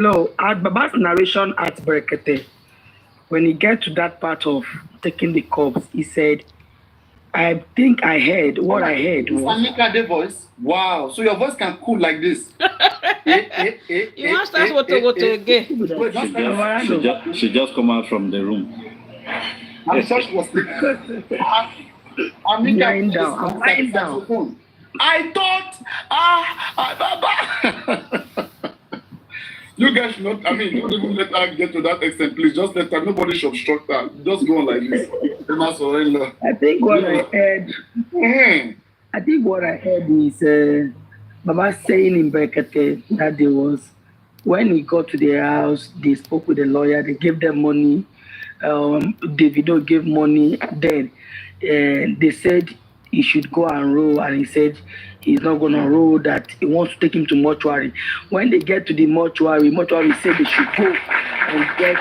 No, at Baba's narration at Berekete, when he get to that part of taking the corpse, he said, I think I heard what I heard was. Amika voice. Wow. So your voice can cool like this. You must start what again. She just come out from the room. I'm such was I'm lying down. I'm lying down. I thought, Baba. You guys should not, don't even let her get to that extent, please. Just let her, nobody should obstruct her. Just go on like this. I think what I heard, I think what I heard is Baba saying in Berekete that there was, when he got to their house, they spoke with the lawyer, they gave them money, Davido gave money, then they said he should go and roll, and he said he's not going to roll, that he wants to take him to mortuary. When they get to the mortuary said they should go and get...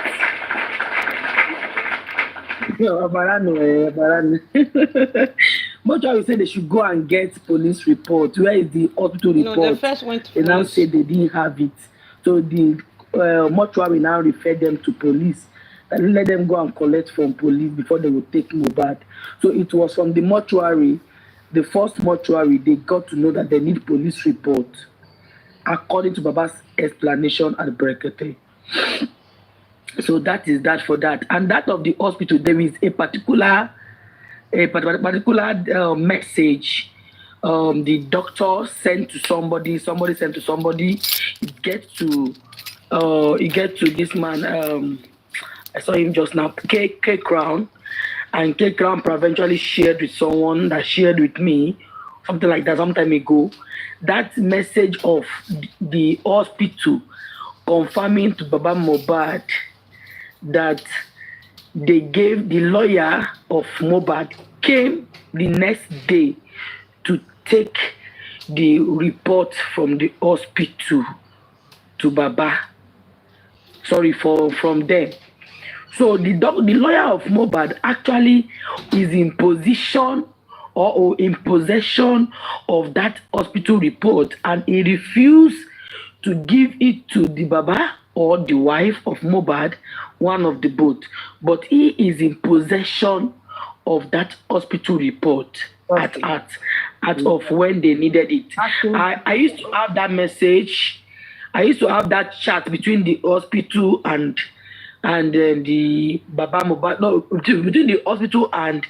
Mortuary said they should go and get police report. Where is the hospital report? No, they first went to police. They now said they didn't have it. So the mortuary now referred them to police and let them go and collect from police before they would take Mohbad. So it was from the mortuary, the first mortuary, they got to know that they need police report, according to Baba's explanation at Berekete. So that is that for that. And that of the hospital, there is a particular message the doctor sent to somebody sent to somebody. It gets to this man. I saw him just now, K Crown, and K Crown eventually shared with someone that shared with me, something like that, some time ago. That message of the hospital confirming to Baba Mohbad that they gave the lawyer of Mohbad came the next day to take the report from the hospital to Baba. Sorry, from them. So the lawyer of Mohbad actually is in position or in possession of that hospital report, and he refused to give it to the Baba or the wife of Mohbad, one of the both. But he is in possession of that hospital report at of when they needed it. I used to have that message. I used to have that chat between the hospital and the Baba Mohbad. No, between the hospital and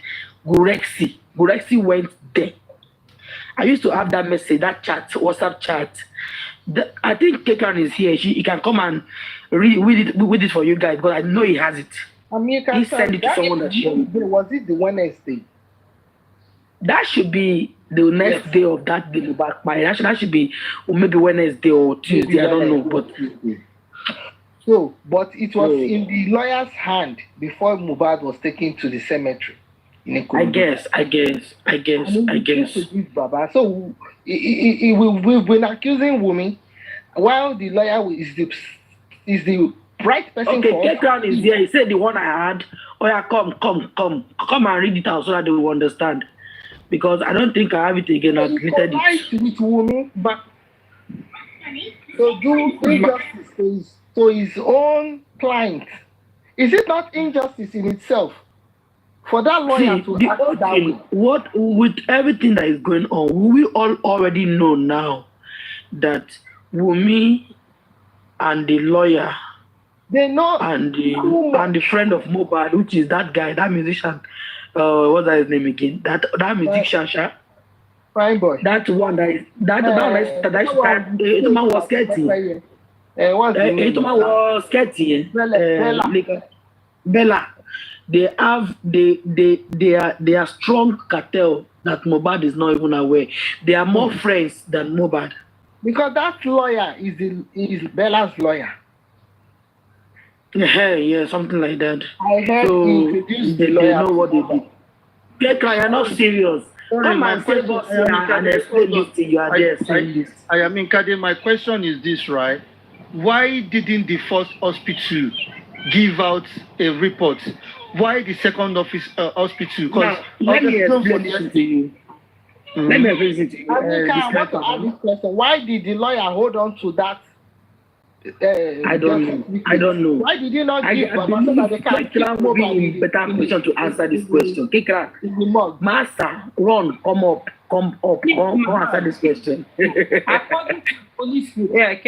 Gurexi. Gurexi went there. I used to have that message, that chat, WhatsApp chat. I think Kekan is here. He can come and read it for you guys, because I know he has it. He sent it to someone that shared. Was it the Wednesday? That should be the next day of that day. That should be maybe Wednesday or Tuesday. I don't know, but. So, but it was in the lawyer's hand before Mohbad was taken to the cemetery. I guess. So we've been accusing Wumi, while the lawyer is the right person. Okay, Ketran is there. He said the one I had. Oh yeah, come and read it out so that they will understand. Because I don't think I have it again. I've deleted it. With Wumi, but so do injustice to his own client. Is it not injustice in itself for that lawyer to act that way? What with everything that is going on, we all already know now that Wumi and the lawyer, they know, and the friend of Mohbad, which is that guy, that musician, what's that his name again? That musician, Fine boy. That one that man was sketchy. Man was sketchy. Bella. They are strong cartel that Mohbad is not even aware. They are more friends than Mohbad. Because that lawyer is Bella's lawyer. Yeah, something like that. I heard he introduced the lawyer. They know what they do. Pekka, you're not serious. Come and say and explain this to you. Are there saying this? I mean, Kade, my question is this, right? Why didn't the first hospital give out a report? Why the second hospital? Because let me explain it to you. Let me explain it to you. Why did the lawyer hold on to that I don't know. Why did you not give Baba so believe that they can Kekra will be in better position to answer this question. Kekra, Master, run, come up, come answer this question. According to police,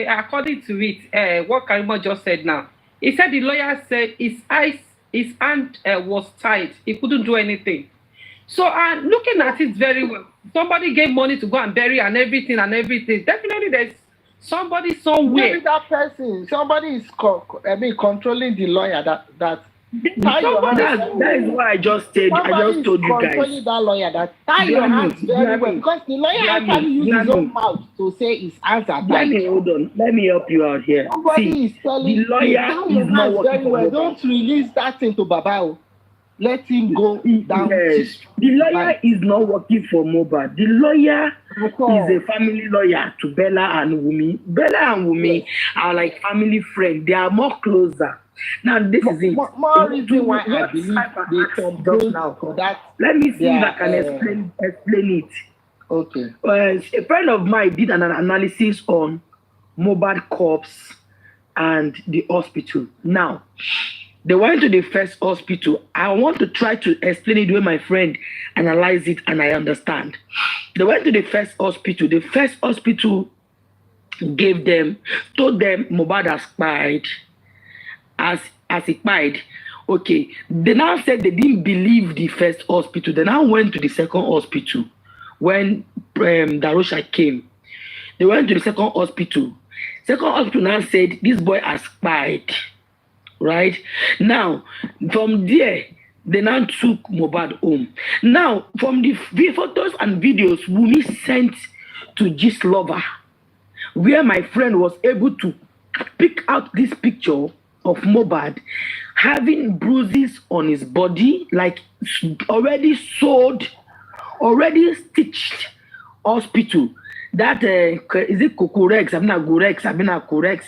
according to it, what Karimot just said now, he said the lawyer said his hand was tied. He couldn't do anything. So looking at it very well, somebody gave money to go and bury and everything. Definitely there's somebody somewhere. Maybe that person, somebody is controlling the lawyer that that is what I just said. I just told you guys. Controlling that lawyer that tie your hands very well, because the lawyer actually used his own mouth to say his hands are tied. Hold on. Let me help you out here. Somebody is telling the lawyer is not working very well. Don't release that thing to Baba. Let him go down. Yes. The lawyer is not working for Mohbad. The lawyer is a family lawyer to Bella and Wumi. Bella and Wumi are like family friends. They are more closer. Now this is it. More reason why I believe they come just now for that. Let me see if I can explain it. Okay. A friend of mine did an analysis on Mohbad corpse and the hospital. Now, they went to the first hospital. I want to try to explain it the way my friend analyzed it and I understand. They went to the first hospital. The first hospital told them Mohbad has died. As he died. Okay. They now said they didn't believe the first hospital. They now went to the second hospital when Darosha came. They went to the second hospital. Second hospital now said this boy has died. Right now, from there, they now took Mohbad home. Now, from the photos and videos Wumi sent to Gist Lover, where my friend was able to pick out this picture of Mohbad having bruises on his body, like already sewed, already stitched hospital. That is it Kukurex? I've not Gurex, I've been a Kurex,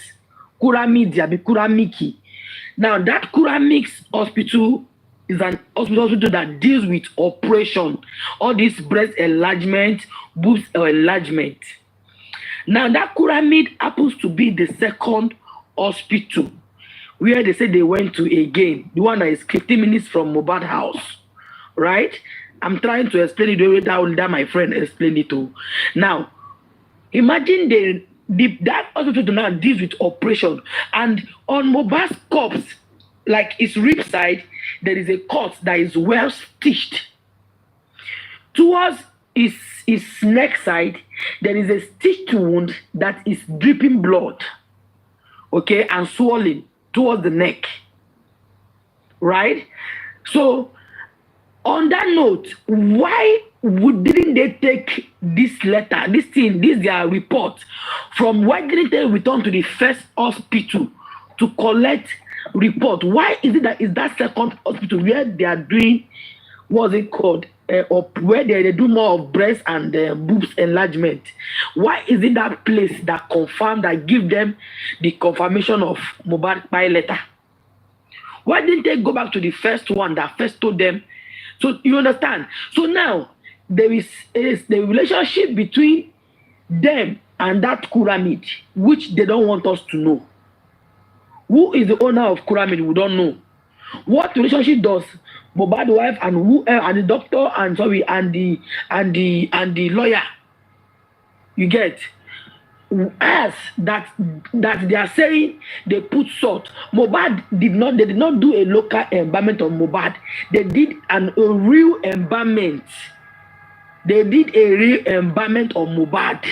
Kuramidi, I've been Kuramiki. Now, that Kuramix hospital is an hospital that deals with operation, all this breast enlargement, boobs enlargement. Now, that Kuramid happens to be the second hospital where they say they went to again, the one that is 15 minutes from Mohbad house, right? I'm trying to explain it the way that my friend explained it to. Now, imagine that hospital now deals with operation, and on Mohbad's corpse, like his rib side, there is a cut that is well stitched. Towards his neck side, there is a stitched wound that is dripping blood, okay, and swollen towards the neck, right? So, on that note, why didn't they take this their report from, why didn't they return to the first hospital to collect report? Why is it that is that second hospital where they are doing, what's it called, where they do more of breast and boobs enlargement? Why is it that place that confirmed, that give them the confirmation of Mohbad by letter? Why didn't they go back to the first one that first told them? So you understand? So now there is the relationship between them and that Kuramid, which they don't want us to know. Who is the owner of Kuramid? We don't know. What relationship does Mohbad's wife and the doctor and the lawyer? You get? As that they are saying they put salt. Mohbad they did not do a local embalmment on Mohbad. They did a real embalmment. They did a real embalmment on Mohbad.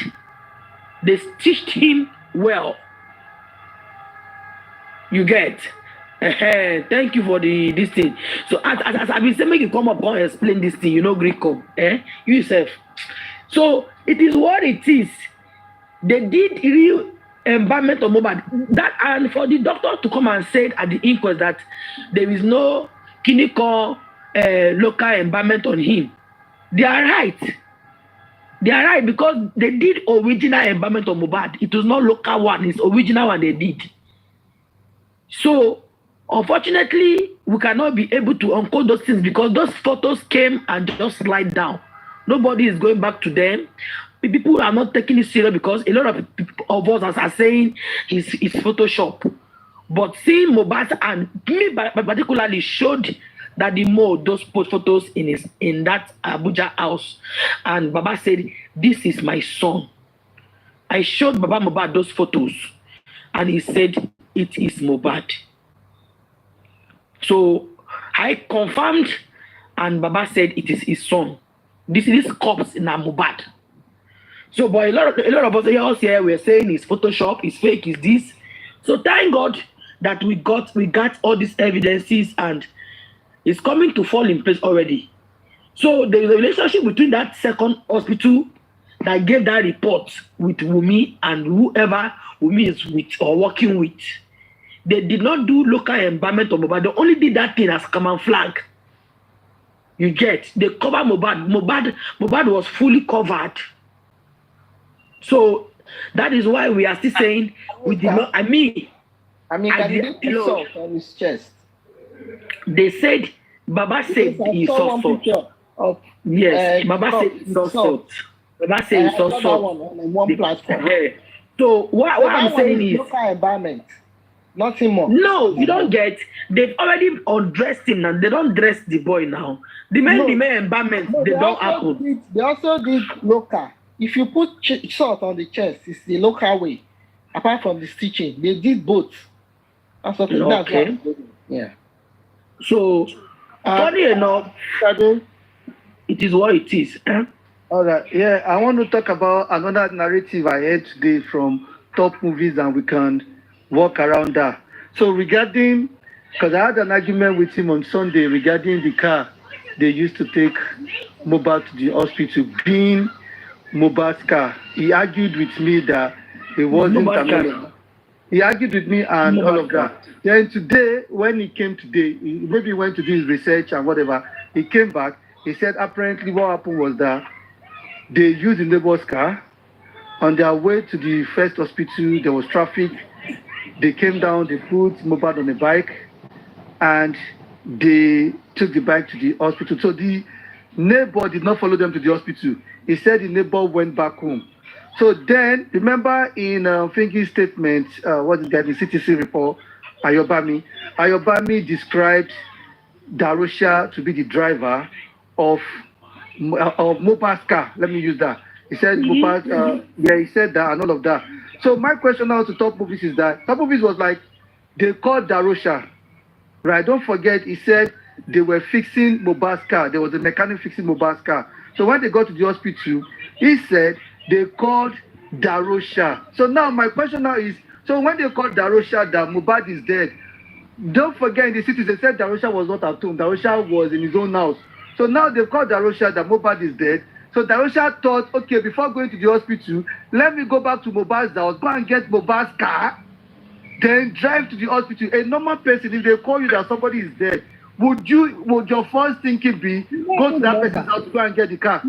They stitched him well. You get? Thank you for this thing. So as I've been saying, make you come up and explain this thing. You know Greek come. Yourself. So it is what it is. They did real embalmment on Mohbad. That, and for the doctor to come and say at the inquest that there is no clinical local embalmment on him, they are right. They are right, because they did original embalmment on Mohbad. It was not local one. It's original one they did. So unfortunately, we cannot be able to uncode those things because those photos came and just slide down. Nobody is going back to them. People are not taking it serious because a lot of of us are saying it's Photoshop. But seeing Mohbad and me particularly showed that the Mo those post photos in that Abuja house, and Baba said, "This is my son." I showed Baba Mohbad those photos, and he said it is Mohbad. So I confirmed, and Baba said it is his son. This corpse in Mohbad. So, but a lot of us here we're saying it's Photoshop, it's fake, it's this. So thank God that we got all these evidences, and it's coming to fall in place already. So the relationship between that second hospital that gave that report with Wumi and whoever Wumi is with or working with, they did not do local embalmment of Mohbad. They only did that thing as camouflage. You get, they cover Mohbad. Mohbad was fully covered. So that is why we are still saying we did not. I mean, can you put salt on his chest? They said Baba said he saw salt. Yes, Baba said he saw salt. Baba said he saw salt on one platform. So what I'm saying is local environment, nothing more. No, you don't get. They've already undressed him, and they don't dress the boy now. The men environment, they don't happen. They also did local. If you put salt on the chest, it's the local way. Apart from the stitching, they did both. That's what. Okay. Yeah. So, funny enough, it is what it is. All right. Yeah, I want to talk about another narrative I heard today from Top Movies, and we can walk around that. So regarding, because I had an argument with him on Sunday regarding the car they used to take Mohbad to the hospital, being Mohbad's car. He argued with me that it wasn't available. He argued with me and all of that. Then today, when he came today, maybe he went to do his research and whatever, he came back. He said apparently what happened was that they used the neighbor's car. On their way to the first hospital, there was traffic. They came down, they put Mohbad on a bike, and they took the bike to the hospital. So the neighbor did not follow them to the hospital. He said the neighbor went back home. So then, remember in Fingy's statement, what is that, the CTC report, Ayobami described Darusha to be the driver of Mohbad's car. Let me use that. He said Mohbad, he said that and all of that. So my question now to Top Movies is that Top Movies was like, they called Darusha, right? Don't forget, he said they were fixing Mohbad's car. There was a mechanic fixing Mohbad's car. So when they got to the hospital, he said they called Darusha. So now my question now is, so when they called Darusha that Mohbad is dead, don't forget in the cities they said Darusha was not at home. Darusha was in his own house. So now they've called Darusha that Mohbad is dead. So Darusha thought, okay, before going to the hospital, let me go back to Mohbad's house, go and get Mohbad's car, then drive to the hospital. A normal person, if they call you that somebody is dead, would your first thinking be go to that person's house to go and get the car?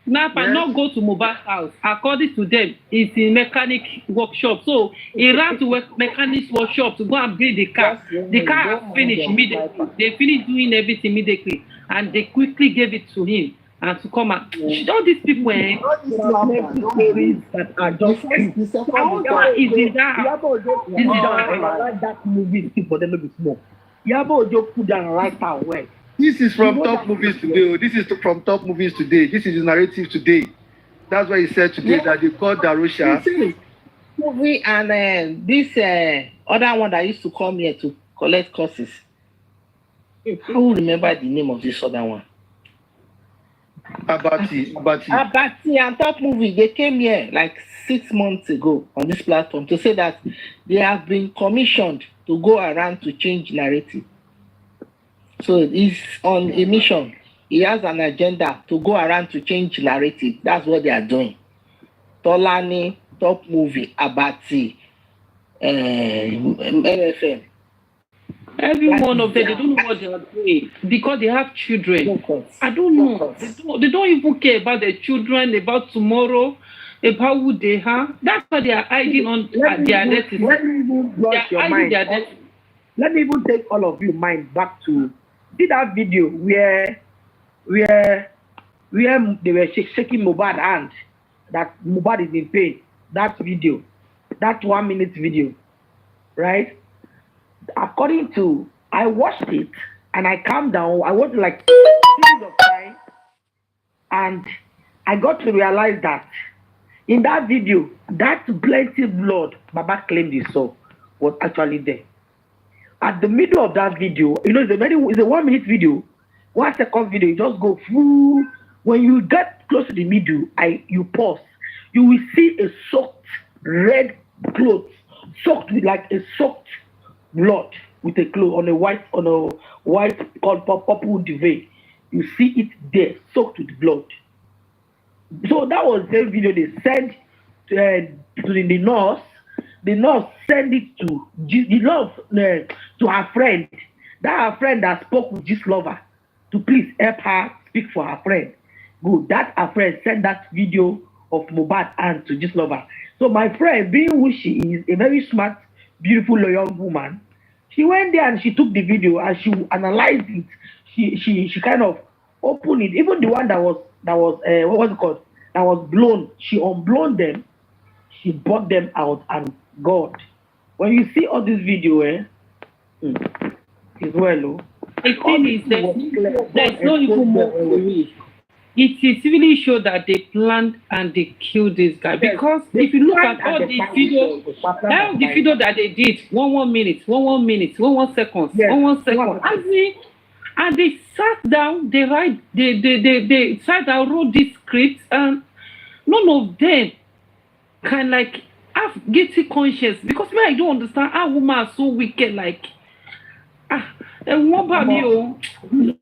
Not go to Mohbad's house. According to them, it's a mechanic workshop. So he ran to mechanic's workshop to go and build the car. The car finished immediately. They finished doing everything immediately, and they quickly gave it to him and to come out. All these people, that are just that movie for them a bit more. Yabo Ojo put down right away. This is from Top Movies today. This is from Top Movies today. This is the narrative today. That's why he said today that they called Darusha. Movie and this other one that used to come here to collect courses. Who remember the name of this other one? Abati and Top Movie. They came here like 6 months ago on this platform to say that they have been commissioned to go around to change narrative. So he's on a mission. He has an agenda to go around to change narrative. That's what they are doing. Tolani, Top Movie, Abati, MFM. Every one of them, they don't know what they are doing because they have children. I don't know. They don't even care about their children, about tomorrow, about who they are. That's why they are hiding on their identity. Let me even block your mind. Let me even take all of your mind back to see that video where they were shaking Mohbad's hand, that Mohbad is in pain. that video, that 1 minute video, right? According to, I watched it and I calmed down. I watched like series of time, and I got to realize that in that video, that plenty blood Baba claimed he saw was actually there. At the middle of that video, it's a 1 minute video, 1 second video, you just go through. When you get close to the middle, you pause. You will see a soaked red cloth, soaked with like a soaked blood with a cloth on a white called purple duvet. You see it there, soaked with blood. So that was the video they sent to the nurse. The nurse sent it to to her friend. That her friend that spoke with this lover to please help her speak for her friend. Good. That her friend sent that video of Mohbad and to this lover. So my friend, being who she is, a very smart, beautiful, loyal woman, she went there and she took the video and she analyzed it. She kind of opened it. Even the one that was what was it called? That was blown. She unblown them. She brought them out, and God, when you see all this video, it's well, oh. The thing is, there's no even more to it. It is really sure that they planned and they killed this guy. Because if you look at all the video, the video that they did, one minute, one second, and they sat down, they sat down, wrote this script, and none of them can like have guilty conscience. Because me, I don't understand how women are so wicked. Like, what about you? No.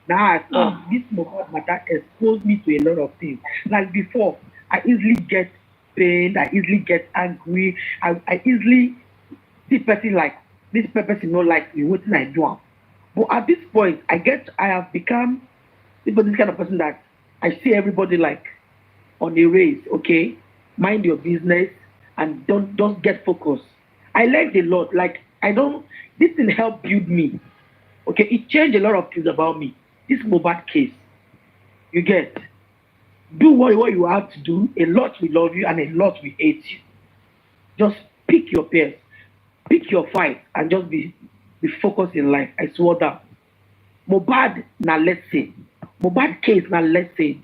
Now I thought this Mohbad matter exposed me to a lot of things. Like before, I easily get pained, I easily get angry, I easily see person like this person not like me, what I do. But at this point, I have become this kind of person that I see everybody like on a race, okay? Mind your business and don't get focused. I learned a lot. Like this thing helped build me. Okay, it changed a lot of things about me. This Mohbad case, you get, do what you have to do. A lot will love you and a lot will hate you. Just pick your pace, pick your fight, and just be focused in life. I swear that. Mohbad, now let's say. Mohbad case, now let's say.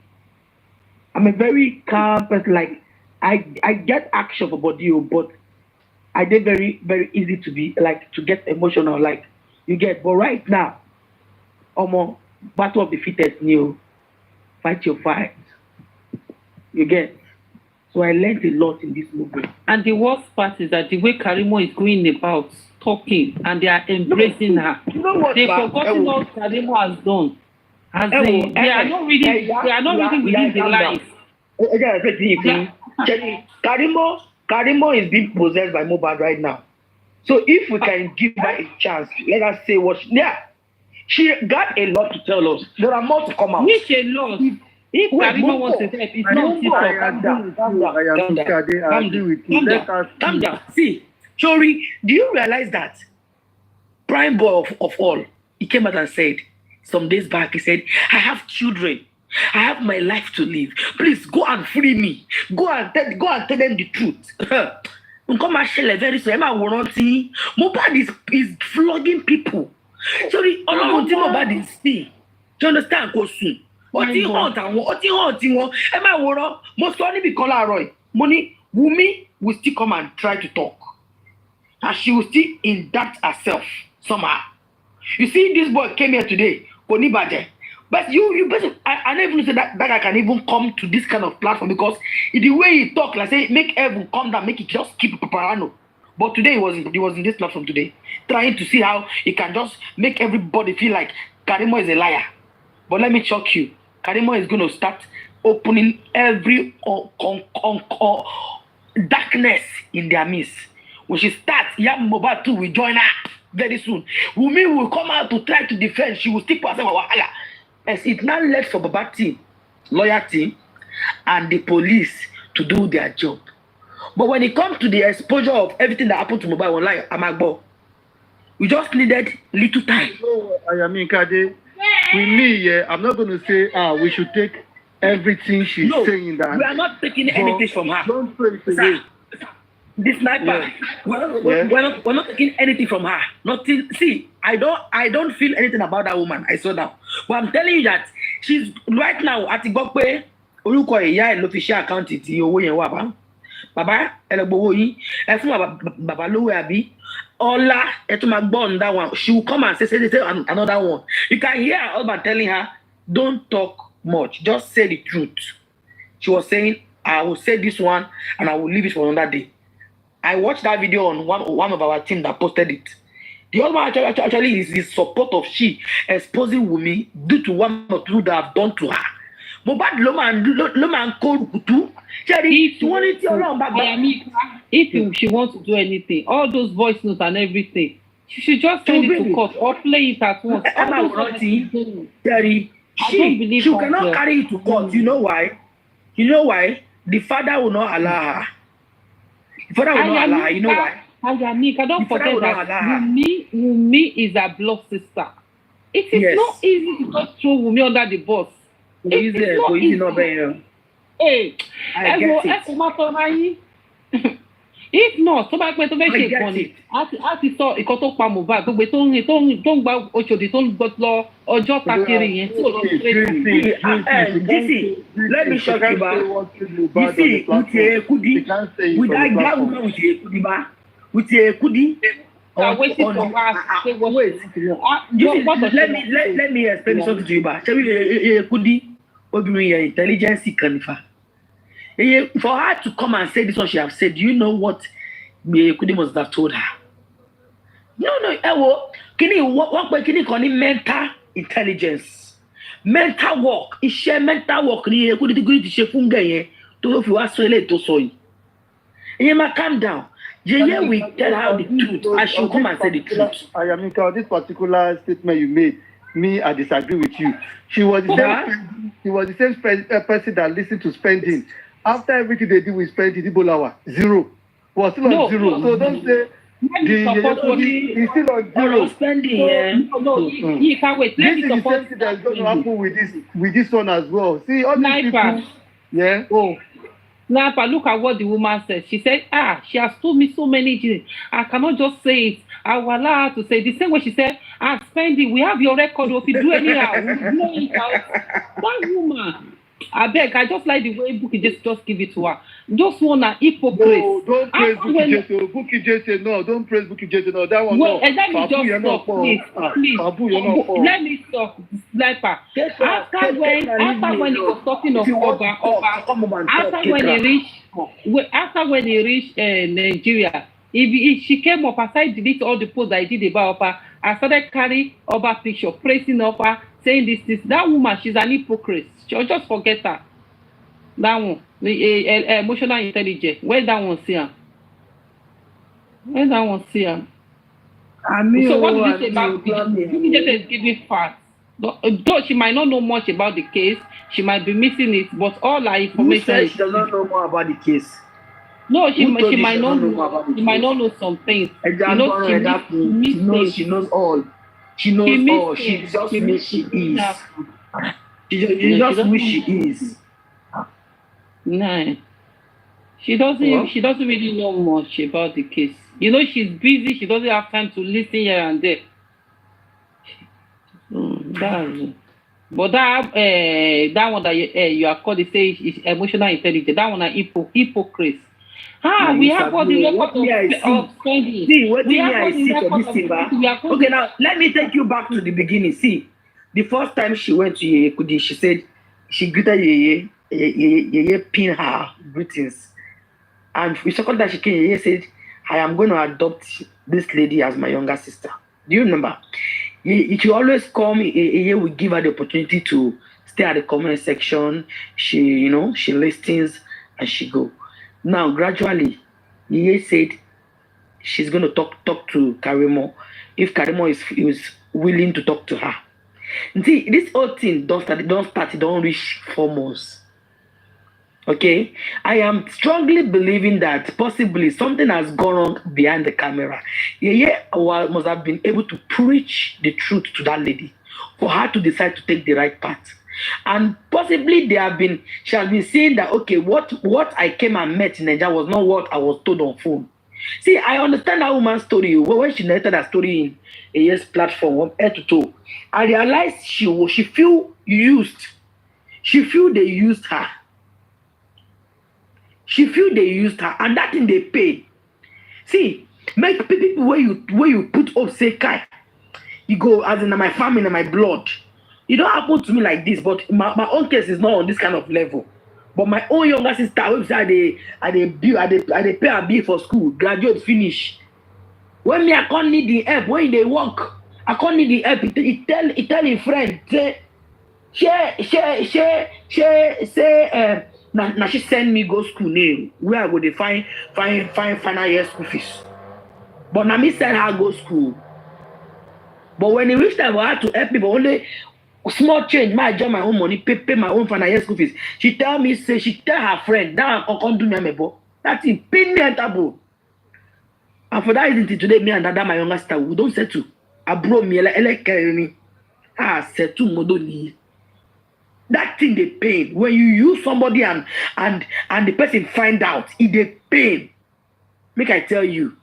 I'm a very calm person. Like, I get action for body, but I did very, very easy to be, like, to get emotional, like, you get. But right now, battle of the fittest, new. Fight your fight. You get. So I learned a lot in this movie. And the worst part is that the way Karimot is going about talking and they are embracing her. You know what? They've forgotten what Karimot has done. They are not reading within the life. Karimot is being possessed by Mohbad right now. So if we can give her a chance, let us say what she got a lot to tell us. There are more to come out. Which a lot. If Karimot wants to help, it's not Calm down. See, Chori, do you realize that prime boy of all, he came out and said, some days back, he said, I have children. I have my life to live. Please go and free me. Go and tell them the truth. Very soon. Mohbad is flogging people. Sorry, Mohbad is still. Do you understand? Wumi will still come and try to talk. And she will still induct herself somehow. You see, this boy came here today, Konibaje. But you better, I never even said that guy can even come to this kind of platform because the way he talk, like say, make everyone come down, make it just keep paparano. But today he was in this platform today, trying to see how he can just make everybody feel like Karimot is a liar. But let me shock you, Karimot is going to start opening every darkness in their midst. When she starts, Mohbad too will join her very soon. Wumi will come out to try to defend. She will stick to herself. As it's now left for Baba team, lawyer team, and the police to do their job. But when it comes to the exposure of everything that happened to Mohbad online, Amagbo, we just needed little time. I mean, Kade, with me, I'm not going to say we should take everything she's saying. That we are not taking anything from her. Don't throw it away. This sniper, we're not taking anything from her. Nothing. See, I don't feel anything about that woman. I saw that, but I'm telling you that she's right now at the Gokwe. Orúkọ ìyá ẹ̀ ló fi ṣe àkáǹtì tí owó yẹn wà bá. Bàbá ẹ lọ gbowó yín. Ẹ fún bàbá lówó àbí. Ọlá ẹ tún máa gbọ́ on that one. She will come and say another one. You can hear her husband telling her, don't talk much. Just say the truth. She was saying, I will say this one and I will leave it for another day. I watched that video on one of our team that posted it. The husband actually is the support of she exposing Wumi due to one or two that have done to her. Mohbad ló máa ń kó kutu. If she wants to do anything, all those voice notes and everything, she should just send it to court or play it at once. She cannot carry it to court. You know why? The father will not allow her. The father will not allow her. You know why? Ayanika, don't forget that Wumi is a blood sister. It is not easy to just throw Wumi under the bus. Hey, if not, tó bá pẹ́ tó fẹ́ ṣe ìkànnì á ti sọ ìkan tó pa Mohbad gbogbo tó ń gba Oṣòdì tó ń gbọ́ lọ ọjọ́ takiri yẹn tí ò lọ sí let me shock you back. You see, with that black woman with a kudi let me explain something to you back. Kudi obìnrin yẹn intelligence kan nífa. For her to come and say this one she have said, do you know what Kudi must have told her? No. Kini koni mental intelligence, mental work. Iṣẹ́ mental work ni Kudi ti ṣe fún gẹ̀yẹn tó fi wá sọ eléyìí tó sọ yìí. Calm down. Yeye will tell her the truth. I should come and say the truth. Ayamika, this particular statement you made, me, I disagree with you. She was the same person that listened to spending. After everything they did with spending, Ibolawa, zero. Was still on zero. So don't say he's still on zero. Spending, you can't wait. This is the same thing that's going to happen with this one as well. See, all these people. Yeah. Sniper, look at what the woman said. She said, she has told me so many things. I cannot just say it. I will allow her to say the same way she said, spending, we have your record. If you do anyhow, we'll blow it out. That woman, I beg, I just like the way Bukky just give it to her. Just want a hypocrite. No, don't praise Bukky Jesse. Bukky Jesse, no, don't praise Bukky Jesse. No, that one. Well, let me just stop, please. Let me stop, Sniper. After when he was talking of Oba, after when he reached Nigeria, if she came up, aside delete all the posts I did about Oba, I started carrying Oba picture, praising Oba, saying this. That woman, she's an hypocrite. Just forget her. That one, the emotional intelligence. Where that one see her? So what did you say about this? You just giving facts. Though she might not know much about the case, she might be missing it, but all her information is... She does not know more about the case. No, she might not know. She might not know some things. She knows all. She knows all. She just wish she is. She just wish she is. No, she doesn't. She doesn't really know much about the case. She's busy. She doesn't have time to listen here and there. But that one that you are called, say is emotional intelligence. That one are hypocrites. We have all the record of spending. See, what did I see for this thing? Okay, now let me take you back to the beginning. See, the first time she went to Yeye Kudi, she said she greeted Yeye pinned her greetings. And the second time she came, Yeye said, I am going to adopt this lady as my younger sister. Do you remember? She always come, Yeye will give her the opportunity to stay at the comment section. She listens and she go. Now, gradually, Yeye said she's going to talk to Karimot if Karimot is willing to talk to her. See, this whole thing don't reach 4 months. Okay? I am strongly believing that possibly something has gone wrong behind the camera. Yeye must have been able to preach the truth to that lady for her to decide to take the right path. And possibly she has been saying that, okay, what I came and met in Nigeria was not what I was told on phone. See, I understand that woman's story. When she narrated that story in a yes platform, head to toe, I realized she feel used. She feel they used her. She feel they used her, and that thing they paid. See, make people where you put up say kai, you go as in my family and my blood. It don't happen to me like this, but my own case is not on this kind of level. But my own younger sister, I they pay a bill for school, graduate finish. When me I can't need the help, when they work, I can't need the help. It tell a friend, say now she send me go school name where I go to find final year school fees. But now me send her go school. But when it reached time I had to help me, but only small change, my job, my own money, pay my own final year school fees. She tell her friend, that I can't do me amebo. That's it, pin me taboo. And for that reason, today me and Dada, my younger sister, we don't settle. I brought me settle modoni. That thing they pain. When you use somebody and the person find out, it they pain. Make I tell you.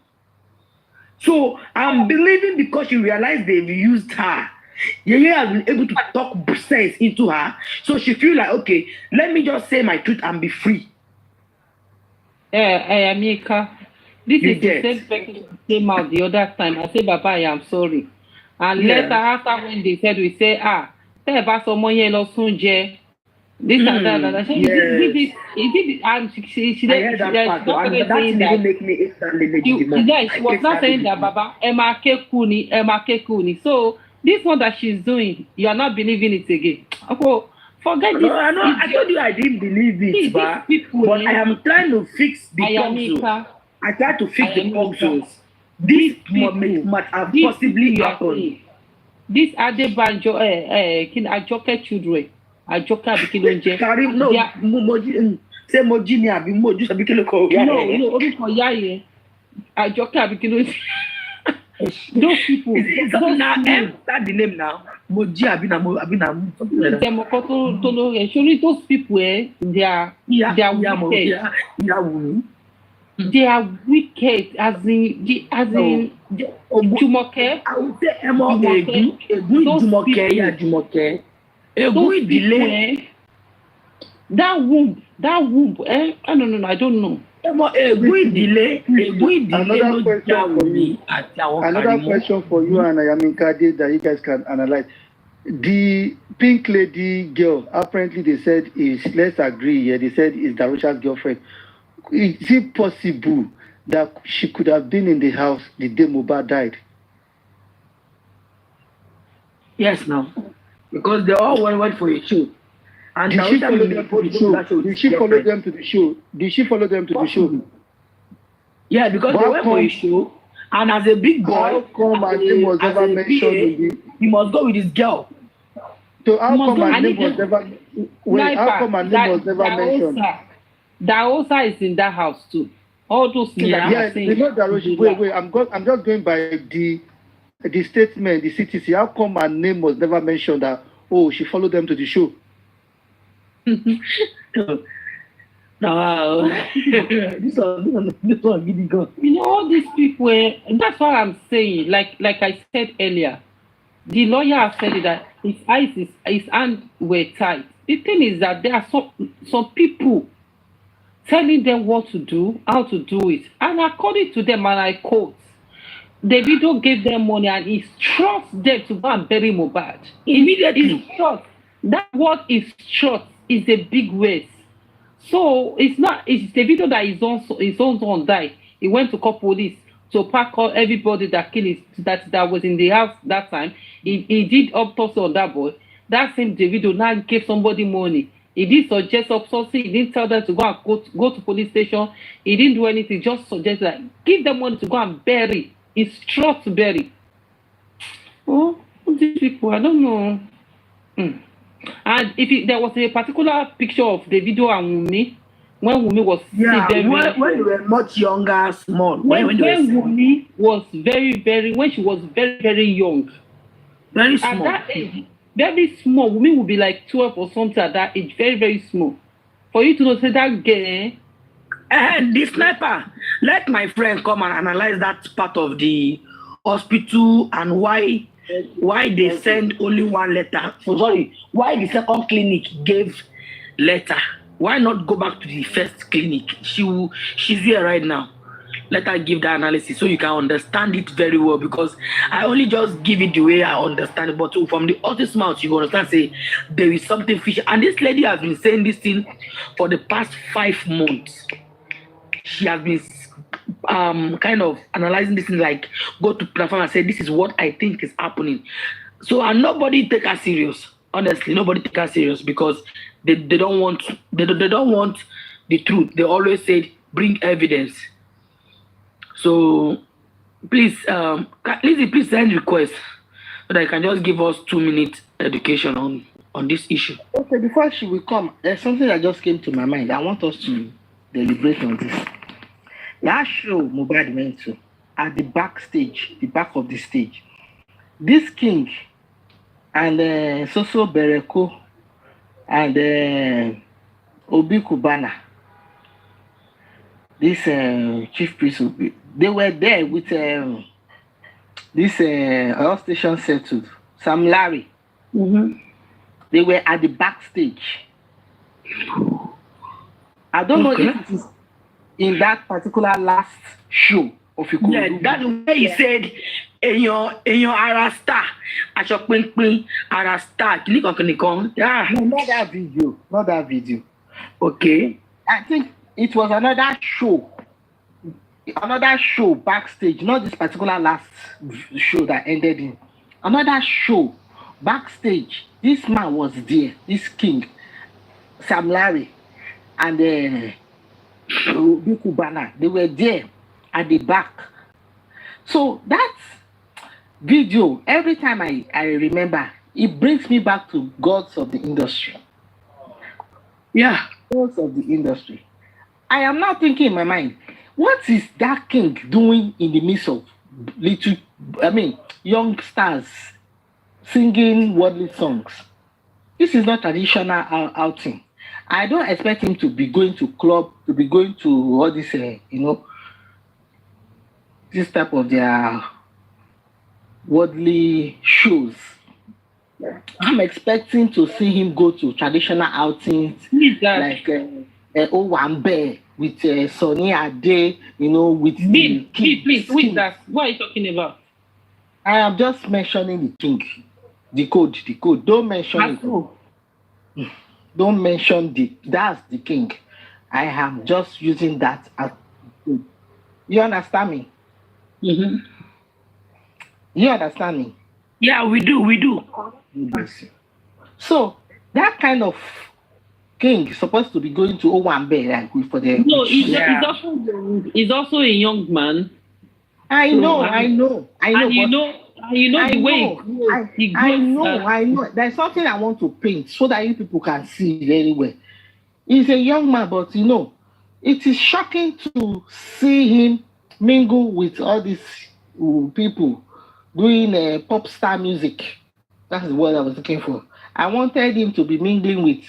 So I'm believing because she realized they've used her. Yeye has been able to talk sense into her. So she feel like, okay, let me just say my truth and be free. Amika, this is the same person who came out the other time. I say, Baba, I am sorry. And later, after when they said, we say, tell about someone here lost sunje. This and that. And she was not saying that, Baba, Emma Kekuni. So, this one that she's doing, you are not believing it again. Okay, forget this. I told you I didn't believe it, but I am trying to fix the puzzle. I try to fix the puzzles. This might have possibly happened. This Adebanjo, Ajoke children, Ajoke Abikinonje. Karim, no, say Mojini Abi Moju Abikiloko. No, Yaye. Ajoke Abikinonje. Those people. That's the name now. Moji Abinamu. Surely those people, they are wicked. They are wicked, as in Jumoke. I would say Jumoke. Those people, that womb. No, I don't know. Another question for you and Ayaminka that you guys can analyze. The pink lady girl, apparently they said is, let's agree here, they said is Darusha's girlfriend. Is it possible that she could have been in the house the day Mohbad died? Yes, now. Because they all went for a show. And did she follow them to the show? Did she follow them to the show? Did she follow them to the show? Yeah, because they went for a show. And as a big boy, how come my name was never mentioned? He must go with his girl. So how come my name was never? Wait, how come my name was never mentioned? Daosa is in that house too. All those things that you are saying. You know Daroshi. Wait. I'm just going by the statement, the CTC. How come my name was never mentioned? That she followed them to the show. No, this one really go. You know, all these people. That's what I'm saying. Like I said earlier, the lawyer has said that his hands were tied. The thing is that there are some people telling them what to do, how to do it, and according to them, and I quote, Davido gave them money and he trusts them to go and bury Mohbad. Immediately, that word is trust is a big word. So it's Davido that his own son died. He went to call police to pack all everybody that killed that was in the house that time. He did autopsy on that boy. That same Davido now gave somebody money. He did suggest autopsy. He didn't tell them to go to police station. He didn't do anything. Just suggest that give them money to go and bury. It's trust to bury. Oh, these people, I don't know. And there was a particular picture of Davido and Wunmi when Wunmi was when they were much younger, small. When Wunmi was when she was very, very young. Very small. At that age, very small. Women will be like 12 or something at that age, very, very small. For you to know, say that girl, And the sniper, let my friend come and analyze that part of the hospital and why they send only one letter. So sorry, why the second clinic gave letter. Why not go back to the first clinic? She's here right now. Let her give the analysis so you can understand it very well, because I only just give it the way I understand it. But from the artist's mouth, you understand, say there is something fishy. And this lady has been saying this thing for the past 5 months. She has been kind of analyzing this thing, like go to platform and say this is what I think is happening. So and nobody take her serious. Honestly, nobody take her serious because they don't want they don't want the truth. They always said bring evidence. So please, Lizzie, please send request so that you can just give us 2 minute education on this issue. Okay, before she will come, there's something that just came to my mind. I want us to deliberate on this. That show Mohbad went to, at the backstage, the back of the stage, this king and Soso Bereko and Obi Kubana, this chief priest, they were there with this oil station settled, Sam Larry. Mm-hmm. They were at the backstage. I don't know if it is in that particular last show of Ikorodu. Yeah, that's where he said, in your Arasta, aṣọ pínpín Arasta, kìnìkan. Yeah. No, not that video. Not that video. Okay. I think it was another show. Another show backstage, not this particular last show that ended in. Another show backstage. This man was there, this king, Sam Larry, and Bikubana. They were there at the back. So that video, every time I remember, it brings me back to gods of the industry. Yeah. Gods of the industry. I am now thinking in my mind, what is that king doing in the midst of young stars singing worldly songs? This is not traditional outing. I don't expect him to be going to club, to be going to all this, this type of their worldly shows. I'm expecting to see him go to traditional outings like Owambe with Sonny Ade, with the king. Please, who is that? What are you talking about? I am just mentioning the king. The code. Don't mention it. Don't mention that's the king. I am just using that as code. You understand me? Mm-hmm. You understand me? Yeah, we do. So that kind of king is supposed to be going to Owambe like for the. No, he's also a young man. I know. And you know the way he goes. I know. There's something I want to paint so that you people can see very well. He's a young man, but it is shocking to see him mingle with all these people doing pop star music. That's the word I was looking for. I wanted him to be mingling with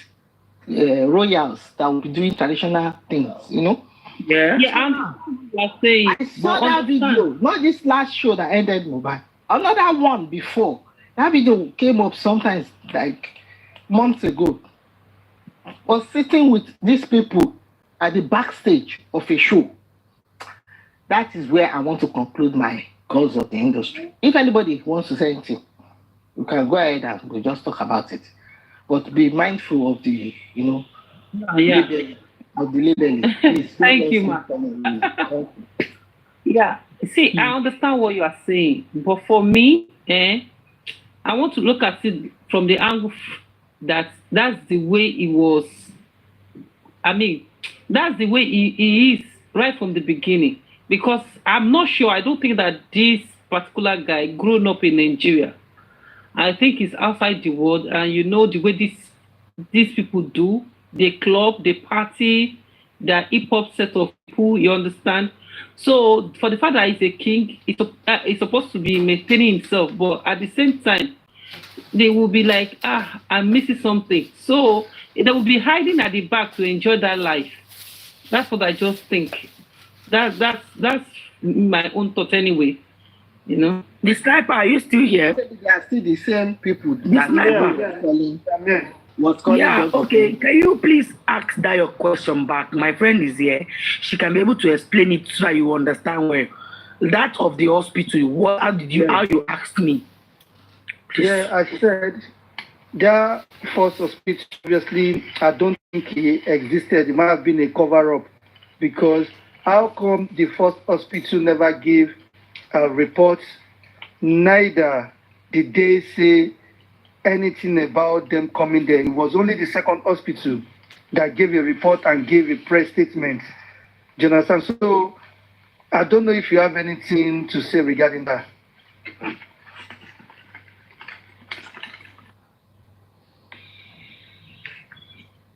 royals that will be doing traditional things, Yeah. I'm saying. I saw that video, not this last show that ended Mohbad. Another one before. That video came up sometimes like months ago. Was sitting with these people at the backstage of a show. That is where I want to conclude my goals of the industry. If anybody wants to say anything, you can go ahead and we'll just talk about it. But be mindful of the, labeling, of the labeling. Please, Thank you, ma. Yeah. See, I understand what you are saying, but for me, I want to look at it from the angle that that's the way he was. I mean, that's the way he is right from the beginning. Because I'm not sure, I don't think that this particular guy grown up in Nigeria. I think he's outside the world, and the way these people do, they club, they party, the hip hop set of people, you understand? So for the fact that he's a king, he's supposed to be maintaining himself, but at the same time, they will be like, I'm missing something. So they will be hiding at the back to enjoy that life. That's what I just think. That's my own thought anyway. You know. The sniper, are you still here? They are still the same people. The sniper. Was calling Yeah, okay. Can you please ask that your question back? My friend is here. She can be able to explain it so that you understand where. That of the hospital, how you asked me? Please. Yeah, I said that first hospital, obviously, I don't think it existed. It might have been a cover-up, because how come the first hospital never gave reports? Neither did they say anything about them coming there. It was only the second hospital that gave a report and gave a press statement. Do you understand? So I don't know if you have anything to say regarding that.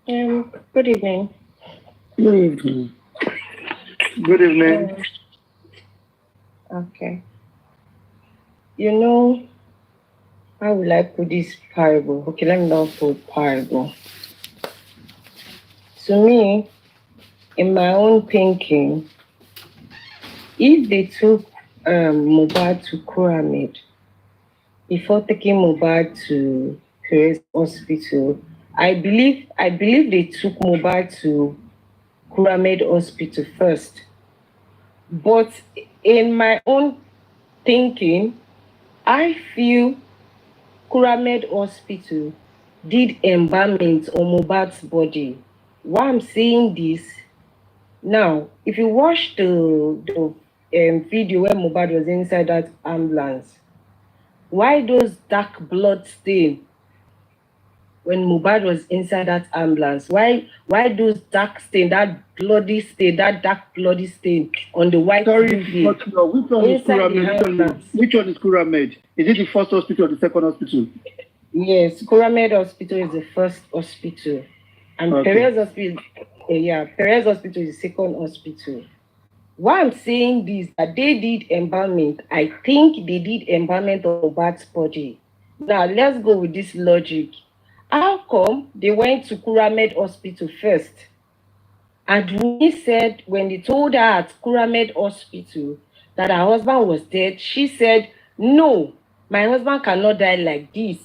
Good evening. Good evening. Good evening. Okay. You know, how will I put this parable? Okay, let me not put parable. To me, in my own thinking, if they took Mohbad to Karimot before taking Mohbad to Perez Hospital, I believe they took Mohbad to Karimot Hospital first. But in my own thinking, I feel Karimot Hospital did embalmment on Mohbad's body. Why I'm saying this, now, if you watch the video where Mohbad was inside that ambulance, why those dark blood stain when Mohbad was inside that ambulance? Why those dark stain, that bloody stain, that dark bloody stain on the white Sorry, but no, which one is inside the Karimot? ambulance? Which one is Karimot? Is it the first hospital or the second hospital? Yes, Karimot Hospital is the first hospital, and Okay. Perez Hospital, Perez Hospital is the second hospital. Why I'm saying this, that they did embalmment, I think they did embalmment on Mohbad's body. Now, let's go with this logic. How come they went to Karimot Hospital first? And when they told her at Karimot Hospital that her husband was dead, she said, no, my husband cannot die like this.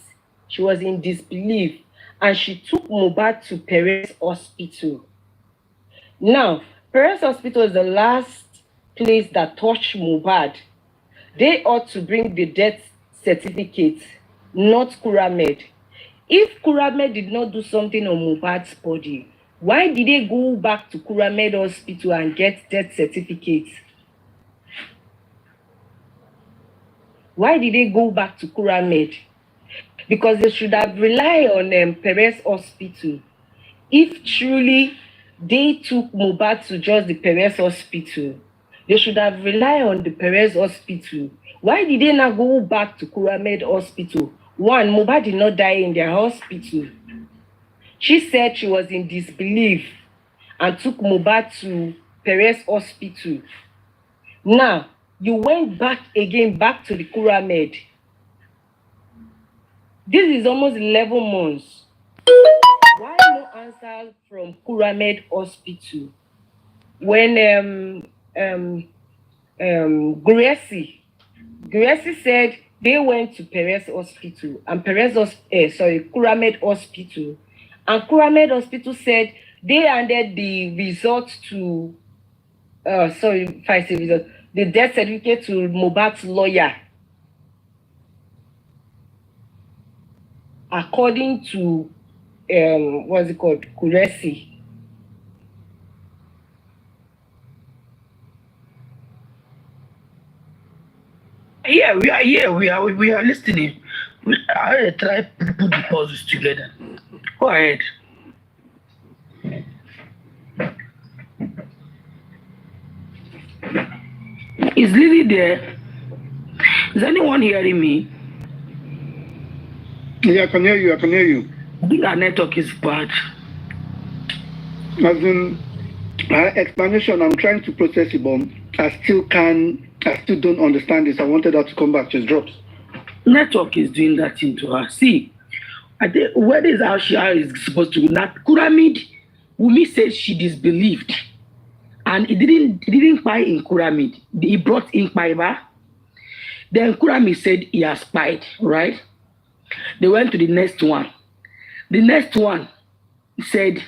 She was in disbelief, and she took Mohbad to Perez Hospital. Now, Perez Hospital is the last place that touched Mohbad. They ought to bring the death certificate, not Karimot. If Karimot did not do something on Mohbad's body, why did they go back to Karimot Hospital and get death certificates? Why did they go back to Karimot? Because they should have relied on Perez Hospital. If truly they took Mohbad to just the Perez Hospital, they should have relied on the Perez Hospital. Why did they not go back to Karimot Hospital? One, Mohbad did not die in their hospital. She said she was in disbelief and took Mohbad to Perez Hospital. Now, you went back to the Karimot. This is almost 11 months. Why no answer from Karimot Hospital? When Gracie said they went to Perez Hospital and Karimot Hospital, and Karimot Hospital said they handed the result to the death certificate to Mohbad's lawyer. According to Gracie. Yeah, we are listening. I try to put the puzzles together. Go ahead. Is Lily there? Is anyone hearing me? Yeah, I can hear you. I think our network is bad. As in, explanation, I'm trying to process it, but I still don't understand this. I wanted her to come back, just dropped. Network is doing that thing to her. See, I think where is how she is supposed to go. Now, Kuramid, Wumi says she disbelieved. And he didn't buy in Kuramid. He brought in Paiba. Then Kuramid said he has spied, right? They went to the next one. The next one said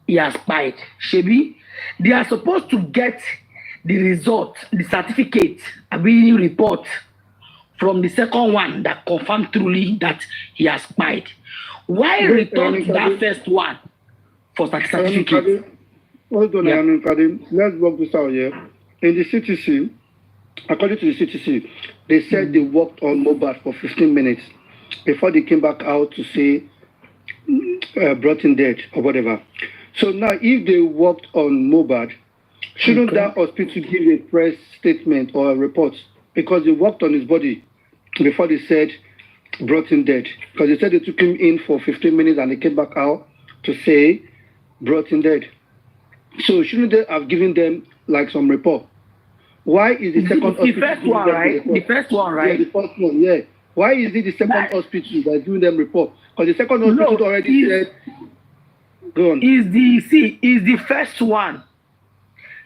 he has spied. Shebi, they are supposed to get the result, the certificate, a reading report from the second one that confirmed truly that he has spied. Why return to that first one for certificate? Hold on, Karim. Let's work this out here. In the CTC, according to the CTC, they said they worked on Mohbad for 15 minutes before they came back out to say brought in dead or whatever. So now, if they worked on Mohbad, shouldn't that hospital give a press statement or a report? Because they worked on his body before they said brought him dead. Because they said they took him in for 15 minutes and they came back out to say brought him dead. So shouldn't they have given them like some report? Why is the second hospital? The first one, right? The first one, right? Yeah, the first one, yeah. Why is it the second hospital that is giving them report? Because the second hospital already said. Go on. Is the first one.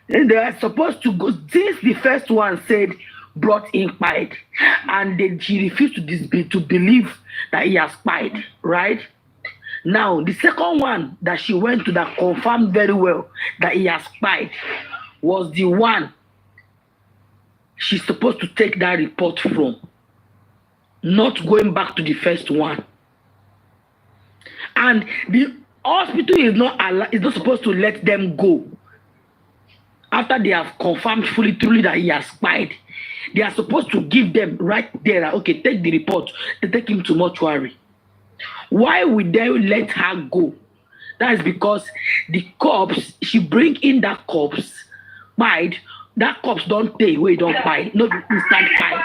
And they are supposed to go. Since the first one said brought in spied, and then she refused to believe that he has spied, right? Now the second one that she went to that confirmed very well that he has spied was the one she's supposed to take that report from, not going back to the first one. And the hospital is not supposed to let them go after they have confirmed fully truly that he has spied. They are supposed to give them right there, okay, take the report, they take him to mortuary. Why would they let her go? That is because the corpse, she bring in that corpse, spied, that corpse don't pay, we don't buy, no instant buy.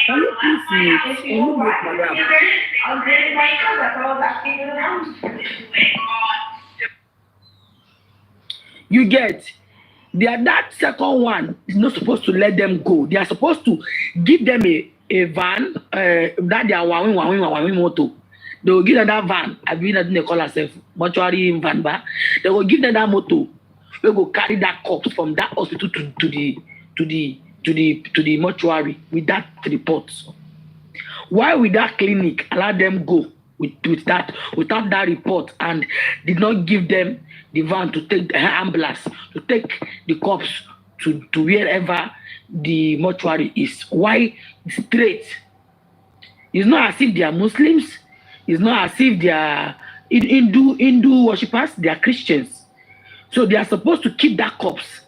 Can you please see it? Can you make you get? That second one is not supposed to let them go. They are supposed to give them a van that they are wawing moto. They will give them that van. I believe that they call herself mortuary van bar. They will give them that moto. They will carry that corpse from that hospital to the mortuary with that report. Why would that clinic allow them go with that without that report and did not give them the van to take the ambulance to take the corpse to wherever the mortuary is? Why straight? It's not as if they are Muslims. It's not as if they are Hindu worshippers. They are Christians. So they are supposed to keep that corpse.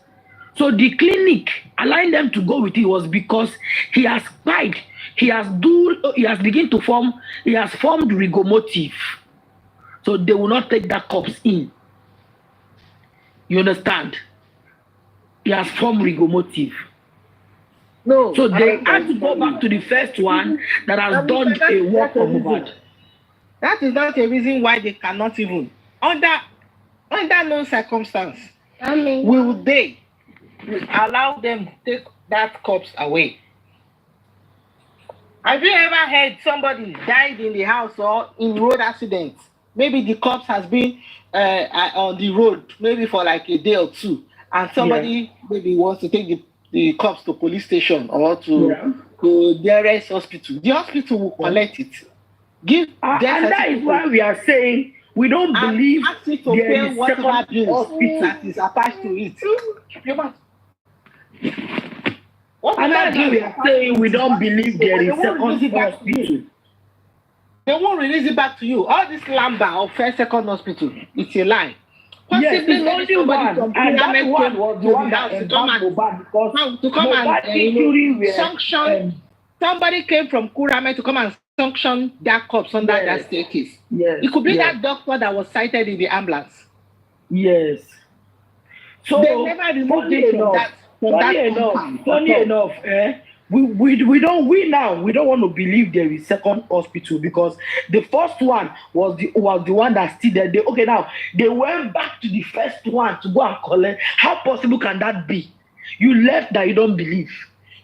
So the clinic allowing them to go with it was because he has spied. He has formed rigor motive. So they will not take that corpse in. You understand? He has formed rigor motive. No. So they have to go back to the first one that has done a work of Mohbad. That is not a reason why they cannot even under no circumstance will they allow them to take that corpse away. Have you ever heard somebody died in the house or in road accident? Maybe the corpse has been on the road maybe for like a day or two, and somebody maybe wants to take the corpse to police station or to the nearest hospital. The hospital will collect it. And that is why we are saying we don't believe there is second hospital that is attached to it. And that's why we are saying we don't believe there is second hospital. They won't release it back to you. All this lamba of second hospital, it's a lie. Yes, it's only one. And that one was the one that to come and sanction. Somebody came from Kurame to come and sanction that corpse under that staircase. Yes. It could be that doctor that was cited in the ambulance. Yes. So they never removed it from that. Funny enough, we don't want to believe there is second hospital because the first one was the one that still there. Now they went back to the first one to go and collect. How possible can that be? You left that you don't believe.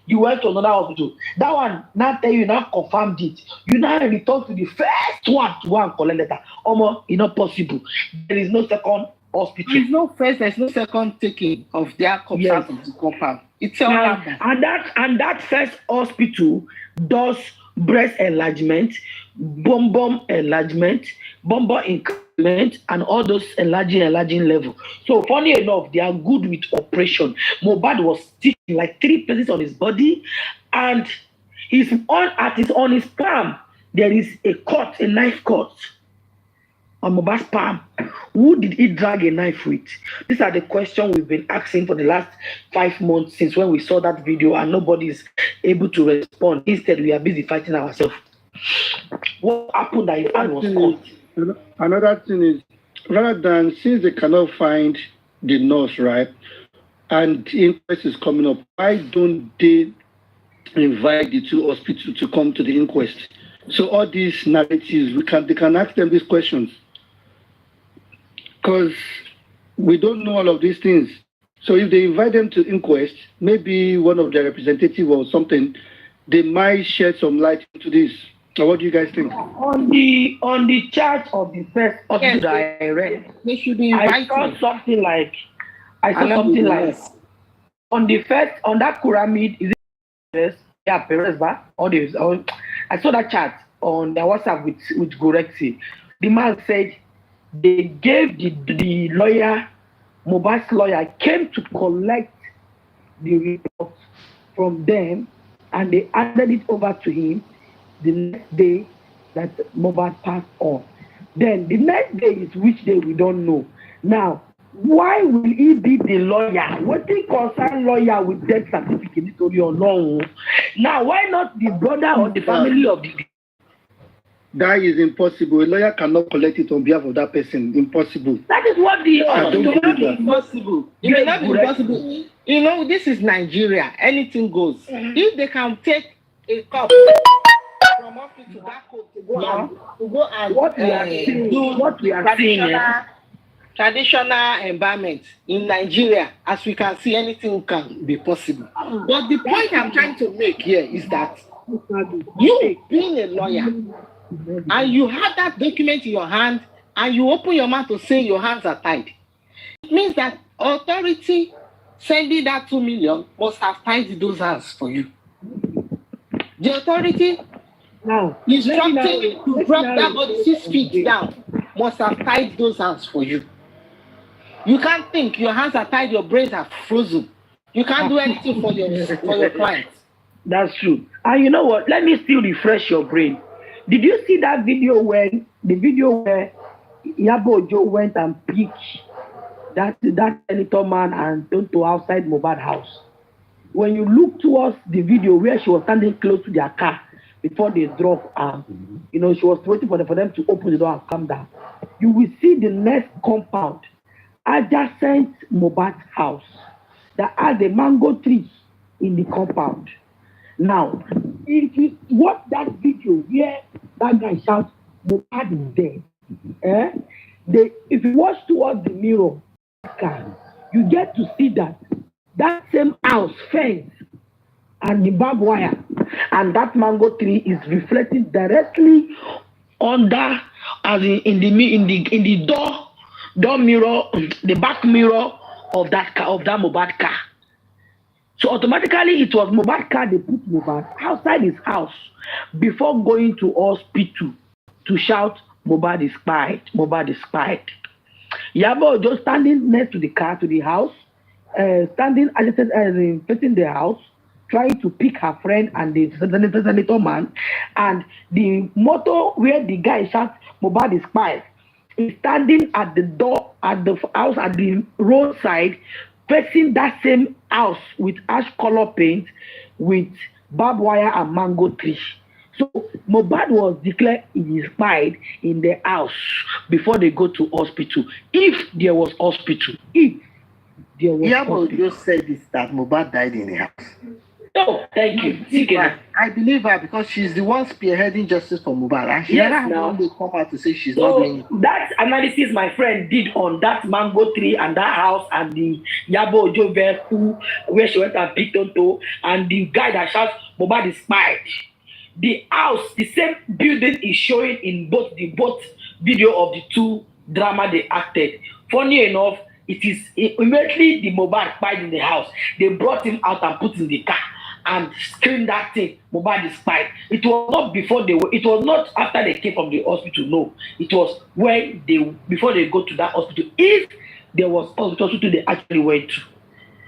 You went to another hospital. That one now tell you now confirmed it. You now return to the first one to go and collect letter. Omo, it's not possible. There is no second hospital. There's no first, there's no second taking of their cups out of the compound. It's all happened. And that first hospital does breast enlargement, bum enlargement, bum increment, and all those enlarging level. So funny enough, they are good with operation. Mohbad was stitching like 3 places on his body, and on his palm there is a cut, a knife cut on Mohbad's palm. Who did he drag a knife with? These are the questions we've been asking for the last 5 months since when we saw that video, and nobody is able to respond. Instead, we are busy fighting ourselves. What happened that his hand was cut? Another thing is, rather than, since they cannot find the nurse, right, and the inquest is coming up, why don't they invite the 2 hospitals to come to the inquest? So all these narratives, they can ask them these questions. Because we don't know all of these things. So if they invite them to inquest, maybe one of their representatives or something, they might shed some light into this. So what do you guys think? On the charge of the first hospital that I read, They should be invited. I saw something like on that pyramid, is it Perez? Yeah, Perez, I saw that chat on their WhatsApp with Gorexi. The man said they gave the lawyer, Mohbad's lawyer, came to collect the report from them, and they handed it over to him the next day that Mohbad passed on. Then the next day is which day we don't know. Now, why will he be the lawyer? What they concern lawyer with death certificate alone? Now, why not the brother or the family of the? That is impossible. A lawyer cannot collect it on behalf of that person. Impossible. That is what the impossible. It may not be impossible. You know, this is Nigeria. Anything goes. If they can take a cup from office to back home to go and what we are seeing traditional environment in Nigeria, as we can see, anything can be possible. But the point I'm trying to make here is that you being a lawyer and you have that document in your hand and you open your mouth to say your hands are tied, it means that authority sending that 2 million must have tied those hands for you. The authority instructing to drop that body 6 feet down must have tied those hands for you. You can't think, your hands are tied, your brains are frozen. You can't do anything for your clients. That's true. And you know what? Let me still refresh your brain. Did you see that video where Yabo Joe went and picked that senator man and went to outside Mohbad house? When you look towards the video where she was standing close to their car before they drove, she was waiting for them to open the door and come down. You will see the next compound adjacent Mohbad's house that has a mango tree in the compound. Now, if you watch that video where that guy shouts, Mohbad is dead, if you watch towards the mirror, you get to see that same house fence and the barbed wire and that mango tree is reflecting directly under, as in the door mirror, the back mirror of that Mohbad car. So automatically it was Mohbad car they put Mohbad outside his house before going to hospital to shout Mohbad is spied. Mohbad is spied. Yabo just standing next to the car, to the house, standing facing the house, trying to pick her friend and the senator man, and the motor where the guy shouts Mohbad is spied is standing at the door at the house at the roadside, facing that same house with ash color paint, with barbed wire and mango tree. So Mohbad was declared inspired in the house before they go to hospital. If there was hospital, Yabo just said this, that Mohbad died in the house. Oh, thank you. Sikena. I believe her because she's the one spearheading justice for Mohbad. And she Yes, never had now. one day come out to say she's not doing it. So that analysis my friend did on that mango tree and that house and the Yabo Ojo vehicle where she went and picked onto and the guy that shouts Mohbad is spied. The house, the same building is showing in both video of the two drama they acted. Funny enough, it is immediately the Mohbad spied in the house. They brought him out and put in the car and screamed that thing, Mohbad is spied. It was not before it was not after they came from the hospital, no. It was when before they go to that hospital. If there was hospital they actually went to.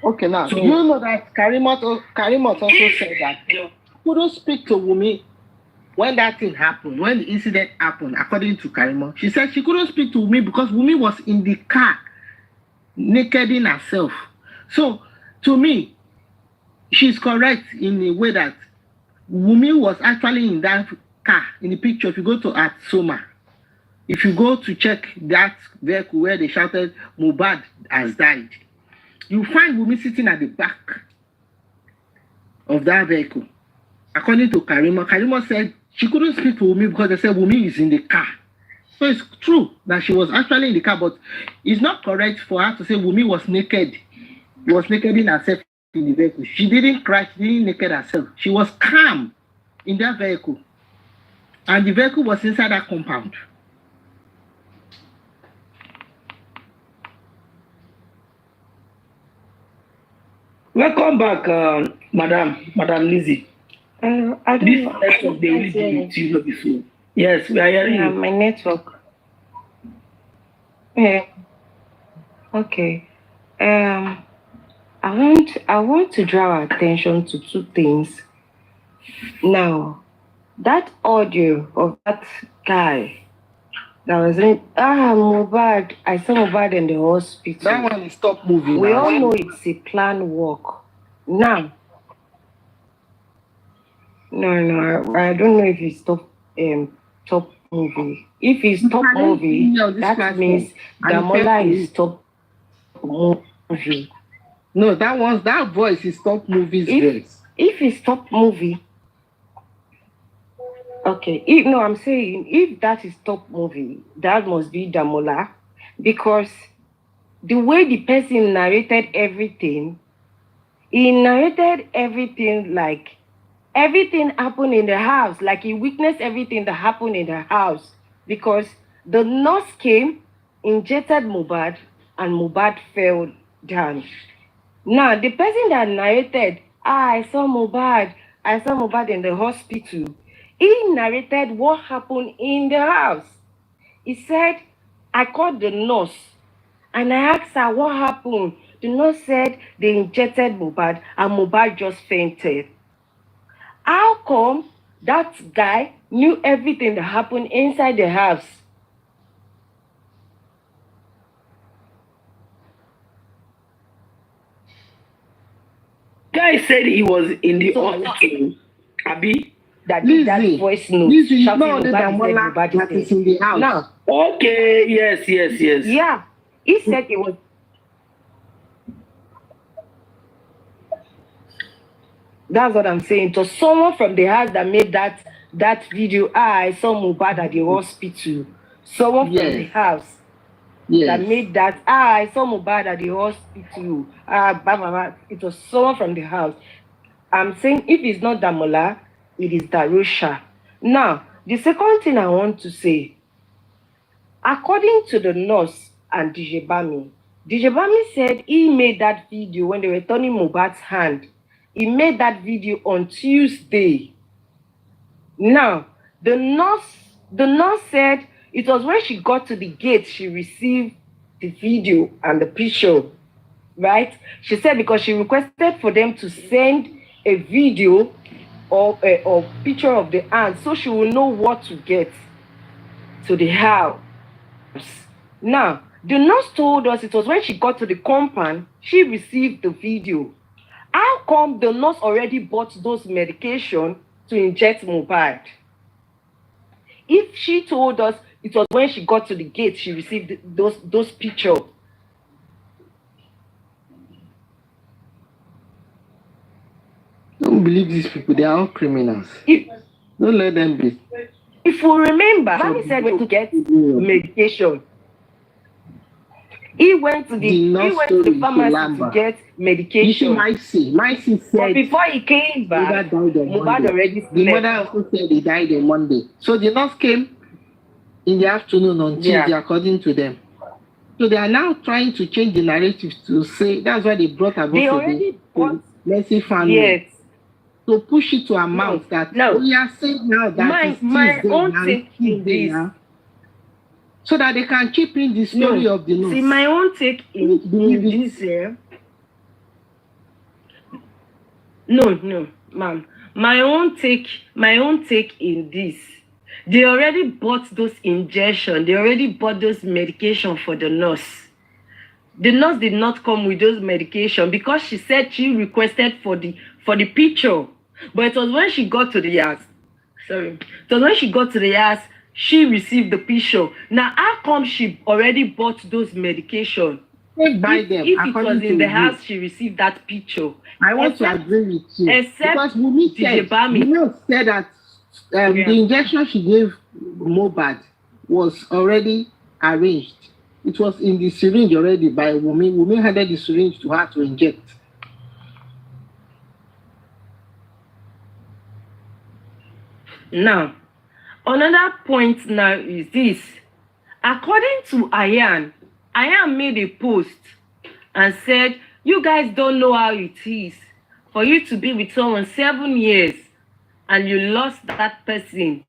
Okay, now, so, you know that Karimot also said that they couldn't speak to Wunmi when that thing happened, when the incident happened, according to Karimot. She said she couldn't speak to Wunmi because Wunmi was in the car, naked in herself. So, to me, she's correct in the way that Wunmi was actually in that car. In the picture, if you go to at Soma, if you go to check that vehicle where they shouted Mohbad has died, you find Wunmi sitting at the back of that vehicle. According to Karimot said she couldn't speak to Wunmi because they said Wunmi is in the car. So it's true that she was actually in the car, but it's not correct for her to say Wunmi was naked. She was naked in herself in the vehicle. She didn't cry, she didn't naked herself. She was calm in that vehicle. And the vehicle was inside that compound. Welcome back, Madam Lizzie. I don't This know. network they really did with you before. Yes, we are hearing you. My network. Yeah. Okay. I want to draw our attention to two things. Now, that audio of that guy that was in Mohbad, I saw Mohbad in the hospital. That one is stop moving. We all know it's a planned work. Now, no, I don't know if it's top movie. If it's top movie, that means Damola is top movie. No, that voice is top movie's voice. If it's top movie, okay. I'm saying if that is top movie, that must be Damola, because the way the person narrated everything, he narrated everything like everything happened in the house, like he witnessed everything that happened in the house, because the nurse came, injected Mohbad, and Mohbad fell down. Now, the person that narrated, I saw Mohbad in the hospital, he narrated what happened in the house. He said, I called the nurse and I asked her what happened. The nurse said they injected Mohbad and Mohbad just fainted. How come that guy knew everything that happened inside the house? Guy said he was in the hospital. Abi, that did that voice note. Lizzie, no, that is in the house. Now, okay, yes. Yeah, he said it was. That's what I'm saying. To someone from the house that made that video, I saw Mohbad at the hospital. Someone from the house that made that, I saw Mohbad at the hospital. It was someone from the house. I'm saying if it's not Damola, it is Darusha. Now, the second thing I want to say, according to the nurse and DJ Bami said he made that video when they were turning Mohbad's hand. He made that video on Tuesday. Now, the nurse said it was when she got to the gate she received the video and the picture, right? She said because she requested for them to send a video or a picture of the hand so she will know what to get to the house. Now, the nurse told us it was when she got to the compound she received the video. How come the nurse already bought those medication to inject Mohbad? If she told us it was when she got to the gate she received those pictures. believe these people. They are all criminals. Don't let them be. If you remember, Mommy said to get medication. He went to the pharmacy to get medication. You see, my said. But before he came back, Mohbad already slept. The mother also said he died on Monday. So the nurse came in the afternoon on Tuesday, according to them. So they are now trying to change the narrative to say that's why they brought about the Mercy family. Yes. To push it to amount that we are saying now that my own take in this. Now, so that they can keep in the story of the nurse. See, my own take in this. No, ma'am. My own take in this. They already bought those injections. They already bought those medication for the nurse. The nurse did not come with those medication because she said she requested for the picture. But it was when she got to the house. She received the picture. Now, how come she already bought those medication? If it was in the house, she received that picture. I want to agree with you. Except because Wunmi said that the injection she gave Mohbad was already arranged. It was in the syringe already by Wunmi. Wunmi handed the syringe to her to inject. Now, another point now is this. According to Ayan made a post and said, you guys don't know how it is for you to be with someone 7 years and you lost that person.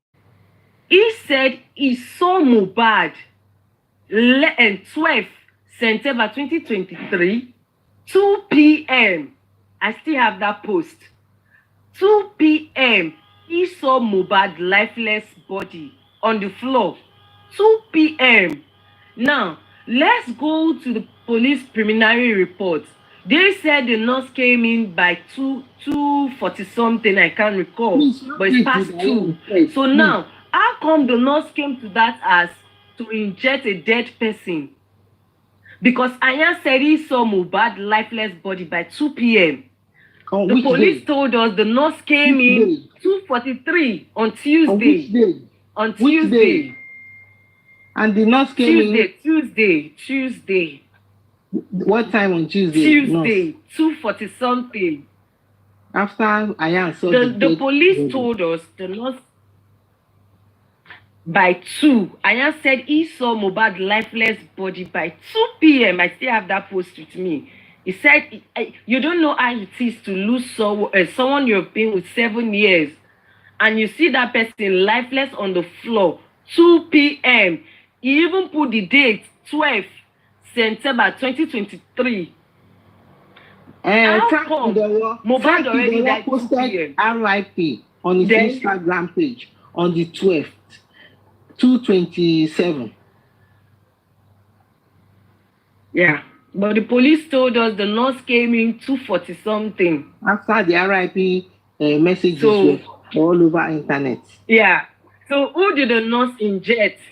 He said he saw Mohbad 12 September 2023, 2 p.m. I still have that post. 2 p.m. He saw Mohbad lifeless body on the floor. 2 p.m. Now, let's go to the police preliminary report. They said the nurse came in by 2:40 something, I can't recall, but it's past 2. So now, how come the nurse came to that as to inject a dead person? Because Anya said he saw Mohbad lifeless body by 2 p.m. The police told us the nurse came in 2:43 on Tuesday. On Tuesday. And the nurse came in Tuesday. What time on Tuesday? Tuesday, 2:40 something. After Ayan saw the police told us the nurse by 2. Ayan said he saw Mohbad lifeless body by 2 p.m. I still have that post with me. He said, you don't know how it is to lose someone you've been with 7 years, and you see that person lifeless on the floor, 2 p.m. He even put the date, 12 September 2023. Mohbad already died posted RIP on his Instagram page on the 12th, 2:27. Yeah. But the police told us the nurse came in 2:40 something. After the RIP messages were all over internet. Yeah. So who did the nurse inject?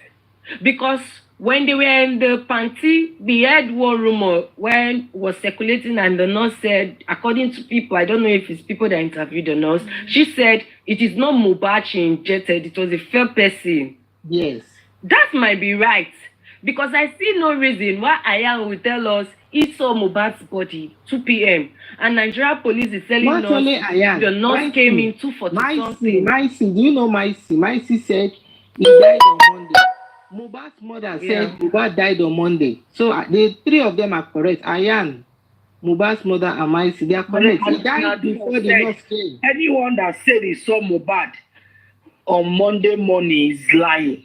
Because when they were in the panty, we had one rumor when it was circulating, and the nurse said, according to people, I don't know if it's people that interviewed the nurse, she said it is not Mohbad she injected, it was a fair person. Yes. That might be right. Because I see no reason why Ayan will tell us he saw Mohbad's body 2 p.m. and Nigeria police is telling us the nurse came in 2:40 something. Do you know Maisi said he died on Monday. Mohbad's mother said Mohbad died on Monday. So the three of them are correct. Ayan, Mohbad's mother, and Maisi, they are correct. He died before the nurse came. Anyone that said he saw Mohbad on Monday morning is lying.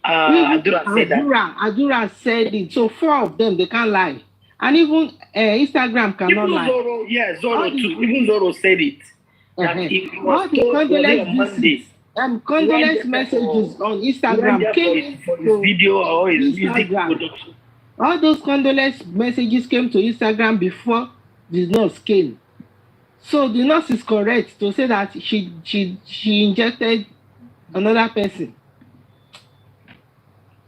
Adura said it. So 4 of them, they can't lie. And even Instagram cannot lie. Zoro too. Even Zoro said it. That it was condolence messages on Instagram came for his video or his music production. All those condolence messages came to Instagram before the nurse came. So the nurse is correct to say that she injected another person.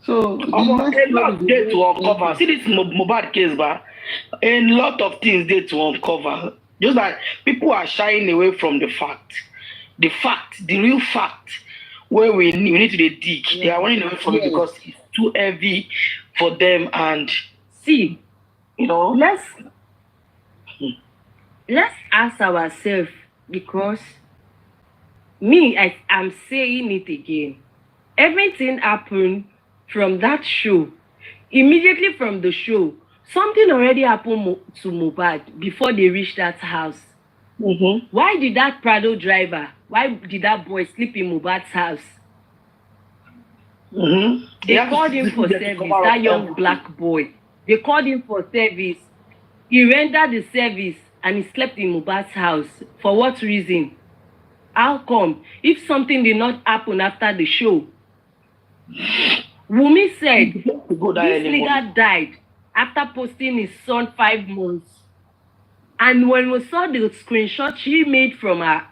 So a lot to uncover. See this Mohbad case, a lot of things there to uncover. Just like people are shying away from the fact, the real fact, where we need to dig. They are running away from it because it's too heavy for them. And See, you know, let's ask ourselves, because I'm saying it again. Everything happened from that show. Immediately from the show, something already happened to Mohbad before they reached that house. Why did that Prado driver, why did that boy sleep in Mohbad's house? They called him for service, that young black boy. They called him for service. He rendered the service and he slept in Mohbad's house. For what reason? How come? If something did not happen after the show. Wumi said this nigga died after posting his son 5 months. And when we saw the screenshot she made from her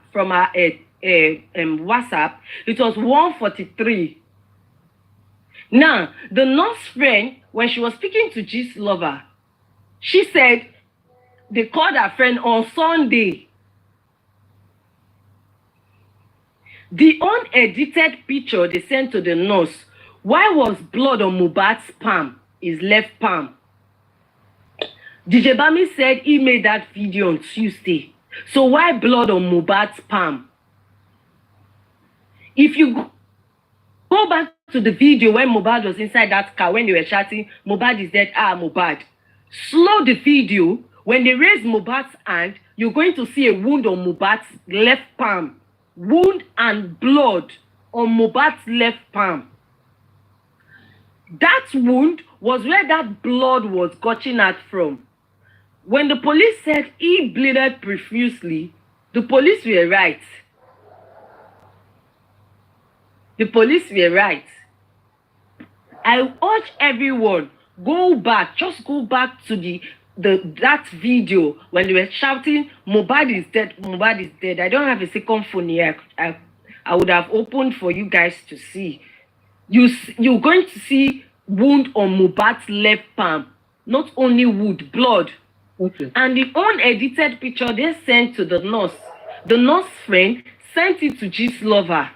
WhatsApp, it was 1:43. Now, the nurse friend, when she was speaking to G's lover, she said they called her friend on Sunday. The unedited picture they sent to the nurse, why was blood on Mohbad's palm, his left palm? DJ Bami said he made that video on Tuesday. So why blood on Mohbad's palm? If you go back to the video when Mohbad was inside that car, when they were shouting, Mohbad is dead, Mohbad. Slow the video. When they raise Mohbad's hand, you're going to see a wound on Mohbad's left palm. Wound and blood on Mohbad's left palm. That wound was where that blood was gushing out from. When the police said he bleeded profusely, the police were right. The police were right. I urge everyone, just go back to that video when they were shouting, Mohbad is dead, Mohbad is dead. I don't have a second phone here. I would have opened for you guys to see. You're going to see wound on Mohbad's left palm. Not only wound, blood. Okay. And the unedited picture they sent to the nurse friend sent it to G's lover.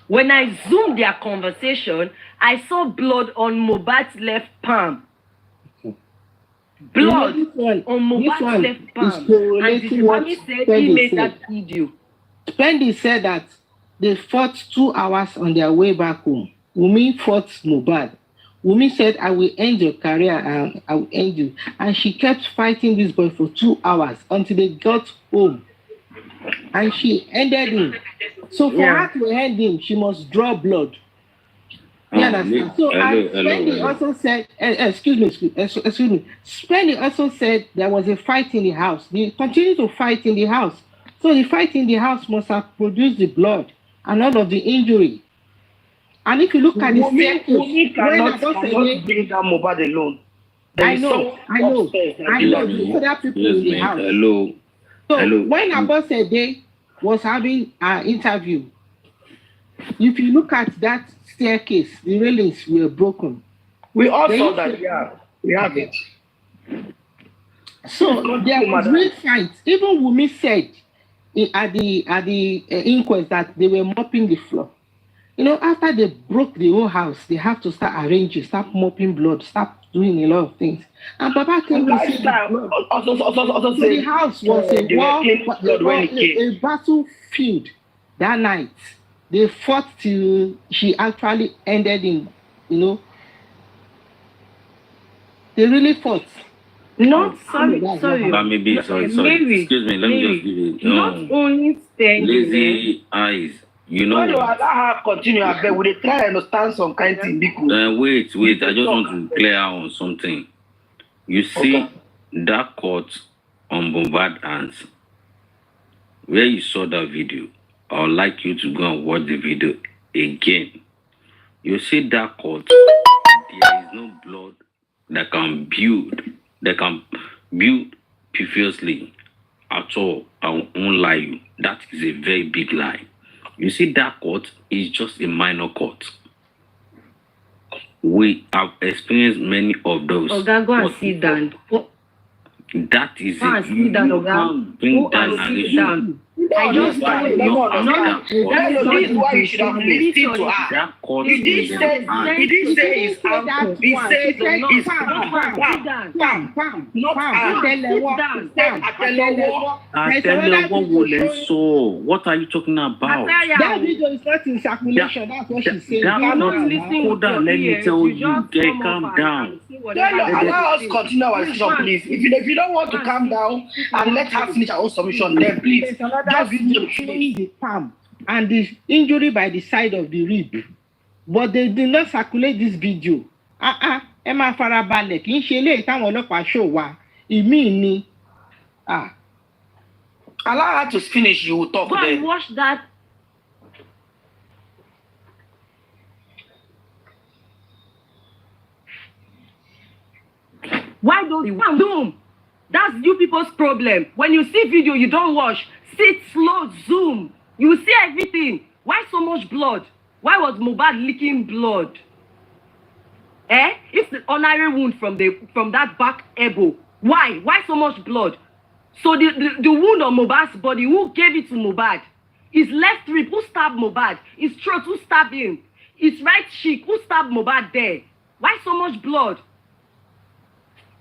When I zoomed their conversation, I saw blood on Mohbad's left palm. Blood on Mohbad's left palm. And the mommy said he made that video. Spendy said that they fought 2 hours on their way back home. Wumi fought Mohbad. Wumi said, I will end your career and I will end you. And she kept fighting this boy for 2 hours until they got home. And she ended him. So for her to end him, she must draw blood. You understand? So Spendy also said, excuse me. Spendy also said there was a fight in the house. They continued to fight in the house. So the fight in the house must have produced the blood and all of the injury. And if you look at the staircase, Wumi cannot bring down Mohbad alone. I know. So there are people in the house. So when Abosede was having an interview, if you look at that staircase, the railings were broken. We all saw that, we have it. So there was real fight. Even Wumi said at the inquest that they were mopping the floor. You know, after they broke the whole house, they have to start arranging, start mopping blood, start doing a lot of things. And Baba came to see so the house was a battlefield that night. They fought till she actually ended in, they really fought. Sorry. Maybe, sorry. Excuse me, let me just give it. Not only standing lazy eyes. You know. When you allow her continue, I bet we try and understand some kind of thing. Wait. I just want to clear out on something. You see that court on Mohbad hands, where you saw that video, I would like you to go and watch the video again. You see that court, there is no blood that can build previously at all. I won't lie you. That is a very big lie. You see, that court is just a minor court. We have experienced many of those. Go and sit down. That is Go and it. sit You down, Oga. can't bring Go that and sit narration. down. I just told you. You're after court. This is why you should have listened to her. That court He did in say their hand. he did say his uncle. He said his pam, not hand. He said Atelewo. Atelewo wo lẹ sọ? What are you talking about? That video is not in circulation. That's what she's saying. That's Calm not down listening now. with Koda, your let me ears. tell You you, just they come calm up down. and see whatever No, you allow us say. continue our discussion, please. If you don't want to calm down and let her finish her own submission, then please There's another just video showing the palm and the injury by the side of the rib, but they did not circulate this video. Ẹ máa farabalẹ̀ kì í ṣe eléyìí táwọn ọlọ́pàá ṣò wá ìmíì ni. allow her to finish. You will talk Go and then. watch that. Why don't you zoom? That's you people's problem. When you see video, you don't watch. Sit slow, zoom. You will see everything. Why so much blood? Why was Mohbad leaking blood? It's the honorary wound from that back elbow. Why? Why so much blood? So the wound on Mohbad's body, who gave it to Mohbad? His left rib, who stabbed Mohbad? His throat, who stabbed him? His right cheek, who stabbed Mohbad there? Why so much blood?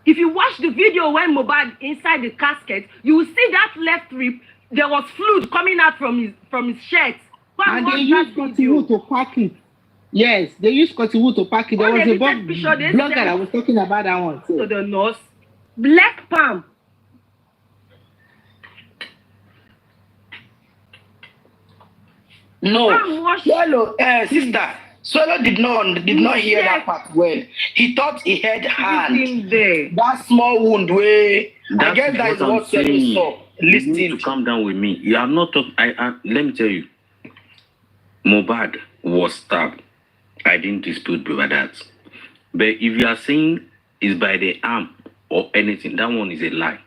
If you watch the video when Mohbad inside the casket, you will see that left rib. There was fluid coming out from his shirt. And they used cotton wool to pack it. Yes, they used cotton wool to pack it. There was a blogger that was talking about that one. To the nurse. Black palm. No, sister. Swallow did not hear that part well. He thought he had hand. That small wound where I guess that is what Swallow saw. You need to calm down with me. You are not talking. Let me tell you. Mohbad was stabbed. I didn't dispute with that. But if you are saying it's by the arm or anything, that one is a lie.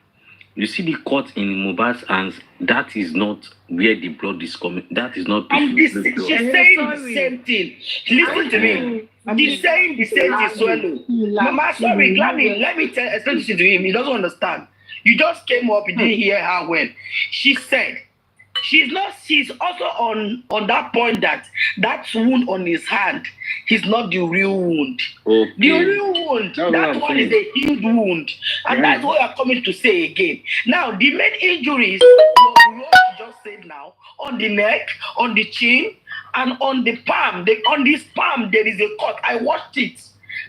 You see the cut in Mohbad's hands, that is not where the blood is coming. That is not. She's saying the same thing. Listen to me. She's saying the same thing, Swallow. Mama, sorry, let me explain this to him. He doesn't understand. You just came up, you didn't hear her well. She said she's also on that point that wound on his hand is not the real wound. Okay. The real wound, that one is a healed wound. And that's what I'm coming to say again. Now, the main injuries, what you just said now, on the neck, on the chin, and on the palm. On this palm, there is a cut. I watched it.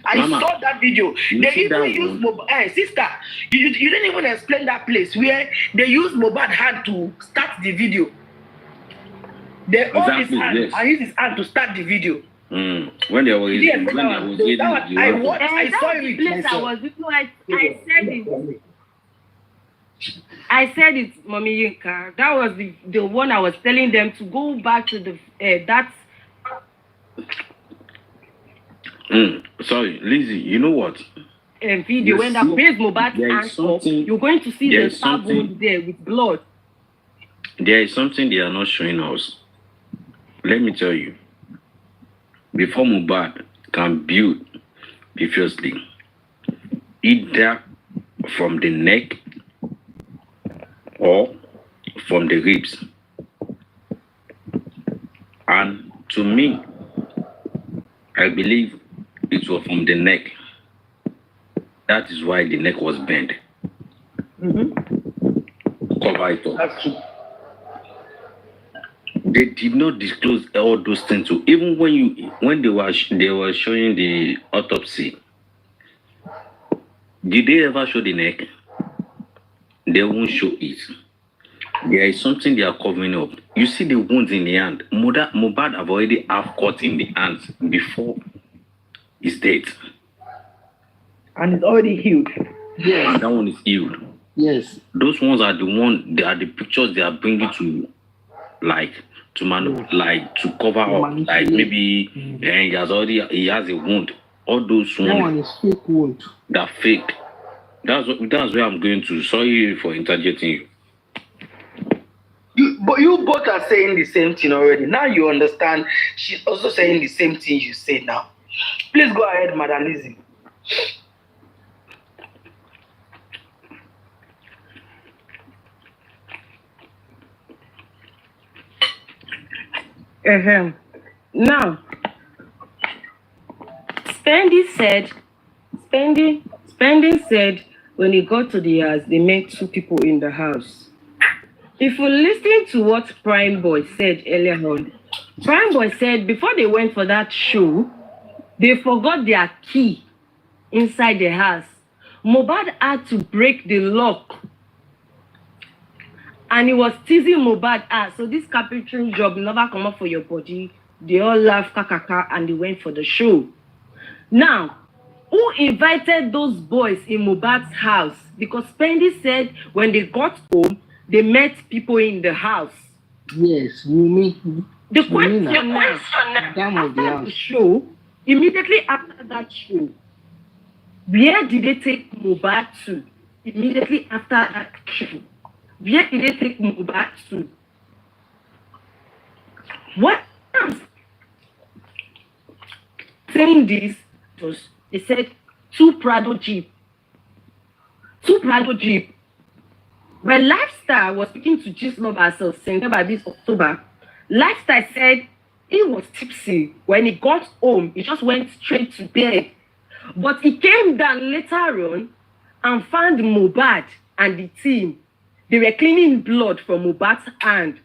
I saw that video. They even used Mohbad. Sister, you didn't even explain that place where they used Mohbad hand to start the video. They hold his hand and use his hand to start the video. When there was, I saw it. I said it, Mommy Yinka. That was the one I was telling them to go back to the Sorry, Lizzie, you know what? Video when that base Mohbad hands up, you're going to see the stab wound there with blood. There is something they are not showing us. Let me tell you. Before Mohbad can build previously, either from the neck or from the ribs. And to me, I believe it was from the neck. That is why the neck was bent. Cover it up. That's true. They did not disclose all those things. So even when they were showing the autopsy, did they ever show the neck? They won't show it. There is something they are covering up. You see the wounds in the hand. Mohbad have already have cut in the hands before his death. And it's already healed. Yes. And that one is healed. Yes. Those ones are the pictures they are bringing to to cover up. Like maybe he has a wound. All those ones. That one is fake wound. They're fake. That's where I'm going to. Sorry for interjecting you. But you both are saying the same thing already. Now you understand. She's also saying the same thing you say now. Please go ahead, Madam Lizzie. Now, Spending said when he got to the house, they met two people in the house. If you listen to what Prime Boy said earlier on, Prime Boy said before they went for that show, they forgot their key inside the house. Mohbad had to break the lock. And he was teasing Mohbad. So this carpentry job never come up for your body. They all laughed, kakaka, and they went for the show. Now, who invited those boys in Mohbad's house? Because Spendi said when they got home, they met people in the house. Yes, Wumi. The question now, after the show, immediately after that show, where did they take Mohbad to? Immediately after that show, where did they take Mohbad to? What I'm saying this was, they said two Prado Jeep. When Lifestyle was speaking to Gist Love herself, saying by this October, Lifestyle said he was tipsy. When he got home, he just went straight to bed. But he came down later on and found Mohbad and the team. They were cleaning blood from Mohbad's hand.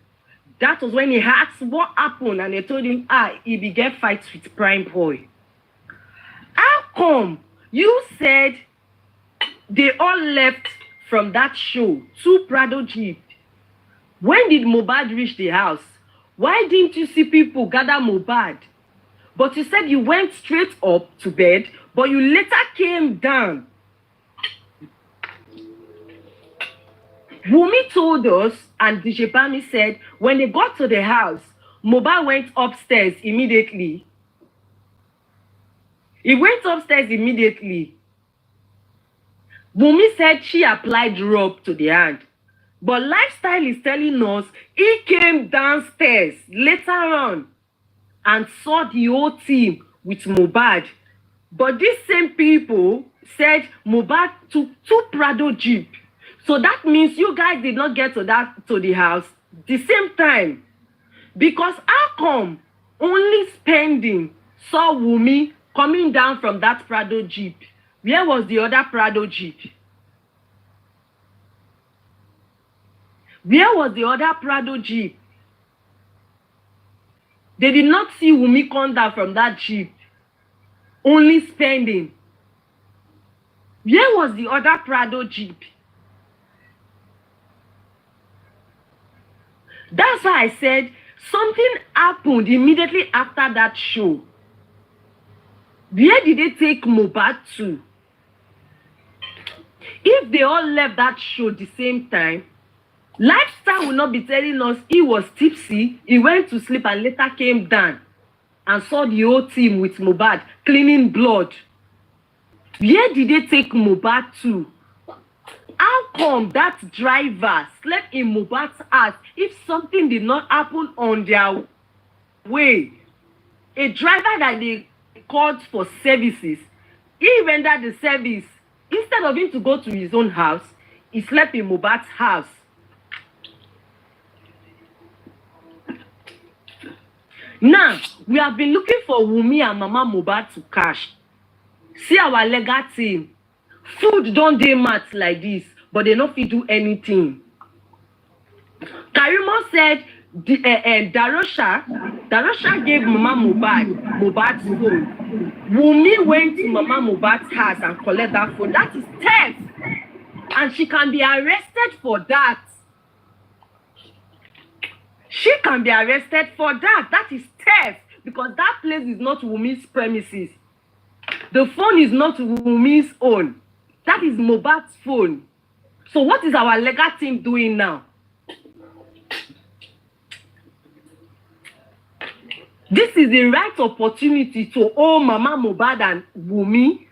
That was when he asked what happened, and they told him, he began fights with Prime Boy. How come you said they all left from that show, two Prado Jeep? When did Mohbad reach the house? Why didn't you see people gather Mohbad? But you said you went straight up to bed, but you later came down. Wumi told us, and DJ Bami said, when they got to the house, Mohbad went upstairs immediately. He went upstairs immediately. Wumi said she applied rub to the hand. But Lifestyle is telling us he came downstairs later on and saw the whole team with Mohbad. But these same people said Mohbad took two Prado Jeep. So that means you guys did not get to the house the same time. Because how come only Spending saw Wumi coming down from that Prado Jeep? Where was the other Prado Jeep? Where was the other Prado Jeep? They did not see Wumi come down from that Jeep. Only Spending. Where was the other Prado Jeep? That's why I said something happened immediately after that show. Where did they take Mohbad to? If they all left that show the same time, Lifestyle will not be telling us he was tipsy, he went to sleep and later came down and saw the whole team with Mohbad cleaning blood. Where did they take Mohbad to? How come that driver slept in Mohbad's house if something did not happen on their way? A driver that they called for services, he rendered the service. Instead of him to go to his own house, he slept in Mohbad's house. Now, we have been looking for Wumi and Mama Mohbad to cash. See our legal team. Food don't dey mats like this, but they not fit do anything. Karimot said Darosha gave Mama Mohbad's phone. Wumi went to Mama Mohbad's house and collect that phone. That is theft. And she can be arrested for that. She can be arrested for that. That is theft. Because that place is not Wumi's premises. The phone is not Wumi's own. That is Mohbad's phone. So what is our legal team doing now? This is the right opportunity to owe Mama Mohbad and Wumi.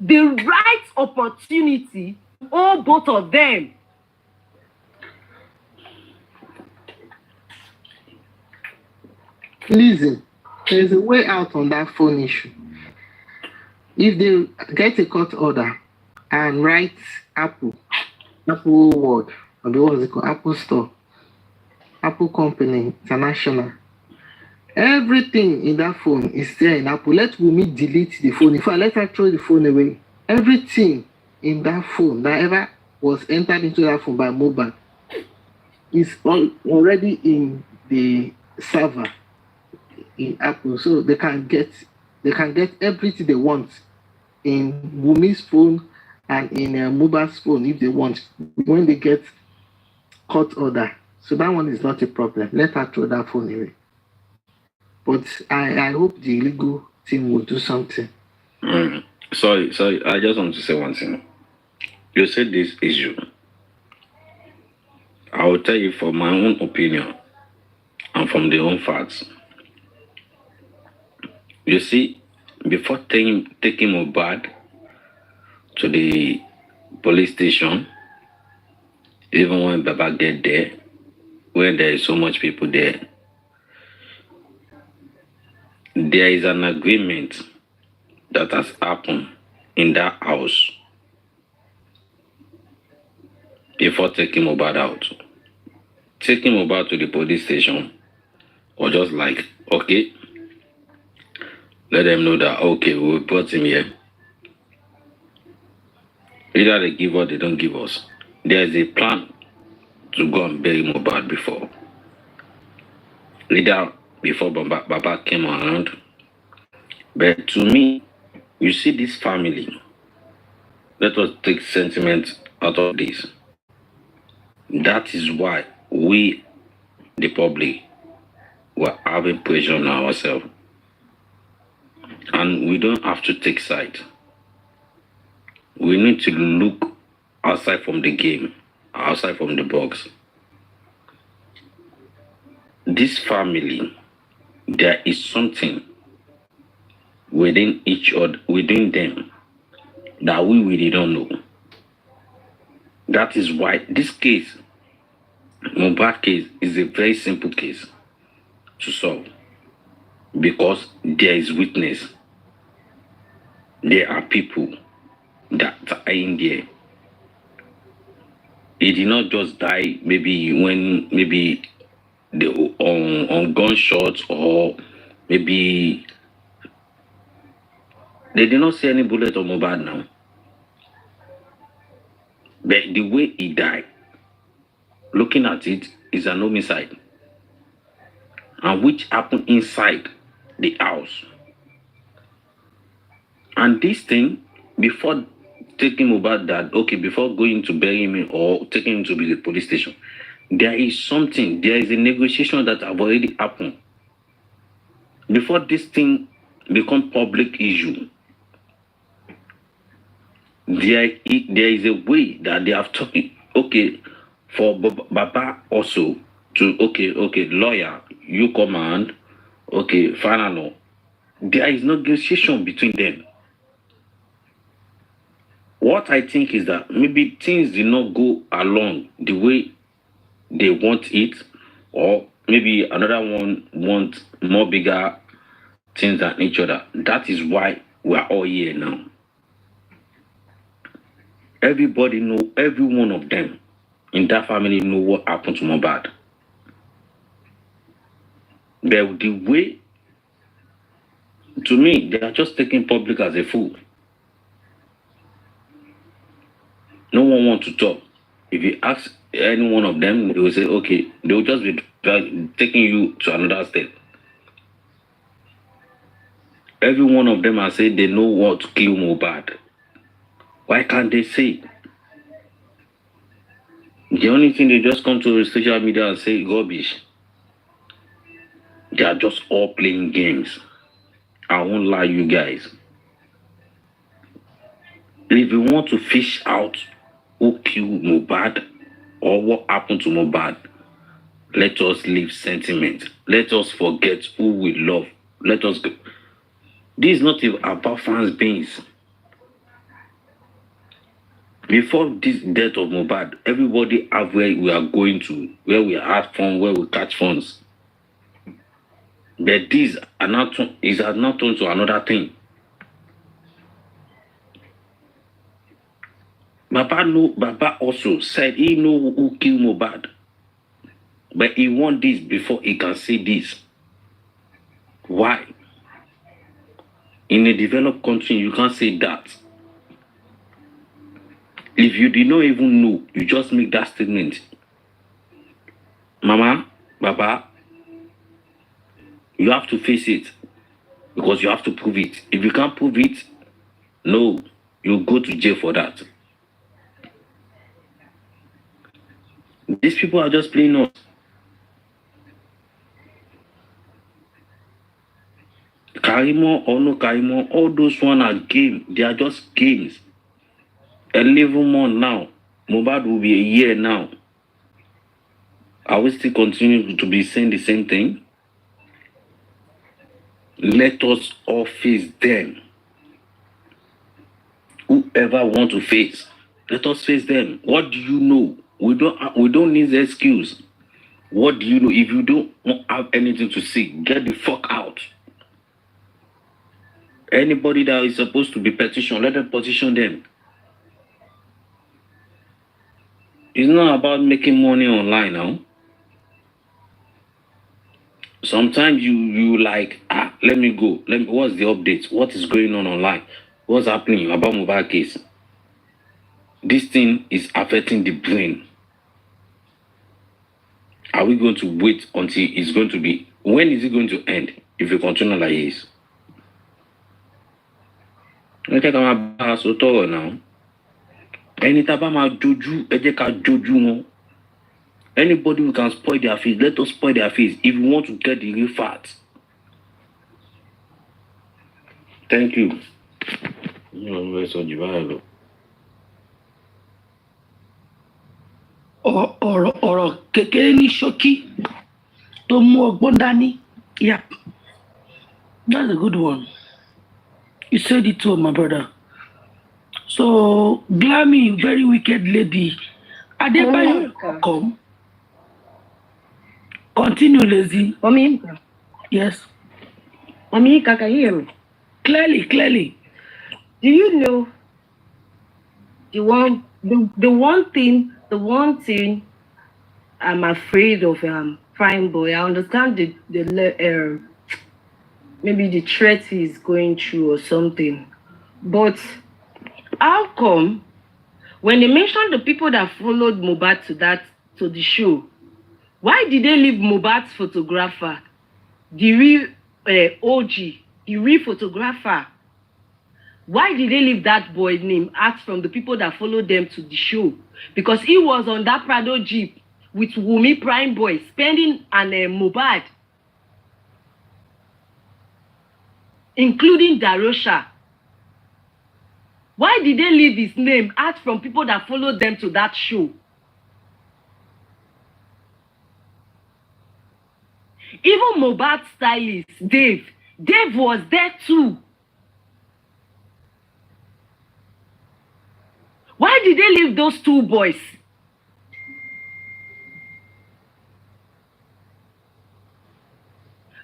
The right opportunity to owe both of them. Listen, there is a way out on that phone issue. If they get a court order and write Apple Word, or what was it called, Apple Store, Apple Company International. Everything in that phone is there in Apple. Let Wumi delete the phone. In fact, let her throw the phone away. Everything in that phone that ever was entered into that phone by Mohbad is already in the server in Apple. So they can get everything they want in Wumi's phone and in Mohbad's phone if they want when they get court order. So that one is not a problem. Let her throw that phone away. But I hope the legal team will do something. Sorry. I just want to say one thing. You said this issue. I will tell you from my own opinion and from the own facts. You see, before taking Mohbad to the police station, even when Baba get there, when there is so much people there, there is an agreement that has happened in that house before taking Mohbad out. Taking Mohbad to the police station was just like, okay, let them know that, okay, we brought him here. Either they give or they don't give us. There is a plan to go and bury Mohbad before. Either before Baba came around. But to me, you see this family, let us take sentiment out of this. That is why we, the public, were having pressure on ourselves. And we don't have to take side. We need to look outside from the game, outside from the box. This family, there is something within each other, within them, that we really don't know. That is why this case, Mohbad case, is a very simple case to solve. Because there is witness. There are people that are in there. He did not just die maybe when the on gunshots, or maybe they did not see any bullet on Mohbad now. But the way he died, looking at it, is an homicide. And which happened inside the house. And this thing, before taking Mohbad that, okay, before going to bury him or taking him to the police station, there is something, there is a negotiation that have already happened. Before this thing become public issue, there is a way that they have talking, okay, for Baba also to, okay, lawyer, you command, okay, final. There is negotiation between them. What I think is that maybe things did not go along the way they want it, or maybe another one wants more bigger things than each other. That is why we are all here now. Everybody know, every one of them in that family know what happened to Mohbad. But the way, to me, they are just taking public as a fool. No one wants to talk. If you ask any one of them, they will say, okay, they will just be taking you to another step. Every one of them are saying they know what to kill Mohbad. Why can't they say? The only thing, they just come to social media and say garbage. They are just all playing games. I won't lie, you guys. If you want to fish out who killed Mohbad or what happened to Mohbad, let us leave sentiment. Let us forget who we love. Let us go. This is not even about fans' beings. Before this death of Mohbad, everybody have where we are going to, where we have fun, where we catch funds. But this is not turned to another thing. Baba also said he know who killed Mohbad. But he want this before he can say this. Why? In a developed country, you can't say that. If you did not even know, you just make that statement. Mama, Baba, you have to face it because you have to prove it. If you can't prove it, no, you'll go to jail for that. These people are just playing us. Karimot or no Karimot, all those one are games. They are just games. 11 months now. Mohbad will be a year now. Are we still continue to be saying the same thing? Let us all face them. Whoever want to face, let us face them. What do you know? We don't need the excuse. What do you know? If you don't have anything to say, get the fuck out. Anybody that is supposed to be petitioned, let them petition them. It's not about making money online now. Sometimes you like, let me go. What's the update? What is going on online? What's happening about Mohbad case? This thing is affecting the brain. Are we going to wait until it's going to be? When is it going to end if you continue like this? I think I'm about to now. Anytime I'm joju, joju. Anybody who can spoil their face, let us spoil their face if you want to get the real facts. Thank you. Ọ̀rọ̀ kékeré ní ṣókí tó mú ọgbọ́n dání. Yep. That's a good one. You said it too, my brother. So, Glammy, very wicked lady. Adebayo, come. Continue, lazy. Mommy. Yes. Mommy, can you hear me? Clearly. Do you know the one thing I'm afraid of Prime Boy? I understand the maybe the threat he's going through or something. But how come when they mentioned the people that followed Mohbad to the show, why did they leave Mohbad's photographer, the real OG, the real photographer? Why did they leave that boy name out from the people that followed them to the show? Because he was on that Prado Jeep with Wumi Prime Boy, spending an Mohbad, including Darosha. Why did they leave his name out from people that followed them to that show? Even Mohbad's stylist, Dave was there too. Why did they leave those two boys?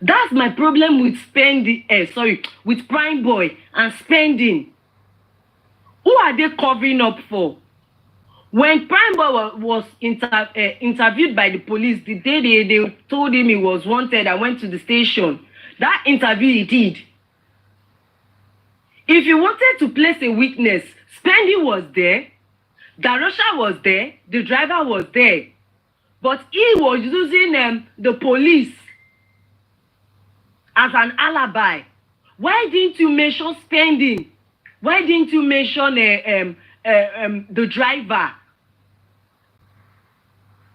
That's my problem with with Prime Boy and spending. Who are they covering up for? When Prime Boy was interviewed by the police, the day they told him he was wanted, I went to the station. That interview he did. If you wanted to place a witness, Spendy was there, Darosha was there, the driver was there. But he was using the police as an alibi. Why didn't you mention Spending? Why didn't you mention the driver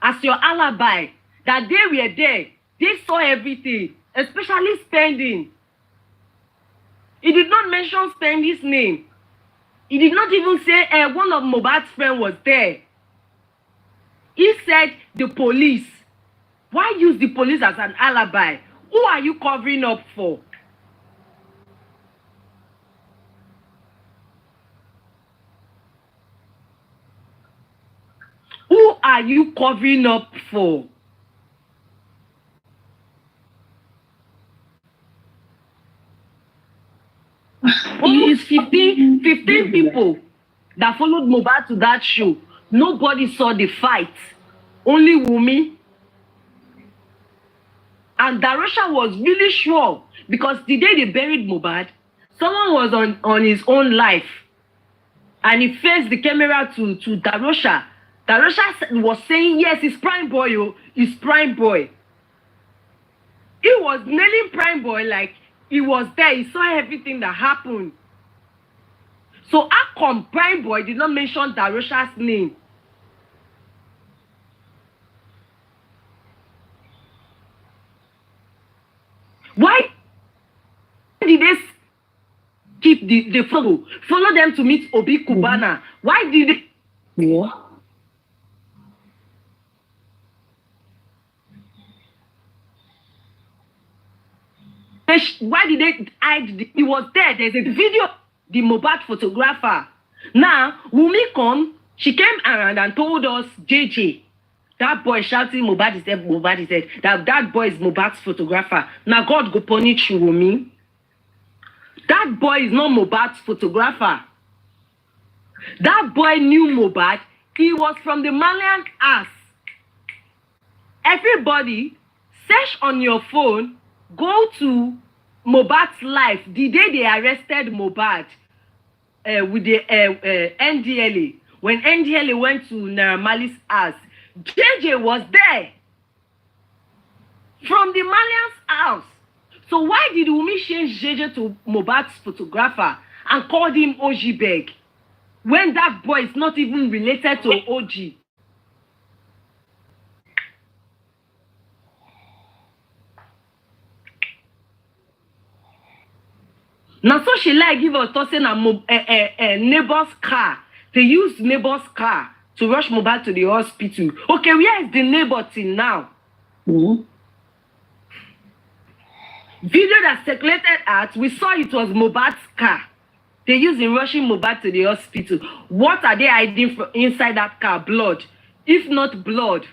as your alibi? That they were there. They saw everything, especially Spending. He did not mention Spendy's name. He did not even say one of Mohbad's friends was there. He said the police. Why use the police as an alibi? Who are you covering up for? Who are you covering up for? Almost 15 people that followed Mohbad to that show. Nobody saw the fight. Only Wumi. And Darosha was really sure because the day they buried Mohbad, someone was on his own life and he faced the camera to Darosha. Darosha was saying, yes, it's Prime Boy, oh, it's Prime Boy. He was nailing Prime Boy like he was there. He saw everything that happened. So how come Prime Boy did not mention Darosha's name? Why did they keep the follow them to meet Obi Kubana? Why did they? Yeah. Why did they hide? He was there. There's a video. The Mohbad photographer. Now Wumi come. She came around and told us, JJ, that boy shouting Mohbad is dead. Mohbad is dead. That boy is Mohbad's photographer. Now God go punish you, Wumi. That boy is not Mohbad's photographer. That boy knew Mohbad. He was from the Malian ass. Everybody, search on your phone. Go to Mohbad's life. The day they arrested Mohbad with the NDLA. When NDLA went to Naira Marley's house, JJ was there. From the Malian's house. So why did Wumi change JJ to Mohbad's photographer and called him OG Beg? When that boy is not even related to OG. Now, so she like give us tossing a neighbor's car. They used neighbor's car to rush Mohbad to the hospital. Okay, where is the neighbor till now? Mm-hmm. Video that circulated out, we saw it was Mohbad's car. They used in rushing Mohbad to the hospital. What are they hiding from inside that car? Blood. If not blood.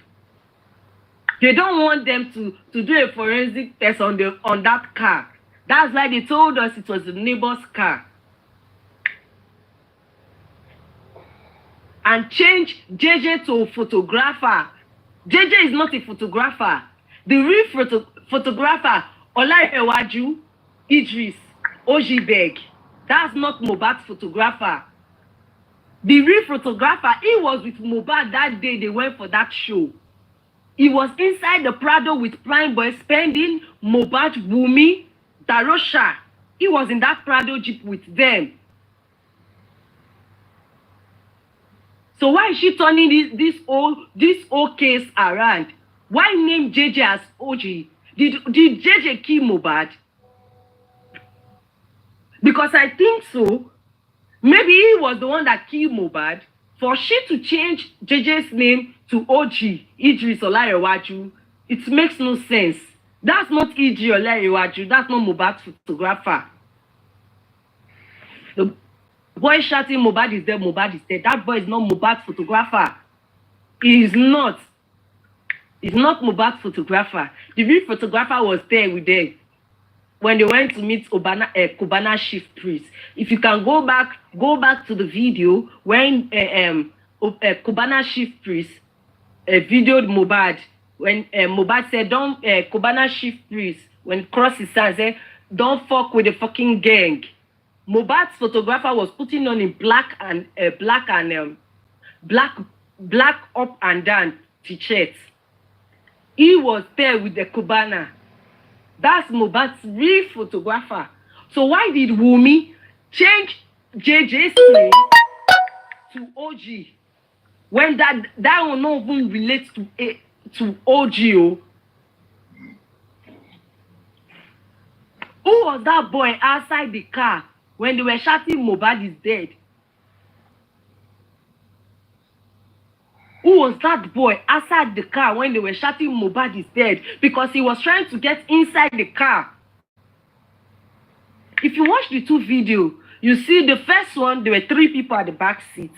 They don't want them to do a forensic test on that car. That's why they told us it was the neighbor's car. And change JJ to a photographer. JJ is not a photographer. The real photographer, Olayiwaju Idris Ojibeg. That's not Mohbad's photographer. The real photographer, he was with Mohbad that day they went for that show. He was inside the Prado with Prime Boy spending Mohbad, Wumi, Darosha. He was in that Prado Jeep with them. So why is she turning this whole case around? Why name JJ as OG? Did JJ kill Mohbad? Because I think so. Maybe he was the one that killed Mohbad. For she to change JJ's name to OG, Idris Olayiwaju, it makes no sense. That's not Idris Olayiwaju. That's not Mohbad's photographer. The boy shouting Mohbad is dead, Mohbad is dead. That boy is not Mohbad's photographer. He is not. He's not Mohbad's photographer. The real photographer was there with them when they went to meet Kubana chief priest. If you can go back to the video when Kubana chief priest videoed Mohbad when Mohbad said, "Don't Kubana chief priest," when cross his hands said, "Don't fuck with the fucking gang." Mohbad's photographer was putting on in black up and down t-shirts. He was there with the Kubana. That's Mohbad's real photographer. So why did Wumi change JJ's name to OG when that will not even relate to OG? Who was that boy outside the car when they were shouting Mohbad is dead? Who was that boy outside the car when they were shouting Mohbad is dead? Because he was trying to get inside the car. If you watch the two videos, you see the first one, there were 3 people at the back seat.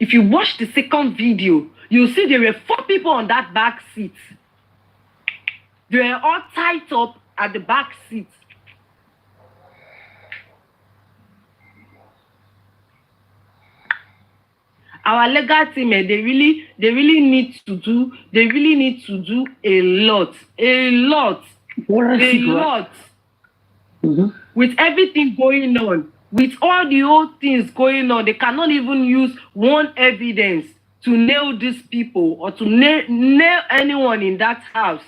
If you watch the second video, you see there were 4 people on that back seat. They were all tied up at the back seat. our legal team, they really need to do a lot. With everything going on, with all the old things going on, they cannot even use one evidence to nail these people or to nail anyone in that house.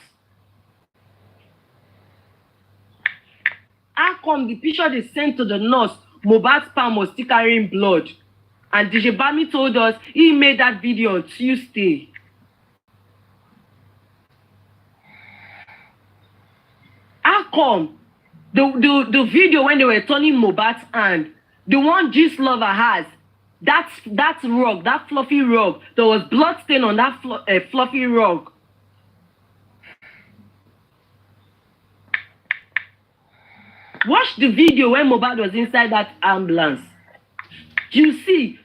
How come the picture they sent to the nurse, Mohbad's palm was still carrying blood? And DJ Bami told us he made that video on Tuesday. How come the video when they were turning Mohbad's hand, the one G's lover has, that rug, that fluffy rug, there was blood stain on that fluffy rug. Watch the video when Mohbad was inside that ambulance. You see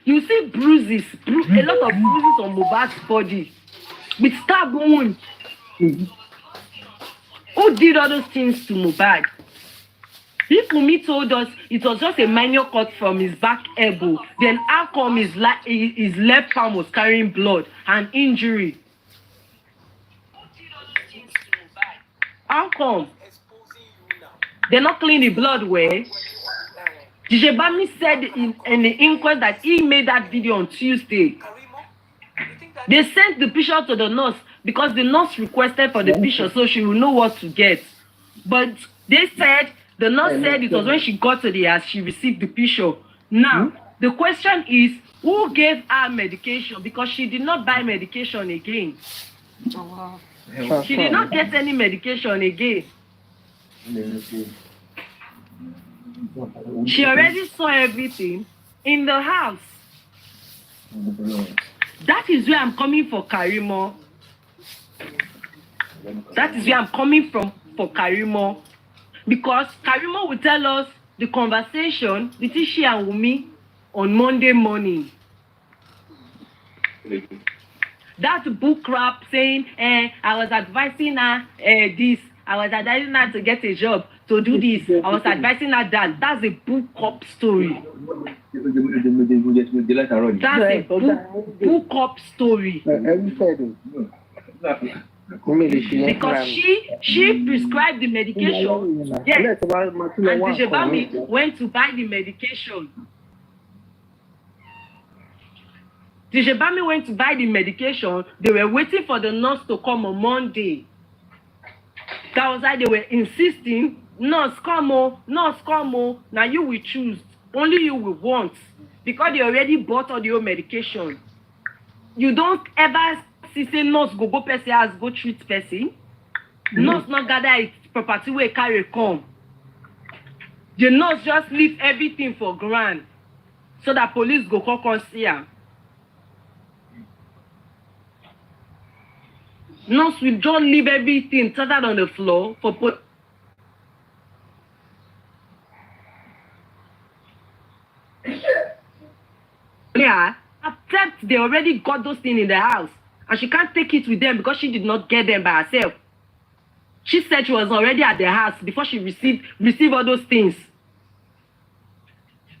bruises, a lot of bruises on Mohbad's body with stab wounds. Who did all those things to Mohbad? Ifumi told us it was just a minor cut from his back elbow. Then how come his left arm was carrying blood and injury? How come? They're not clean the blood well. DJ Bami said in the inquest that he made that video on Tuesday. They sent the picture to the nurse because the nurse requested for the picture so she will know what to get. But they said, the nurse said it was when she got to the house she received the picture. Now, the question is, who gave her medication? Because she did not buy medication again. She did not get any medication again. She already saw everything in the house. That is where I'm coming for Karimot. That is where I'm coming from for Karimot. Because Karimot will tell us the conversation between she and Wumi on Monday morning. That book rap saying, I was advising her this, I was advising her to get a job, to do this, I was advising her that. That's a book up story. That's a book up story. Because she prescribed the medication. Yes. And DJ Bami went to buy the medication. DJ Bami went to buy the medication. They were waiting for the nurse to come on Monday. That was why they were insisting, nurse come on, now you will choose. Only you will want. Because they already bought all your medication. You don't ever see say nurse go person as go treat person. Nurse not gather it property where carry come. The nurse just leave everything for grand so that police go come see her. Nurse will just leave everything scattered on the floor for yeah, except they already got those things in the house and she can't take it with them because she did not get them by herself. She said she was already at the house before she received all those things.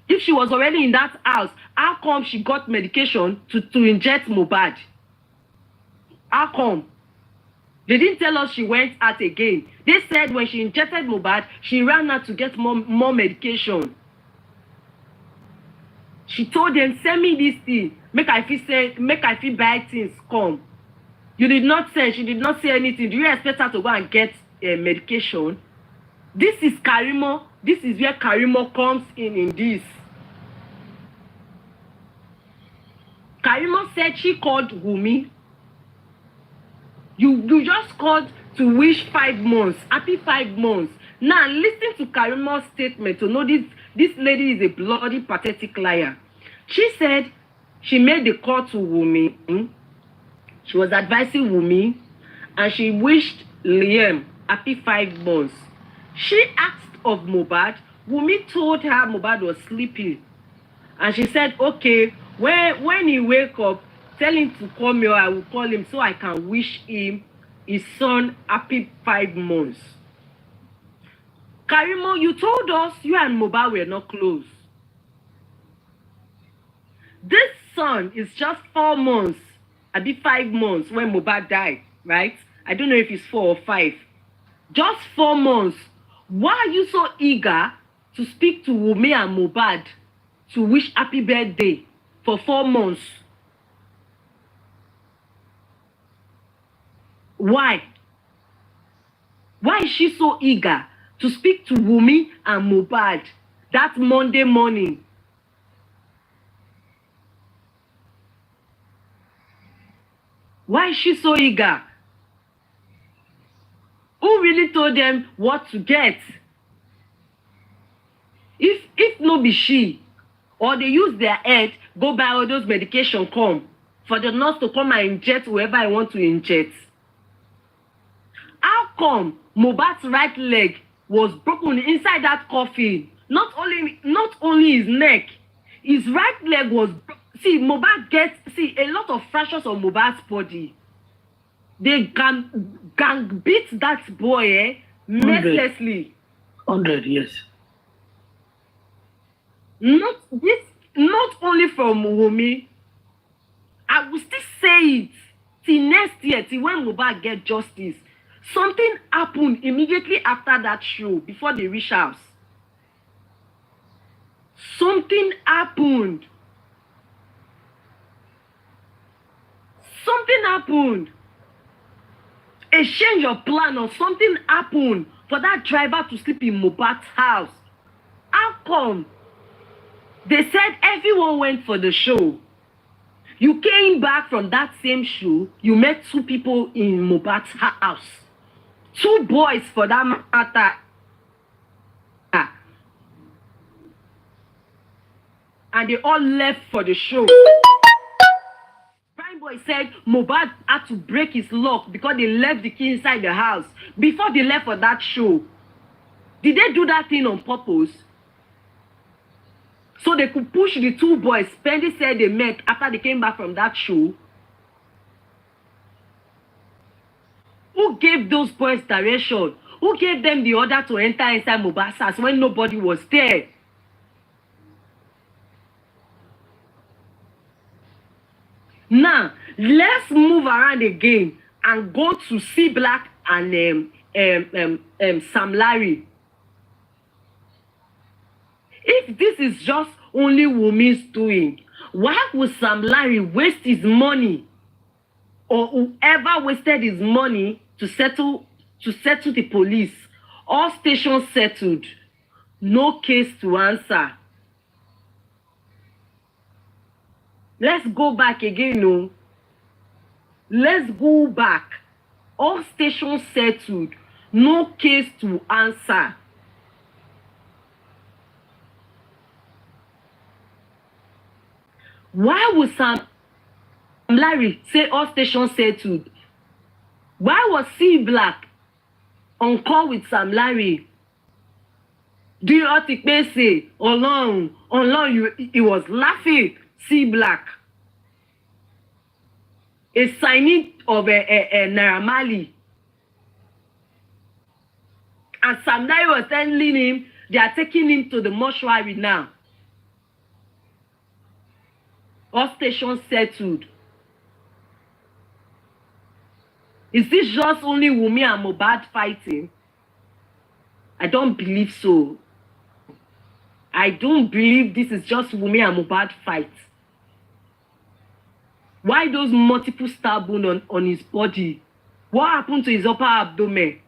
If she was already in that house, how come she got medication to inject Mohbad? How come? They didn't tell us she went out again. They said when she injected Mohbad, she ran out to get more medication. She told them, send me this thing. Make I feel buy things, come. You did not send, she did not say anything. Do you expect her to go and get medication? This is Karimot. This is where Karimot comes in this. Karimot said she called Wumi. You just called to wish 5 months, happy 5 months. Now listen to Karimot's statement to know this lady is a bloody pathetic liar. She said she made the call to Wumi. She was advising Wumi and she wished Liam happy 5 months. She asked of Mohbad. Wumi told her Mohbad was sleeping. And she said, okay, when he wake up, tell him to call me or I will call him so I can wish him, his son, happy 5 months. Karimot, you told us you and Mohbad were not close. This son is just 4 months, I be 5 months when Mohbad died, right? I don't know if it's 4 or 5. Just 4 months. Why are you so eager to speak to Wunmi and Mohbad to wish happy birthday for 4 months? Why? Why is she so eager to speak to Wunmi and Mohbad that Monday morning? Why is she so eager? Who really told them what to get? If no be she, or they use their head, go buy all those medication, come for the nurse to come and inject whoever I want to inject. How come Mohbad's right leg was broken inside that coffin? Not only his neck, his right leg was see, Mohbad gets a lot of fractures on Mohbad's body. They gang beat that boy mercilessly. 100, yes. Not only from Wunmi. I will still say it till next year, till when Mohbad get justice. Something happened immediately after that show, before they reach house. Something happened. Something happened. A change of plan or something happened for that driver to sleep in Mohbad's house. How come? They said everyone went for the show. You came back from that same show, you met 2 people in Mohbad's house. 2 boys for that matter. And they all left for the show. Prime Boy said Mohbad had to break his lock because they left the key inside the house before they left for that show. Did they do that thing on purpose? So they could push the 2 boys Pendy said they met after they came back from that show? Who gave those boys direction? Who gave them the order to enter inside Mohbad's house when nobody was there? Now, let's move around again and go to C Black and Sam Larry. If this is just only Wunmi's doing, why would Sam Larry waste his money, or whoever wasted his money to settle the police? All stations settled, no case to answer. Let's go back again, no. Let's go back. All stations settled, no case to answer. Why would Sam Larry say all stations settled? Why was C Black on call with Sam Larry? Do you not think they say, he was laughing? C Black, a signing of a Naira Marley. And Sam Larry was telling him they are taking him to the mortuary now. All stations settled. Is this just only Wunmi and Mohbad fighting? I don't believe so. I don't believe this is just Wunmi and Mohbad fight. Why those multiple stab wounds on his body? What happened to his upper abdomen?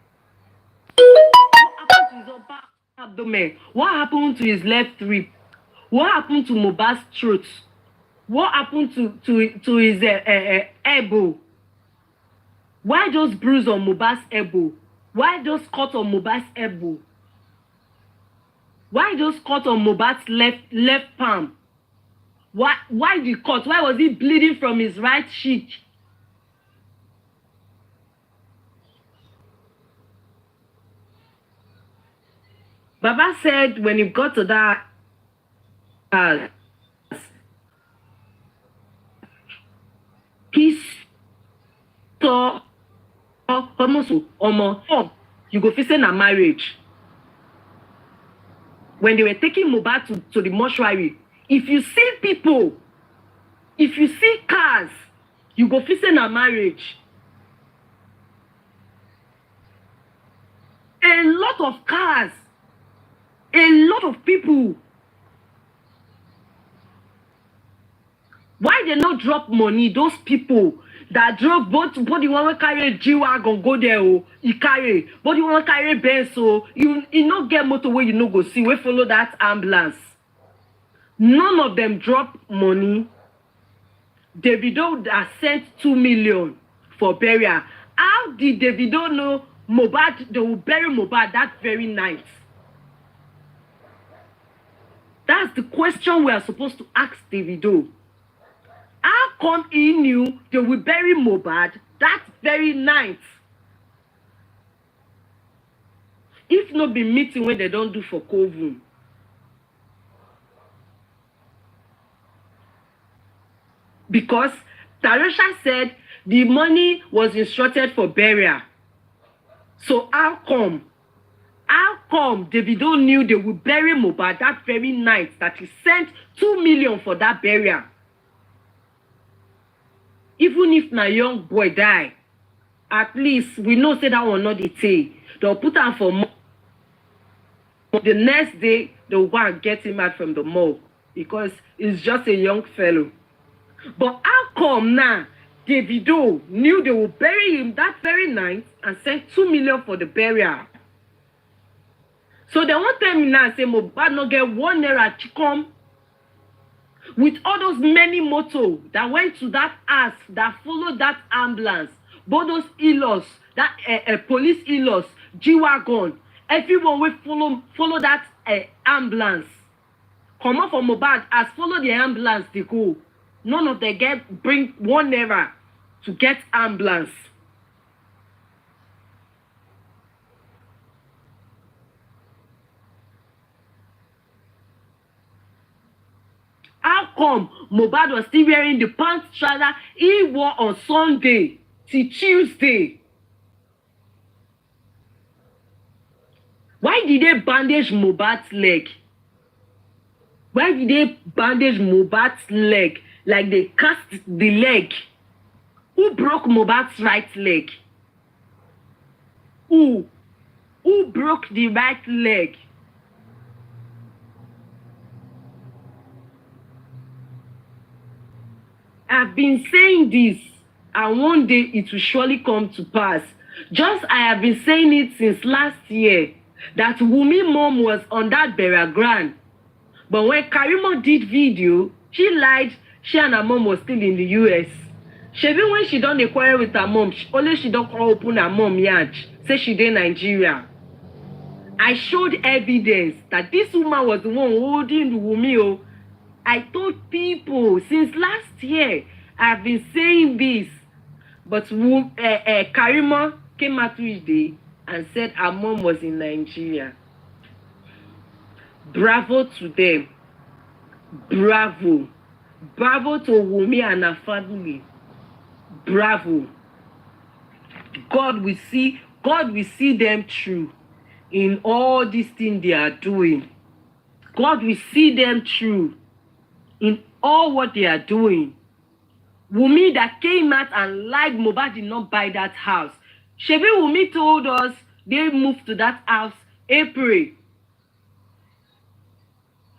What happened to his upper abdomen? What happened to his left rib? What happened to Mohbad's throat? What happened to his elbow? Why those bruises on Mohbad's elbow? Why those cuts on Mohbad's elbow? Why those cuts on Mohbad's left palm? Why the cut? Why was he bleeding from his right cheek? Baba said when he got to that he saw almost you go facing a marriage. When they were taking Mohbad to the mortuary, if you see people if you see cars, you go feel say na marriage. A lot of cars, a lot of people. Why they not drop money? Those people that drove both the one wey carry G-Wagon go there, he carry. But the one carry Benz, so you not get motor where you no go see, we follow that ambulance. None of them drop money. Davido that sent 2 million for burial. How did Davido know Mohbad, they will bury Mohbad that very night? That's the question we are supposed to ask Davido. How come he knew they will bury Mohbad that very night? If not be meeting when they don't do for COVID. Because Tarisha said the money was instructed for burial. So how come Davido knew they would bury Mohbad that very night that he sent 2 million for that burial? Even if my young boy die, at least we know say that one not the day. They'll put him for more. The next day, they'll go and get him out from the mall because he's just a young fellow. But how come now Davido knew they would bury him that very night and sent 2 million for the burial? So they won't tell me now say Mohbad not get 1 naira to come with all those many motos that went to that house that followed that ambulance, both those Inlaws, that police Inlaws, G-Wagon, everyone will follow that ambulance. Come up from Mohbad as follow the ambulance they go. None of them bring 1 naira to get ambulance. How come Mohbad was still wearing the pants trouser he wore on Sunday till Tuesday? Why did they bandage Mohbad's leg? Why did they bandage Mohbad's leg like they cast the leg? Who broke Mohbad's right leg? Who broke the right leg? I've been saying this, and one day it will surely come to pass. Just I have been saying it since last year, that Wunmi mom was on that burial ground. But when Karimot did video, she lied, she and her mom was still in the US. Shebi when she done a quarrel with her mom, she don't open her mom yard, say she did Nigeria. I showed evidence that this woman was the one holding Wunmi. I told people since last year, I've been saying this, but Karimot came out each day and said her mom was in Nigeria. Bravo to them. Bravo. Bravo to Wunmi and her family. Bravo. God will see them through in all these things they are doing. God will see them through in all what they are doing. Wunmi that came out and lied Mohbad did not buy that house. Shebi Wunmi told us they moved to that house April.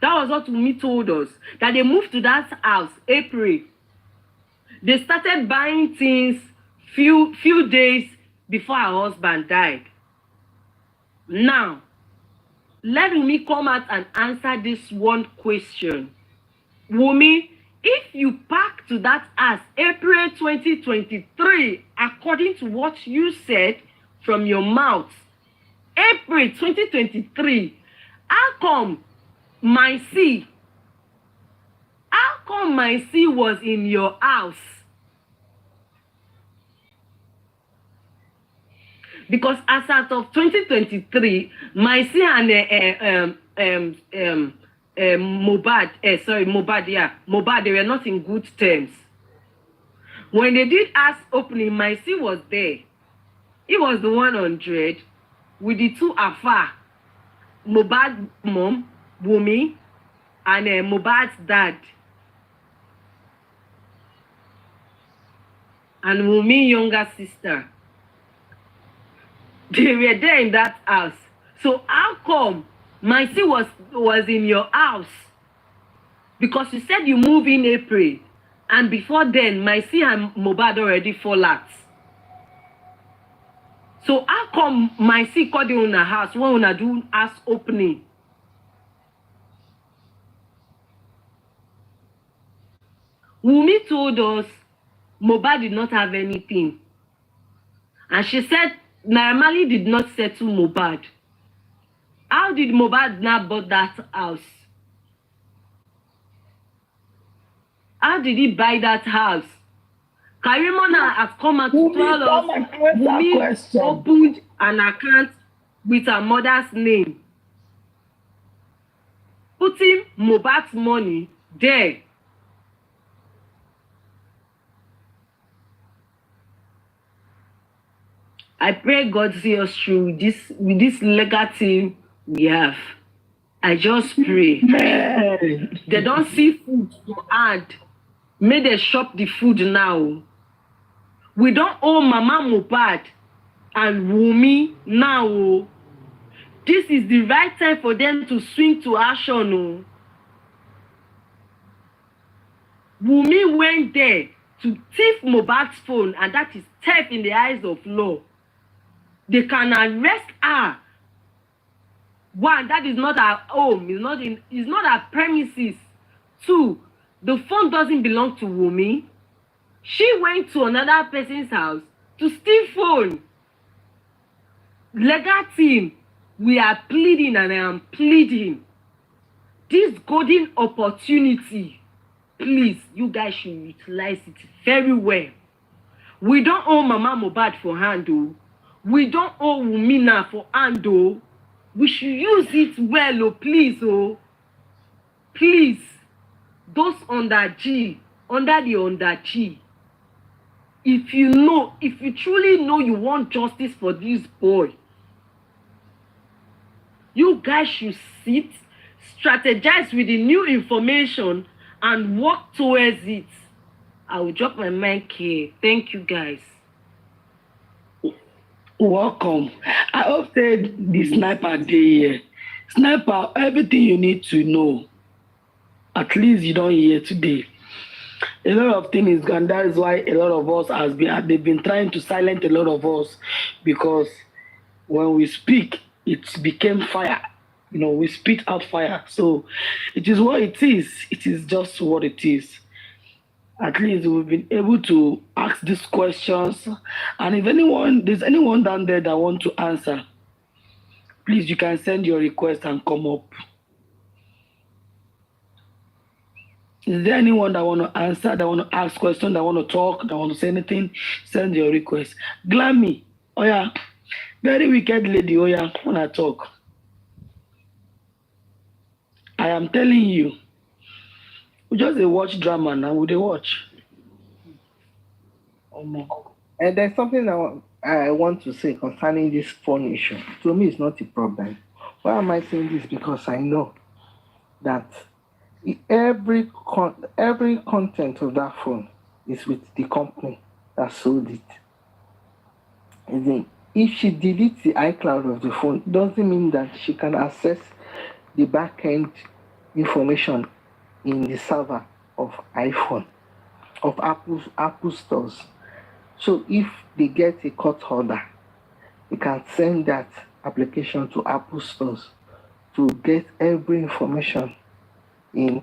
That was what Wunmi told us. That they moved to that house April. They started buying things few days before her husband died. Now, let Wunmi come out and answer this one question. Wunmi, if you pack to that house April 2023, according to what you said from your mouth, April 2023, how come my C was in your house? Because as of 2023, my C and Mohbad, they were not in good terms. When they did ask opening, my C was there. He was the 100 with the two Afa, Mohbad's mom, Wunmi, and Mohbad's dad. and Wunmi younger sister. They were there in that house. So how come Mercy was in your house? Because you said you moved in April, and before then, Mercy and Mohbad already fall out. So how come Mercy called you in her house when una do house opening? Wunmi told us Mohbad did not have anything. And she said Naira Marley did not settle Mohbad. How did Mohbad now bought that house? How did he buy that house? Karimot has come out to tell us Wunmi opened an account with her mother's name, putting Mohbad's money there. I pray God see us through with this legal team we have. I just pray. They don't see food to add. May they shop the food now. We don't owe Mama Mohbad and Wunmi now. This is the right time for them to swing to action. Wunmi went there to thief Mohbad's phone, and that is theft in the eyes of law. They can arrest her. One, that is not her home. It's not her premises. Two, the phone doesn't belong to Wunmi. She went to another person's house to steal phone. Legal team, we are pleading, and I am pleading. This golden opportunity, please, you guys should utilize it very well. We don't owe Mama Mohbad for hand, though. We don't owe Wunmi now for hand, though. We should use it well, oh, please, oh. Please. Those under G, under G. If you truly know you want justice for this boy, you guys should sit, strategize with the new information, and work towards it. I will drop my mic here. Thank you, guys. Welcome. I hope that the sniper day here. Sniper, everything you need to know, at least you don't hear today. A lot of things, and that is why a lot of us they've been trying to silence a lot of us, because when we speak, it became fire. We spit out fire. So it is what it is. It is just what it is. At least we've been able to ask these questions. And if there's anyone down there that want to answer, please, you can send your request and come up. Is there anyone that want to answer, that want to ask questions, that want to talk, that want to say anything? Send your request. Glammy, oh yeah, very wicked lady, oh yeah, when I talk. I am telling you, we just watch drama now, we watch. And there's something I want to say concerning this phone issue. To me, it's not a problem. Why am I saying this? Because I know that every content of that phone is with the company that sold it. And then if she deletes the iCloud of the phone, doesn't mean that she can access the back-end information in the server of iPhone, of Apple stores. So if they get a court order, they can send that application to Apple stores to get every information in.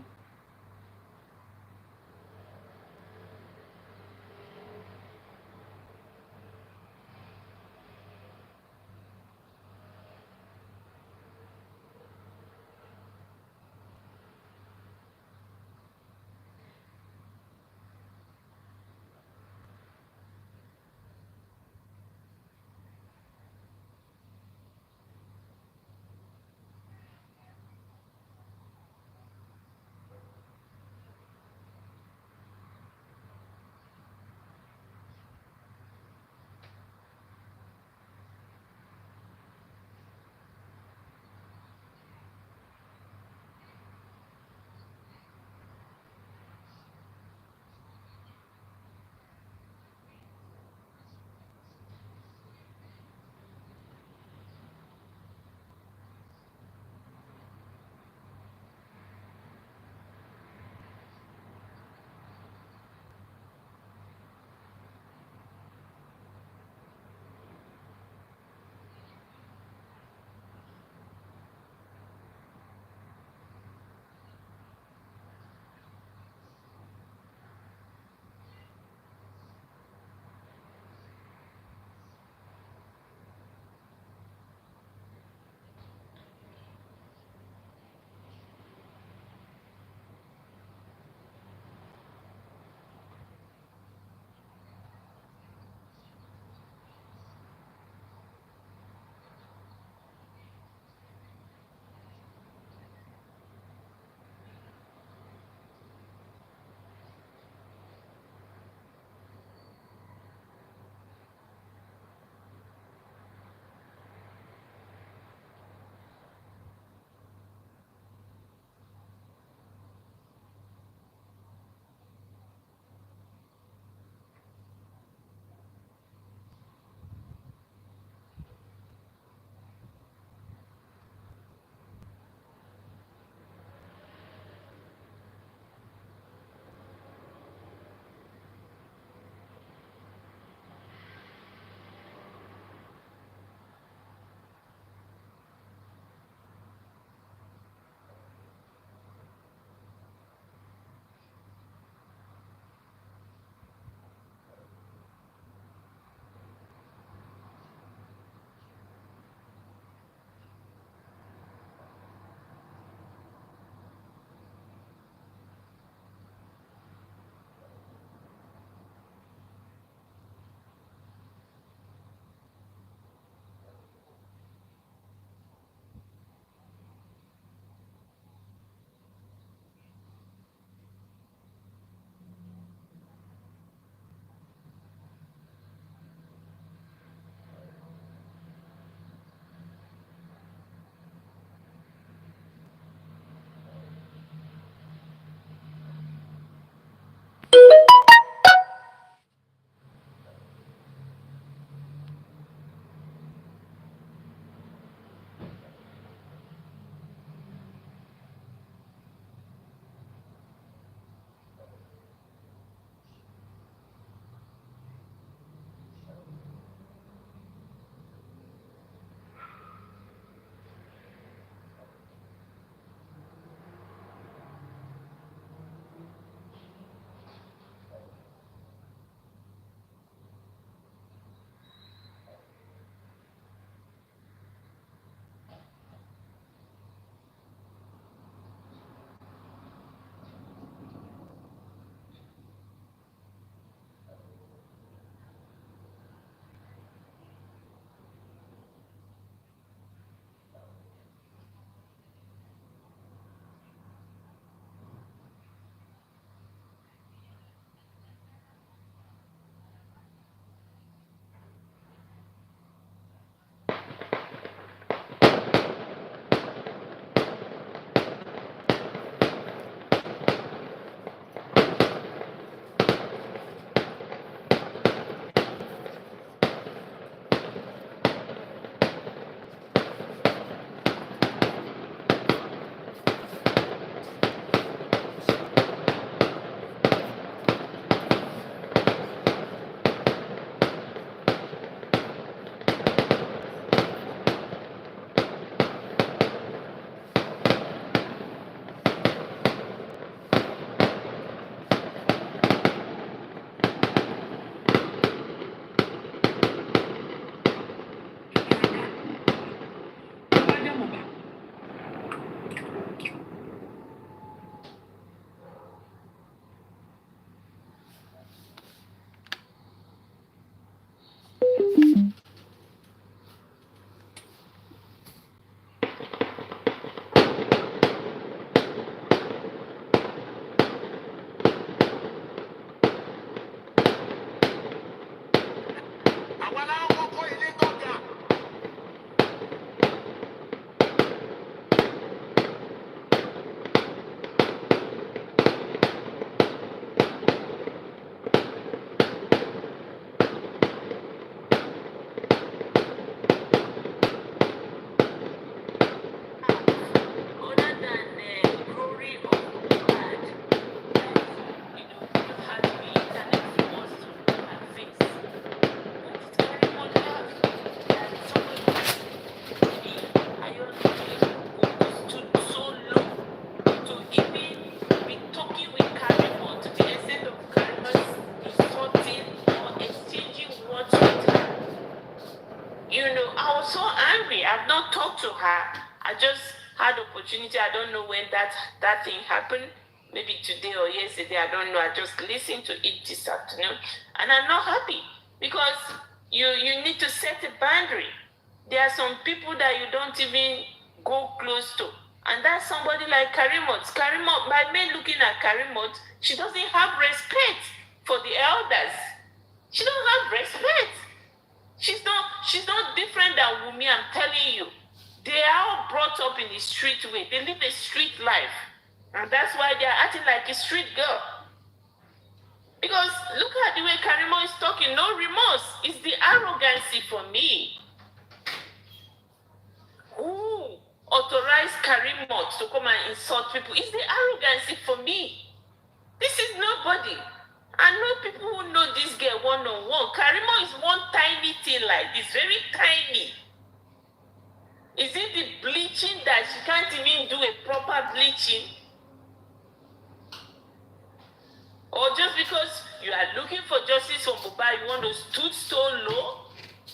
I was so angry. I've not talked to her. I just had opportunity. I don't know when that thing happened. Maybe today or yesterday. I don't know. I just listened to it this afternoon, and I'm not happy because you need to set a boundary. There are some people that you don't even go close to, and that's somebody like Karimot. Karimot, by me looking at Karimot, she doesn't have respect for the elders. She don't have respect. She's not different than Wumi, I'm telling you. They are all brought up in the street way. They live a street life. And that's why they are acting like a street girl. Because look at the way Karimo is talking, no remorse. It's the arrogancy for me. Who authorized Karimo to come and insult people? It's the arrogancy for me. This is nobody. I know people who know this girl one-on-one. Karimo is one tiny thing like this, very tiny. Is it the bleaching that she can't even do a proper bleaching? Or just because you are looking for justice for Mohbad, you want to stood so low?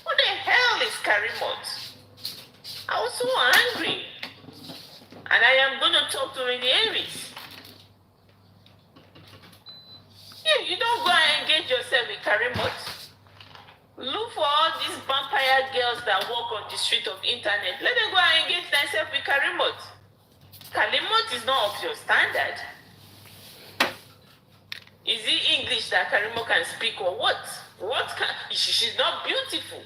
What the hell is Karimot? I was so angry. And I am going to talk to the Aries. You don't go and engage yourself with Karimot. Look for all these vampire girls that walk on the street of internet. Let them go and engage themselves with Karimot. Karimot is not of your standard. Is it English that Karimot can speak or what? She's not beautiful.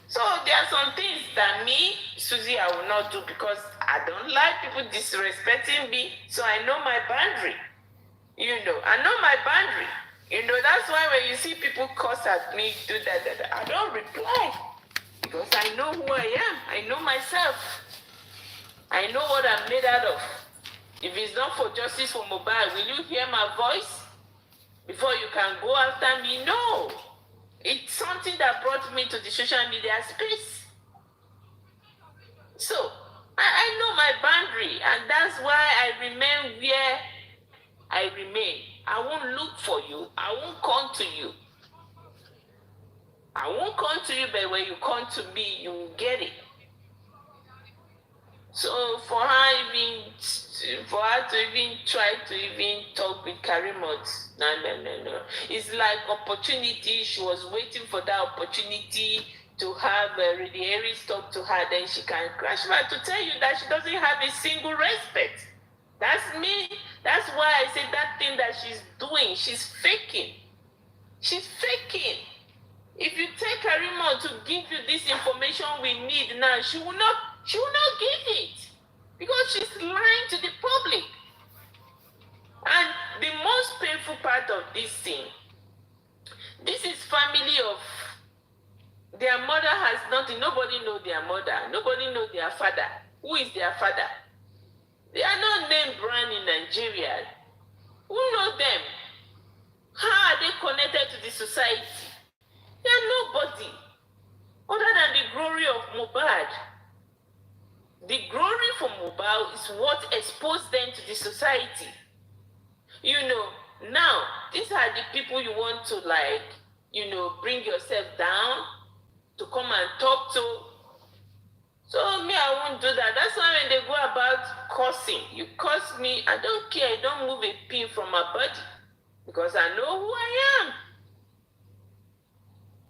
So there are some things that me, Susie, I will not do because I don't like people disrespecting me. So I know my boundary. I know my boundary. That's why when you see people curse at me, do that, I don't reply. Because I know who I am. I know myself. I know what I'm made out of. If it's not for justice for Mohbad, will you hear my voice before you can go after me? No. It's something that brought me to the social media space. So, I know my boundary, and that's why I remain where I remain. I won't look for you. I won't come to you. I won't come to you, but when you come to me, you will get it. So for her to even try to even talk with Karimot, no. It's like opportunity. She was waiting for that opportunity to have the Aries talk to her, then she can crash. But to tell you that she doesn't have a single respect. That's me. That's why I say that thing that she's doing, she's faking. She's faking. If you take Karimot to give you this information we need now, she will not give it. Because she's lying to the public. And the most painful part of this thing, this is family of, their mother has nothing. Nobody knows their mother. Nobody knows their father. Who is their father? They are not named brand in Nigeria. Who knows them? How are they connected to the society? They are nobody. Other than the glory of Mohbad. The glory from Mohbad is what exposed them to the society. Now, these are the people you want to bring yourself down to come and talk to. So me, I won't do that. That's why when they go about cursing, you curse me, I don't care. I don't move a pin from my body because I know who I am.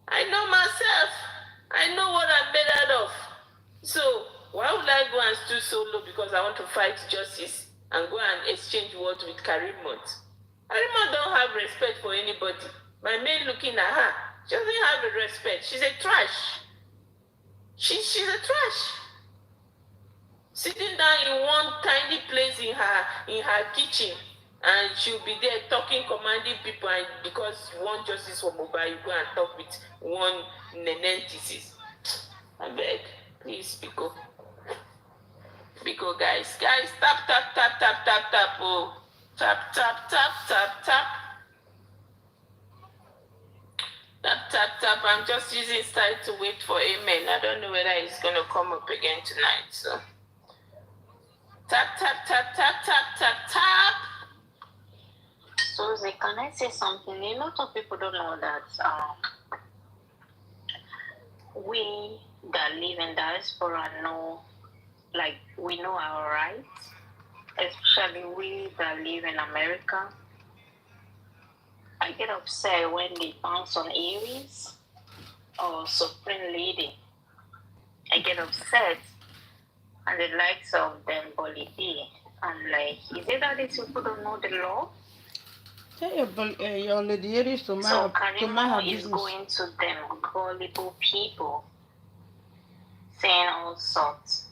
I know myself. I know what I'm made out of. So why would I go and stood so low because I want to fight justice and go and exchange words with Karimot? Karimot don't have respect for anybody. My man looking at her, she doesn't have a respect. She's a trash. She's a trash. Sitting down in one tiny place in her kitchen, and she'll be there talking, commanding people, and because you want justice for Mohbad, you go and talk with one nenenthesis. I beg, please, Biko. Biko, guys, tap, oh. Tap. Tap. I'm just using style to wait for amen. I don't know whether it's going to come up again tonight, so. Tap. Susie, can I say something? A lot of people don't know that we that live in diaspora know, like, we know our rights, especially we that live in America. I get upset when they bounce on Aries or Supreme Lady. I get upset, and the likes of them Bolly B. I'm like, is it that these people don't know the law? Tell your lady Aries to So mind her Karimot is business. going to them gullible people, saying all sorts.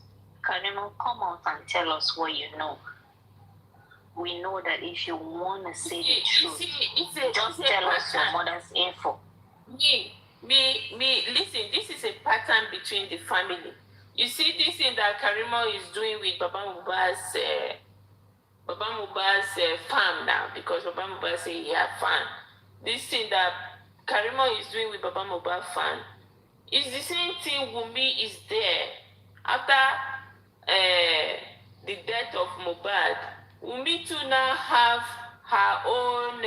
Karimot, come out and tell us what you know. We know that if you want to say the truth, just tell us your mother's info. Me, listen, this is a pattern between the family. You see this thing that Karimot is doing with Baba Mohbad's farm now, because Baba Mohbad say he had farm. This thing that Karimot is doing with Baba Mohbad farm is the same thing Wunmi is there after the death of Mohbad. Wunmi too now have her own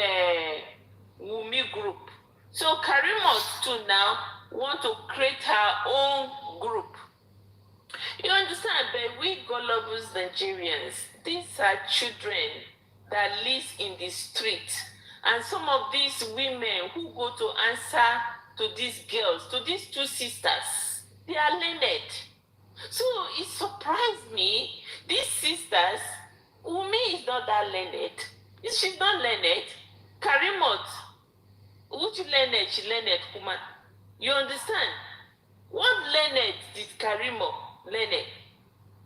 Wunmi group. So Karimot too now want to create her own group. You understand, but we gullible Nigerians, these are children that live in the street. And some of these women who go to answer to these girls, to these two sisters, they are learned. So it surprised me, these sisters, Wunmi is not that learned. She's not learned. Karimot, which learned, she learned, Kuma. You understand? What learned did Karimot learn?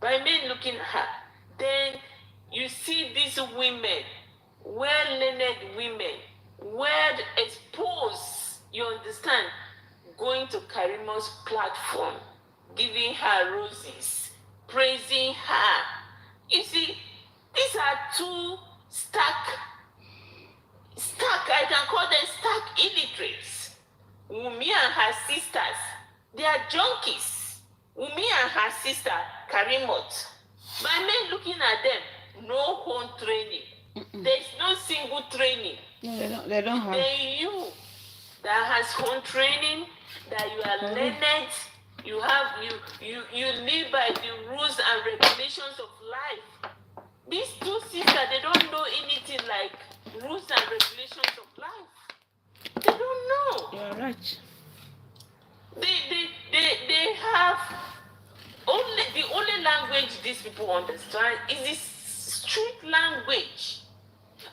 By men looking at her. Then you see these women, well-learned women, well exposed, you understand, going to Karimot's platform, giving her roses, praising her. You see, these are two stark, I can call them stark illiterates. Wunmi and her sisters, they are junkies. Wunmi and her sister, Karimot. By men looking at them, no home training. There's no single training. No, they don't have. Then you that has home training, that you are learned, you live by the rules and regulations of life. These two sisters, they don't know anything like rules and regulations of life. They don't know. You're right. They have the only language these people understand is this street language.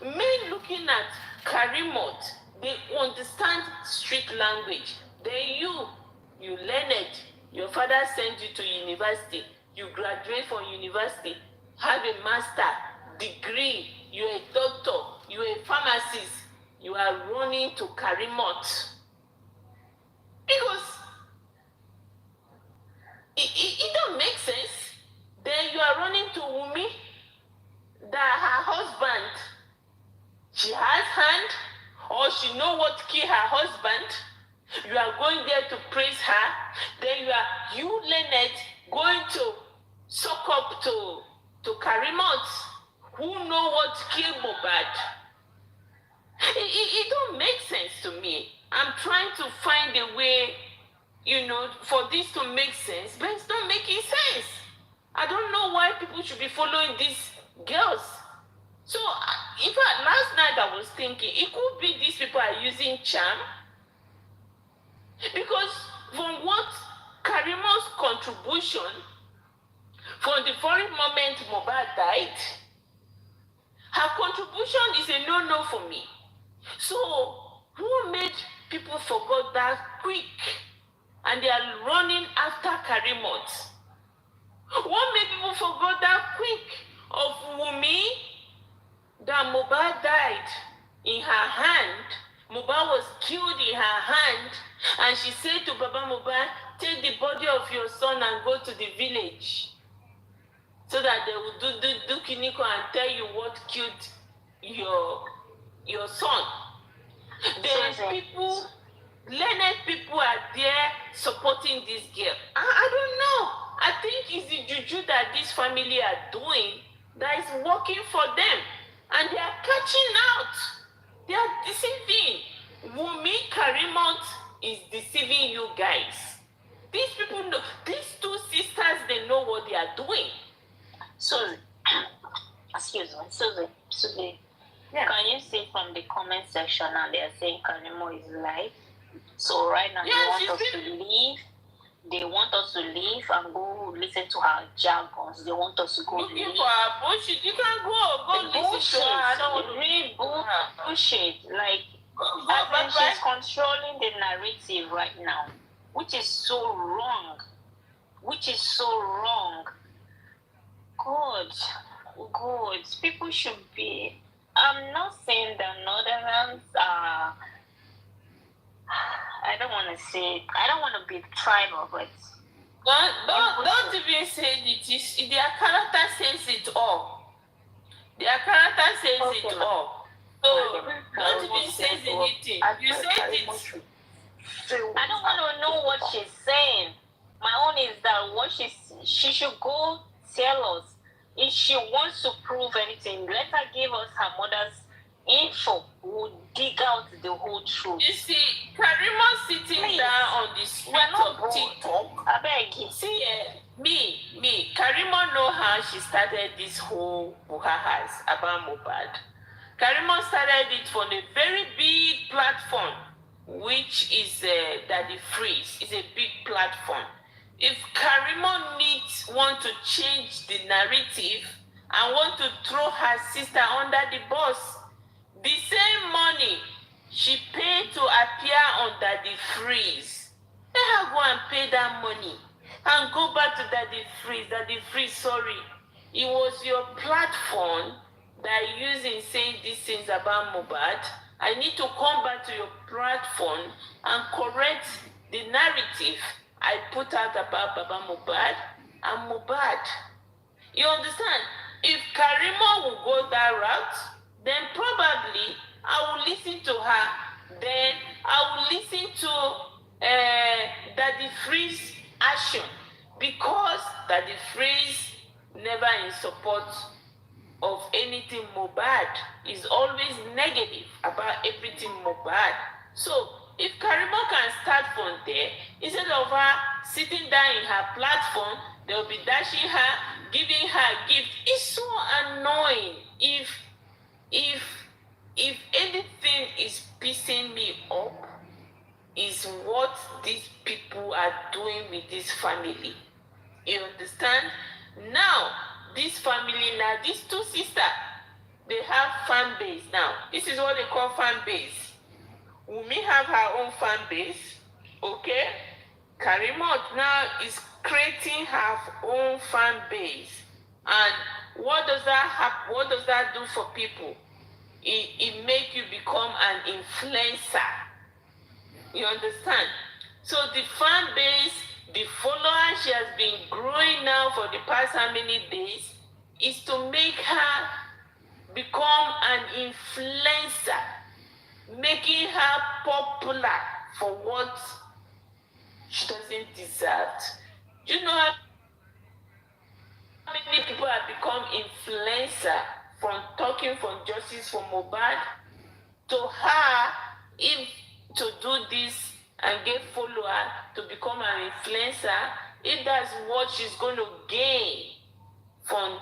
Men looking at Karimot, they understand street language. Then you learn it. Your father sent you to university. You graduate from university, have a master degree. You're a doctor. You're a pharmacist. You are running to Karimot because it don't make sense. Then you are running to Wunmi, that her husband, she has hand, or she know what kill her husband. You are going there to praise her. Then you Leonard, going to suck up to Karimot, who know what kill Mohbad. It don't make sense to me. I'm trying to find a way, for this to make sense, but it's not making sense. I don't know why people should be following these girls. So, in fact, last night I was thinking, it could be these people are using charm. Because from what Karimot's contribution, from the very moment Mohbad died, her contribution is a no-no for me. So, who made people forget that quick? And they are running after Karimot. What made people forget that quick of Wunmi? That Mohbad died in her hand. Mohbad was killed in her hand. And she said to Baba Mohbad, take the body of your son and go to the village. So that they will do Kiniko and tell you what killed your son. Then people, learned people are there supporting this girl. I don't know. I think it's the juju that this family are doing that is working for them. And they are catching out. They are deceiving. Wumi Karimot is deceiving you guys. These people know, these two sisters, they know what they are doing. So, excuse me, Susie, can you see from the comment section now they are saying Karimot is live? So right now they want us to leave. They want us to leave and go listen to her jargons. They want us to go looking leave. for her bullshit. You can go listen to her. I don't want to read bullshit. Like, she's controlling the narrative right now, which is so wrong. Good. People should be. I'm not saying that Northerners are. I don't want to be tribal, but don't even say it. Their character says it all. So don't even say anything. You said it. I don't want to know what she's saying. My own is that she should go tell us. If she wants to prove anything, let her give us her mother's info. We'll dig out the whole truth. You see, Karimot sitting down on the street of TikTok. I beg you. See, me. Karimot know how she started this whole buhahas about Mohbad. Karimot started it from a very big platform, which is Daddy Freeze. It's a big platform. If Karimot want to change the narrative and want to throw her sister under the bus, the same money she paid to appear on Daddy Freeze, let her go and pay that money and go back to Daddy Freeze. Daddy Freeze, sorry, it was your platform that you using saying these things about Mohbad. I need to come back to your platform and correct the narrative I put out about Baba Mohbad and Mohbad. You understand? If Karimot will go that route, then probably I will listen to her. Then I will listen to Daddy Freeze action, because Daddy Freeze never in support of anything Mohbad, is always negative about everything Mohbad. So if Karimot can start from there, instead of her sitting down in her platform, they'll be dashing her, giving her gift. It's so annoying. If anything is pissing me up, is what these people are doing with this family. You understand? Now, this family, now these two sisters, they have fan base now. This is what they call fan base. Wumi have her own fan base, okay? Karimot now is creating her own fan base. And what does that do for people? It makes you become an influencer. You understand? So the fan base, the followers she has been growing now for the past how many days, is to make her become an influencer, making her popular for what she doesn't deserve. Do you know how many people have become influencer from talking from justice for Mohbad to her, if to do this and get follower to become an influencer, if that's what she's going to gain from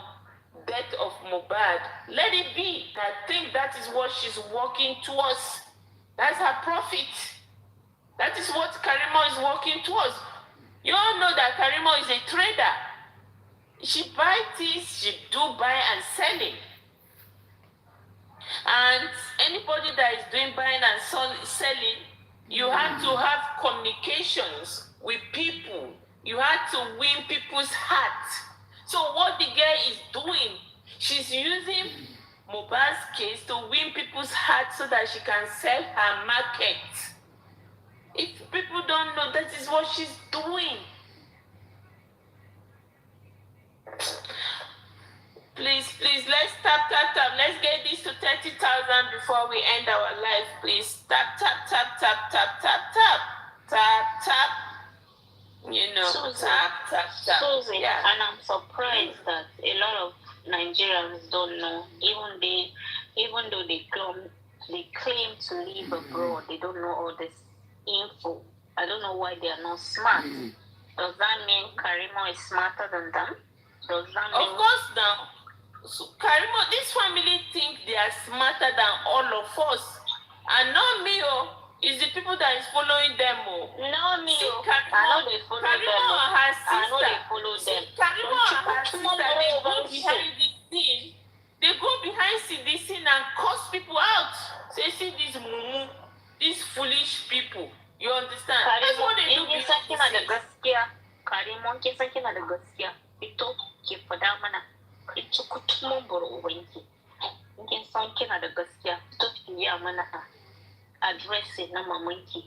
death of Mohbad, let it be. I think that is what she's working towards. That's her profit. That is what Karimot is working towards. You all know that Karimot is a trader. She buys things, she do buy and selling. And anybody that is doing buying and selling, you have to have communications with people. You have to win people's hearts. So what the girl is doing, she's using Mohbad's case to win people's hearts so that she can sell her market. If people don't know, that is what she's doing. Please, let's tap. Let's get this to 30,000 before we end our life, please. Tap. You know, Susie, tap. Susie, Yeah. and I'm surprised that a lot of Nigerians don't know, even though they come they claim to live abroad. They don't know all this info. I don't know why they are not smart. Does that mean Karimot is smarter than them? Does that mean... Of course now. So, Karimot, this family think they are smarter than all of us. And not me, it's the people that is following them. No, me. See, I know they follow them. Karimot and her sister. I know they follow them. Karimot and her sister, they go behind the scene. They go behind the scene and curse people out. Say, see these mumu, these foolish people. You understand? That's what they do. Karimot, ke san kina da gaskiya. Ito ke fada mana. Ito kutumun buru ubanki. Kin san kina da gaskiya. Ito ki yi mana address na mamanki.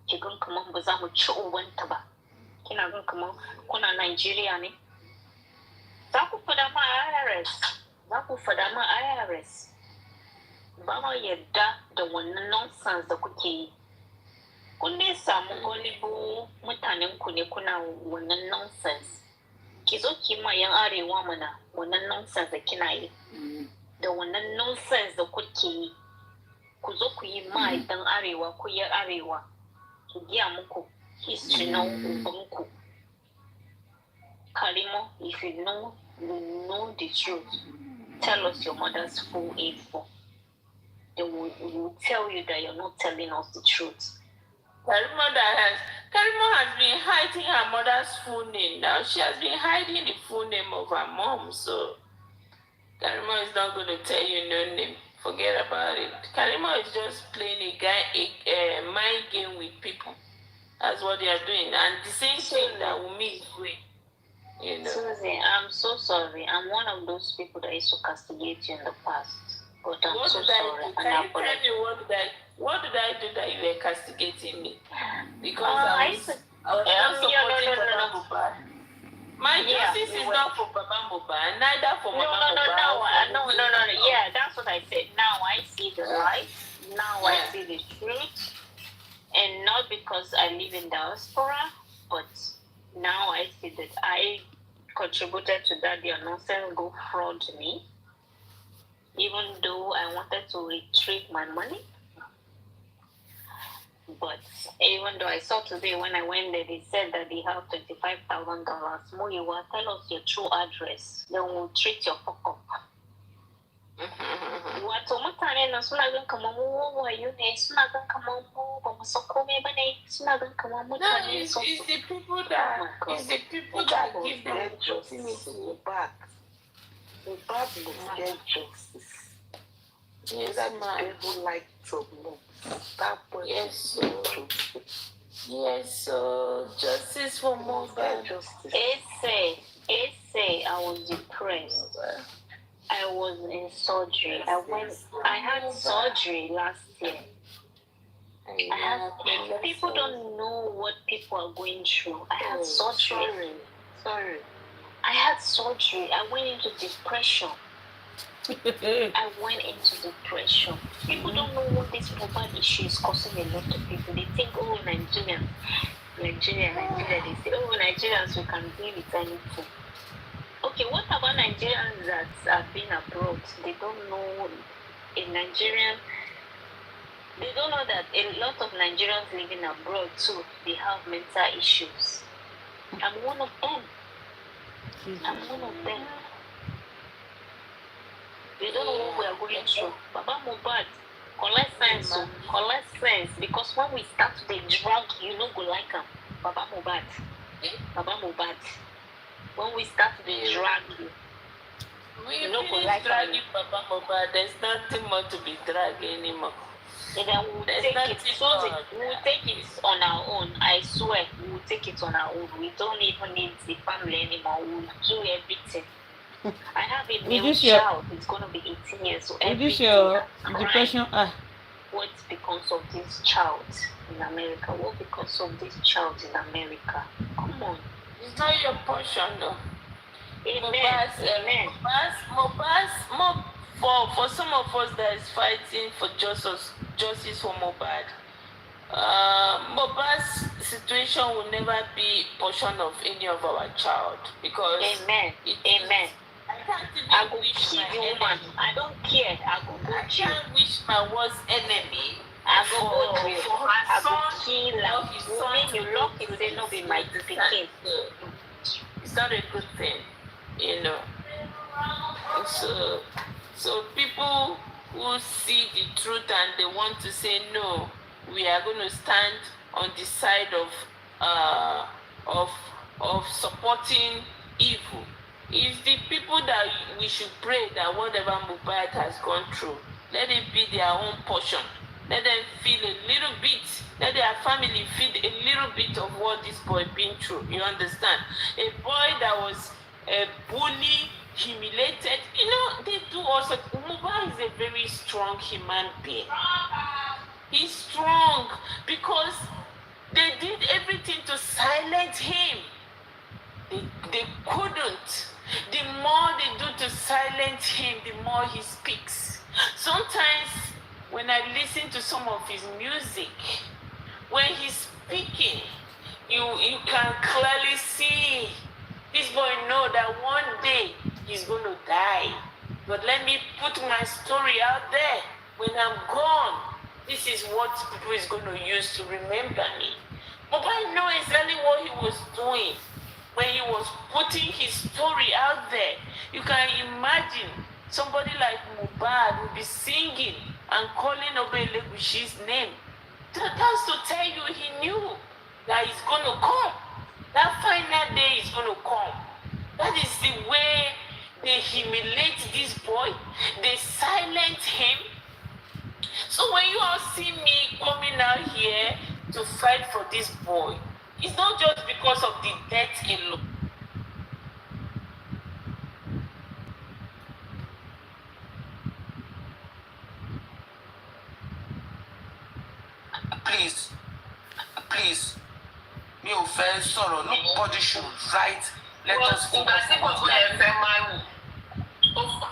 Ki gan kaman ba za mu ci ubanta ba. Kina gan kaman kuna Nigeria ne. Za ku fada ma IRS. Za ku fada ma IRS. Ba ma yadda da wannan nonsense da kuke yi. Kun ne samu galibu mutanen ku ne kuna wannan nonsense. Ki zo ki ma yan arewa mana wannan nonsense da kina yi. Da wannan nonsense da kuke yi. Ku zo ku yi ma dan arewa ku yi arewa. Ki giya muku history na ubanku. Karimot, if you know the truth, tell us your mother's full info. They will tell you that you're not telling us the truth. Karimot has been hiding her mother's full name now. She has been hiding the full name of her mom, so Karimot is not going to tell you no name. Forget about it. Karimot is just playing a mind game with people. That's what they are doing. And the same thing that Wunmi is doing. You know. Susie, I'm so sorry. I'm one of those people that used to castigate you in the past. But I'm so sorry. Can you tell me what did I do that you were castigating me? Because I was not supporting Baba Mohbad. My justice is not for Baba Mohbad, neither for Mama Mohbad. No. Yeah, that's what I said. Now I see the light. Now I see the truth. And not because I live in diaspora, but now I see that I contributed to that. Their nonsense go fraud to me. Even though I wanted to retrieve my money. But even though I saw today when I went there, they said that they have $25,000. Muyiwa, tell us your true address. Then we'll treat your fuck up. Wato mutane na suna gan kamar mu wayo ne, suna gan kamar mu ba mu san komai ba ne, suna gan kamar mutane so. It's the people that give them opportunity back. The Bible will get justice. Yes, that people like to move. That way. Yes, so justice for Mohbad. Essay, I was depressed. I was in surgery. I had surgery last year. People don't know what people are going through. I had surgery. Sorry. I had surgery. I went into depression. People don't know what this Mohbad issue is causing a lot of people. They think, oh, Nigeria. They say, oh, Nigerians, we can deal with anything. Okay, what about Nigerians that have been abroad? They don't know a Nigerian. They don't know that a lot of Nigerians living abroad too, they have mental issues. I'm one of them. They don't know what we are going through. Baba Mohbad, collect sense. Because when we start to drag, you know, go like him. Baba Mohbad. When we start to drag you, you know, go like dragging Baba Mohbad. There's nothing more to be dragged anymore. And then we'll take it on our own. I swear, we'll take it on our own. We don't even need the family anymore. We'll do everything. I have a male child. It's going to be 18 years. So this your depression? What because of this child in America? What because of this child in America? Come on. It's not your portion, though. Amen. For some of us that is fighting for justice for Mohbad, Mohbad's situation will never be portion of any of our child because Amen. I go kill the woman. I don't care. I go go I jail. can't wish my worst enemy. I go go jail. For I her go son kill or her. his You son mean to you go lock him through say no this. be my It's pikin? it's not a good thing, you know. So people who see the truth and they want to say no, we are going to stand on the side of supporting evil. It's the people that we should pray that whatever Mohbad has gone through, let it be their own portion. Let them feel a little bit. Let their family feel a little bit of what this boy been through. You understand? A boy that was a bully, humiliated. You know, they do also. Mohbad is a very strong human being. He's strong because they did everything to silence him. They couldn't. The more they do to silence him, the more he speaks. Sometimes when I listen to some of his music, when he's speaking, you can clearly see this boy know that one day he's going to die. But let me put my story out there. When I'm gone, this is what people is going to use to remember me. Mohbad know exactly what he was doing when he was putting his story out there. You can imagine somebody like Mohbad will be singing and calling Obeleguchi's name. That's to tell you he knew that he's going to come. That final day is going to come. That is the way they humiliate this boy. They silence him. So when you all see me coming out here to fight for this boy, it's not just because of the death alone. Please, mi ò fẹ́ sọ̀rọ̀. Nobody should write. Let us focus on what we are.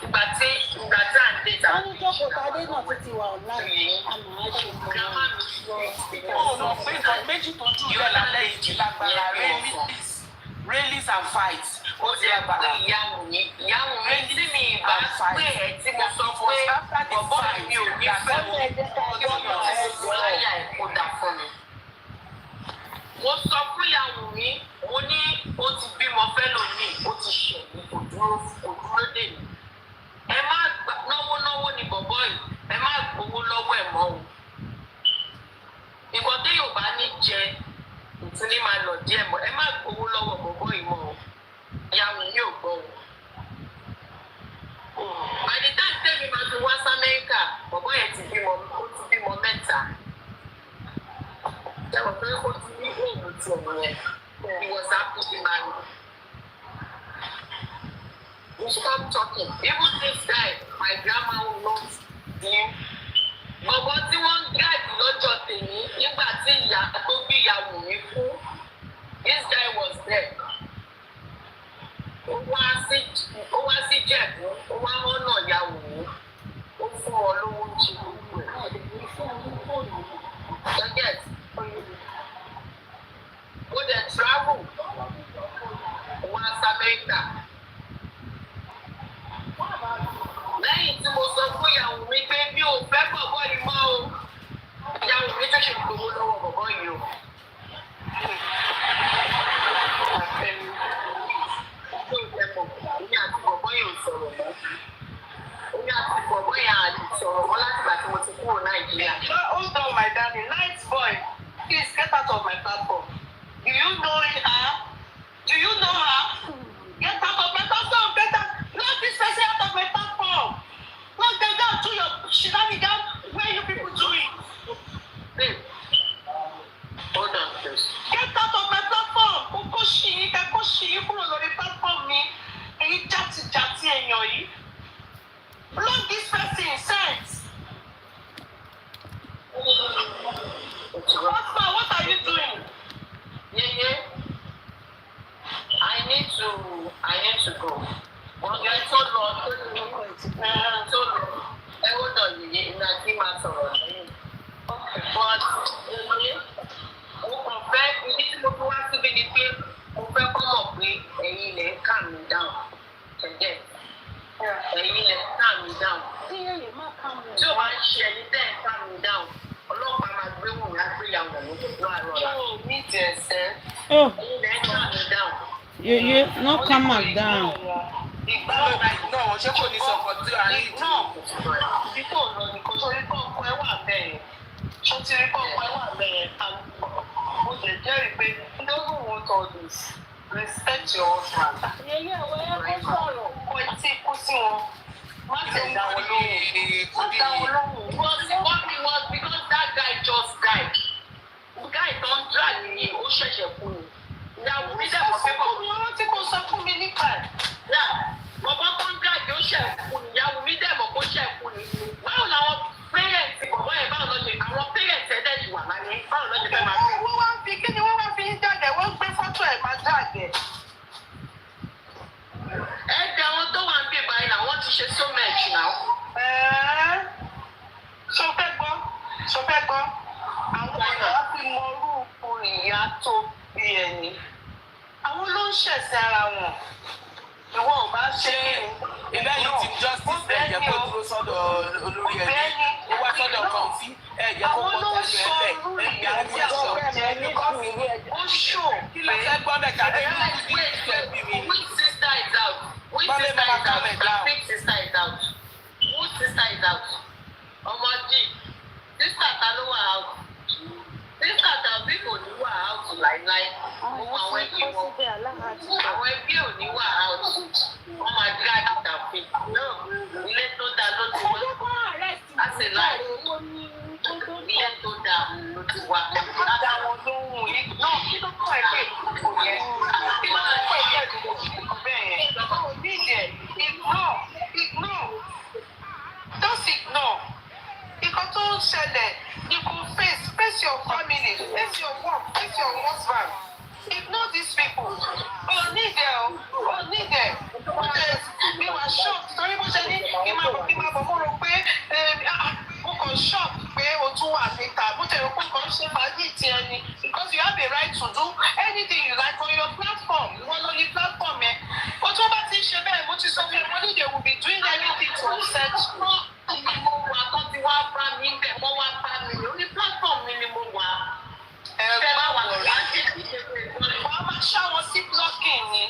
Ìgbà tí à ń dé ta. Wọ́n ní jókòó tadé náà ti wà online. Àmọ́ á ṣe Pé nǹkan méjì tó jù lọ lálẹ́ ìjì lágbára rallies and fights. Ó ti àgbàdo ìyàwó mi tí mi ìbá pé ẹ̀ tí mo sọ pé bọ̀bọ́ mi ò ní fẹ́ ọdún láyà ẹ̀ kó dà fún mi. Mo sọ fún ìyàwó mi, mo ní ó ti bímọ fẹ́ lónìí, ó ti ṣẹ̀ mí, kò dúró dè mí. Ẹ má náwó ní bọ̀bọ́ yìí, ẹ má gbowó lọ́wọ́ ẹ̀ mọ́ o. Nǹkan tí yóò bá ní jẹ, ìtún ní máa lọ díẹ̀ mọ́, ẹ má gbowó lọ́wọ́ bọ̀bọ́ yìí mọ́ o. Ìyàwó mi ò gbọ́ o. By the time tẹ́mi máa fi wá sí Amẹ́ríkà, bọ̀bọ́ yẹn ti bímọ mẹ́ta. Ṣé pé ó ti ní òògùn tí ọmọ yẹn? He was happy married. We stop talking. Even this guy, my grandma will not him. Bọ̀bọ̀ tí wọ́n ń gáàdì lọ́jọ́ tèmi nígbà tí ìyá tó bí ìyàwó mi kú. This guy was there. Ó wá sí Jẹ̀bú, ó wá ọ̀nà ìyàwó mi. Ó fún ọ lówó jí gbogbo ẹ̀. Forget. Ó dẹ̀ travel. Wá sí Amẹ́ríkà. Lẹ́yìn tí mo sọ fún ìyàwó mi pé mi ò fẹ́ bọ̀bọ̀ yìí mọ́ o. Ìyàwó mi tó ṣe gbowó lọ́wọ́ bọ̀bọ̀ yìí o. Èmi àti bọ̀bọ̀ yìí ò sọ̀rọ̀ mọ́. Èmi àti bọ̀bọ̀ yìí à sọ̀rọ̀ mọ́ láti ìgbà tí mo ti kúrò Nàìjíríà. Hold on, my darling. Nice boy. Please get out of my platform. Do you know her? Do you know her? Get out of my platform. Get out. Knock this person out of my platform. Knock them down. Do your shenanigans. Where you people doing? Babe. Hold on, please. Get out of my platform. Kókó ṣì yín kúrò lórí platform mi. Èyí jàtìjàtì èèyàn yìí. Block this person sense. What are you doing? Yeah. I need to go. Well, you're so long. Hold on, you not give my sorrow. But mo kàn fẹ́ ibi tí mo fi wá síbi ni pé mo fẹ́ kọ́ mọ̀ pé ẹ̀yin ilẹ̀ calm me down. Ẹ̀jẹ̀ calm me down. Tí o bá ń ṣe ẹni tẹ́ ẹ̀ calm me down, ọlọ́pàá máa gbé wù mí àgbéyàwó mi láàárọ̀ la. Yóò ní ìtẹ̀sẹ̀. Oh, Ẹ̀yin lẹ́ calm me down. you no calm am down. Ìgbà wo náà ṣé kò ní sọ̀kọ̀ tí a ní náà? Ibi tó lọ ni kò tó rí kọ́ ọkọ ẹ wà bẹ́ẹ̀. Ṣó ti rí kọ́ ọkọ ẹ wà bẹ́ẹ̀? Mo lè jẹ́rìí pé he doesn't want all this. Respect your husband. Yẹ̀yẹ́ ìwé ẹ̀kọ́ sọ̀rọ̀. Kó etí kú sí wọn. Má tẹ̀ dá wọn lóhùn. Má dá wọn lóhùn. What he was because that guy just died. The guy don drag me, ó ṣẹ̀ṣẹ̀ kú ni. Ìyàwó mi dẹ̀bọ̀ pé kò ní ọ̀rọ̀ tí kò sọ fún mi nípa ẹ̀. Bọ̀bọ̀ tó ń drag ó ṣẹ̀ kú ni. Ìyàwó mi dẹ̀bọ̀ kó ṣẹ̀ kú ni. Báwo làwọn parents bọ̀bọ̀ yẹn báwo lọ ṣe àwọn parents ẹ̀ dẹ̀ ṣì wà láyé? Báwo lọ ṣe fẹ́ máa fi? Wọ́n wá ń fi kí ni wọ́n wá fi ń jáde? Wọ́n gbé fọ́tò ẹ̀ máa jáde. Ẹ̀ẹ́dẹ̀ àwọn tó wà ń bí báyìí náà wọ́n ti ṣe so much now. Ṣo fẹ́ gbọ́? Àwọn èèyàn á fi mọ orúkọ ìyá tó bí ẹni. Àwọn ló ń ṣẹ̀sìn ara wọn. Ìwọ ò bá ṣe ilé yìí ti justice ẹ̀ yẹ kó dúró sọ́dọ̀ olórí ẹni. Ó wá sọ́dọ̀ kọ̀ǹfì ẹ̀ yẹ kó pọ̀ tẹ́lẹ̀ ẹ̀bẹ̀ ẹ̀ bí aṣọ. ó ṣò Kí ló fẹ́ gbọ́ bẹ̀ ká dé ní ìfẹ́ bí mi? Which sister is out? Which Bọ́lá sister máa is ká out? mẹ̀ dáhùn. Which sister is out? Which sister is out? Ọmọ G. Sister ta ló wà out? Sister tàbí kò ní wà out láíláí. Àwọn ẹbí wọn. Àwọn ẹbí ò ní wà out. Wọ́n máa dí àdìtàfé. Náà ilé tó dáa ló ti wá. Láti láì. Ilé tó dáa ló ti wá. Láti àwọn olóhùn yìí. Náà kí ló kọ́ ẹ̀ pé kò yẹ? Kí ló kọ́ ẹ̀ pé kò bẹ́ẹ̀ yẹn? Kò ní ìdẹ̀. Ignore. Just ignore. Nǹkan tó ń ṣẹlẹ̀ ni kò face your family, face your work, face your husband. Ignore these people. Oh, need them. We were shocked. Torí bó ṣe ní kí máa bọ̀ mo rò pé mo kàn shocked pé o tún wà níta. Mo tẹ̀rọ pé kàn ṣe fàájì ti ẹni. Because you have a right to do anything you like on your platform. Ìwọ ló ní platform yẹn. O tún bá ti ṣe bẹ́ẹ̀ mo ti sọ pé mo ní they will be doing anything to set. Mo wà kan tí wọ́n á bá mi bẹ̀ wọ́n wá bá mi lórí platform mi ni mo wà. Fẹ́ bá wà láti wọ́n á máa ṣá wọn sí blocking ni.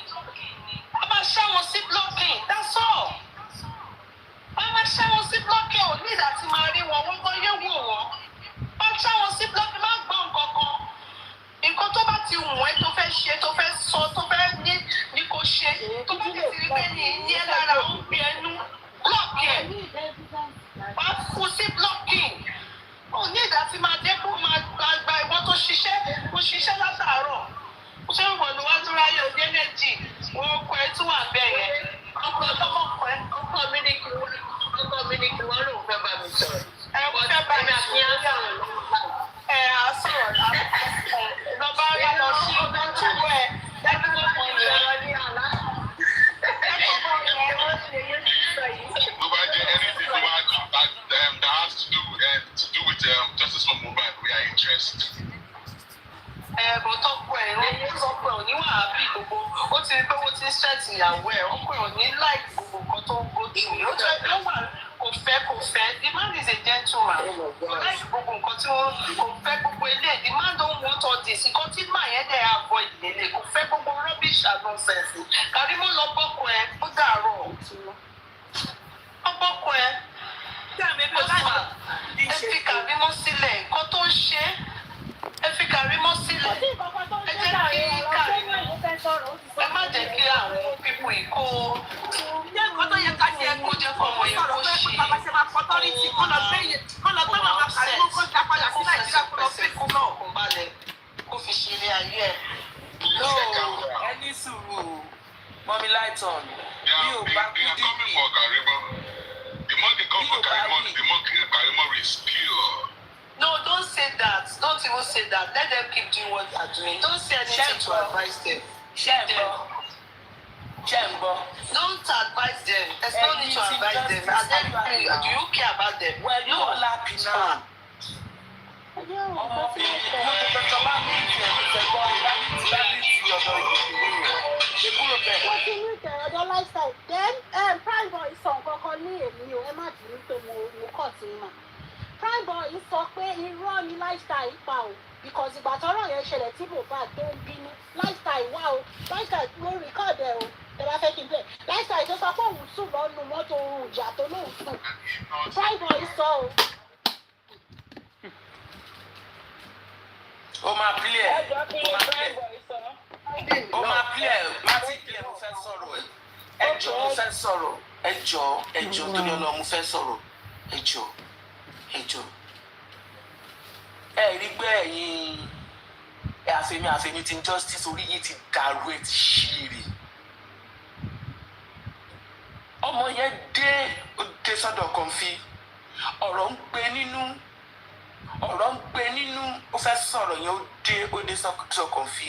Wọ́n á máa ṣá wọn sí blocking, that's all. Wọ́n á máa ṣá wọn sí blocking, ò ní ìdá tí máa rí wọn, wọ́n gbọ́ yé wò wọ́n. Wọ́n á ṣá wọn sí blocking, má gbọ́ nǹkan kan. Nǹkan tó bá ti wù ẹ́ tó fẹ́ ṣe, tó fẹ́ sọ, tó fẹ́ ní kò ṣe, tó bá ti rí pé ní ẹ lára ó ń gbé ẹnu, block ẹ̀. Wọ́n á fún sí blocking. Ò ní ìdá tí máa dé kó máa gba ìwọ tó ṣiṣẹ́ látàárọ̀. Ṣé ìwọ ni wọ́n tún ráyè òní ẹnẹ́jì? Wọ́n kọ ẹ tún wà bẹ́ẹ̀ yẹn. Ọkọ mi ní kí wọ́n lòun fẹ́ bá mi sọ̀rọ̀. Wọ́n fẹ́ bá mi sọ̀rọ̀. Á sọ̀rọ̀ lọ́ba rí lọ sí ọdún tó wẹ̀ lẹ́gbẹ̀ẹ́ ọmọ ìyára ní àná. Tó bá jẹ́ anything tó bá that has to do with justice for Mohbad, we are interested. Bó tọ́pọ̀ ẹ̀ ló tọ́pọ̀ ẹ̀ òní wà á bí gbogbo ó ti rí pé ó ti ń ṣẹ́ẹ̀tì ìyàwó ẹ̀ ọkọ̀ ẹ̀ òní láìpẹ́ gbogbo nǹkan tó ń go through ó jẹ́ pé ó wà kò fẹ́ the man is a gentleman kò láìpẹ́ gbogbo nǹkan tí wọ́n kò fẹ́ gbogbo ilé the man don't want all this nǹkan tí màá yẹn dẹ̀ avoid lélẹ̀ kò fẹ́ gbogbo rubbish and nonsense Karimot lọ bọ́kọ̀ ẹ̀ ó dàrọ̀ ọbọ̀kọ̀ ẹ̀ ẹ fi Karimot sílẹ̀ nǹkan tó ń ṣe ẹ fi Karimot sílẹ̀ ẹ jẹ́ kí Karimot ẹ má jẹ́ kí àwọn pípọ̀ yìí kó jẹ́ nǹkan tó yẹ ká ṣe ẹ kó jẹ́ kó ọmọ yẹn kó ṣe kó fi ṣe ilé ayé ẹ̀. Ẹni sùúrù mọ́mí Lighton bí ò bá kú dídì. The more they come for Karimot, the more Karimot is pure. No, don't say that. Don't even say that. Let them keep doing what they're doing. Don't say anything to advise them. Don't advise them. There's no need to advise them. Do you care about them? Well, you all happy now. ṣe kúrò bẹ́ẹ̀. Mo ti ní ìtẹ̀rọ̀dọ́ lifestyle. Then Prime Boy sọ nǹkan kan ní èmi o, ẹ má bínú pé mo kọ̀ sí mà. Prime Boy sọ pé irọ́ ni lifestyle pa o. Because ìgbà tọ́rọ̀ yẹn ṣẹlẹ̀ tí Mohbad tó ń bínú, lifestyle wá o, lifestyle ló record ẹ̀ o, ẹ bá fẹ́ kí n play. Lifestyle tó sọ pé òun sùn lọ́nu mọ́tò òun ìjà tó lóun sùn. Prime Boy sọ o. Ó máa play ẹ̀. Ó máa play ẹ̀. Láti play ẹ̀ mo fẹ́ sọ̀rọ̀ ẹ̀. Ẹ jọ̀ọ́ mo fẹ́ sọ̀rọ̀. Ẹ jọ̀ọ́ torí Ọlọ́run mo fẹ́ sọ̀rọ̀. Ẹ jọ̀ọ́. Ẹ rí pé ẹ̀yin àfẹ́mi ti justice orí yìí ti dàrú ẹ̀ ti ṣírí. Ọmọ yẹn dé sọ́dọ̀ Kọ́ńfì. Ọ̀rọ̀ ń gbé nínú. Ó fẹ́ sọ̀rọ̀ yẹn ó dé sọ́dọ̀ Kọ́ńfì.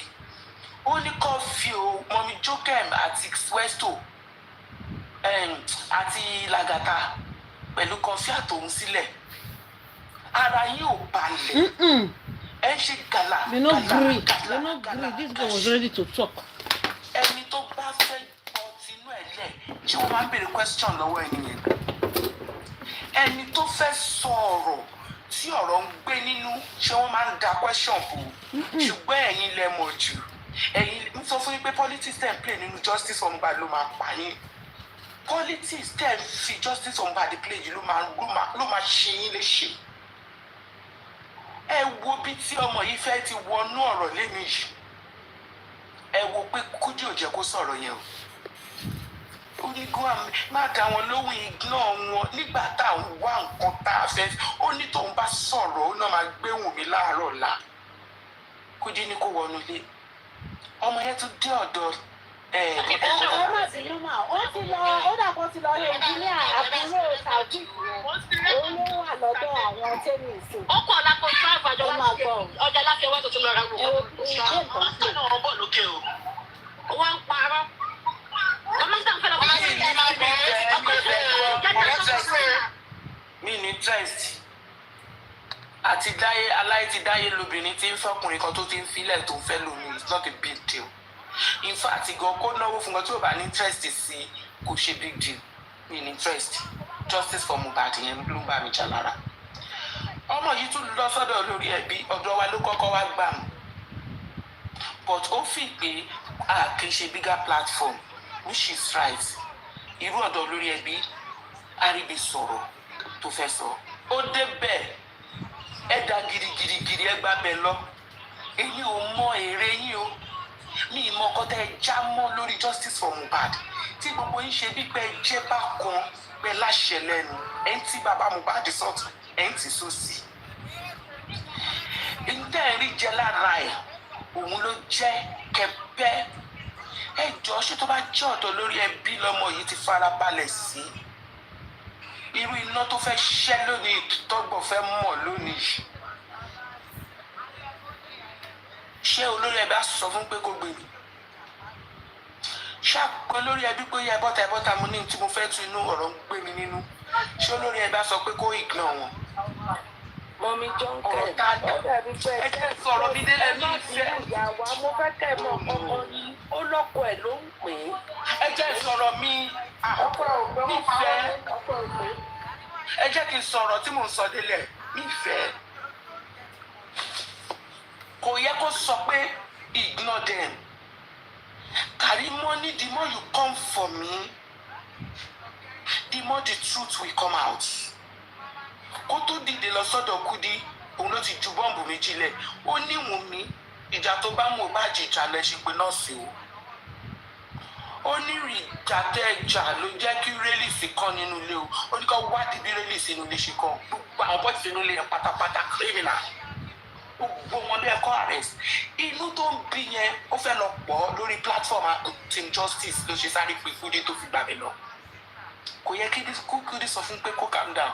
Ó ní Kọ́ńfì o, Mọ́mí Jokem àti Westo àti Lagata pẹ̀lú Kọ́ńfì àtòun sílẹ̀. Ara yín ò balẹ̀. Ẹ ṣe gàlà. They no gree. This guy was ready to talk. Ẹni tó bá fẹ́ gbọ́ tinú ẹ̀ lẹ̀ ṣé wọ́n máa ń béèrè question lọ́wọ́ ẹni yẹn. Ẹni tó fẹ́ sọ ọ̀rọ̀ tí ọ̀rọ̀ ń gbé nínú ṣé wọ́n máa ń da question bò. Ṣùgbọ́n ẹ̀yin lẹ mọ̀ jù. Ẹ̀yin ń sọ fún yín pé politics tẹ̀ ń play nínú justice for Mohbad ló máa pa yín. Politics tẹ̀ ń fi justice for Mohbad play yìí ló máa ṣe yín léṣe. Ẹ wo bí tí ọmọ yìí fẹ́ ti wọnú ọ̀rọ̀ lẹ́nu yìí. Ẹ wo pé Kúdí ò jẹ́ kó sọ̀rọ̀ yẹn o. Ó ní kó má dá wọn lóhùn ignore wọn nígbà tá à ń wá nǹkan tá a fẹ́. Ó ní tóun bá sọ̀rọ̀ ó náà máa gbé Wùnmí láàárọ̀ ọ̀la. Kúdí ní kó wọnú ilé. Ọmọ yẹn tún dé ọ̀dọ̀ Ẹ má bínú mà, ó dàpọ̀ ti lọ ẹnjíníà àbúrò Saudi òun ló wà lọ́dọ̀ àwọn tẹ́mi ìsìn. Ó kọ̀ lápò tíráàfù àjọ láti ọjà láti ọwọ́ tuntun lọ́ra wò. Ọ̀sán náà wọ́n bọ̀ lókè o. Wọ́n ń parọ́. Ọmọ sáà ń fẹ́ lọ́kọ́ láti mi ní interest. Àti dáyé aláìtí dáyé lobìnrin tí ń fọkùnrin kan tó ti ń filẹ̀ tó ń fẹ́ lómi, it's not a big deal. In fact, gan kó náwó fún kan tí ò bá ní interest sí kò ṣe big deal. Mi ní interest. Justice for Mohbad yẹn ló ń bá mi jà lára. Ọmọ yìí tún lọ sọ́dọ̀ olórí ẹbí, ọ̀dọ̀ wa ló kọ́kọ́ wá gbà mí. But ó fi pé kì í ṣe bigger platform, which is right. Irú ọ̀dọ̀ olórí ẹbí àríbi sọ̀rọ̀ tó fẹ́ sọ. Ó débẹ̀ ẹ dá gidigidi ẹ gbá bẹ lọ. Èyí ò mọ èrè yín o. Mi ìmọ̀ ọkọ tẹ́ ẹ já mọ́ lórí justice for Mohbad. Tí gbogbo yín ṣe bí pé jẹ́ bá kan pé láṣẹ lẹ́nu. Ẹ ń tí bàbá Mohbad sọ̀tún, ẹ ń tí sósì. Ìtẹ́ ẹ̀rí jẹ lára ẹ̀, òun ló jẹ́ kẹpẹ́. Ẹ jọ ṣé tó bá jẹ́ ọ̀dọ̀ lórí ẹbí lọ́mọ yìí ti fara balẹ̀ sí. Irú iná tó fẹ́ ṣẹ́ lónìí tọ́gbọ̀n fẹ́ mọ̀ lónìí. Ṣé olórí ẹbí á sọ fún pé kó gbé mi? Ṣàpọ̀ olórí ẹbí pé yẹ bọ́ta mo ní tí mo fẹ́ tu inú ọ̀rọ̀ ń gbé mi nínú. Ṣé olórí ẹbí á sọ pé kó ignore wọn? Mọ́mí Jọ́ńkẹ́, ọ̀rọ̀ tá a dà. Ẹ jẹ́ sọ̀rọ̀ mi délẹ̀ ní ìfẹ́. Ìyàwó mo fẹ́ kẹ́ mọ̀ kọ́kọ́ ní ó lọ́kọ ẹ̀ ló ń pè é. Ẹ jẹ́ sọ̀rọ̀ mi nífẹ̀ẹ́. Ẹ jẹ́ kí n sọ̀rọ̀ tí mò ń sọ délẹ̀ nífẹ̀ẹ́. Kò yẹ kó sọ pé ignore them. Karimot ní the more you come for me, the more the truth will come out. Kó tó dìde lọ sọ́dọ̀ Kúdí, òun ló ti ju bọ́ǹbù méjì lẹ̀. Ó ní Wùnmí, ìjà tó bá Mohbad jà lẹ ṣe pé nọ́ọ̀sì o. Ó ní ìjà tẹ́ jà ló jẹ́ kí rélìsì kan nínú ilé o. Ó ní ká wádìí bí rélìsì inú ilé ṣe kàn. Gbogbo àwọn bọ́ọ̀sì inú ilé yẹn pátápátá criminal. Gbogbo wọn ló yẹ kó arrest. Inú tó ń bí yẹn ó fẹ́ lọ pọ̀ lórí platform Team Justice ló ṣe sáré pé Kúdí tó fi gbàgbé lọ. Kò yẹ kí Kúdí sọ fún pé kó calm down.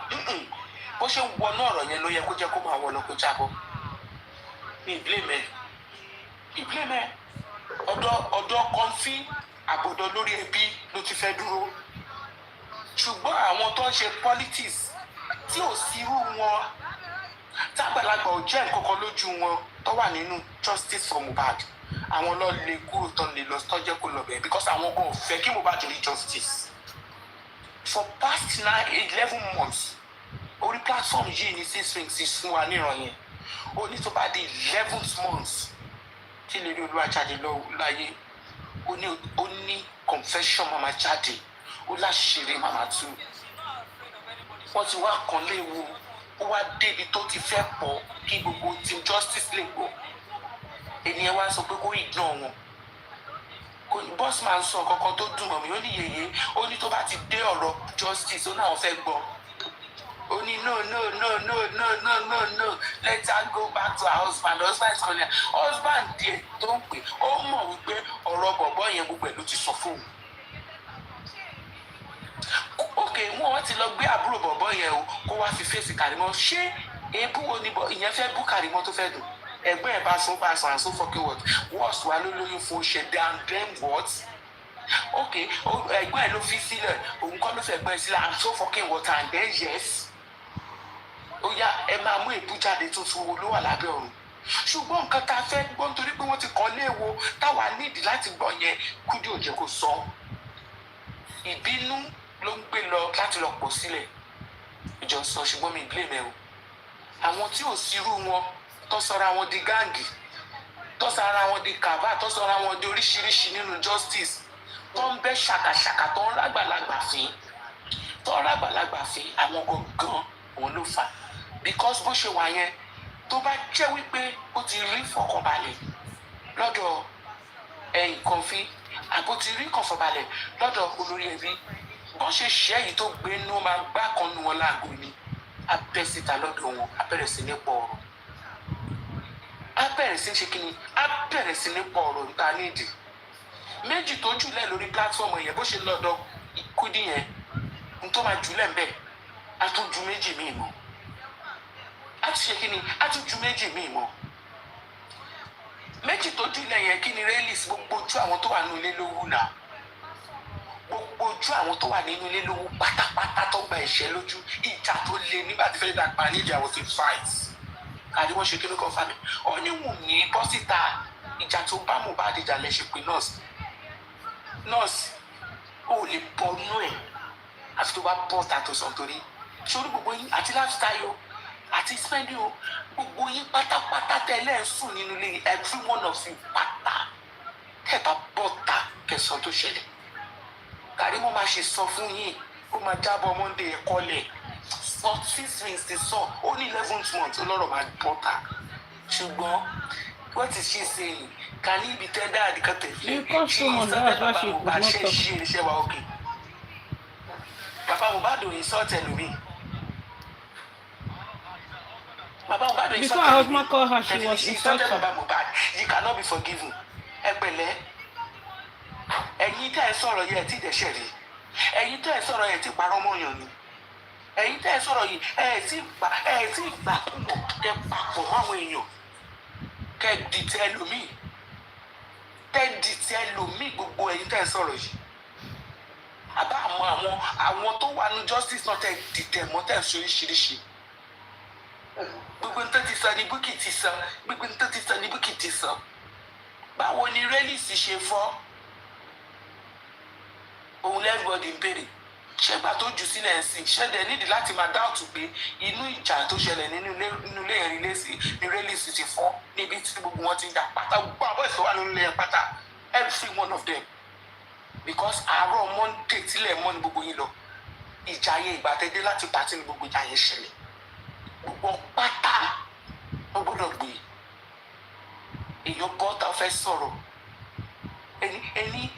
Bó ṣe wọnú ọ̀rọ̀ yẹn ló yẹ kó jẹ́ kó máa wọnú kó jábọ́. Mi ìblame ọ̀dọ̀ Kọ́ńfì àbòdọ̀ lórí ẹbí ló ti fẹ́ dúró. Ṣùgbọ́n àwọn tó ń ṣe politics tí ò sí irú wọn tágbàlagbà ò jẹ́ nǹkan kan lójú wọn tó wà nínú justice for Mohbad. àwọn lọ lè kúrò tán lè lọ tọ́jẹ́ kó lọ bẹ̀ because àwọn gan ò fẹ́ kí Mohbad rí justice for past 11 months orí platform yìí ní six wings fún wa níran yẹn ó ní tó bá di 11th month tí lè rí olúwa jáde láyé ó ní confession mama jáde ó láṣìírí mama tú wọ́n ti wá kan léwu ó wá débi tó ti fẹ́ pọ̀ kí gbogbo team justice lè gbọ́ ènìyàn wá sọ pé kó ignore wọn bossman sọ kankan tó dùn mọ́ mi ó ní yèyé ó ní tó bá ti dé ọ̀rọ̀ justice ó náà fẹ́ gbọ́ ó ní no let her go back to her husband is calling her husband díẹ̀ tó ń pè ó mọ̀ wípé ọ̀rọ̀ bọ̀bọ̀ yẹn gbogbo ẹ̀ ló ti sọ fóun ok wọ́n ti lọ gbé àbúrò bọ̀bọ̀ yẹn o kó wá fi fèsì Karimot ṣé èébú wo ni ìyẹn fẹ́ bú Karimot tó fẹ́ dùn ẹgbẹ́ ẹ̀ bá sọ and so fucking what wọ́ọ̀sì wa ló lóyún fún ṣe and then what ok ẹgbẹ́ ẹ̀ ló fi sílẹ̀ òun kọ́ ló fẹ́ gbẹ́ sílẹ̀ and so fucking what and then yes ó yá ẹ máa mú èébú jáde tuntun wo ló wà lábẹ́ ọ̀run ṣùgbọ́n nǹkan tá a fẹ́ gbọ́ nítorí pé wọ́n ti kọ́ léèwo táwa nídìí láti gbọ́ yẹn Kúdí ò jẹ́ kó sọ ìbínú ló ń gbé lọ láti lọ pọ̀ sílẹ̀ ìjọ sọ ṣùgbọ́n mi blame ẹ o àwọn tí ò sírú wọn tó sọra wọn di gáàngì tó sọra wọn di kàbá tó sọra wọn di oríṣiríṣi nínú justice tó ń bẹ́ ṣàkàṣàkà tó ń rágbàlagbà fín àwọn gangan òun ló fà because bó ṣe wà yẹn tó bá jẹ́ wípé ó ti rí fọkànbalẹ̀ lọ́dọ̀ nǹkan fi àbó ti rí kọ̀fọ̀balẹ̀ lọ́dọ̀ olórí ẹbí bọ́n ṣe ṣe èyí tó gbé inú máa gbá kan nu wọn láago ni abẹ́ síta lọ́dọ̀ wọn abẹ́rẹ́ sí ní pọ̀ ọ̀rọ̀ abẹ́rẹ́ sí ṣe kí ni abẹ́rẹ́ sí ní pọ̀ ọ̀rọ̀ níta nídìí méjì tó jùlẹ̀ lórí platform yẹn bó ṣe lọ́dọ̀ Kúdí yẹn n tó máa jùlẹ̀ ń bẹ̀ á tún ju méjì míì mọ́ á ti ṣe kí ni á tún ju méjì míì mọ́ méjì tó jùlẹ̀ yẹn kí ni release gbogbo ojú àwọn tó wà nínú ilé lówó náà gbogbo ojú àwọn tó wà nínú ilé lówó pátápátá tó gba ẹ̀ṣẹ̀ lójú ìjà tó le nígbà tí fẹ́ẹ́ dàgbà níjà àwọn ti fight Karimot ṣe kíni kan fani oníwùmí bọ́sítà ìjà tó bá Mohbad ìjà lẹ́sẹ̀ pé nọ́ọ̀sì ò lè bọ́ nú ẹ̀ àti tó bá bọ́ tàtó sàn torí sórí gbogbo yín àti lifestyle o àti spending o gbogbo yín pátápátá tẹ́lẹ̀ ń sùn nínú ilé every one of you pátá tẹ́ bá bọ́ ta kẹsàn-án tó ṣẹlẹ̀ Karimot máa ṣe sọ fún yín ó máa jábọ̀ Monday ẹ̀kọ́ lẹ̀ sọ 6 weeks ti sọ ó ní 11th month ọlọ́rọ̀ máa bọ́ ta ṣùgbọ́n what is she saying can he be tender at the curtain she is not baba Mohbad ṣe ṣe iṣẹ́ wa okay baba Mohbad ò insult ẹlòmíì baba Mohbad ò insult before her husband called her she was insulted. baba Mohbad you cannot be forgiven ẹ pẹ̀lẹ́ ẹ̀yin tẹ́ ẹ sọ̀rọ̀ yẹ ẹ ti dẹ̀ṣẹ̀ rí ẹ̀yin tẹ́ ẹ sọ̀rọ̀ yẹ ẹ ti parọ́ mọ́yàn ni ẹ̀yin tẹ́ ẹ sọ̀rọ̀ yìí ẹ ti gbà púpọ̀ kẹ papọ̀ máwọn èèyàn kẹ dìtẹ̀ ẹlòmíì gbogbo ẹ̀yin tẹ́ ẹ sọ̀rọ̀ yìí àbá àwọn tó wà ní justice náà tẹ́ dìtẹ̀ mọ́ tẹ́ ṣe oríṣiríṣi gbogbo nǹkan ti sọ ní búkì ti sọ gbogbo nǹkan ti sọ ní búkì ti sọ báwo ni rẹ́líìsì ṣe fọ́ òun lẹ́gbọ̀dì ń béèrè ṣẹ́gbà tó jù sílẹ̀ ń sìn ṣẹ́dẹ̀ nídìí láti máa dáàtù pé inú ìjà tó ṣẹlẹ̀ nínú ilé ẹ̀rín lẹ́sìn ní rẹ́líìsì ti fọ́ níbi tí gbogbo wọn ti ń jà pátá gbogbo àbọ̀ ìṣòwò wà nínú ilé ẹ̀ pátá every one of them because àárọ̀ Monday tílẹ̀ mọ́ ni gbogbo yín lọ ìjà yẹn ìgbà tẹ́dé láti pàtí ni gbogbo ìjà yẹn ṣẹlẹ̀ gbogbo pátá wọ́n gbọ́dọ̀ gbé èèyàn bọ́ta fẹ́ sọ̀rọ̀ ẹni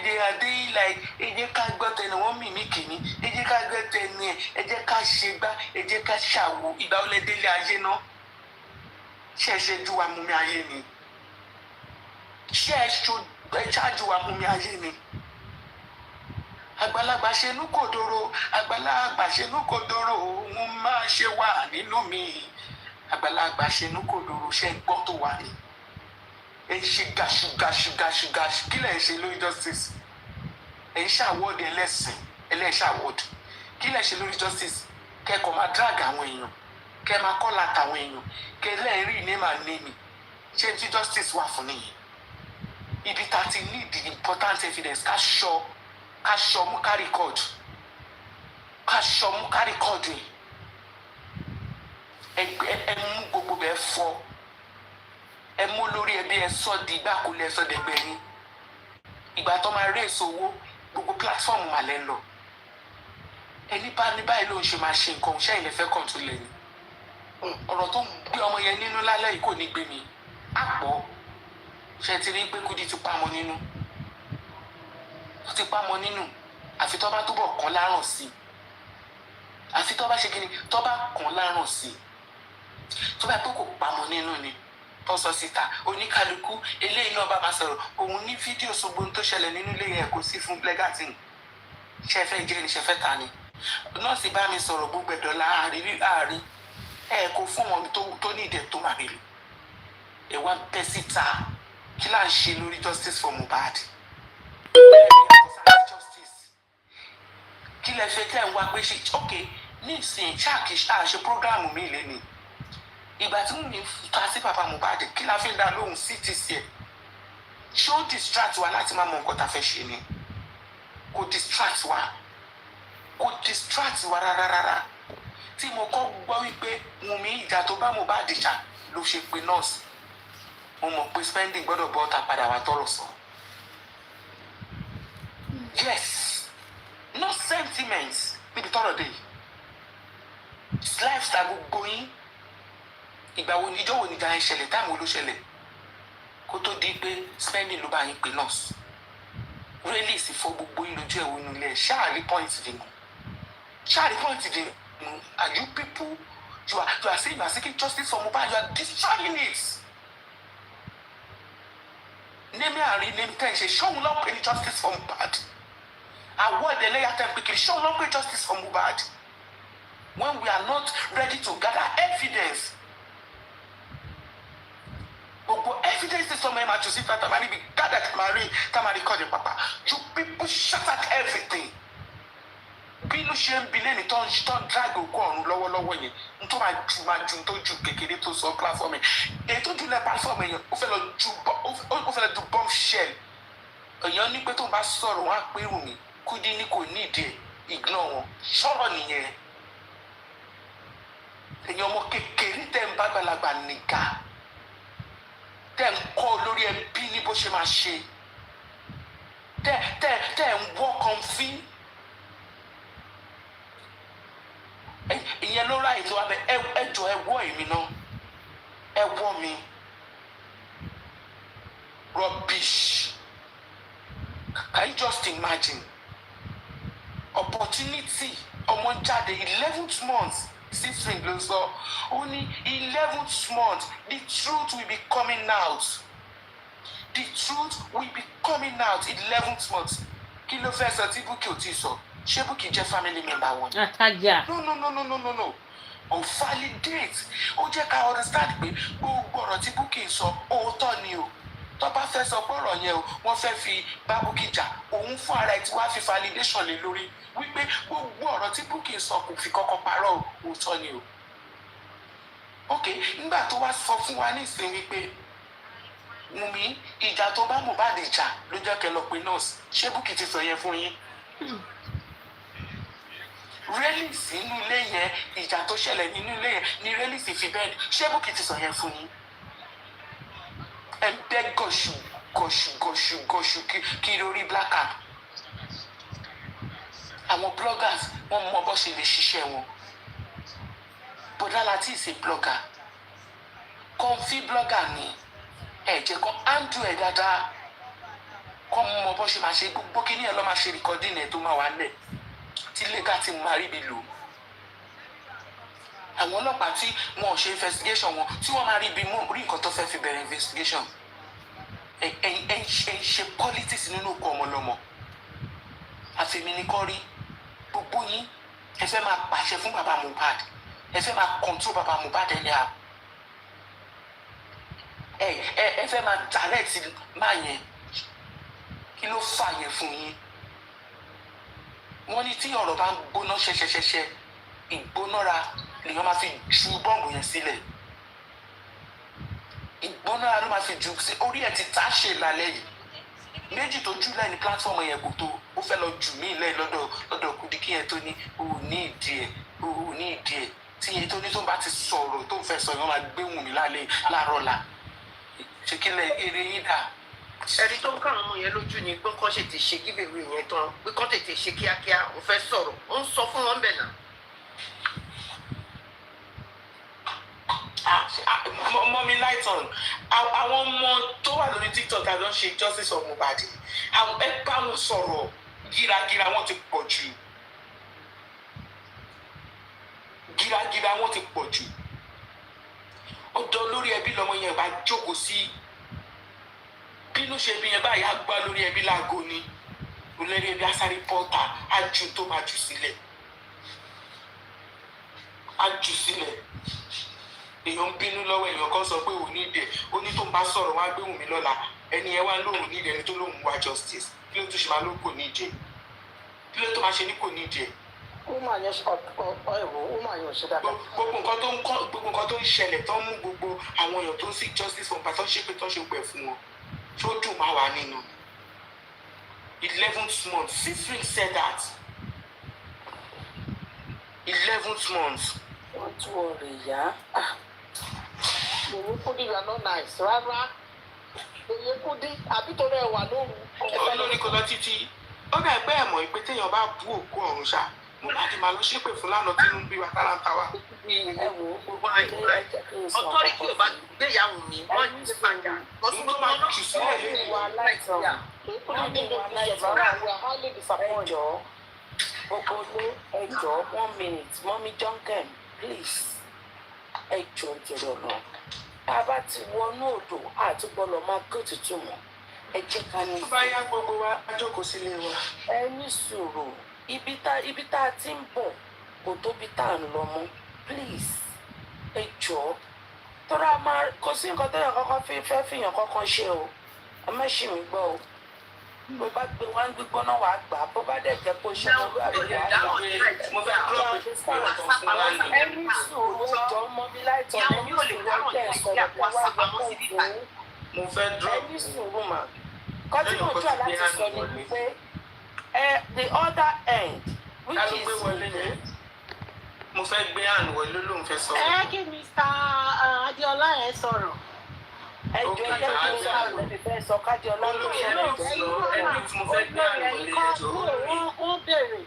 they are doing like ẹ jẹ́ ká gbọ́ tẹnu wọn mímí kìíní ẹ jẹ́ ká gbọ́ tẹnu ẹ jẹ́ ká ṣe gbá ẹ jẹ́ ká ṣàwò ìgbà wọlé délé ayé náà ṣé ẹ ṣe ju wa mú mi ayé ni ṣé ẹ ṣáájú wa mú mi ayé ni àgbàlagbà ṣe inú kòdòrò àgbàlagbà ṣe inú kòdòrò òun máa ṣe wà nínú mi àgbàlagbà ṣe inú kòdòrò ṣe gbọ́ tó wà ní ẹ ṣe gàṣùgàṣùgàṣù kí lẹ̀ ń ṣe lórí justice ẹ ń ṣàwọ́ọ̀dù ẹlẹ́ṣàwọ́ọ̀dù kí lẹ̀ ṣe lórí justice kẹ́kọ̀ọ́ máa drag àwọn èèyàn kẹ́ máa kọ́ láta àwọn èèyàn kẹ́ lẹ́ẹ̀rí ní màá ní mi ṣé tí justice wà fún nìyẹn ibi tá a ti need the important evidence ká ṣọ mú ká record ẹ mú gbogbo bẹ́ẹ̀ fọ́ ẹ mú lórí ẹbí ẹ sọ di ìgbàkulẹ̀ ẹ sọ dẹgbẹ̀rin ìgbà tó máa raise owó gbogbo platform mà lẹ́ lọ ẹni bá ní báyìí ló ń ṣe máa ṣe nǹkan ṣẹ́ ilẹ̀ fẹ́ kàn tó lẹ̀ ni ọ̀rọ̀ tó ń gbé ọmọ yẹn nínú lálẹ́ yìí kò ní gbé mi àpọ̀ ṣe ti rí pé Kudi ti pamọ́ nínú àfi tó bá túbọ̀ kàn láràn sí àfi tó bá ṣe kíni tó bá kàn láràn sí tó bá tó kò pamọ́ nínú ni tó sọ síta oníkálukú eléyìí náà bá máa sọ̀rọ̀ òun ní fídíò sọgbọn tó ṣẹlẹ̀ nínú ilé yẹn kò sí fún legatin ṣe fẹ́ jẹ́ ni ṣe fẹ́ ta ni nọ́ọ̀sì bá mi sọ̀rọ̀ gbogbo ẹ̀dọ̀ láàrin kò fún wọn tó ní ìdẹ̀ tó máa bèrè ẹ wá bẹ́ síta kí là ń ṣe lórí justice for Mohbad kí lẹ fẹ́ tẹ́ ń wá pé ṣe ok ní ìsìn ṣáàkì ṣe prógráàmù mi lẹ́nu ìgbà tí mi ta sí bàbá Mohbad kí la fi ń dá lóhùn ctc ẹ̀ ṣé ó distract wa láti máa mọ nǹkan tá a fẹ́ ṣe ni kò distract wa rárá tí mo kọ́ gbọ́ wípé Wùnmí ìjà tó bá Mohbad jà ló ṣe pé nọ́ọ̀sì mo mọ̀ pé spending gbọ́dọ̀ bọ́ ta padà wá tọrọ sọ yes no sentiments níbi tọrọ dé lifestyle gbogbo yín ìgbà wo níjọ́ wo níjà ń ṣẹlẹ̀ táìmù ló ṣẹlẹ̀ kó tó di pé spending ló bá yín pé nọ́ọ̀sì release fọ gbogbo yín lójú ẹ̀wọ̀n nílẹ̀ ṣáàrí point dìmú and you people you are saying you are seeking justice for Mohbad you are destroying it name tẹ́ ẹ ṣe ṣóun lọ́pẹ́ ní justice for Mohbad award ẹlẹ́yà tẹ́ ẹ pé kiri ṣóun lọ́pẹ́ justice for Mohbad when we are not ready to gather evidence gbogbo evidence sọmọ ẹ máa tún sí tata níbi gather tamari kọ́ni papa you people shattered everything bí inú ṣe ń bi lẹ́ni tó ń drag òkú ọ̀run lọ́wọ́lọ́wọ́ yẹn n tó máa ju tó ju kékeré tó sọ platform yẹn èyí tó ju lẹ́ platform yẹn ó fẹ́ lọ ju bomb shell èèyàn ní pé tó ń bá sọ̀rọ̀ wọn á pé Wùnmí Kudi ní kò ní ìdí ẹ̀ ignore wọn sọ̀rọ̀ nìyẹn èèyàn ọmọ kékeré tẹ́ ń bá gbàlagbà nìga tẹ́ ń kọ́ lórí ẹbí ní bó ṣe máa ṣe tẹ́ ń wọ́ kan fín. ìyẹn ló ráyè tó wá bẹ ẹjọ ẹwọ èmi náà ẹwọ mi rubbish can you just imagine opportunity ọmọ jáde 11th month 6th ring ló sọ ó ní 11th month the truth will be coming out 11th month kí ló fẹ́ sọ tí Bukky ò tí sọ. ṣé Bukky jẹ́ family member wọn. Àtàjà. no on validate ó jẹ́ ká understand pé gbogbo ọ̀rọ̀ tí Bukky sọ òótọ́ ni o tó bá fẹ́ sọ pé ọ̀rọ̀ yẹn o wọ́n fẹ́ fi bá Bukky jà òun fún ara ẹ̀ tí wàá fi validation lé lórí wípé gbogbo ọ̀rọ̀ tí Bukky sọ kò fi kọ́kọ́ parọ́ òótọ́ ni o. ok nígbà tó wá sọ fún wa nísìnyí wípé Wùnmí ìjà tó bá Mohbad jà ló jẹ́ kẹ́ lọ pé nọ́ọ̀sì ṣé Bukky ti sọ yẹn fún yín. rẹ́líìsì inú ilé yẹn ìjà tó ṣẹlẹ̀ nínú ilé yẹn ni rẹ́líìsì fi bẹ́ẹ̀ ṣé Bukky ti sọ yẹn fún yín. ẹ bẹ́ gọ̀ṣù kiri orí black cap. àwọn bloggers wọ́n mọ bó ṣe lè ṣiṣẹ́ wọn. Bọ̀dá Láti ṣe blogger kọ́ńfì blogger ni ẹ̀jẹ̀ kan handle ẹ̀ dáadáa kọ́ mọ bó ṣe máa ṣe gbogbo kíní ẹ̀ lọ́ máa ṣe recording ẹ̀ tó máa wà lẹ̀ tí lẹ́gà tí mo máa rí mi lò. àwọn ọlọ́pàá tí wọn ò ṣe investigation wọn tí wọ́n máa rí bí rí nǹkan tó fẹ́ fi bẹ̀rẹ̀ investigation ẹ̀ ṣe politics nínú òkú ọmọlọ́mọ àfẹ̀mí ni kọ́ rí gbogbo yín ẹ fẹ́ máa pàṣẹ fún bàbá Mohbad ẹ fẹ́ máa control bàbá Mohbad ẹ̀ ní à ẹ fẹ́ máa direct máa yẹn kí ló fà yẹn fún yín. wọ́n ní tí ọ̀rọ̀ bá ń gbóná ṣẹṣẹṣẹṣẹ ìgbónára lèèyàn máa fi ju bọ́ǹbù yẹn sílẹ̀ ìgbóná ló máa fi jù sí orí ẹ̀ ti tá ṣe lálẹ́ yìí méjì tó jù lẹ́ni platform yẹn kò tó ó fẹ́ lọ jù mí lẹ́yìn lọ́dọ̀ Kudi kí yẹn tó ní o ò ní ìdí ẹ̀ tí yẹn tó ní tó bá ti sọ̀rọ̀ tó fẹ́ sọ yẹn wọ́n máa gbé wùn mí láàárọ̀ la ṣé kí lẹ eré yín dà. ẹni tó ń ká àwọn ọmọ yẹn lójú ni pé kọ́ ṣe ti ṣe giveaway yẹn tán pé kọ́ tètè ṣe kíákíá ó fẹ́ sọ̀rọ̀ ó ń sọ fún wọn bẹ̀ náà. Mọ́mí Lighton àwọn ọmọ tó wà lórí TikTok àjọ ṣe justice of Mohbad àwọn ẹ bá wọn sọ̀rọ̀ gírágírá wọn ti pọ̀ jù gírágírá wọn ti pọ̀ jù ọ̀dọ̀ olórí ẹbí lọmọ yẹn bá jókòó sí bínú ṣe bí yẹn báyìí á gbá lórí ẹbí láago ni olórí ẹbí asáré pọ́tà á ju tó máa jù sílẹ̀ èèyàn ń bínú lọ́wọ́ èèyàn kan sọ pé òun ní ìdẹ ó ní tó ń bá sọ̀rọ̀ wá gbé wùn mí lọ́la ẹni ẹ wá lóhùn ní ìdẹ ẹni tó lóhùn wá justice kí ló tún ṣe máa ló kò ní ìjẹ kí ló tó máa ṣe ní kò ní ìjẹ. ó máa yẹn ṣe dáadáa. gbogbo nǹkan tó ń ṣẹlẹ̀ tó ń mú gbogbo àwọn èèyàn tó ń seek justice for nǹkan tó ń ṣe pé tó ń ṣe gbẹ̀ fún wọn tó dùn máa wà nínú 11th month 6 weeks said that 11th month. wọ́n tún ọ̀rẹ́ yá. Èyí Kudi you are not nice rárá. Èyí Kudi àbí torí ẹ wà lóru. Olórí kò lọ títí. Ó dà pé ẹ̀mọ́ ìpè téèyàn bá bú òkú ọ̀run ṣá. Mo láti máa lọ ṣépè fún lánàá tí ń bí wa tálántà wa. Ẹ wo gbogbo ọtọ́rìtì ò bá gbéyàwó mi wọ́n ti padà. Ọdún tó máa jù sílẹ̀ lé wa láìsàn. Ẹjọ́ 1 minute Mommy Junkin please ẹjọ́ ìjọba náà tá a bá ti wọnú odò àtúgbọ́lọ̀ máa gé òtútù mọ́ ẹ jẹ́ ká ní. tó bá yá gbogbo wa á jókòó sílé wa. ẹ ní sùúrù ibi tá a ti ń bọ̀ kò tóbi tá à ń lọ mọ́ please ẹjọ́ tọ́ra máa kò sí nǹkan tẹ́yàn kọ́kọ́ fẹ́ fìyàn kọ́kọ́ ṣe o ẹ má ṣì mí gbọ́ o bó bá gbé wá ń gbígbóná wàá gbà bó bá dẹ̀ jẹ́ kó ṣe lórí àbúrò mo fẹ́ drop ẹni sùúrù ẹjọ́ mobilize ẹni sùúrù ẹjẹ́ ìsọ̀rọ̀ tó wá gbọ́dọ̀ fún mo fẹ́ drop ẹni sùúrù mà kọ́tí mo jọ láti sọ ni wípé the other end which is mo fẹ́ gbé àrùn wọlé ló ń fẹ́ sọ. ẹ kí Mr. Adéọlá yẹn sọ̀rọ̀. ẹjọ́ jẹ́ kí n sọ àwọn ẹbí fẹ́ sọ Kádéọlá ló ṣe wọ́n béèrè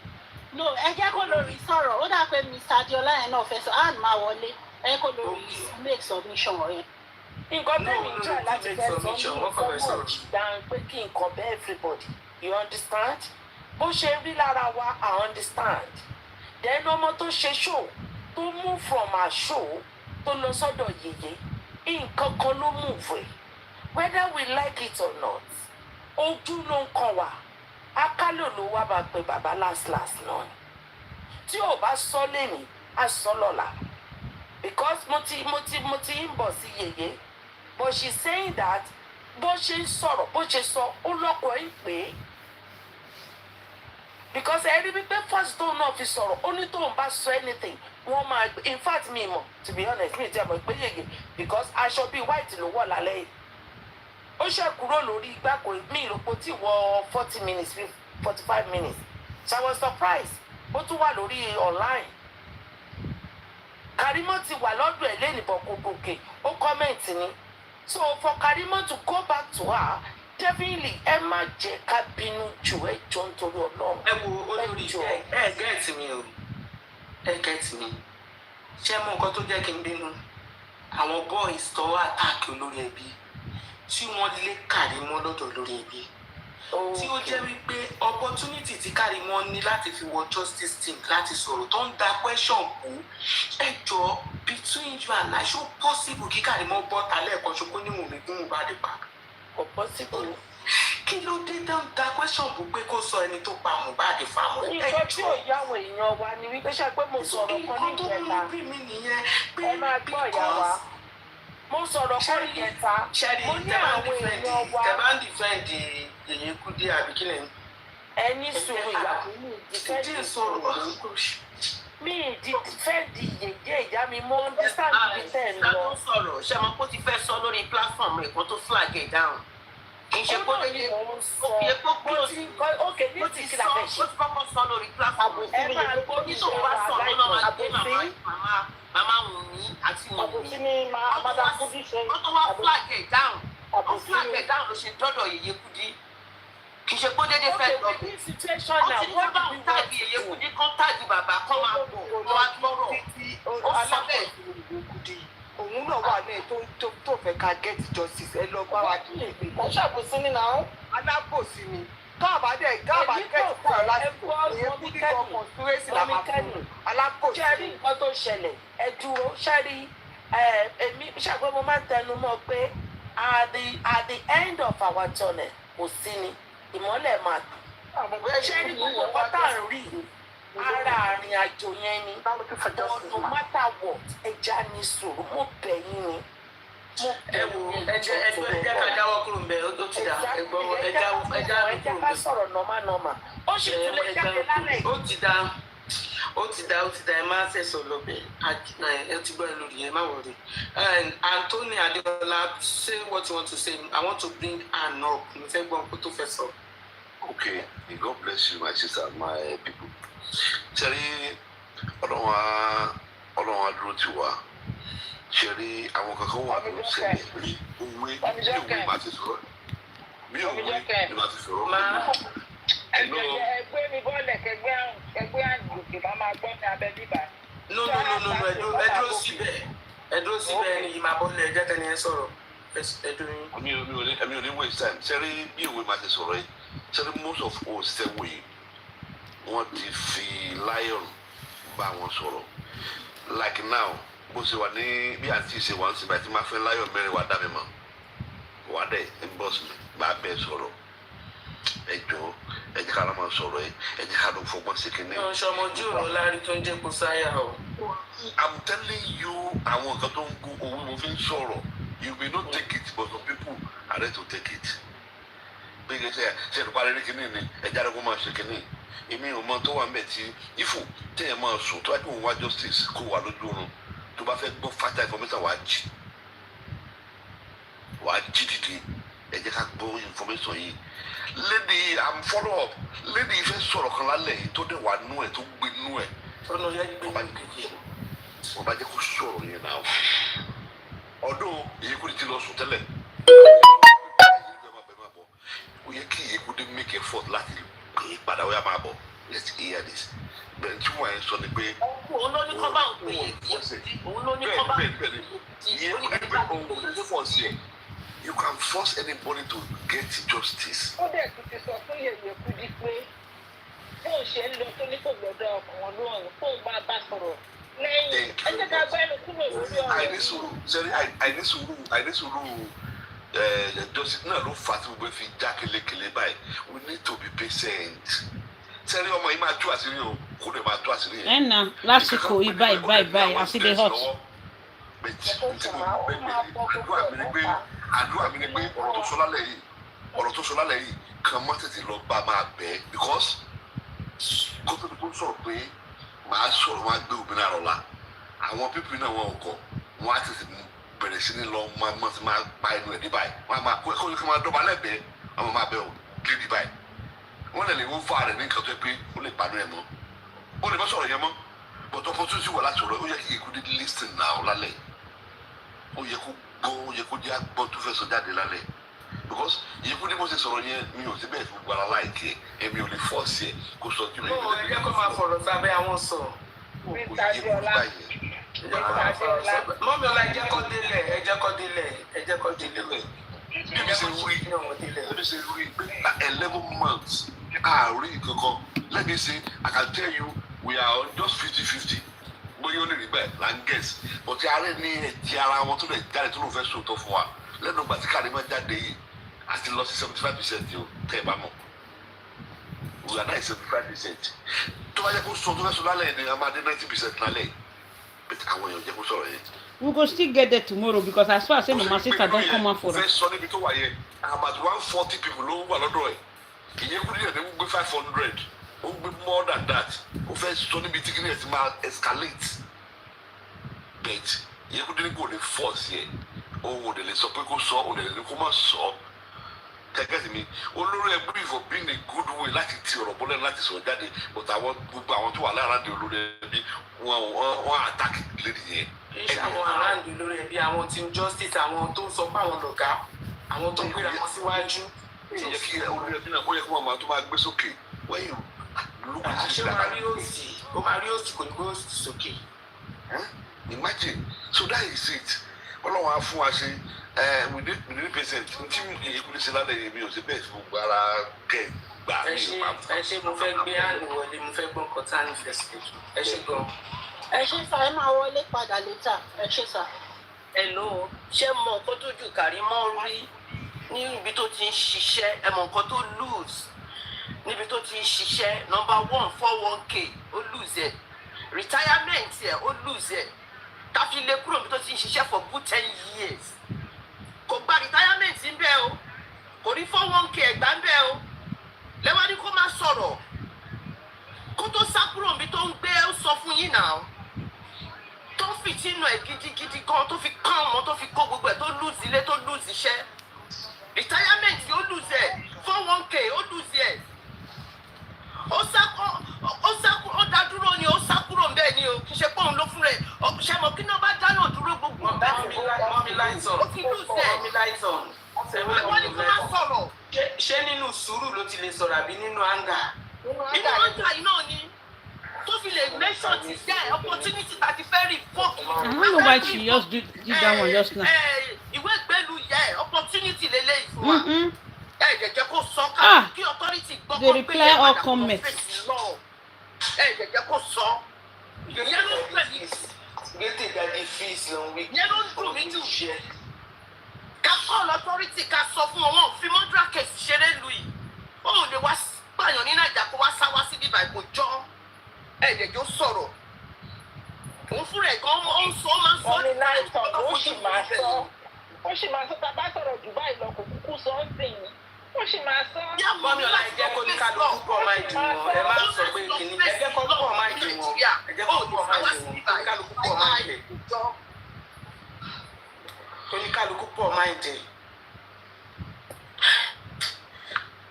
no ẹ jẹ́ kó lórí sọ̀rọ̀ ó dà pé Mr. Adéọlá yẹn náà fẹ́ sọ and máa wọlé ẹ kó lórí make submission rẹ. nǹkan tẹ́mi ń jà láti fẹ́ sọ ní forward dan pé kí n kàn bẹ́ everybody you understand bó ṣe rí lára wa I understand then ọmọ tó ṣe show tó move from our show tó lọ sọ́dọ̀ yèyé nǹkan kan ló move ẹ̀ whether we like it or not ojú ló ń kàn wá akálò ló wá bá pe bàbá last náà tí ò bá sọ lẹ́yìn á sọ lọ́la because mo ti ń bọ̀ sí yèyé but she saying that bó ṣe ń sọ̀rọ̀ bó ṣe sọ ó lọ́kọ̀ ẹ̀ ń pè é because ẹni wípé first tóun náà fi sọ̀rọ̀ ó ní tóun bá sọ anything wọ́n máa in fact mi mọ̀ to be honest mi ti àmọ̀ pé yèyé because aṣọ bíi white ló wọ̀ lálẹ́ yìí ó ṣe kúrò lórí igbá kò mí ìròpó tí wọ 40 minutes 45 minutes so I was surprised ó tún wà lórí online Karimot ti wà lọ́dọ̀ ẹ̀ lẹ́nu bọ̀ gògòkè ó comment ni so for Karimot to go back to her definitely ẹ má jẹ́ ká bínú jù ẹ jọ nítorí Ọlọ́run. ẹ wo olórí ẹ gẹ́ẹ̀tì mi o ẹ gẹ́ẹ̀tì mi ṣé mọ nǹkan tó jẹ́ kí n bínú àwọn boys tó wà àtàkì olórí ẹbí tí wọ́n lé Karimot lọ́dọ̀ lórí ẹbí tí ó jẹ́ wípé opportunity tí Karimot ní láti fi wọ justice team láti sọ̀rọ̀ tó ń da question kú ẹ jọ between you and I ṣó possible kí Karimot bọ́ ta lẹ́ẹ̀kan ṣokó ní Wùnmí gún Mohbad pa kò possible. kí ló dé tó ń da question kú pé kó sọ ẹni tó pa Mohbad fáwọn nǹkan tí ò yáwọ èèyàn wa ni wípé ṣe pé mo sọ̀rọ̀ kan ní ìjẹta ẹ máa gbọ́ ìyá wa mo sọ̀rọ̀ kan ní ìjẹta mo ní àwọn èèyàn wa. tẹ bá ń dìfẹ́ǹdì èyí Kúdí àbí kí lẹ́yìn. ẹni sọ̀rọ̀ ìyá mi díẹ̀ sọ̀rọ̀ Me defend ìyá mi mo understand the ten lọ. Sọ̀rọ̀ ṣé mo kó ti fẹ́ sọ lórí platform rẹ̀ kan tó flag it down. Kì í ṣe kó dédé ó fi epo close. Ok ní ti kí la fẹ́ ṣe. Ó ti kọ́kọ́ sọ lórí platform rẹ̀. Ẹ máa gbọ́ ní tó bá sọ lọ́nà máa gbé màmá Wùnmí àti Wùnmí. Ó tó wá flag it down. Ó flag it down ló ṣe dọ́dọ̀ Yèyé Kúdí. Kì í ṣe kó dédé fẹ́ lọ. Ó ti ní kó bá òun táàgì Yèyé Kúdí kán táàgì bàbá kán máa bọ̀ kán wá gbọ́rọ̀. Ó sọ bẹ́ẹ̀. Òun náà wà ní tó fẹ́ ká get justice ẹ lọ bá wa kí lè gbé. Wọ́n ṣàbòsí ní náà. Alábòsí ni. Káàbà get justice lásìkò Yèyé Kúdí kan conspiracy la máa fún un. Alábòsí. Ṣé rí nǹkan tó ṣẹlẹ̀? Ẹ dúró ṣé rí èmi ṣàgbọ́n mo máa ń tẹnu mọ́ pé at the end of our tunnel kò sí ni ìmọ́lẹ̀ máa tàn. Ṣé rí gbogbo nǹkan tá à ń rí ara àrìn àjò yẹn ni no matter what ẹja ní sùúrù mo bẹ̀ yín ni. Ẹ wo ẹjẹ ká jáwọ́ kúrò ńbẹ̀ ó ti dà ẹgbọ́n ẹja kúrò ńbẹ̀. ká sọ̀rọ̀ nọ́mà ó sì tún lè jáde lálẹ́. ó ti dá ẹ máa ṣẹ̀ṣọ̀ lọ́bẹ̀ ẹ ti gbọ́ ẹ lórí ẹ má wọlé. Anthony Adeola, say what you want to say. I want to bring Ann up. Mo fẹ́ gbọ́ nǹkan tó fẹ́ sọ. Okay, God bless you, my sister, my people. Ṣẹ́rí ọlọ́run adúró ti wá. Ṣẹ́rí àwọn kankan wà tó ṣẹlẹ̀ òwe bí òwe máa ti sọ̀rọ̀. Bí òwe ni máa ti sọ̀rọ̀. Ẹgbẹ́ mi bọ́ọ̀lẹ̀ kẹgbẹ́ àgbòkè máa gbọ́ ní abẹ́ bíbá. No, ẹ dúró síbẹ̀ ni ìmọ̀ àbọ̀lẹ̀ ẹ̀jẹ̀ tẹ̀lé ẹ sọ̀rọ̀. Mi ò ní waste time. Ṣẹ́rí bí òwe máa ti sọ̀rọ̀ yìí. Ṣẹ́rí most of us ṣẹ́ wò yìí. Wọ́n ti fi lion bá wọn sọ̀rọ̀. Like now, bó ṣe wà ní bí àǹtí ṣe wà ń sìn báyìí tí máa fẹ́ lion mẹ́rin wà dá mi mọ̀. Wà dẹ̀ ń bọ́sì mi, bá bẹ́ẹ̀ sọ̀rọ̀. Ẹ jọ̀ọ́, ẹ jẹ́ ká lọ́ máa sọ̀rọ̀ ẹ jẹ́ ká lọ́ fọgbọ́n sí kinní. Ṣọmọjú ọ̀rọ̀ lárí tó ń jẹ́ kó sáyà o. I'm telling you, àwọn nǹkan tó ń gún owó mo fi ń sọ̀rọ̀. You may not take it, but some people are ready to take it. Bí ẹ ṣe ìdúpalẹ̀ ní kinní ni ẹ jáde kó máa ṣe kinní. Èmi ò mọ tó wà ń bẹ̀ tí ifo téèyàn máa sùn tó wá kí òun wá justice kó wà lójú oorun tó bá fẹ́ gbọ́ fatal information wàá jí dìde ẹ jẹ́ ká gbọ́ information yìí. Lady, I'm follow up. Lady fẹ́ sọ̀rọ̀ kan lálẹ́ yìí tó dẹ̀ wà nú ẹ̀ tó gbé nú ẹ̀. Wọ́n bá jẹ́ kó sọ̀rọ̀ yẹn náà. Ọdún Yèyé Kúdí ti lọ sùn tẹ́lẹ̀. Ó yẹ kí Yèyé Kúdí make effort láti pè é padà ó yá máa bọ̀. Let's hear this. Bẹ̀rẹ̀ tí wọ́n yẹn sọ ni pé. Òun ló ní kọ́ bá ń pè é. Òun ló ní kọ́ bá ń pè é. Yèyé Kúdí pé òun kò ní force yẹ. You can force anybody to get justice. Ó dẹ̀ tún ti sọ fún Yèyé Kúdí pé bó ṣe ń lọ tó ní kò gbọdọ̀ ọkàn lóhùn kó máa bá sọ̀rọ̀ lẹ́yìn. Ẹ jẹ́ ká gbá ẹnu kúrò lórí ọ̀rọ̀. Àìní sùúrù justice náà ló fà á tí gbogbo fi já kelekele báyìí. We need to be patient. Sẹ́rí ọmọ yìí máa tú àṣírí o, kó lè máa tú àṣírí yẹn. Ẹ na lásìkò yìí báyìí àfi dey hot. Àdúrà mi ni pé ọ̀rọ̀ tó sọ lálẹ́ yìí kan má tètè lọ bá máa bẹ̀ ẹ́ because kó tó tó sọ̀rọ̀ pé màá sọ̀rọ̀ wọn á gbé obìnrin àrọ̀lá àwọn pípín náà wọn ò kọ̀ wọn á tètè bẹ̀rẹ̀ sí ní lọ máa pa ẹnu ẹ̀ ní báyìí wọn á máa kó ẹ̀kọ́ ní kí wọ́n máa dọ́ba lẹ́bẹ̀ẹ́ wọn máa bẹ̀ ọ́ lédi báyìí wọn lè wọ́n fà rẹ̀ ní nǹkan tó yẹ pé ó lè pàdé ẹ̀ mọ́ ó lè má sọ̀rọ̀ yẹn mọ́ but opportunity wà láti sọ̀rọ̀ ó yẹ kí Yèyé Kúdí listen now lálẹ́ ó yẹ kó gbọ́ ó yẹ kó jẹ́ àgbọ̀ tó fẹ́ sọ jáde lálẹ́ because Yèyé Kúdí bó ṣe sọ̀rọ̀ yẹn mi ò sí bẹ́ẹ̀ fún gbara láìkẹ́ èmi ò lè force ẹ̀ kó sọ kí mi. ó ẹ jẹ́ kó máa fọ̀rọ̀ sábẹ́ àwọn sọ. mọ́mí ọ̀la ẹ jẹ́ kó délẹ̀. Níbi ṣe rí pé 11 months àárín kankan let me say I can tell you we are just 50-50 bóyá ó lè rí bẹ́ẹ̀ là ń guess but ààrẹ ní ẹ̀jẹ̀ ara wọn tó lè jáde tó ló fẹ́ sòótọ́ fún wa lẹ́nu ìgbà tí Karimot jáde yìí àti lọ sí 75% o tẹ́ ẹ bá mọ̀ we are now 75% tó bá jẹ́ kó sọ tó fẹ́ sọ lálẹ́ yìí ni a máa dé 90% lálẹ́ yìí but àwọn èèyàn jẹ́ kó sọ̀rọ̀ yẹn. We go still get there tomorrow because as far as my sister don't come out for us. Fẹ́ sọ níbi tó wà yẹn about 140 people ló wà lọ́dọ̀ ẹ̀ Yèyé Kúdí yẹn ní gbé 500 ó gbé more than that ó fẹ́ sọ níbi tí kìnìún ẹ̀ ti máa escalate but yẹ kó dé kó lè force yẹ ó wò lè sọ pé kó sọ ó lè kó má sọ kẹ̀kẹ́ mi olórí ẹbí for being a good way láti ti ọ̀rọ̀ bọ́lẹ̀ láti sọ̀rọ̀ jáde but àwọn gbogbo àwọn tó wà lára di olórí ẹbí wọn attack lady yẹn. iṣẹ́ àwọn aráàlú olórí ẹbí àwọn team justice àwọn tó ń sọ pé àwọn lọ̀gá àwọn tó ń gbéra wọn síwájú. yẹ kí olórí ẹbí náà kó yẹ kí wọn máa tó máa gbé sókè wẹ́yìn lókùn sí ìlànà. ó máa rí òsì kò ní gbé òsì sókè. Imagine so that is it ọlọ́run á fún wa ṣe within percent tí èyíkú ní ṣe lálẹ́ yìí mi ò ṣe bẹ́ẹ̀ tí gbogbo ara kẹ́ gbà mí. ẹ ṣe mo fẹ́ gbé àlù wọlé mo fẹ́ gbọ́ kọ́tà ní fẹ́sìtì ẹ ṣe gan. ẹ ṣe sá ẹ máa wọlé padà létà ẹ ṣe sá. Hello, ṣé mọ nǹkan tó ju Karimot rí ní ibi tó ti ń ṣiṣẹ́ ẹ mọ nǹkan tó lose níbi tó ti ń ṣiṣẹ́ number 141k ó lose ẹ̀ retirement ẹ̀ ó lose ẹ̀ káfí lè kúrò níbi tó ti ń ṣiṣẹ́ for good 10 years kò gba retirement ń bẹ́ o kò rí 41k ẹ̀gbá ń bẹ́ o lẹ́wọ́n ní kó má sọ̀rọ̀ kó tó sá kúrò níbi tó ń gbé ó sọ fún yín náà tó fi tínú ẹ̀ gidigidi kan tó fi kán ọmọ tó fi kó gbogbo ẹ̀ tó lose ilé tó lose iṣẹ́ retirement ó lose ẹ̀ 41k ó lose ẹ̀ ó dá dúró ni ó sá kúrò ń bẹ́ẹ̀ ni o kì í ṣe pé òun ló fún rẹ̀ ṣe mọ̀ kí náà bá dáná dúró gbogbo ọ̀gá mọ́mí láìsàn ó ti lose ẹ̀ wọ́n ní kó má sọ̀rọ̀. ṣé nínú sùúrù ló ti lè sọ̀rọ̀ àbí nínú àǹgà? nínú àǹgà yìí náà ni tó fi lè mention ti jẹ́ opportunity láti fẹ́ rí fọ́ọ̀kì. I don't know why she just did that one just now. ìwé ìgbélú yẹ opportunity lélẹ́yìí fún wa. Jẹ́ kó sọ ká kí authority gbọ́ they reply all comments. Jẹ́ kó sọ. Ìyẹn ló ń pè ní. Gbèdé ìdajì fees ló ń wí. Ìyẹn ló ń dùn mí jù. Ká call authority ká sọ fún wọn fi murder case ṣeré lu yìí. Òun lè wá pààyàn ní Nàìjíríà kó wá sá wá sí bíbá ìbò jọ́. Jẹ́ sọ̀rọ̀. Òun fúnra ẹ̀ gan ó ń sọ ó máa ń sọ. Wọ́n ní láìsàn ó sì máa sọ. Ó sì máa sọ tá a bá sọ̀rọ̀ jù báyìí lọ kò kúkú sọ ọ́ sìn yín. Ó sì máa sọ. Mọ́mí ọ̀la ẹ jẹ́ kó ní kálukú pọ̀ máa jù wọ́n. Ẹ má sọ pé kìíní. Ẹ jẹ́ kó pọ̀ máa jù wọ́n. Ẹ jẹ́ kó pọ̀ máa jù wọ́n. Kálukú pọ̀ máa jẹ. Kó ní kálukú pọ̀ máa jẹ.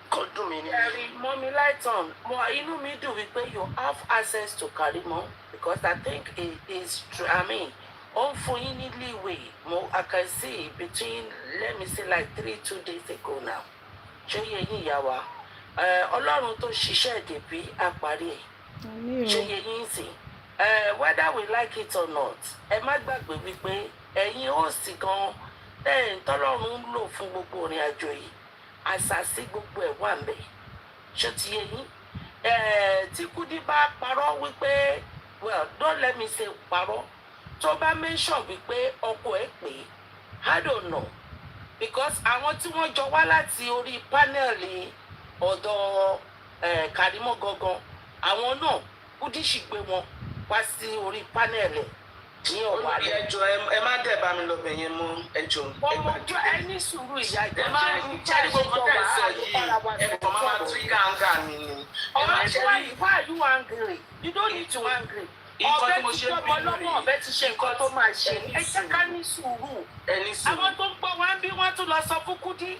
Kò dùn mí ní. Ẹ̀rí mọ́mí láìtàn inú mi dùn wípé you have access to Karimot because I think it is true. I mean, on fún yín ní leeway I can see between let me say like 2 days ago now. Ṣé yẹ yín ìyá wa? Ọlọ́run tó ṣiṣẹ́ ìdèbí àparí ẹ̀. Ṣé yẹ yín sìn? Whether we like it or not, ẹ má gbàgbé wípé ẹ̀yin ó sì gan tọ́lọ́run ń lò fún gbogbo ìrìn àjò yìí. Àṣàsí gbogbo ẹ̀ wà ńbẹ̀. Ṣé ti yẹ yín? Tí Kúdí bá parọ́ wípé well don't let me say parọ́ tó bá mention wípé ọkọ ẹ̀ pé I don't know because àwọn tí wọ́n jọ wá láti orí panel ọ̀dọ̀ Karimot gangan àwọn náà Kúdí sì gbé wọn wá sí orí panel ní ọ̀wá rẹ̀. Ẹjọ́ ẹ má dẹ̀ bá mi lọ bẹ̀ yẹn mọ́ ẹjọ́. Ọmọjọ́ ẹ ní sùúrù ìyá ìjọba ẹ máa ń jáde gbogbo tẹ̀ sọ yìí ẹ kò máa tún gàǹgà mi ni. Why are you angry? You don't need to angry. Ọbẹ̀ ti jọba ọlọ́mọ ọbẹ̀ ti ṣe nǹkan tó máa ṣe. Ẹ jẹ́ ká ní sùúrù. Àwọn tó ń pọ̀ wá ń bí wọ́n tún lọ sọ fún Kúdí.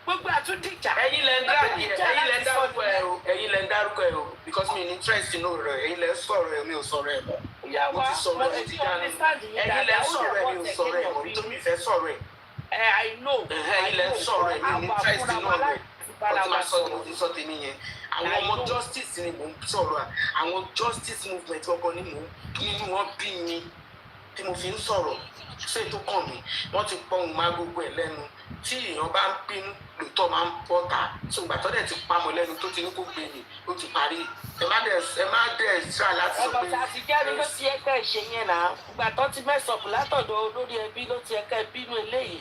Gbogbo àtúndìjà. Ẹ̀yin lẹ ń dárúkọ ẹ o. Ẹ̀yin lẹ ń dárúkọ ẹ o. Because mi ní interest inú rẹ̀. Ẹ̀yin lẹ ń sọ̀rọ̀ ẹ mi ò sọ̀rọ̀ ẹ mọ́. Mo ti sọ̀rọ̀ ẹ ti dání. Ẹ̀yin lẹ ń sọ̀rọ̀ ẹ mi ò sọ̀rọ̀ ẹ mọ́. Nítorí mi fẹ́ sọ̀rọ̀ ẹ. I know. Ẹ̀yin lẹ ń sọ̀rọ̀ ẹ mi ní interest inú rẹ̀. Ọtí máa sọ mo ti sọ tèmi yẹn. Àwọn ọmọ justice ni mò ń sọ̀rọ̀ àwọn justice movement ọkọ ni mò ń inú wọn bí mi tí mo fi ń sọ̀rọ̀ ṣé tó kàn mí wọ́n ti pọ̀ ohun máa gbogbo ẹ̀ lẹ́nu tí èèyàn bá ń bínú lòótọ́ máa ń bọ́ ta tó ìgbà tó dẹ̀ ti pamọ́ lẹ́nu tó ti ní kó gbé ni ó ti parí ẹ má dẹ̀ ṣá láti sọ pé. Ẹ̀bọ̀n àti jẹ́rìí ló ti ẹ̀ka ìṣe yẹn náà ìgbà tó ti mẹ́sọ̀pù látọ̀dọ̀ olórí ẹbí ló ti ẹ̀ka ìbínú eléyìí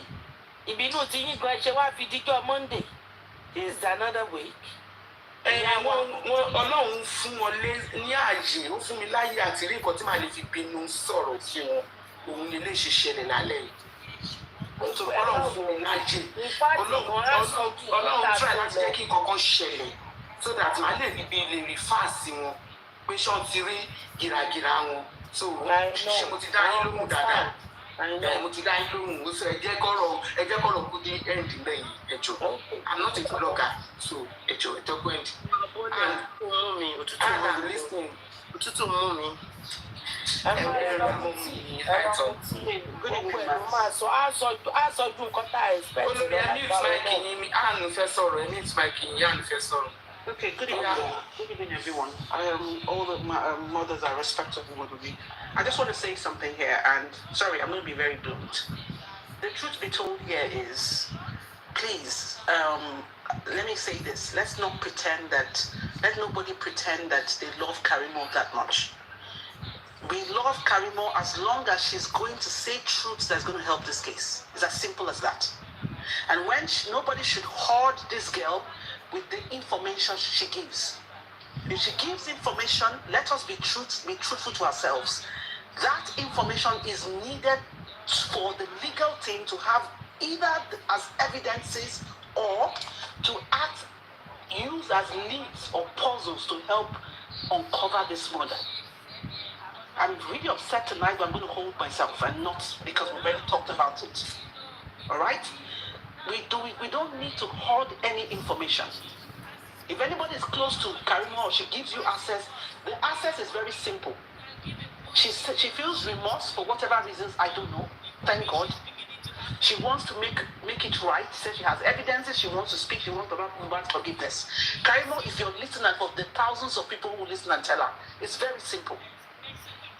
ìbínú ti yín gan ṣe wá fi díjọ́ Monday this is another week. Ọlọ́run fún wọn ní ààyè ó fún mi láyé àti rí nǹkan tí màá lè fi bínú sọ̀rọ̀ sí wọn òun ni lè ṣe ṣẹlẹ̀ lálẹ́ yìí. Ọlọ́run fún mi láyé Ọlọ́run try láti jẹ́ kí nǹkan kan ṣẹlẹ̀ so that màá lè rí bí lè rí fáàsì wọn pé ṣọ́n ti rí gìràgìrà wọn so ṣé mo ti dá yín lóhùn dáadáa mo ti dá yín lóhùn ó sọ ẹ jẹ́ kọ́rọ̀ kú dé end lẹ́yìn ẹjọ́ I'm not a blogger so ẹjọ́ kú end and I'm listening òtútù mú mi. Okay, good evening. Good evening, everyone. All the mothers I respect everyone with me. I just want to say something here, and sorry, I'm going to be very blunt. The truth be told here is, please, let me say this. Let nobody pretend that they love Karimot that much. We love Karimot as long as she's going to say truths that's going to help this case. It's as simple as that. And nobody should hoard this girl with the information she gives. If she gives information, let us be truthful to ourselves. That information is needed for the legal team to have either as evidences or to use as leads or puzzles to help uncover this murder. I'm really upset tonight, but I'm going to hold myself, and not because we've already talked about it. All right? We don't need to hoard any information. If anybody is close to Karimot or she gives you access, the access is very simple. She feels remorse for whatever reasons, I don't know. Thank God. She wants to make it right. She says she has evidences. She wants to speak. She wants Mohbad's forgiveness. Karimot, if you're listening, for the thousands of people who listen and tell her, it's very simple.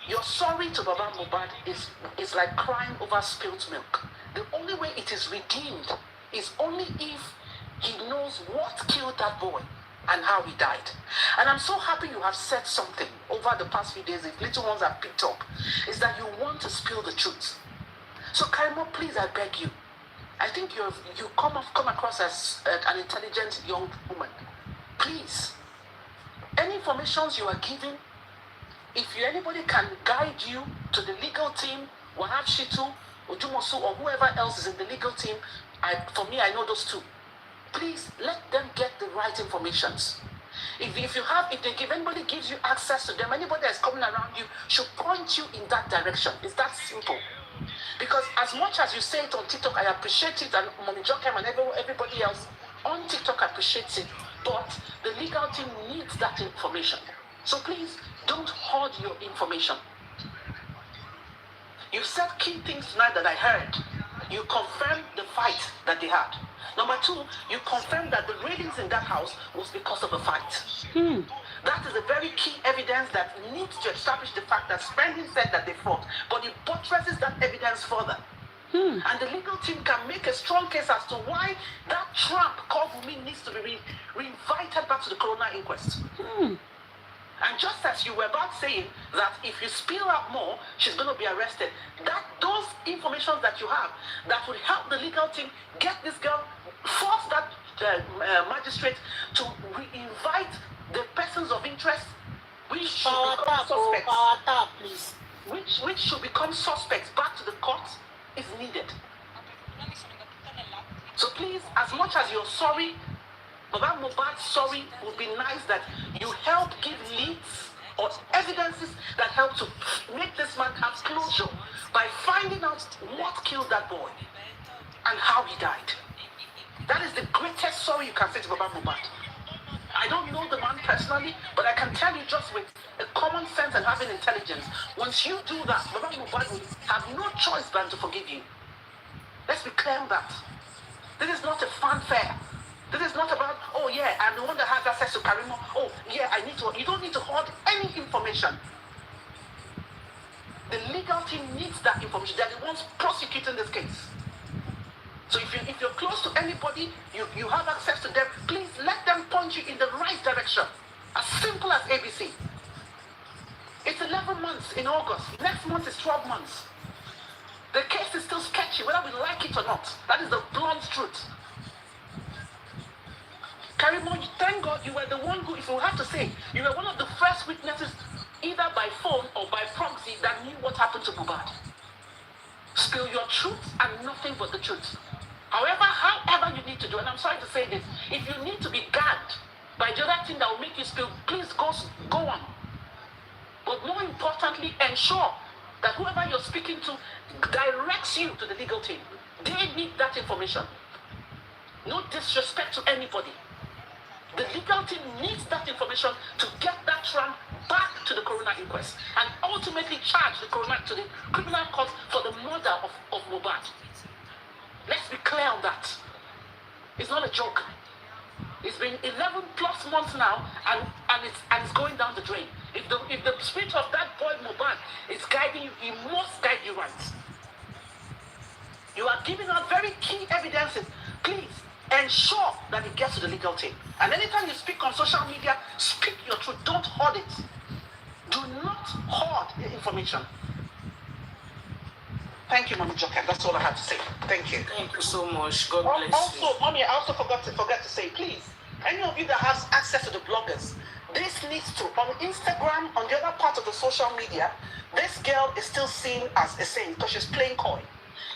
Your sorry to Baba Mohbad is like crying over spilt milk. The only way it is redeemed is only if he knows what killed that boy and how he died. And I'm so happy you have said something over the past few days, if little ones have picked up, is that you want to spill the truth. So Karimot, please, I beg you. I think you come across as an intelligent young woman. Please, any informations you are giving, if anybody can guide you to the legal team, Wahab Shitu, Ojumosu, or whoever else is in the legal team, for me, I know those two. Please let them get the right informations. If anybody gives you access to them, anybody that's coming around you should point you in that direction. It's that simple. Because as much as you say it on TikTok, I appreciate it, and Mommy Jokem and everybody else on TikTok appreciates it, but the legal team needs that information. So please, don't hoard your information. You said key things tonight that I heard. You confirmed the fight that they had. Number two, you confirmed that the raidings in that house was because of a fight. That is a very key evidence that needs to establish the fact that Spending said that they fought, but it buttresses that evidence further. And the legal team can make a strong case as to why that tramp called Wunmi needs to be reinvited back to the coroner inquest. And just as you were about saying that if you spill out more, she's going to be arrested, those informations that you have that would help the legal team get this girl, force that magistrate to invite the persons of interest, which should become suspects, which should become suspects back to the court, is needed. So please, as much as you're sorry, Baba Mohbad's sorry would be nice that you help give leads or evidences that help to make this man have closure by finding out what killed that boy and how he died. That is the greatest sorry you can say to Baba Mohbad. I don't know the man personally, but I can tell you just with a common sense and having intelligence, once you do that, Baba Mohbad will have no choice than to forgive you. Let's be clear on that. This is not a fanfare. This is not about, oh yeah, I'm the one that has access to Karimot. Oh yeah, you don't need to hoard any information. The legal team needs that information. They're the ones prosecuting this case. So if you're close to anybody, you have access to them, please let them point you in the right direction. As simple as ABC. It's 11 months in August. Next month is 12 months. The case is still sketchy, whether we like it or not. That is the blunt truth. Karimot, thank God you were the one who, if you have to say, you were one of the first witnesses, either by phone or by proxy, that knew what happened to Mohbad. Spill your truth and nothing but the truth. However you need to do, and I'm sorry to say this, if you need to be gagged by the other thing that will make you spill, please go on. But more importantly, ensure that whoever you're speaking to directs you to the legal team. They need that information. No disrespect to anybody. The legal team needs that information to get that tramp back to the coroner inquest and ultimately charge the coroner to the criminal court for the murder of Mohbad. Let's be clear on that. It's not a joke. It's been 11 plus months now, and it's going down the drain. If the spirit of that boy Mohbad is guiding you, he must guide you right. You are giving out very key evidences. Please ensure that it gets to the legal team. And anytime you speak on social media, speak your truth. Don't hoard it. Do not hoard the information. Thank you, Mommy Joker. That's all I have to say. Thank you. Thank you so much. God bless you. Also, Mommy, I also forgot to say, please, any of you that has access to the bloggers, this needs to, on Instagram, on the other part of the social media, this girl is still seen as a saint because she's playing coy.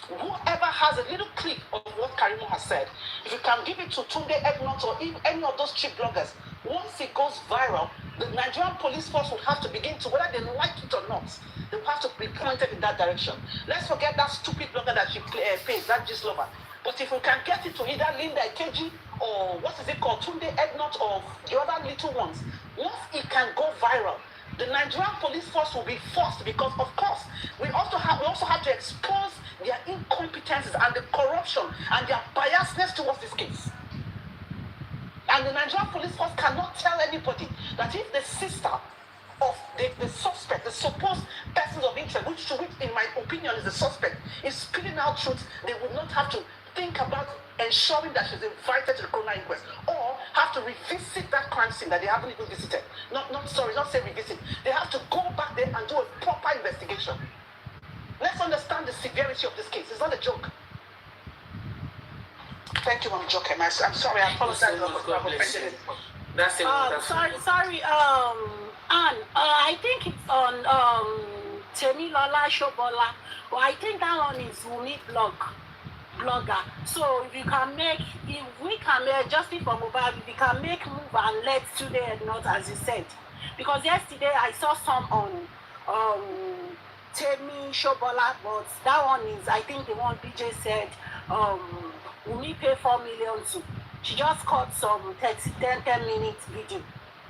Whoever has a little clip of what Karimot has said, if you can give it to Tunde Edmonds or any of those cheap bloggers, once it goes viral, the Nigerian police force will have to begin to, whether they like it or not, they will have to be pointed in that direction. Let's forget that stupid blogger that she pays, that gist lover. But if we can get it to either Linda Ikeji or what is it called, Tunde Edmonds or the other little ones, once it can go viral, the Nigerian police force will be forced because, of course, we also have to expose their incompetences and the corruption and their biasness towards this case. And the Nigerian police force cannot tell anybody that if the sister of the suspect, the supposed persons of interest, which in my opinion is the suspect, is spilling out truth, they would not have to think about ensuring that she's invited to the coroner inquest or have to revisit that crime scene that they haven't even visited. Not say revisit. They have to go back there and do a proper investigation. Let's understand the severity of this case. It's not a joke. Thank you, Mom Joker. I'm sorry, I apologize for offending it. That's it. Sorry, Anne. I think it's on Temilola Shobola. Well, I think that one is Wumi blogger. So if we can make justice for Mohbad, if we can make move and let today not as you said. Because yesterday I saw some on Temi Shobola, but that one is, I think the one BJ said, Wumi pay 4 million to. She just cut some 10 minutes video.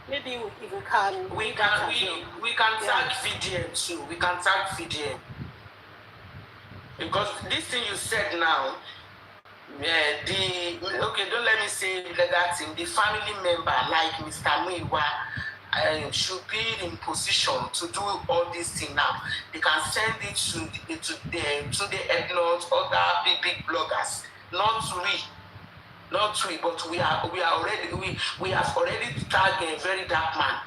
Maybe if we can... We can tag VDM too. We can tag VDM. Because this thing you said now, don't let me say that thing, the family member like Mr. Muiwa, should be in position to do all these things now. They can send it to the Edmonds, other big bloggers. Not we, but we have already tagged a very dark man.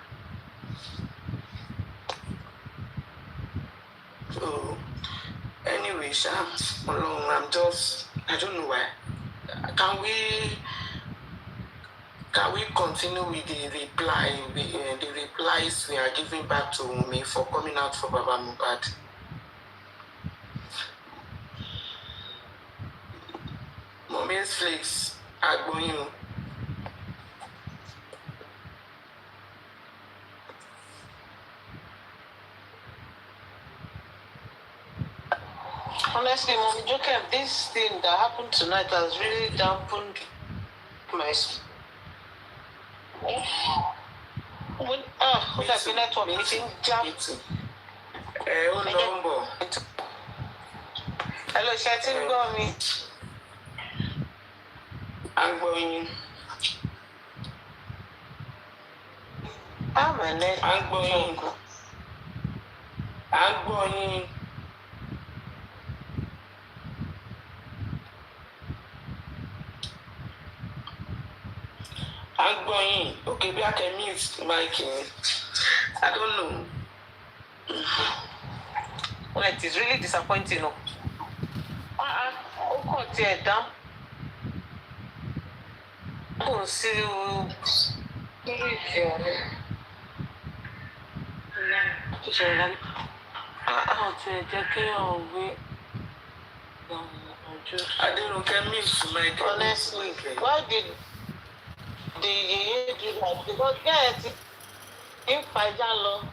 So anyway, I don't know why. Can we continue with the replies we are giving back to me for coming out for Baba Mohbad? Mommy's Flakes, Agboyin. Honestly, Mommy Joker, this thing that happened tonight has really dampened my network meeting jam. Hello, Shatin, go on me. I'm going. I'm going. Okay, we can mute Mike. I don't know. Well, it is really disappointing. Damn. Oh, see you. I don't know, can mute Mike. Honestly, why did because guys, if I don't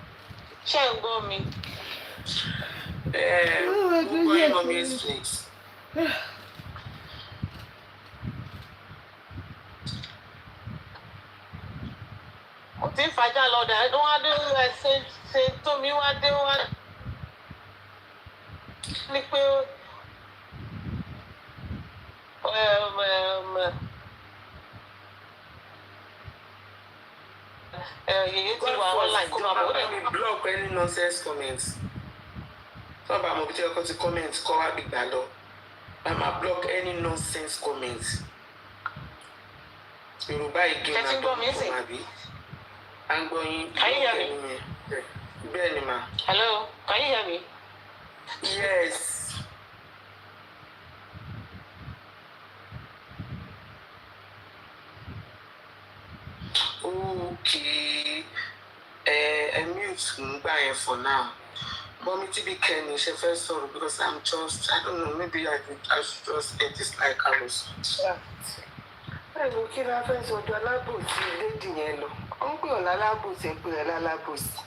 share go me. We're going on his face. Ó ti ń fàjà lọ dà ẹ́ wọ́n á dé ṣe tómi wá dé wá ní pé yèyé tí wà online kó máa bọ̀ ó dẹ̀ mi block any nonsense comments tí wọ́n bá mọ̀ bí tí ọkọ̀ ti comment kọ́ wá gbìgbà lọ bá máa block any nonsense comments Yorùbá igi náà tó ń bọ̀ àbí. I'm going. Can you hear me? Benima. Hello. Can you hear me? Yes. Okay. I mute for now. But me to be Kenny, she first sorry because I'm just, I don't know, maybe I should just end this like I was. I will kill our friends with the Labusi, Lady Yellow. Uncle Lalabusi, Lalabusi.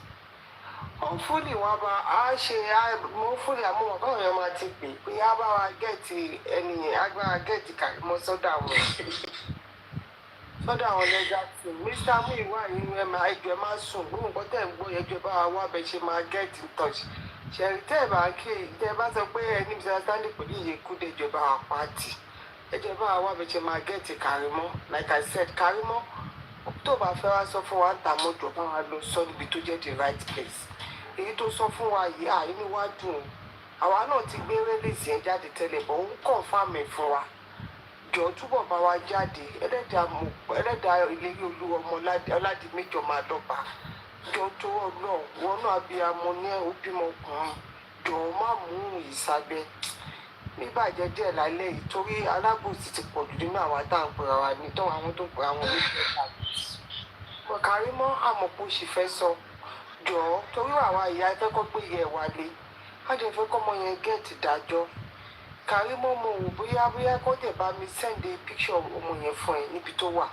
Hopefully, I share more fully among my tippy. We have our get any, I get the Karimot so down. So down, Mr. Me, why you my grandma soon? But then, boy, you about but she might get in touch. She'll tell my kid, there was a way and if there's standing for you, could a job our party. A job our but you might get a Karimot. Like I said, Karimot, October 1st of 1 time, I will son be to get the right place. Èyí tó sọ fún wa yìí inú wa dùn àwa náà ti gbé rélíìsì yẹn jáde tẹ́lẹ̀ bọ̀ ó ń confirm ẹ̀ fún wa jọ túbọ̀ bá wa jáde ẹlẹ́dàá ìlérí olú ọmọ Ọládìméjì máa dọ́gba jọ tó ọlọ́ọ̀ wọn náà abiyamọ ní òbímọ ọkùnrin jọ má mú ìsàgbẹ́ níbàjẹ́ díẹ̀ lálẹ́ yìí torí alábòsí ti pọ̀ jù nínú àwọn àtàǹpẹ̀rẹ̀ wa ní tán àwọn tó pẹ̀ àwọn olóṣèlú Karimot àmọ̀pọ̀ sì fẹ́ sọ jọ torí àwa ìyá ẹfẹ kọ pé ìyẹ wálé á dẹ fẹ́ kọ́mọ yẹn gẹẹtì dájọ́ Karimot mo wò bóyá kó dẹ bá mi sẹ́ndé píkṣọ ọmọ yẹn fún ẹ níbi tó wà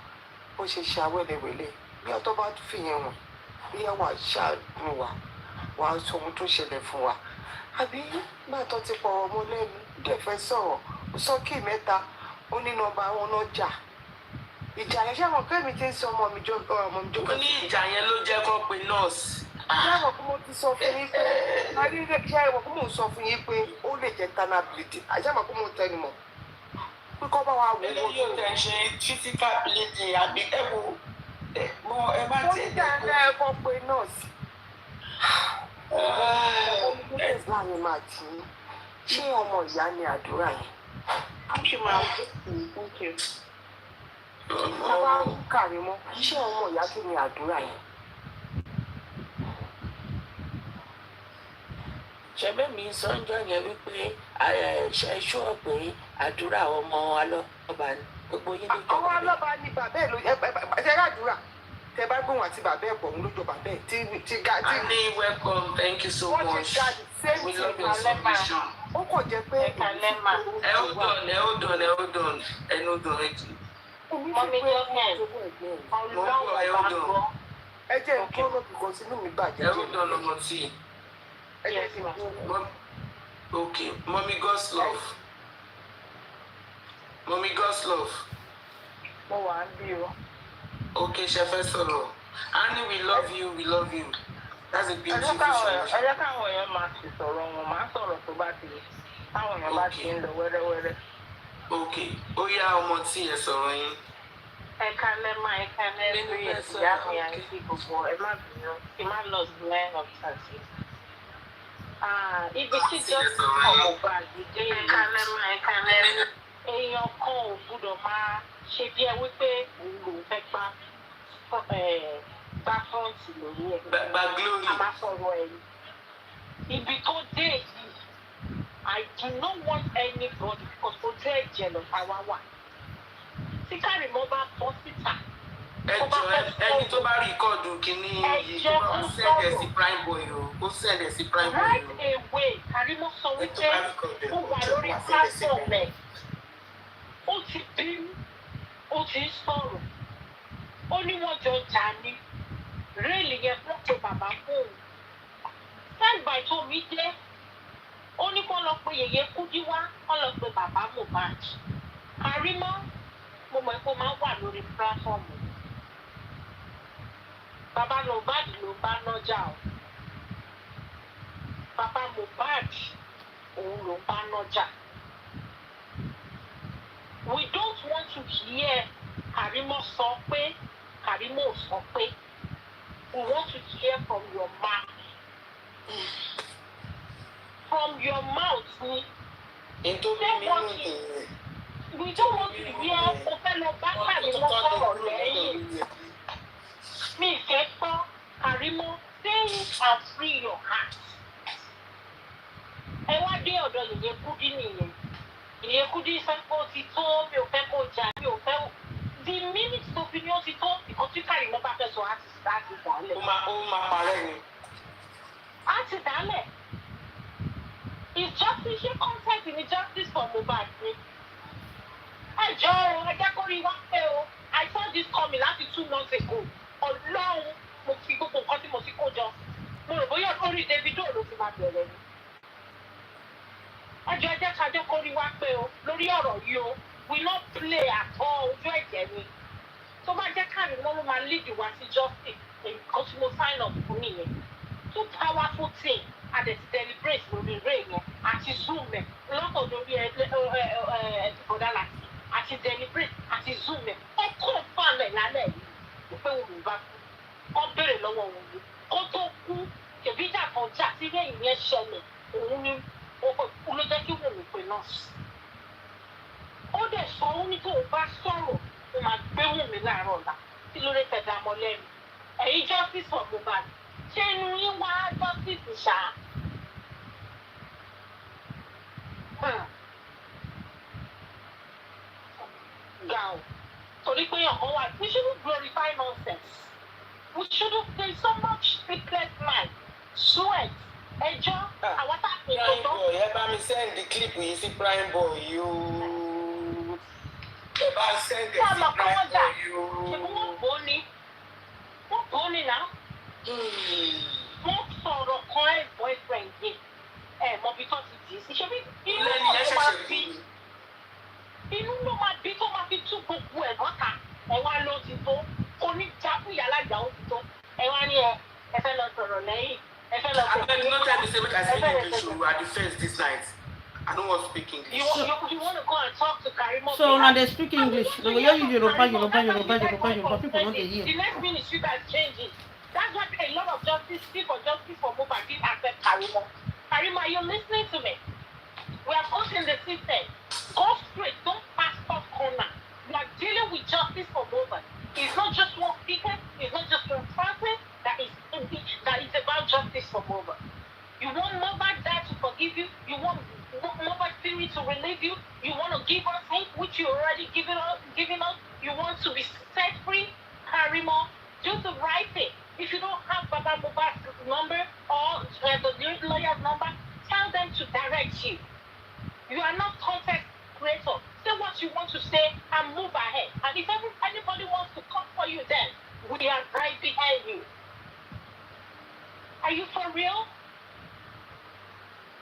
bó ṣe ṣe awẹ́lẹ́wẹ́lẹ́ bí ọtọ́ bá fi yẹn hàn bóyá wà ṣáàdùn wà á sọ ohun tó ṣẹlẹ̀ fún wa àbí gbàtọ́ ti pọ̀ ọmọ lẹ́nu dẹ̀ fẹ́ sọ̀rọ̀ ó sọ kí mẹ́ta ó ní nọ́mbà wọn náà jà ìjà yẹn ṣé àwọn kẹ́mi ti ń sọ ọmọ mi jókòó. ó ní ìjà yẹn ló jẹ́ kó pe nọ́ọ̀sì. ṣé àwọn kó mo ti sọ fún yín pé ṣé àwọn kó mo sọ fún yín pé ó lè jẹ́ tanability ṣé àwọn kó mo tẹnu mọ́ pé kọ́ bá wa wò ó. eléyìí yóò tẹ̀ ṣe physical bleeding àbí ẹ wo ẹ má tẹ̀ ẹ́. ó ní dáadáa ẹ kọ́ pe nọ́ọ̀sì. ẹ̀sán mi máa tì í ṣé ọmọ ìyá ni àdúrà yẹn. ó ṣe máa ń thank you. Bàbá Karimot, ṣé ọmọ ìyá kí ni àdúrà yẹn? Ṣẹ̀bẹ́ mi sọ́njọ́ yẹn wípé ṣọ́ pé àdúrà ọmọ alọ́ba ni gbogbo yín ló jọ. Ọmọ alọ́ba ni bàbá ẹ̀ ló ṣe àdúrà. Tẹ bá gbóhùn àti bàbá ẹ̀ pọ̀ òun ló jọ bàbá ẹ̀ tí ga. Ani welcome, thank you so much. We love your submission. Ó kàn jẹ́ pé hold on. Mommy just came. Ẹ jẹ́ kí ọmọ kìkan sínú mi bàjẹ́. Ẹ ó dán lọ́mọ tí. Ẹ jẹ́ kí n kó. Okay, Mommy God's love. Mommy God's love. Mo wà á bí o. Okay, ṣe fẹ́ sọ̀rọ̀. Annie, we love you. That's a beautiful vision. Ẹ jẹ́ káwọn èèyàn máa ti sọ̀rọ̀ wọn, máa sọ̀rọ̀ tó bá ti táwọn èèyàn bá ti ń lọ wẹ́rẹ́wẹ́rẹ́. Okay, ó yá ọmọ tí ẹ sọ̀rọ̀ yín. Ẹ̀ka lẹ́rí ìyá mi àti gbogbo ẹ má bínú kí má lọ sí line of taxi. Ibi tí just ọmọ bá gbé ẹ̀ka lẹ́rí èèyàn kan ò gbúdọ̀ máa ṣe bí ẹ wípé òun lòún fẹ́ gbá fọ́ǹtì lórí ẹ̀. Gba glory. A máa sọ̀rọ̀ ẹ̀yìn. Ibi tó dé yìí. I do not want anybody because ojú ẹ̀jẹ̀ lọ àwa wà. Tí Karimot bá bọ́ síta. Ẹni tó bá rìkọ́ọ̀dù kìíní yìí tó bá sẹ̀dẹ̀ sí prime boy o. Ó sẹ̀dẹ̀ sí prime boy o. Right away, Karimot sọ wípé ó wà lórí platform rẹ̀. Ó ti bínú, ó ti sọ̀rọ̀. Only one John Johnny. Really, yes, not to Baba home. Stand by to meet there. Only call up for ye Kudiwa, call up for Baba Mohbad. Karimot, Mama wà lórí platform. Baba Mohbad ló bá nájà o. Baba Mohbad òun ló bá nájà. We don't want to hear Karimot sọ pé, Karimot sọ pé. We want to hear from your mouth. From your mouth, we don't want to hear Ofelo Baka ni wọ́n sọ̀rọ̀ lẹ́yìn. Mi fẹ́ gbọ́ Karimot, say it and free your heart. Ẹ wá dé ọ̀dọ̀ Yèyé Kúdí nìyẹn. Yèyé Kúdí sọ pé ó ti tó, mi ò fẹ́ kó jà, mi ò fẹ́. The minute tó fi ní ó ti tó, ìkan tí Karimot bá fẹ́ sọ á ti dálẹ̀. Ó máa parẹ́ ni. Á ti dálẹ̀. Is justice your content in the justice for Mohbad? Hey Joe, I can't go in one day. I saw this coming after 2 months ago. Ọlọ́run mo fi gbogbo nǹkan tí mo fi kó jọ. Mo rò bóyá orí Davido ló fi máa bẹ̀rẹ̀ ni. Ẹjọ́ ẹjẹ́ kájọ́ kó rí wá pé o lórí ọ̀rọ̀ yìí o. We not play at all ojú ẹ̀jẹ̀ ni. Tó bá jẹ́ Karimot ló máa lead wá sí justice. Nǹkan tí mo sign up fún nìyẹn. Two powerful things. And the deliberate will be rain at his zoom lot of the Bodala at his deliberate at his zoom ó kó fáàlẹ̀ lálẹ́ yìí pé òun bá kú ó bèrè lọ́wọ́ òun ó tó kú kèbíjà kan jà tí lẹ́yìn yẹn ṣẹlẹ̀ òun ni ó ló jẹ́ kí wọ́n pè nọ́ọ̀sì ó dẹ̀ sọ ó ní tó o bá sọ̀rọ̀ ó máa gbé wùn mí láàárọ̀ ọ̀la kí ló lè tẹ̀dá mọ́ lẹ́nu ẹ̀yin justice for Mohbad ṣé inú yín wá justice ṣá. Now, torí pé ọ̀kan wà, we shouldn't glorify nonsense. We shouldn't say so much sleepless night, sweat, ẹjọ́, àwọn tá a pè tó tán. Ẹ bá mi send the clip yìí sí Prime Boy yóò. Ẹ bá send it sí Prime Boy yóò. Ṣé wọ́n bò ní? Wọ́n bò ní náà. Wọ́n sọ̀rọ̀ kan ẹ̀ boyfriend yìí. Mọ̀bí tó ti dì í sí. Ṣé bí inú ló máa bí? Inú ló máa bí tó máa fi tú gbogbo ẹ̀ lọ́ta. Ẹ wá ló ti tó. Oníjàpú yàrá ìyá ó ti tó. Ẹ wá ní ẹ fẹ́ lọ sọ̀rọ̀ lẹ́yìn. Ẹ fẹ́ lọ sọ̀rọ̀ lẹ́yìn. I'm not trying to say make I speak English at the first this night. I don't want to speak English. You want to go and talk to Karimot? So now they speak English. They will use Yoruba. People not they hear. The next ministry guys change it. That's why a lot of justice people for Mohbad didn't accept Karimot. Karimot, you're listening to me. We are caught in the system. Go straight, don't pass off corner. You are dealing with justice for Mohbad. It's not just one speaker, it's not just one person that is about justice for Mohbad. You want Mohbad dad to forgive you, you want Mohbad spirit to relieve you, you want to give us hate, which you already giving us, you want to be set free, Karimot, do the right thing. If you don't have Baba Mohbad's number or the lawyer's number, tell them to direct you. You are not content creator. Say what you want to say and move ahead. And if anybody wants to come for you, then we are right behind you. Are you for real?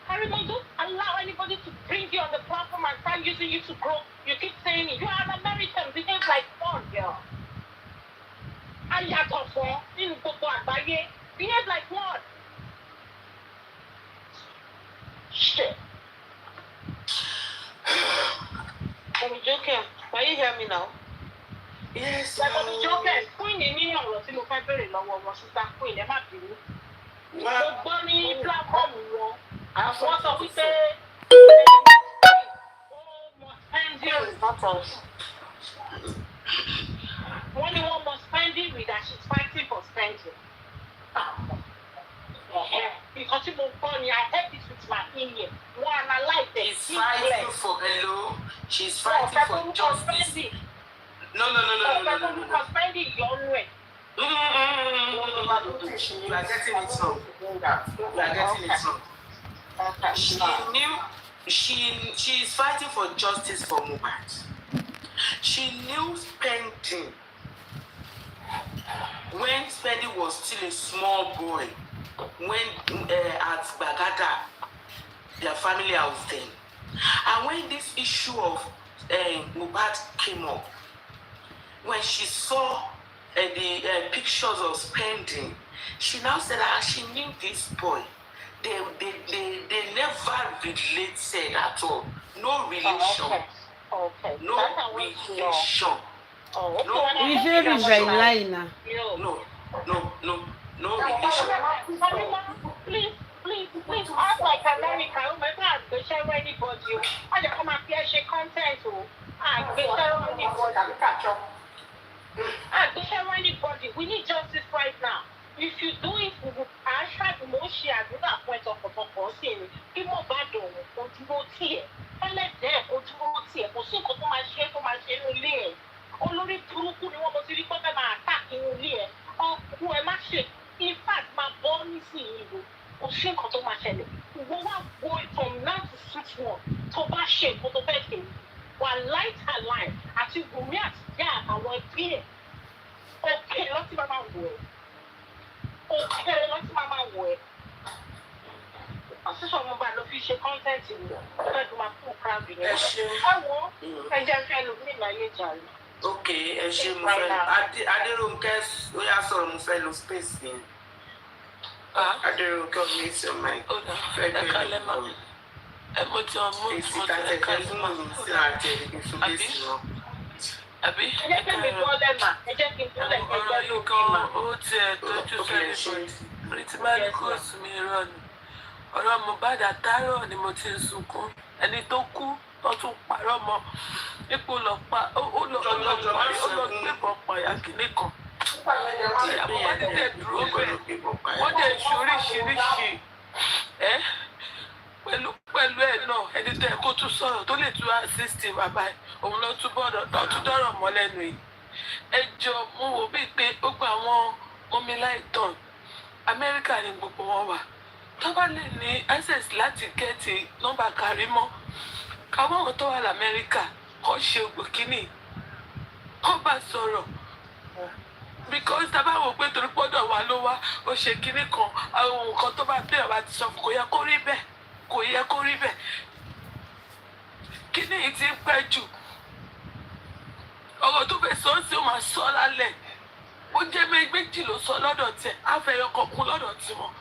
Karimot, don't allow anybody to bring you on the platform and start using you to grow. You keep saying it. You are an American. Behave like one, girl. In behave like what? Shit. I'm joking. Can you hear me now? Yes. I'm joking. Queen in New York, you can't very long one. Sister Queen, I'm happy. The bunny platform, what are we saying? Not us. Only one more spending with that she's fighting for spending. Because you move on, I heard this with my ear. One, I like it. She's fighting for hello. She's fighting for justice. No. For spending your way. You are getting it wrong. You are getting it wrong. She is fighting for justice for Mohbad. She knew spending when Spendi was still a small boy, when at Bagada, their family house then. And when this issue of Mohbad came up, when she saw the pictures of Spendi, she now said that she knew this boy. They never related at all. No relation. Okay. No relation. Oh, okay. No You should be very lying now. No relation. Please, act like America. Oh my God, they share anybody. I just come up here share content. They share anybody. They share anybody. We need justice right now. If you do it, I try to know she has that point of seeing people bad on ojú tiẹ̀. Ẹlẹ́dẹ̀ẹ́ ojú tiẹ̀ kò sí nǹkan tó máa ṣe nínú ilé ẹ̀. Olórí burúkú ni wọ́n mo ti rí pé fẹ́ máa attack nínú ilé ẹ̀. Ọkú ẹ má ṣe. In fact, máa bọ́ nísìnyí lò. Kò sí nǹkan tó máa ṣẹlẹ̀. Wọ́n wá wo from now to 6 months tó bá ṣe nǹkan tó fẹ́ ṣe. Wà láìta láì àti Wùmí àti ìyá àwọn ẹbí ẹ̀. Òkè lọ́tí máa wò ẹ́. Òkè lọ́tí máa wò ẹ́. Àṣìṣe ọmọ bá lọ fi ṣe kọ́ńtẹ́ǹtì rẹ̀. Ó fẹ́ máa fún crowd yẹn. Ẹ ṣe. Báwo ẹ jẹ́ fẹ́ lu mí láyé jàre. Ok, ẹ ṣe mo fẹ́. Adéròǹkẹ́ ó yá sọ̀rọ̀ mo fẹ́ lo space yẹn. Adéròǹkẹ́ ò ní sọ máa fẹ́ gbé mi. Mo ti ọmọ èsì tàtẹ̀ fẹ́ fún mi sí àti ẹ̀dínkù fún bẹ́sì wọn. Àbí ẹ jẹ́ kí n bọ́ lẹ́mà. Ẹ jẹ́ kí n bọ́ lẹ́mà. ọ̀rọ̀ yìí kan ó tiẹ̀ tójú sẹ́ni bọ̀dì tí bá ní kó sùn mí rọ ni. Ọ̀rọ̀ Mohbad àtàárọ̀ ni mo ti ń sunkún. Ẹni tó kú tó tún parọ́ mọ́ ipò lọ pa ó lọ gbébọn pààyà kìíní kan. Ìyàwó bá dẹ̀ dúró bẹ́ẹ̀ wọ́n dẹ̀ ṣe oríṣiríṣi pẹ̀lú ẹ̀ náà ẹni tẹ́ kó tún sọ̀rọ̀ tó lè tún assist bàbá ẹ̀ òun ló tún dọ̀rọ̀ mọ́ lẹ́nu yìí. Ẹ jọ mo wò bíi pé ó gba àwọn mọ́mí láìtàn Amẹ́ríkà ni gbogbo wọn wà tó bá lè ní access láti gẹ́ẹ̀tì nọ́mbà Karimot káwọn àwọn tó wà lamẹ́ríkà kọ́ ṣe ògbókínì kọ́ bá sọ̀rọ̀ because tá a bá wò pé torí pọ́dọ̀ wa ló wá ó ṣe kinní kan àwọn nǹkan tó bá bẹ́ẹ̀ bá ti sọ kò yẹ kó rí bẹ́ẹ̀ kò yẹ kó rí bẹ́ẹ̀ kinní yìí ti ń pẹ́ jù ọ̀rọ̀ tó fẹ́ sọ sí ó máa sọ lálẹ́ ó jẹ́ méjì ló sọ lọ́dọ̀ tẹ̀ á fẹ́ yọkọ̀ kún lọ́dọ̀ tiwọn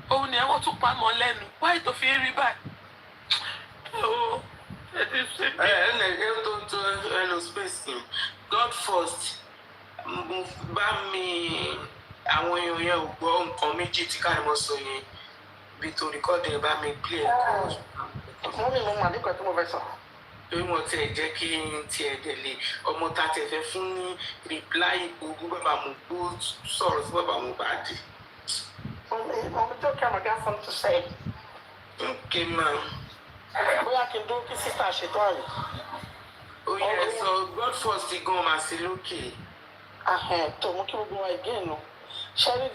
òun ni ẹ̀wọ̀n tún pamọ́ lẹ́nu wáyé tó fi ń rí báyìí. Hello space God first bá mi àwọn èèyàn yẹn ò gbọ́ nǹkan méjì tí Karimot sọ yẹn bí tó rìkọ́dì ẹ̀ bá mi play ẹ̀kọ́. Wọ́n ní mo mà nípa tí mo fẹ́ sọ. Torí wọn tiẹ̀ jẹ́ kí n tiẹ̀ délé ọmọ ta tiẹ̀ fẹ́ fún ní reply gbogbo bàbá mo gbó sọ̀rọ̀ sí bàbá mo bá dì. Mo tó kí ọmọ got something to say. Okay ma'am. Bóyá kí n dúró kí sísá ṣètò àyè. Ó yẹ sọ God first gan máa sí lókè. Tó mú kí gbogbo wa again nù. Ṣẹ́ni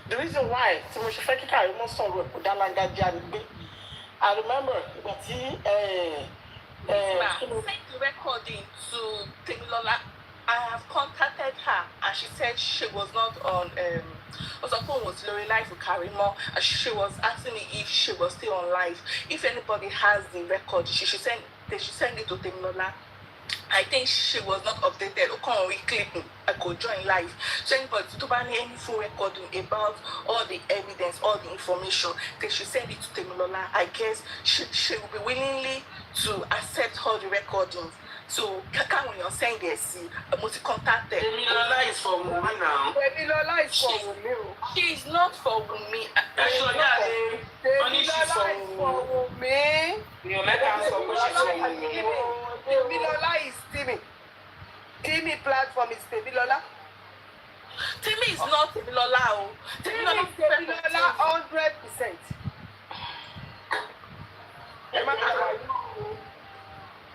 the reason why tí mo ṣe fẹ́ kí Karimot sọ̀rọ̀ ẹ̀kọ́ dálágájá ni pé I remember ìgbà tí sent the recording to Temilola. I have contacted her and she said she was not on also phone was Lori live with Karimot and she was asking me if she was still on live. If anybody has the record, she should send it to Temilola. I think she was not updated. Okay, clip I could join live. So anybody to buy any full recording about all the evidence, all the information, they should send it to Temilola. I guess she will be willingly to accept all the recordings. So Kaka, when you're saying this, I must contact them. Temilola is for Wunmi now. Temilola is for Wunmi. She is not for Wunmi. Temilola is for Wunmi. Temilola is Timmy. Timmy platform is Temilola. Timmy is not Temilola. Temilola is Temilola 100%.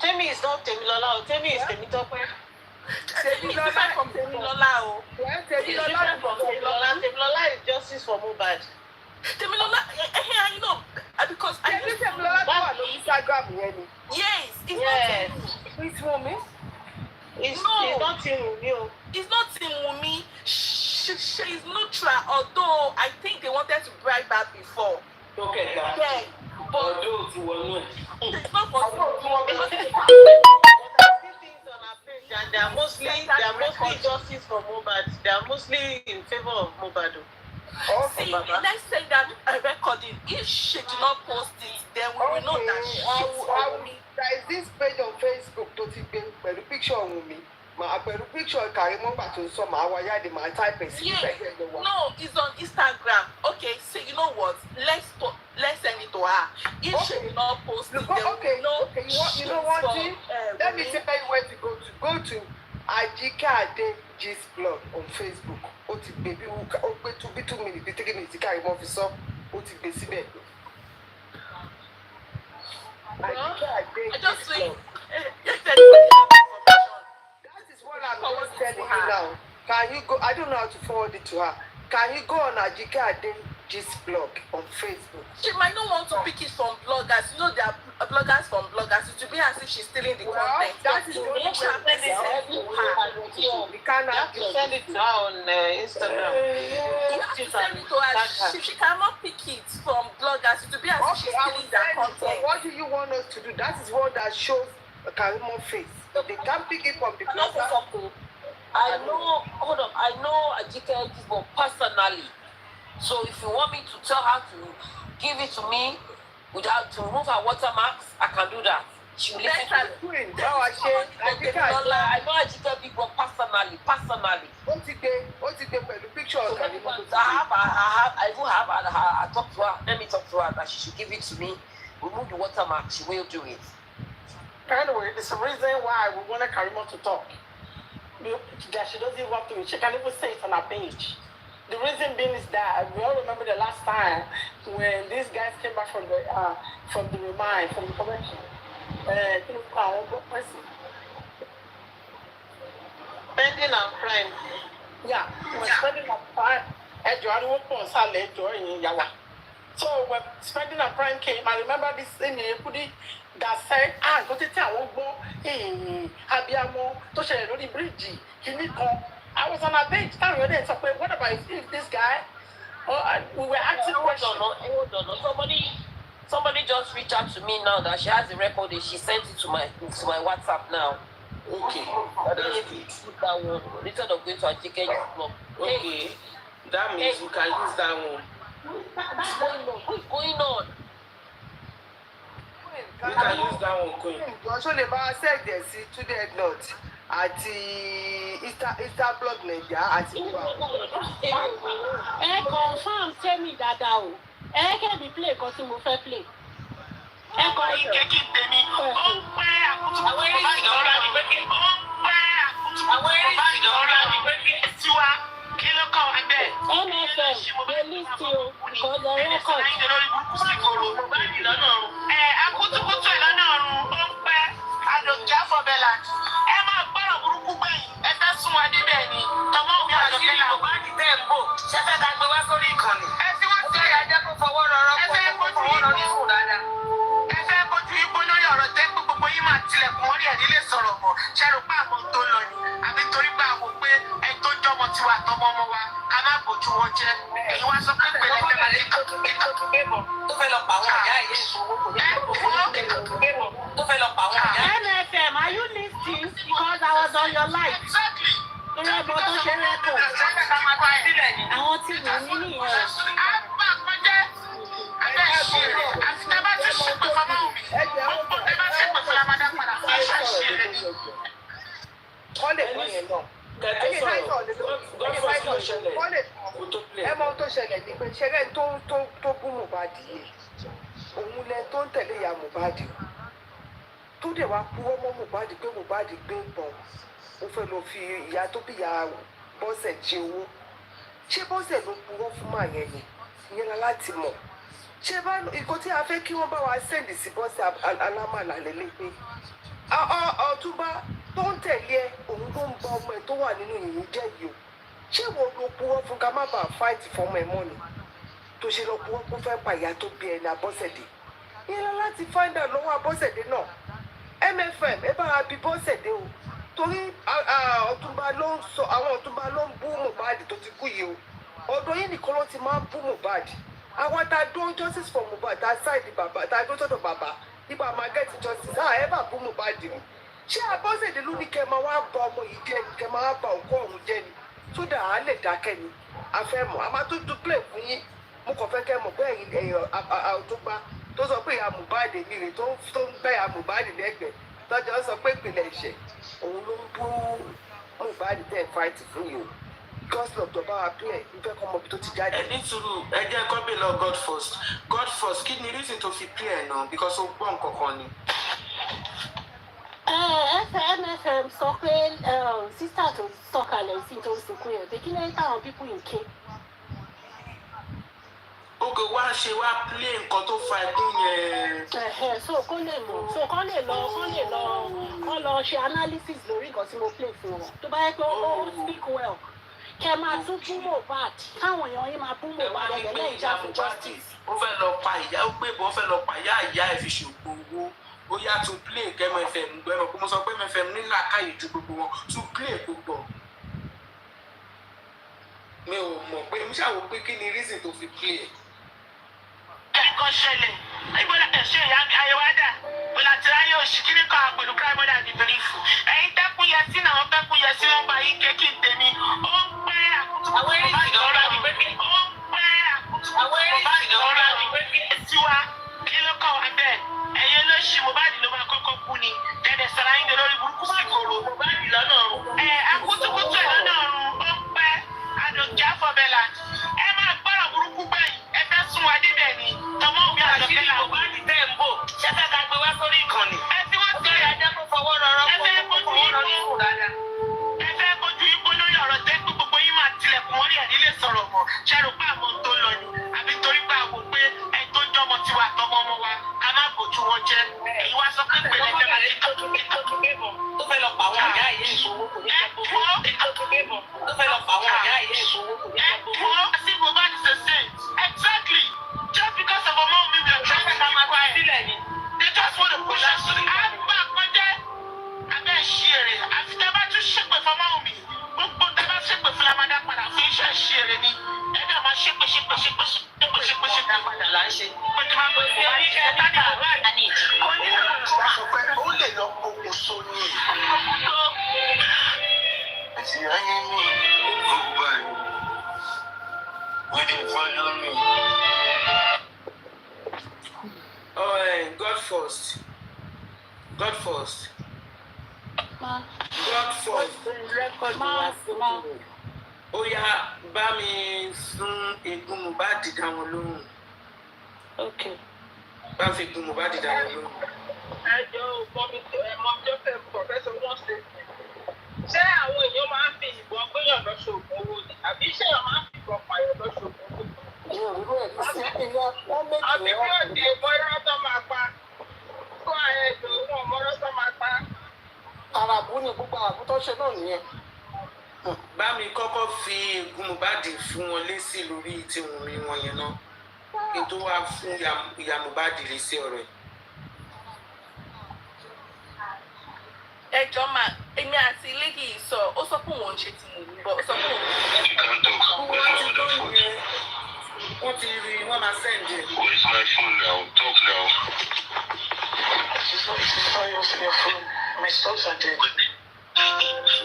Temi is not Temilola. Temi is Temitope. Temi is different from Temilola. Temilola from Temilola. Temilola is justice for Mohbad. Temilola, you know, because I used Temilola on Instagram. Yes, it's not Wunmi. It's not Wunmi. It's not Wunmi, she is neutral, although I think they wanted to bribe her before. Okay, that. Yeah, but although to one it's not possible. And they are mostly justice for Mohbad. They are mostly in favor of Mohbad. See, let's say that a recording, if she did not post it, then we will know that she's there is this page on Facebook to the picture of me. My picture of Karimot to some my type is no, it's on Instagram. Okay, so you know what? Let's send it to her. If she did not post it, then we know. Okay, you know what? Let me tell you where to go to. Go to Ajika Ade Gist blog on Facebook. Oti baby who be 2 minutes, be 3 minutes. Karimot fi so. Oti be síbẹ̀. I just think that is what I'm just telling you now. Can you go? I don't know how to forward it to her. Can you go on Ajika Ade Gist blog on Facebook? She might not want to pick it from bloggers. You know, there are bloggers from bloggers. It will be as if she's stealing the content. That is what I'm saying. You cannot send it to her on Instagram. You have to send it to her. She cannot pick it from bloggers. It will be as if she's stealing their content. What do you want us to do? That is what that shows Karimot face. They can't pick it from the blogger. I know, hold on, I know Ajika Ade personally. So if you want me to tell her to give it to me without to remove her watermarks, I can do that. She will listen to me. I know Ajika Ade personally. What's it the picture of Karimot? I talked to her. Let me talk to her that she should give it to me. Remove the watermark. She will do it. Anyway, it's the reason why we wanted Karimot to talk. That she doesn't even have to. She can even say it on her page. The reason being is that we all remember the last time when these guys came back from the remand, from the convention. Spending on crime. Yeah, we're spending on crime. So when spending on crime came, I remember this thing that said, go to town, Abiamo, to share the bridge, I was on a bench, what about if this guy, we were asking questions. Hold on. Somebody just reached out to me now that she has the record and she sent it to my WhatsApp now. Okay, that one. Instead of going to a chicken club. Okay, that means you can use that one. What's going on? You can use that one, Queen. Also, the bar said this to the note at the Easter blog media at confirm, tell me that now. Can be play because you move play. MFM, they list you because the record. MFM, are you listening? Because I was on your live. Exactly. I want to know. Tó dẹ̀ wá kú ọmọ Mohbad pé Mohbad gbé bọ̀ ó fẹ́ lọ fi ìyá tó bí ìyá Bọ́sẹ̀ jẹ owó ṣé Bọ́sẹ̀ ló purọ́ fún màá yẹn ni ìyẹn la láti mọ̀ ṣé bá ìkó tí a fẹ́ kí wọ́n bá wa sẹ́ndì sí Bọ́sẹ̀ alámàlà lélẹ́ pé Ọ̀túnba tó ń tẹ̀lé ẹ òun ló ń bá ọmọ ẹ tó wà nínú yìnyín jẹ́ yìí o ṣé wo ló purọ́ fún ká má bàa fáìtì fọmọ ẹ mọ́ ni tó ṣe lọ purọ́ kó fẹ́ pa ìyá tó bí ẹ ní Abọ́sẹ̀dé ìyẹn la láti find out lọ́wọ́ Abọ́sẹ̀dé náà MFM ẹ bá wa bí Bọ́sẹ̀dé o torí Ọ̀túnba ló ń sọ àwọn Ọ̀túnba ló ń bú Mohbad tó ti kú yìí o. Ọ̀dọ̀ yìí nìkan ló ti máa ń bú Mohbad. Àwọn tá a dún justice for Mohbad tá a ṣáìdì bàbá tá a dún sọ́dọ̀ bàbá nípa máa get justice ẹ bá bú Mohbad ni. Ṣé Abọ́sẹ̀dé ló ní kẹ́ máa wá ba ọmọ yìí jẹ́ ni kẹ́ máa wá ba òkú ọ̀run jẹ́ ni sódà á lè dákẹ́ ni a fẹ́ mọ̀ a máa tún dúpẹ́ fún yín mo kàn fẹ́ kẹ́ mọ̀ pé ẹ̀yìn Ọ̀túnba tó sọ pé ìyá Mohbad mi rè tó ń bẹ́ ìyá Mohbad lẹ́gbẹ̀ẹ́ lọ́jọ́ sọ pé ìpìlẹ̀ ìṣẹ̀ òun ló ń bú Mohbad tẹ̀ fáìtì fún yìí o gọ́sìlọ̀ tó bá wa pé ẹ̀ ń fẹ́ kọ́ ọmọ tó ti jáde. ẹ ní sùúrù ẹ jẹ́ kọ́ bí lọ God first kí ni reason tó fi pay ẹ̀ náà because ó gbọ́ nǹkan kan ni. MFM sọ pé sísá tó sọ̀kalẹ̀ sí tó ń sìnkú yẹn pé kí lẹ́yìn táwọn pípù yìí ké. Oge wá ṣe wá play nǹkan tó fa ẹkún yẹn. So kó lè mọ̀ so kán lọ ṣe analysis lórí nǹkan tí mo play fún wọn tó bá yẹ pé ó speak well kẹ máa tún bú Mohbad káwọn èèyàn yín máa bú Mohbad ẹgbẹ́ ìjà fún justice. ó fẹ́ lọ pa ìyá ó gbé bọ́ ó fẹ́ lọ pa ìyá ẹ̀ fi ṣògbó owó ó yá tún play kẹ́ MFM gbẹ́mọ̀ kó mo sọ pé MFM ní làákàyè ju gbogbo wọn tún play gbogbo. mi ò mọ̀ pé mo ṣàwọ̀ pé kí ni reason tó fi play ẹ̀. kíni kan ṣẹlẹ̀ ìgbọ́dọ̀ ẹ̀ṣẹ̀ ìyá ayéwádà bọ́lá tí ráyè òṣì kíni kan àpèlú káìmọ́dà ní bírífù ẹ̀yin tẹ́kùn yẹ sí náà tẹ́kùn yẹ sí wọn bá yín kéèkì tèmi ó ń pẹ́ àkútù àwọn eré ìdánwò àgbẹ̀ kí ó ń pẹ́ àkútù Mohbad àgbẹ̀ kí sí wa kí ló kọ́ wa bẹ́ẹ̀ ẹ̀yin ló ṣì Mohbad ló máa kọ́kọ́ kú ni dẹ̀dẹ̀ sara yín lórí burúkú sí koro Mohbad lọ́nà ọ̀run àkútùkútù ẹ̀ lọ́nà ọ̀run ó ń pẹ́ àdòkè àfọ̀bẹ̀là ẹ máa gbọ́rọ̀ burúkú gbẹ̀yìn ẹ fẹ́ sún wa débẹ̀ ni tọmọ òbí àdòkè là Mohbad tẹ̀ ń bò ṣẹ́fẹ́ ká gbé wá sórí ìkànnì ẹ tí wọ́n ti rí ajá kó fọwọ́ rọrọ́ ẹ fẹ́ kojú igbó lórí ọ̀rọ̀ tẹ́ pé gbogbo yín máa tilẹ̀kùn wọ́n rí ẹ̀ nílé sọ̀rọ̀ mọ́ ṣẹ́rù pé àmọ́ tó lọ ni àbí torí pé àwọn pé ẹ tó jọmọ tiwa àtọmọ ọmọ wa ká má bójú wọn jẹ èyí wá sọ pé pèlè jẹ́ máa tó fẹ́ lọ pa àwọn ọ̀gá ìyá ìṣòwò kò ní tó fẹ́ lọ pa àwọn ọ̀gá ìyá ìṣòwò kò ní sí Mohbad is a saint exactly just because of ọmọ mi we are trying to make it quiet they just want to push us to the end àgbà kọjá abẹ́ ìṣeré àti tẹ́ bá tún ṣépè fọmọ mi gbogbo tẹ́ bá ṣépè fún lamada padà fún iṣẹ́ ìṣeré ni ẹ̀dá máa ṣépè padà là ń ṣe. pẹ̀tùmápẹ̀ sí oníṣẹ́ tádà àrùn àdáni kò ní àwọn ìṣòro ó lè lọ gbogbo sóní. àti ayé mi gbogbo ẹ̀ wọ́n ti fọ́jọ́ mi. God first. God first. Ó yá bá mi sún egun Mohbad dá wọn lóhùn. Bá fi egun Mohbad dá wọn lóhùn. ẹ jọ mọ̀mí joseph professor wọ́n ṣe ṣé àwọn èèyàn máa ń fi ìbọn gbéyàn lọ́sọ̀gbọ̀n owó ni àbí ṣé èèyàn máa ń fi ìbọn pààyàn lọ́sọ̀gbọ̀n owó? àbí bí òde mọ́rọ́ tó máa pa kó ẹ̀dùn wọn mọ́rọ́ tó máa pa. àràbù ni gbogbo àràbù tó ṣe náà nìyẹn. Bá mi kọ́kọ́ fi egun Mohbad fún wọn lésì lórí tí wọ́n mi wọn yẹn náà kí n tó wá fún ìyá Mohbad lésì ọ̀rọ̀ ẹ̀. ẹjọ́ máa èmi àti lady yìí sọ ó sọ pé òun ṣe ti mú mi bọ̀ ó sọ pé òun wọ́n ti rí wọ́n máa sẹ́ǹdì ẹ̀. Where is my phone now? Talk now. She's not using your phone. My stocks are dead.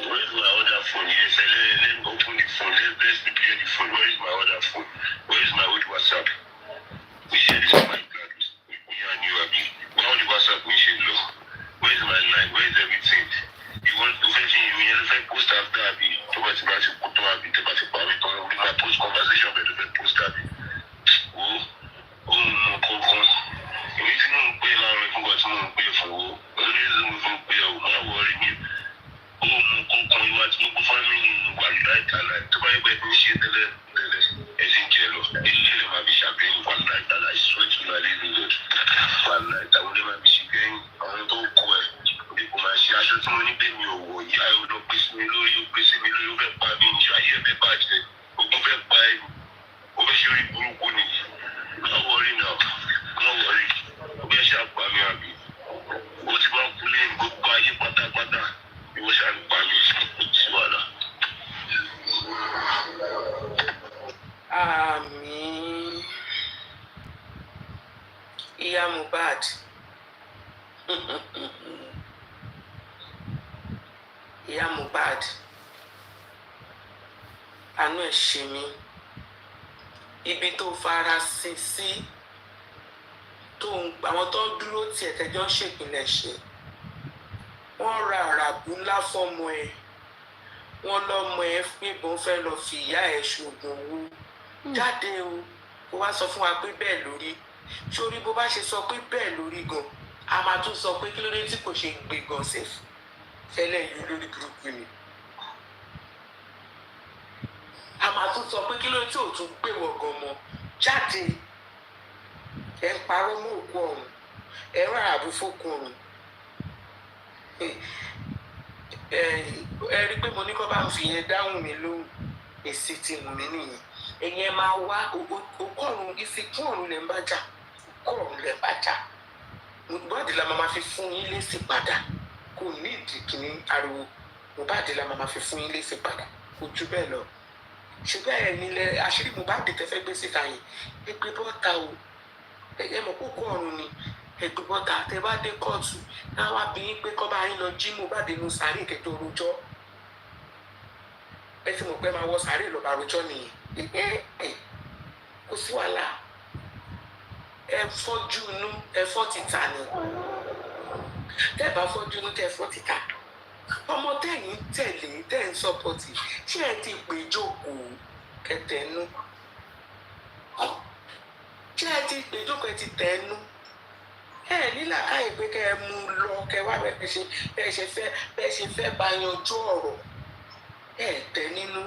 Where is my other phone? Yes, let me open the phone. Let's prepare the phone. Where is my other phone? Where is my old WhatsApp? We share this on my blood with me and you, Abi. Where on the WhatsApp we share love? Where is my line? Where is everything? You want to fetch you in post after Abi. To what you guys put on Abi, to what you probably come with my post conversation, but to post Abi. No, come. If you don't pay now, if you got to pay for only reason we don't pay, not worry me. Come, you want to go for me, one night, to buy back and shit, as in jello. It's really my bishop, one night, and I swear to my living good. One night, I will never be shipping. I want to go. People, my shit, I just want to pay me over. Yeah, I would not piss me low, you piss me low, you get by me, I hear me back there. You get by me. Over sure you go. Don't worry now. Don't worry. Be sharp by me, Abi. What's about pulling? Go buy you, pata. You shall buy me. ìyá Mohbad àánú ẹ̀ ṣe mí ibi tó fara sin sí tó àwọn tó ń dúró tiẹ̀ tẹ́jọ́ ń ṣèpínlẹ̀ ṣe wọ́n ra àràbù ńlá fọ́mọ ẹ̀ wọ́n lọ́mọ ẹ̀ pébọn fẹ́ lọ fi ìyá ẹ̀ ṣoògùn owó jáde o kó wá sọ fún wa pé bẹ́ẹ̀ lórí sórí bó bá ṣe sọ pé bẹ́ẹ̀ lórí gan a máa tún sọ pé kí ló dé tí kò ṣe gbé gan sí fẹ́lẹ́ yìí lórí burúkú ni a máa tún sọ pé kí ló dé tí ò tún gbé wọ̀ gan mọ́ jáde ẹ̀ ń parọ́ mọ́ òkú ọ̀run ẹ̀ rà àbú fókun ọ̀run ẹ rí pé mo ní kó bá ń fi yẹn dáhùn mi lóhùn èsì tí mú mi nìyẹn ẹ̀yin ẹ máa wá okọ̀run ìsìnkú ọ̀run lẹ́ ń bá jà okọ̀run lẹ́ ń bá jà Mohbad la máa fi fún yín lésì padà kò ní ìdí kìíní ariwo Mohbad la máa fi fún yín lésì padà kò jù bẹ́ẹ̀ lọ ṣùgbọ́n ẹ̀yin lẹ àṣírí Mohbad tẹ́fẹ́ gbé síta yìí ẹgbẹ́ bọ́ta o ẹ mọ̀ kókó ọ̀run ni ẹgbẹ́ bọ́ta tẹ bá dé kóòtù náà wá bí yín pé kọ́ bá yín lọ jí Mohbad nínú sàárè kẹtọ rojọ́ ẹ ti mọ̀ pé máa wọ sàárè lọ́ba rojọ́ nìyẹn kò sí wàhálà ẹ fọ́jú inú ẹ fọ́ títà ni tẹ́ bá fọ́jú inú tẹ́ fọ́ títà ọmọ tẹ̀yìn tẹ̀lé tẹ̀ ń sọ́pọ̀tì ṣé ẹ ti pè jókòó kẹtẹ̀ẹ́nú ṣé ẹ ti pè jókòó ẹ ti tẹ̀ẹ́nú ẹ nílà káyè pé kẹ ẹ mú lọ kẹ wá bẹ́ẹ̀ ṣe fẹ́ bá yanjú ọ̀rọ̀ ẹ tẹ̀ nínú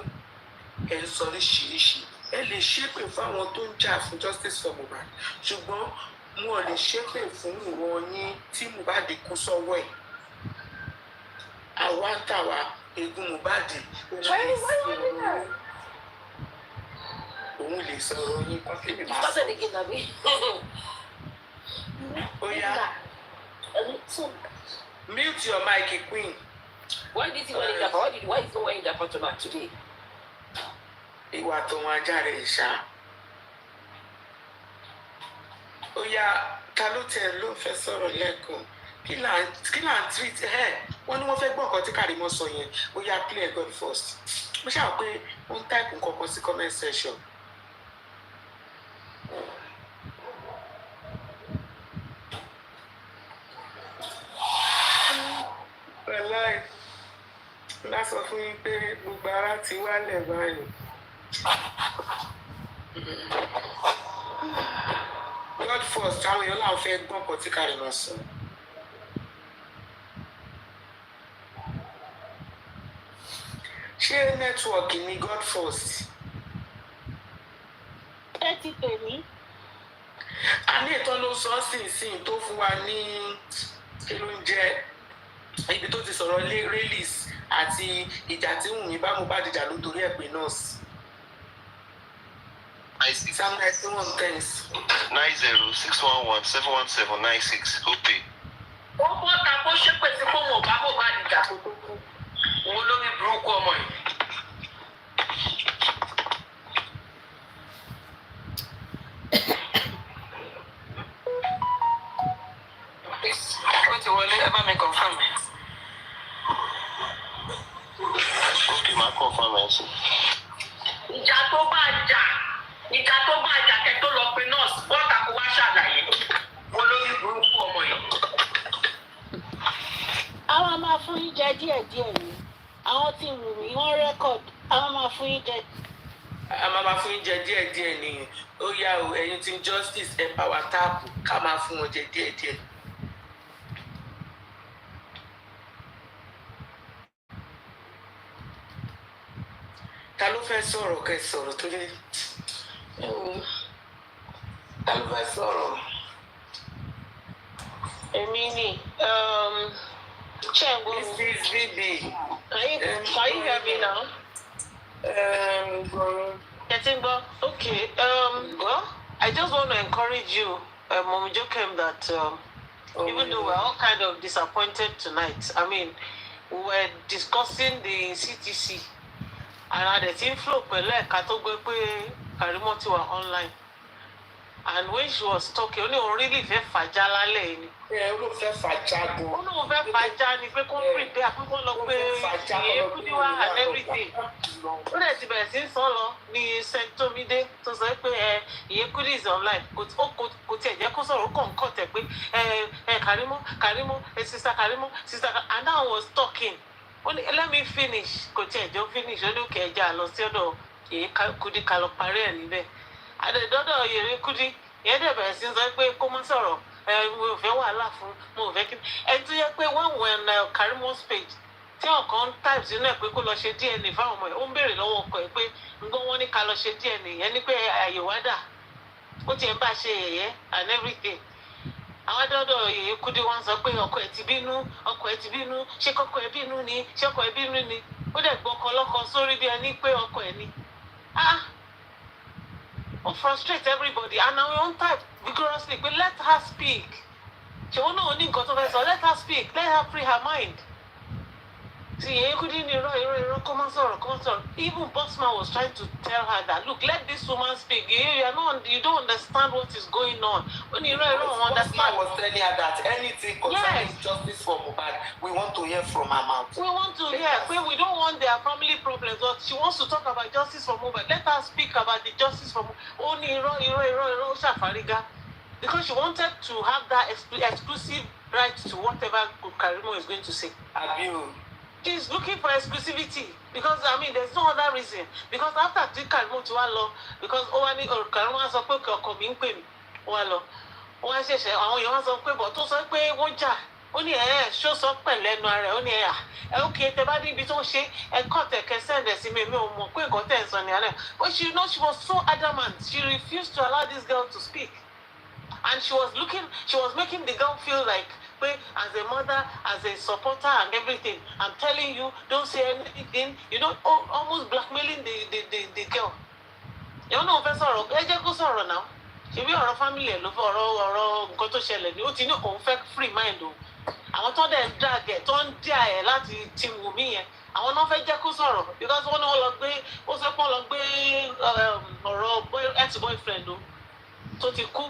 ẹ ń sọ oríṣiríṣi ẹ lè ṣépè fáwọn tó ń jà fún justice for Mohbad ṣùgbọ́n wọn lè ṣépè fún ìwọ yín tí Mohbad kú sọ́wọ́ ẹ̀ àwa ń tà wá egun Mohbad òun lè sọ̀rọ̀ yín kọ́ kí ni máa sọ. Oya, mute your mic, Queen. Why did he wear in Japan? Why is he wearing Japan tonight today? Ìwà tó wọn ajá rẹ̀ ṣá. Oya, ta ló tẹ̀ ló fẹ́ sọ̀rọ̀ lẹ́kùn? Kí là ń treat ẹ̀? Wọ́n ní wọ́n fẹ́ gbọ́ nǹkan tí Karimot sọ yẹn. Oya, play God first. Mo ṣáà pé wọ́n ń type nǹkan kan sí comment section. Wàláì, ńlá sọ fún yín pé gbogbo ara ti wálẹ̀ báyìí. God first, àwọn èèyàn náà fẹ́ gbọ́n kan tí Karimot sọ. Ṣé nẹ́tíwọ̀kì ni God first? Ẹ ti pè mí. A ní ìtọ́ ló sọ sínsìn tó fún wa ní kí ló ń jẹ́ ibi tó ti sọ̀rọ̀ release àti ìjà tí Wùnmí bá Mohbad jà ló torí ẹ̀ pé nọ́ọ̀sì. 90-611-717-96 ó pè. Ó bọ́ ta kó ṣépè sí fún wọn bá Mohbad jà tó tó kú. Òun ló ní burúkú ọmọ yìí. Ó ti wọlé ẹ bá mi confirm. Ok, máa confirm ẹ̀ sí. Ìjà tó bá jà kẹ́ tó lọ pe nọ́ọ̀sì bọ́ta kó wá ṣàlàyé. Mo lórí burúkú ọmọ yìí. Àwọn máa fún yín jẹ díẹ̀díẹ̀ ni. Àwọn tí wù mí wọ́n rẹ́kọ̀d. Àwọn máa fún yín jẹ. A máa fún yín jẹ díẹ̀díẹ̀ nìyẹn. Ó yá o, ẹ̀yin tí justice ẹ̀ power tap ká máa fún wọn jẹ díẹ̀díẹ̀. Ta ló fẹ́ sọ̀rọ̀ kẹ́ sọ̀rọ̀ tó lé? Ta ló fẹ́ sọ̀rọ̀? Èmi ni Chengu. This is Bibi. Can you hear me now? Ketimbo, okay. Well, I just want to encourage you, Mom Jokem, that even though we're all kind of disappointed tonight, I mean, we were discussing the CTC, and at the team flow, Karimot were online. And when she was talking, only really fẹ́ fàjà lálẹ́ ni. Ó fẹ́ fàjà gan. Ó lóun fẹ́ fàjà ni pé kó prepare pé kó lọ pé ìyẹn kúdí wá and everything. Ó dẹ̀ ti bẹ̀rẹ̀ sí sọ lọ ní St. Tomide tó sọ pé ìyẹn kúdí is online. Kò tiẹ̀ jẹ́ kó sọ̀rọ̀ ó kàn ń kọ̀ tẹ̀ pé Karimot, sister Karimot, and now I was talking. Only let me finish. Kò tiẹ̀ jọ finish. Ó ní òkè ẹja lọ sí ọ̀dọ̀ ìyẹn kúdí ká lọ parí ẹ̀ níbẹ̀. Àdẹ̀dọ́dọ̀ ìyẹn kúdí ìyẹn dẹ̀ bẹ̀rẹ̀ sí sọ pé kó má sọ̀rọ̀ mo ò fẹ́ wàhálà fún mo ò fẹ́ kí ẹni tó yẹ pé when Karimot's page tí ọ̀kan type sínú ẹ̀ pé kó lọ ṣe DNA fáwọn ọmọ ẹ̀ ó ń béèrè lọ́wọ́ ọkọ ẹ̀ pé ǹgbọ́n wọn ní ká lọ ṣe DNA yẹn ní pé àyè wá dà ó tiẹ̀ ń bá ṣe yẹ̀yẹ́ and everything. Àwọn dọ́dọ̀ yèyé kúdí wọn sọ pé ọkọ ẹ̀ ti bínú ṣé kọ́kọ́ ẹ̀ bínú ni ṣé ọkọ ẹ̀ bínú ni ó dẹ̀ gbọ́kọ lọ́kọ sórí bí ẹni pé ọkọ ẹ̀ ni. Or frustrate everybody and our own type vigorously but let her speak. She won't know any got of so let her speak, let her free her mind. See, you couldn't come on. Even Bossman was trying to tell her that look, let this woman speak. You don't understand what is going on. When you don't understand. Was telling her that anything concerning justice for Mohbad, we want to hear from her mouth. We want to hear. We don't want their family problems, but she wants to talk about justice for Mohbad. Let her speak about the justice for Mohbad. Because she wanted to have that exclusive right to whatever Karimot is going to say. She's looking for exclusivity because there's no other reason. Because after Karimot to law, because Karimot sọ pé ọkọ mi ń pè mí, wá lọ. Wọ́n ṣẹ̀ṣẹ̀ àwọn èèyàn sọ pé bọ̀ tó sọ pé wọ́n jà. Ó ní ṣó sọ pẹ̀lẹ́nu ara ẹ̀ ó ní okay tẹ bá níbi tó ń ṣe kọ́ tẹ̀kẹ́ sẹ́ndẹ̀ sí mi ò mọ̀ pé nǹkan tẹ̀ ń sọ ní alẹ́. But she was so adamant. She refused to allow this girl to speak. And she was making the girl feel like, as a mother, as a supporter and everything, I'm telling you, don't say anything. You know, almost blackmailing the girl. You know, sorrow now. She be our family, or go to shell. You know, free mind. I want to drag it, don't die, láti team me. I want to fẹ́ kó sọ̀rọ̀ because one all or ex-boyfriend tó ti kú.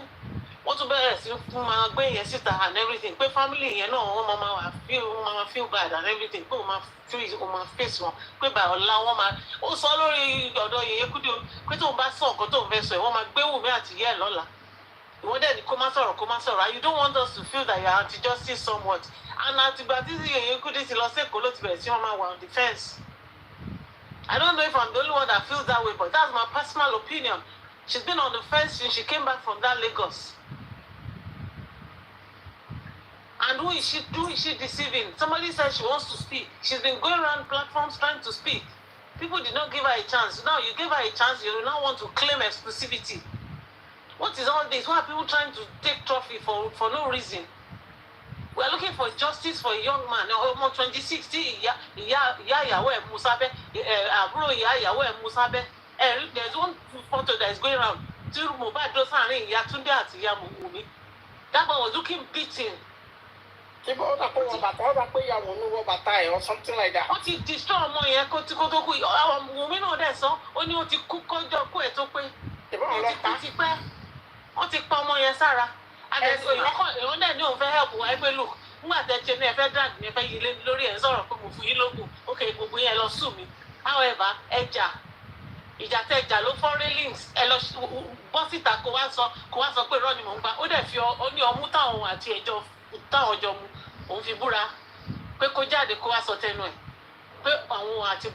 Wọ́n tún bẹ̀rẹ̀ sí fún máa gbé yẹn síta and everything pé family yẹn náà wọ́n máa feel bad and everything pé wọ́n máa face wọn pé báyọ̀ ọ̀la wọ́n máa ó sọ lórí ọ̀dọ̀ yèyé kúdí pé tóun bá sọ nǹkan tóun fẹ́ sọ ẹ̀ wọ́n máa gbé Wùmí àti ìyá ẹ̀ lọ́la ìwọ́n dẹ̀ ní kó má sọ̀rọ̀ and you don't want us to feel that you are anti-justice somewhat and àtìgbà tí yèyé kúdí ti lọ sẹ́kọ̀ọ́ ló ti bẹ̀rẹ̀ sí wọ́n máa wà on the fence. I don't know if I'm the only one that feels that way but that's my personal opinion. She's been on the fence since she came back from that Lagos. And who is she deceiving? Somebody said she wants to speak. She's been going around platforms trying to speak. People did not give her a chance. Now you give her a chance, you now want to claim exclusivity. What is all this? Why are people trying to take trophy for no reason? We are looking for justice for a young man. Almost 2060, there's one photo that is going around. That boy was looking beaten. Or something like that. Wọ́n ti destroy ọmọ yẹn kó tó kú àwọn Wùmí náà dẹ̀ sọ ó ní ó ti kú kọjọ́ kú ẹ̀ tó pé ó ti pẹ́ wọ́n ti pa ọmọ yẹn sára èèyàn dẹ̀ ní òun fẹ́ help wa ẹgbẹ́ look nígbà tẹ́ ṣe ní ẹ fẹ́ drag mi ẹ fẹ́ yí lé lórí ẹ̀ sọ̀rọ̀ pé mo fún yín lókun ok gbogbo yẹn lọ sùn mi however ìjà tẹ ìjà ló fọ́ railings ẹ lọ bọ́ síta kó wá sọ pé irọ́ ni mò ń gbà ó dẹ̀ fi ó ní ọmú táwọn àti ẹjọ́ táwọn ọjọ́ mu òun fi búra pé kó jáde kó wá sọ tẹnu ẹ̀ pé àwọn àti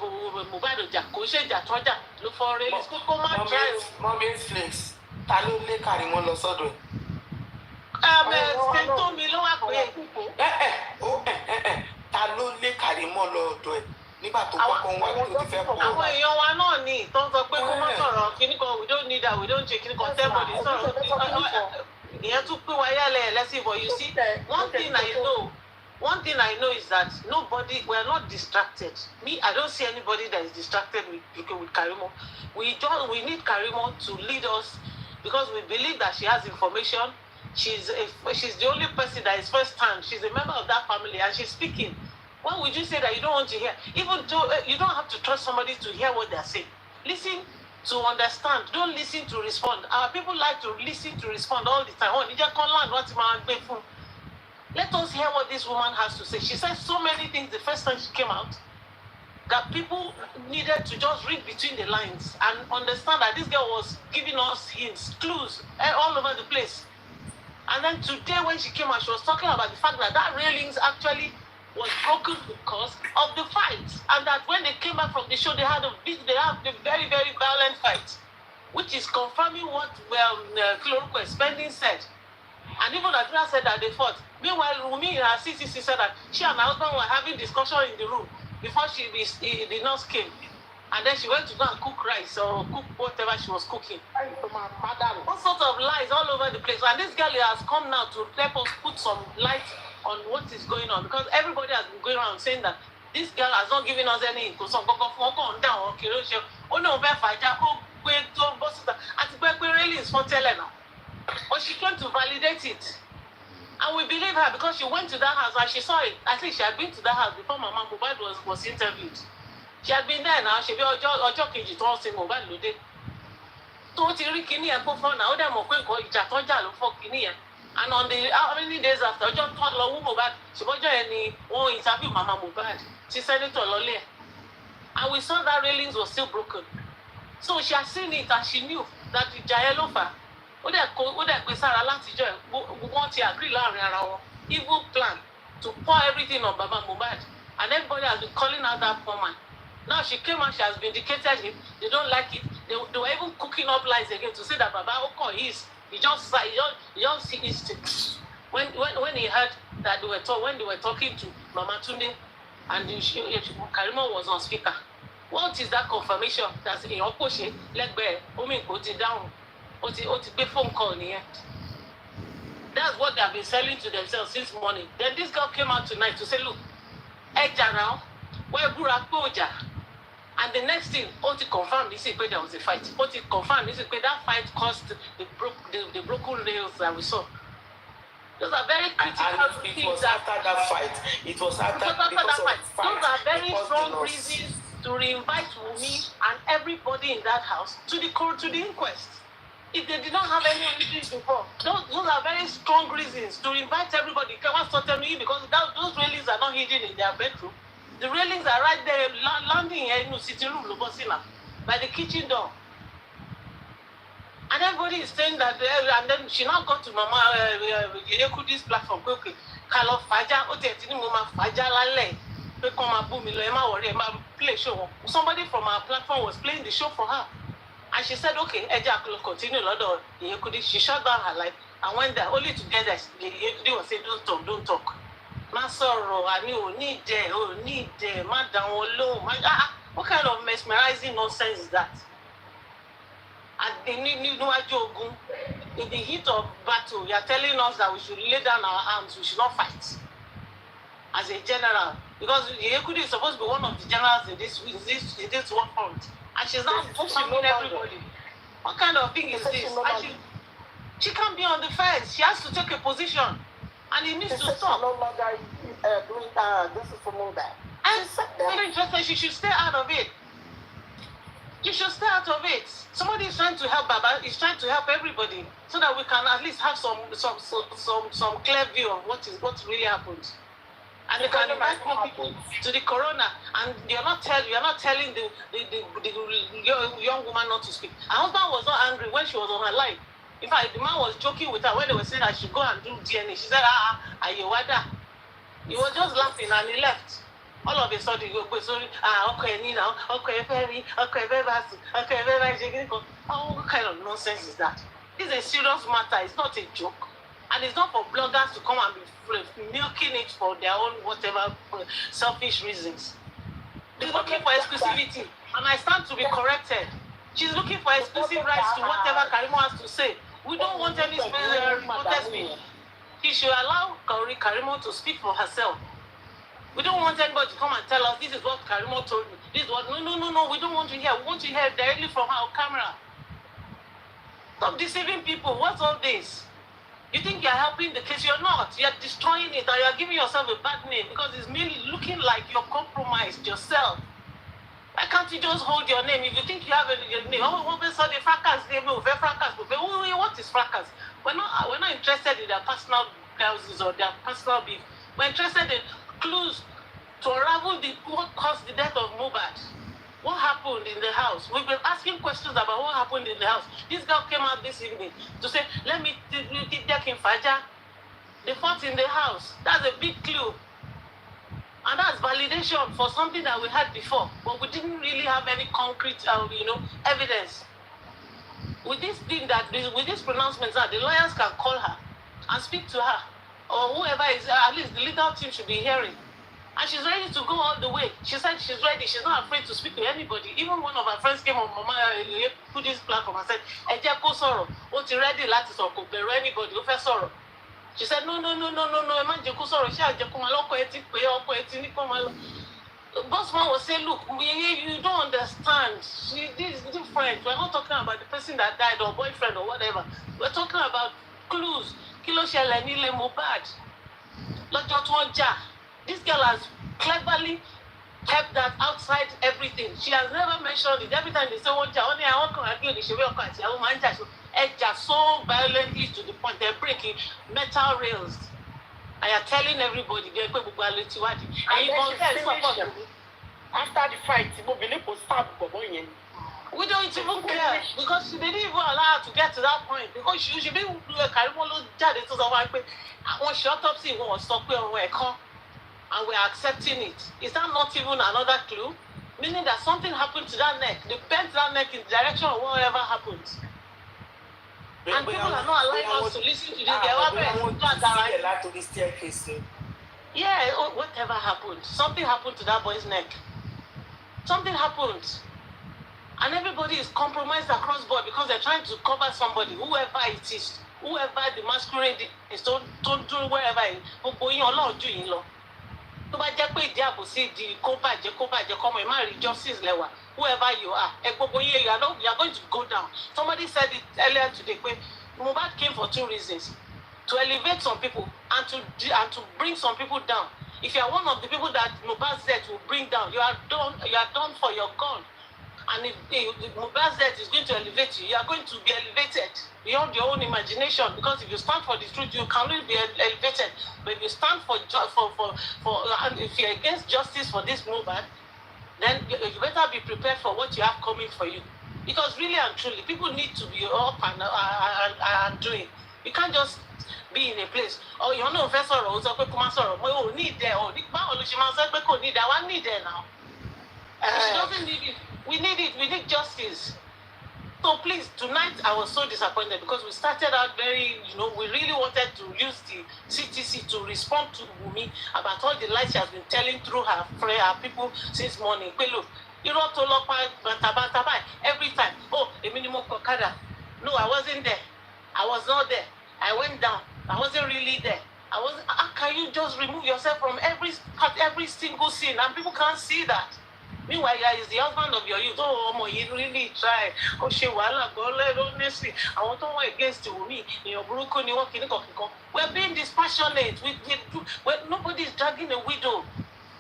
Mohbad jà kò ṣe ìjà tọ́jà ló fọ́ railings kó má jẹ́ o. Mọ́mí flex ta ló lé Karimot lọ sọ́dọ̀ ẹ̀. ṣètò mi ló wà pé. Ta ló lé Karimot lọ ọ̀dọ̀ ẹ̀ nígbà tó kọ́kọ́ wá tó ti fẹ́ kọ́. Àwọn èèyàn wa náà ni tó ń sọ pé kó má sọ̀rọ̀ kíní kan we don't need that we don't ṣe kíní kan tẹ́bọ̀dì sọ̀rọ̀ ìyẹn tún pín wa yálẹ̀ lẹ́sìn but you see one thing I know is that we are not distracted. Me, I don't see anybody that is distracted with Karimot. We need Karimot to lead us because we believe that she has information. She's the only person that is first hand. She's a member of that family and she's speaking. Why would you say that you don't want to hear? Even though you don't have to trust somebody to hear what they're saying. Listen to understand. Don't listen to respond. Our people like to listen to respond all the time. Oh, let us hear what this woman has to say. She said so many things the first time she came out that people needed to just read between the lines and understand that this girl was giving us hints, clues all over the place. And then today when she came out, she was talking about the fact that that railings actually was broken because of the fight. And that when they came back from the show, they had a very, very violent fight, which is confirming what Chloroquine Spending said. And even Adria said that they fought. Meanwhile, Rumi in her CCC said that she and her husband were having discussion in the room before the nurse came. And then she went to go and cook rice or cook whatever she was cooking. All sorts of lies all over the place. And this girl has come now to help us put some light on what is going on. Because everybody has been going around saying that this girl has not given us any info. But she came to validate it. And we believe her because she went to that house and she saw it. At least she had been to that house before Mama Mohbad was interviewed. She had been there now. She be Ojo Kejì tó ṣe Mohbad lóde. Tó ti rí kíní ẹ̀ kó fọ́ náà, ó dẹ̀ mọ̀ pé nǹkan ìjà tó jà ló fọ́ kíní ẹ̀. And on the how many days after, ọjọ́ tó lọ wú Mohbad, ṣùgbọ́n ọjọ́ yẹn ni wọ́n interview Mama Mohbad, tí Senator lọlé ẹ̀. And we saw that railings were still broken. So she had seen it and she knew that ìjà yẹn ló fà. Ó dẹ̀ pé sára látijọ́ ẹ̀, wọ́n ti agree láàrin ara wọn. Evil plan to pour everything on Baba Mohbad. And everybody has been calling out that poor man. Now she came and she has vindicated him. They don't like it. They were even cooking up lies again to say that Baba Oko is. He just hissed. When he heard that when they were talking to Mama Tunde and Karimot was on speaker. What is that confirmation? That's in Okoshe, Legbe, Omi Koti down, Oti be phone call here. That's what they have been selling to themselves since morning. Then this girl came out tonight to say, look, Eja now, where Burak Boja. And the next thing, Oti confirmed this is where there was a fight. Oti confirmed this is where that fight caused the broken rails that we saw. Those are very critical things. It was after that fight. It was after that fight. Those are very strong reasons to reinvite Wumi and everybody in that house to the inquest. If they did not have any reasons before, those are very strong reasons to invite everybody. Because those railings are not hidden in their bedroom. The railings are right there, landing here in the sitting room, by the kitchen door. And everybody is saying that, and then she now got to Mama Yekudi's platform. Okay, Kalo Faja, Otetini Mama Faja Lale, play show. Somebody from our platform was playing the show for her. And she said, okay, Eja will continue. She shut down her life and went there only to get there. Yekudi was saying, don't talk. Masoro, I need madam, what kind of mesmerizing nonsense is that? In the heat of battle, you are telling us that we should lay down our arms, we should not fight. As a general, because Yekudi is supposed to be one of the generals in this war front, and she's not bombing everybody. What kind of thing is this? She can't be on the fence. She has to take a position, and it needs to stop. No longer doing this is for Mohbad. And very interesting. She should stay out of it. You should stay out of it. Somebody is trying to help Baba. Is trying to help everybody, so that we can at least have some clear view of what really happened. And they can invite more people to the corona, and you're not telling the young woman not to speak. Her husband was not angry when she was on her live. In fact, the man was joking with her when they were saying that she go and do DNA. She said, Ayewada. He was just laughing and he left. All of a sudden, you go sorry, okay, now, okay, very, what kind of nonsense is that? This is a serious matter. It's not a joke. And it's not for bloggers to come and be milking it for their own whatever selfish reasons. She's looking for exclusivity, and I stand to be corrected. She's looking for exclusive rights to whatever Karimot has to say. We don't want any reporter speech. She should allow Karimot to speak for herself. We don't want anybody to come and tell us this is what Karimot told me. This is what no. We don't want to hear. We want to hear directly from her camera. Stop deceiving people. What's all this? You think you're helping the case? You're not. You're destroying it, or you're giving yourself a bad name because it's merely looking like you're compromised yourself. Why can't you just hold your name? If you think you have a name, what the fracas? What is fracas? We're not interested in their personal houses or their personal beef. We're interested in clues to unravel what caused the death of Mohbad. What happened in the house? We've been asking questions about what happened in the house. This girl came out this evening to say, let me take in Faja. They fought in the house. That's a big clue. And that's validation for something that we had before. But we didn't really have any concrete, evidence. With this thing with these pronouncements, the lawyers can call her and speak to her. Or whoever is, at least the legal team should be hearing. And she's ready to go all the way. She said she's ready. She's not afraid to speak to anybody. Even one of her friends came on Mama put this platform and said, Eje ko sọ̀rọ̀. O ti ready láti sọ kò bẹ̀rù anybody. O fẹ́ sọ̀rọ̀. She said, no. Ẹ jẹ́ kó sọ̀rọ̀. Ṣé àjẹ́ kó máa lọ́kọ ẹ ti pé ọkọ ẹ ti ní kó máa lọ. Bossman was saying, look, you don't understand. This is different. We're not talking about the person that died or boyfriend or whatever. We're talking about clues. Kí ló ṣẹlẹ̀ nílé Mohbad. Lọ́jọ́ tó ń jà. This girl has cleverly kept that outside everything. She has never mentioned it. Every time they say, only I want to argue the Shewe Oko àti àwọn máa ń jà so violently to the point they're breaking metal rails. And you're telling everybody, and after the fight, we don't even care because they didn't even allow her to get to that point because she should be Karimot jáde tó sọ wá pé àwọn ṣe autopsy wọn sọ pé ọ̀rọ̀ ẹ̀kan. And we're accepting it. Is that not even another clue? Meaning that something happened to that neck. They bent that neck in the direction of whatever happened. And people are not allowing us to listen to this. Yeah, whatever happened. Something happened to that boy's neck. Something happened. And everybody is compromised across board because they're trying to cover somebody, whoever it is. Whoever the masquerade is, don't do wherever it is. Tó bá jẹ́ pé ìdí àbòsí di kó bàjẹ́ kọ́mọ ẹ̀ má rí justice lẹ́wà whoever you are gbogbo yín you are going to go down. Somebody said it earlier today pé Mohbad came for 2 reasons: to elevate some people and to bring some people down. If you are one of the people that Mohbad's death will bring down, you are done for your gun. And if Mohbad's death is going to elevate you, you are going to be elevated beyond your own imagination. Because if you stand for the truth, you can really be elevated. But if you stand and if you're against justice for this Mohbad, then you better be prepared for what you have coming for you. Because really and truly, people need to be up and doing. You can't just be in a place. Oh, you know, Professor, we need there. We need there now. She doesn't need it. We need it. We need justice. So please, tonight I was so disappointed because we started out very, we really wanted to use the CTC to respond to Wumi about all the lies she has been telling through her people since morning. Every time. Oh, a minimum kokada. No, I wasn't there. I was not there. I went down. I wasn't really there. How can you just remove yourself from every single scene and people can't see that? Meanwhile, is the husband of your youth. Oh, you really try. Oh, she honestly. I want to work against me. We're being dispassionate. Nobody is dragging a widow.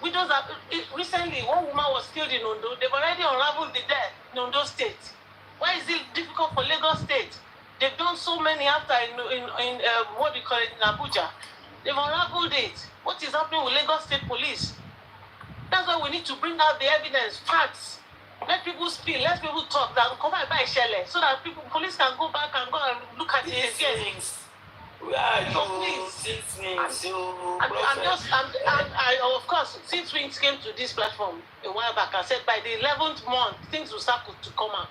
Widows are recently. One woman was killed in Ondo. They've already unraveled the death in Ondo State. Why is it difficult for Lagos State? They've done so many after in what we call it in Abuja. They've unraveled it. What is happening with Lagos State Police? That's why we need to bring out the evidence, facts. Let people speak, let people talk. That come by Shelley, so that police can go back and look at it again. Of course, since we came to this platform a while back, I said by the 11th month, things will start to come out.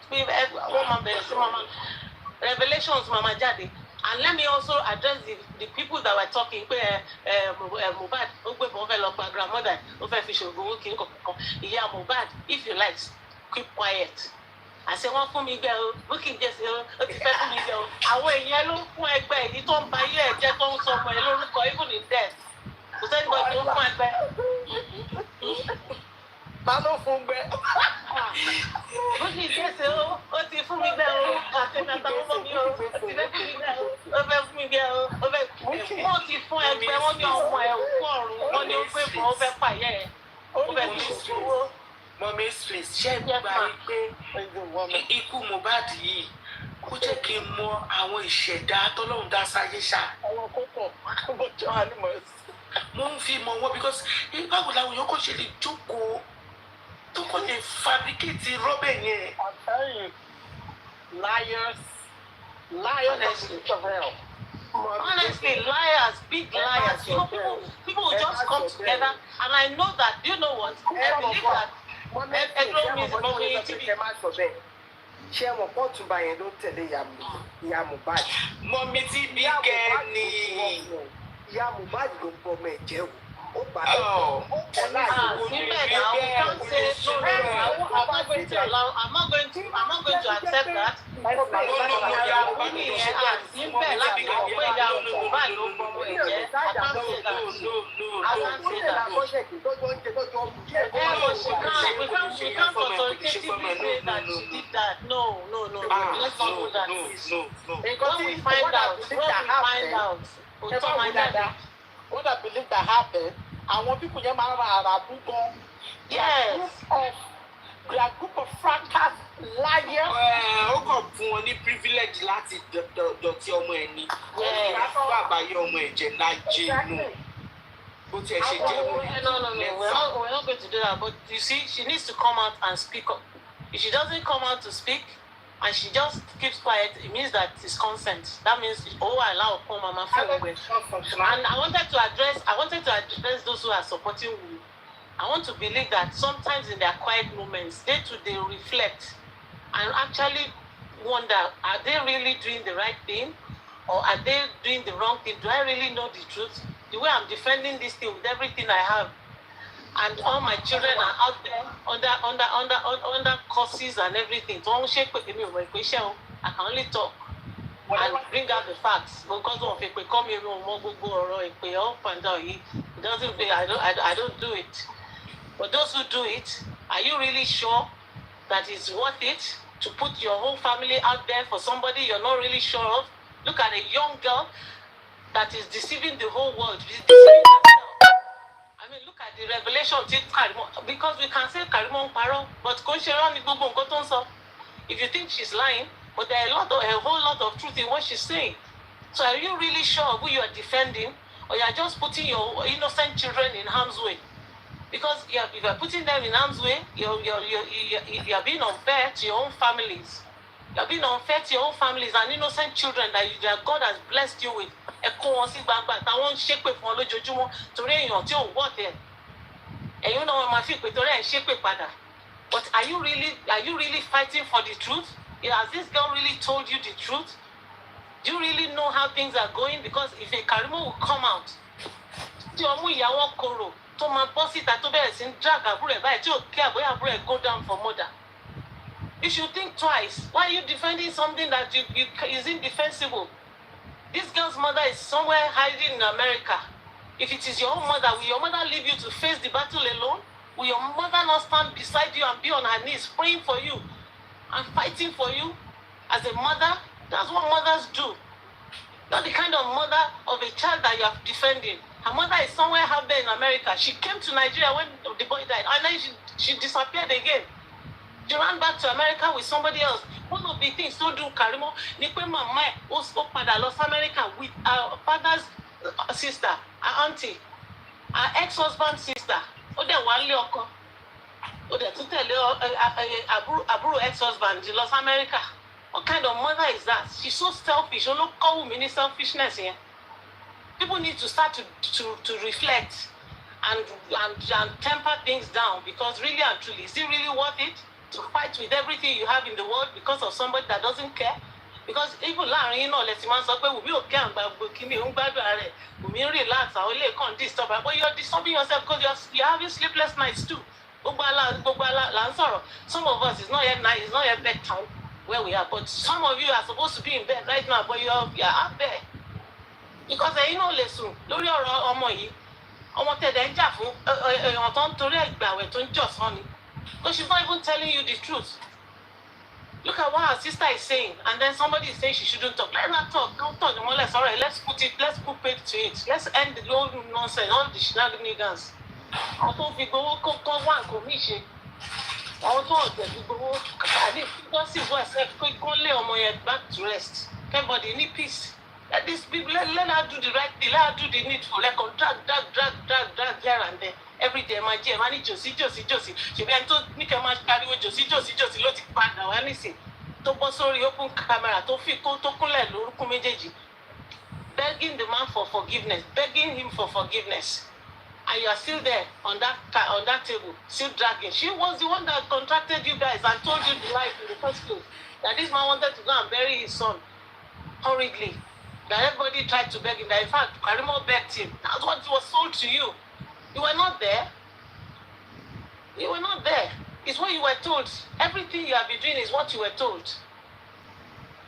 Revelations, Mama Jadi. And let me also address the people that were talking. Mohbad, grandmother, Mohbad, if you like, keep quiet. I say, one for me, girl, looking just I wear yellow, white bag, you don't buy it, just don't so my little even in death. So then, but don't find back. Malo Fumbe. Looking just what if for me now? I think I'm going Mommy's place. Ṣé gba pé ikú Mohbad yìí ó jẹ́ kí n mọ àwọn ìṣẹ̀dá tọ́lọ́run dá sáyé ṣá. Àwọn kókò bọ́jọ́ ànímọ̀ sí. Mo ń fi mọ̀ wọ́n because báwo làwọn èèyàn kò ṣe lè jókòó tó kò lè fabricate rọ́bẹ̀ yẹn. I'm telling you, liars of the hell. Honestly, liars, big liars. You know, people will just come together, and I know that. You know what? I believe that. Ṣé wọn kọ́ tún bá yẹn ló tẹ̀lé ìyá Mohbad? Mọ̀mí tí bí kẹ́ni. Ìyá Mohbad ló ń bọ́ ọmọ ẹ̀jẹ̀ wò. Ó gbà níbẹ̀ náà, we can't say no. I'm not going to accept that. We can't authoritatively say that she did that. No. Let's not do that. When we find out, what I believe that happened, àwọn people yẹn máa ń ra àràbù gan. Yes. They are group of fracas liars. Ó kàn fún wọn ní privilege láti dọ̀tí ọmọ ẹ̀ ní. Fún àbáyé ọmọ ẹ̀ jẹ́ lájẹ́ inú. Bó tiẹ̀ ṣe jẹ́ wọn. No. We're not going to do that. But you see, she needs to come out and speak up. If she doesn't come out to speak, and she just keeps quiet, it means that it's consent. That means I allow mama feel away. And I wanted to address those who are supporting Wulu. I want to believe that sometimes in their quiet moments, they reflect and actually wonder, are they really doing the right thing? Or are they doing the wrong thing? Do I really know the truth? The way I'm defending this thing with everything I have, and all my children are out there under courses and everything. Don't shake with me. I can only talk and bring out the facts. Because of it, come here, up and down. It doesn't. I don't do it. But those who do it, are you really sure that it's worth it to put your whole family out there for somebody you're not really sure of? Look at a young girl that is deceiving the whole world. She's deceiving herself. I mean, look at the revelation of Karimot, because we can say Karimot paro, but if you think she's lying, but there are a whole lot of truth in what she's saying. So are you really sure of who you are defending, or you are just putting your innocent children in harm's way? Because if you are putting them in harm's way, you are being unfair to your own families. You are being unfair to your own families and innocent children that God has blessed you with. But are you really fighting for the truth? Has this girl really told you the truth? Do you really know how things are going? Because if a Karimot will come out, go down for murder. You should think twice. Why are you defending something that is indefensible? This girl's mother is somewhere hiding in America. If it is your own mother, will your mother leave you to face the battle alone? Will your mother not stand beside you and be on her knees praying for you and fighting for you? As a mother, that's what mothers do. Not the kind of mother of a child that you are defending. Her mother is somewhere out there in America. She came to Nigeria when the boy died, and then she disappeared again. She ran back to America with somebody else. One of the things to do, Karimot, Nikwe Mama also pada Los America with her father's sister, her auntie, her ex-husband's sister. Ode wale oko. Ode tutele aburu ex-husband in Los America. What kind of mother is that? She's so selfish. You know, call women selfishness here. People need to start to reflect and temper things down, because really and truly, is it really worth it to fight with everything you have in the world because of somebody that doesn't care? Because even let's we will care about we relax, disturb, but you're disturbing yourself because you're having sleepless nights too. Some of us, it's not yet night, it's not yet bedtime where we are, but some of you are supposed to be in bed right now, but you're out there. Because listen, lórí ọ̀rọ̀ ọmọ yìí, ọmọ tẹ̀dẹ̀ ń jà fún èèyàn tó ń torí ẹ̀gbàwẹ̀ tó ń jọ̀sán ni. Because she's not even telling you the truth. Look at what her sister is saying, and then somebody is saying she shouldn't talk. Let her talk. Don't talk. Let's alright. Let's put paid to it. Let's end the whole nonsense, all the shenanigans. àwọn tó ọ̀jẹ̀ gbogbo àní gossip wà sẹ́ pé kán lé ọmọ yẹn back to rest everybody need peace. Let these people let her do the right thing, let her do the needful, let her drag here and there. Every day máa jẹ́ ẹ̀ máa ní jòsí ṣèbí ẹni tó ní kẹ́ máa pariwo jòsí ló ti padà wá nísìn tó bọ́ sórí open camera tó fi kó tó kúnlẹ̀ lórúkún méjèèjì begging the man for forgiveness, begging him for forgiveness. And you are still there on that table, still dragging. She was the one that contracted you guys and told you the life in the first place. That this man wanted to go and bury his son hurriedly. That everybody tried to beg him. That in fact, Karimot begged him. That's what was sold to you. You were not there. You were not there. It's what you were told. Everything you have been doing is what you were told.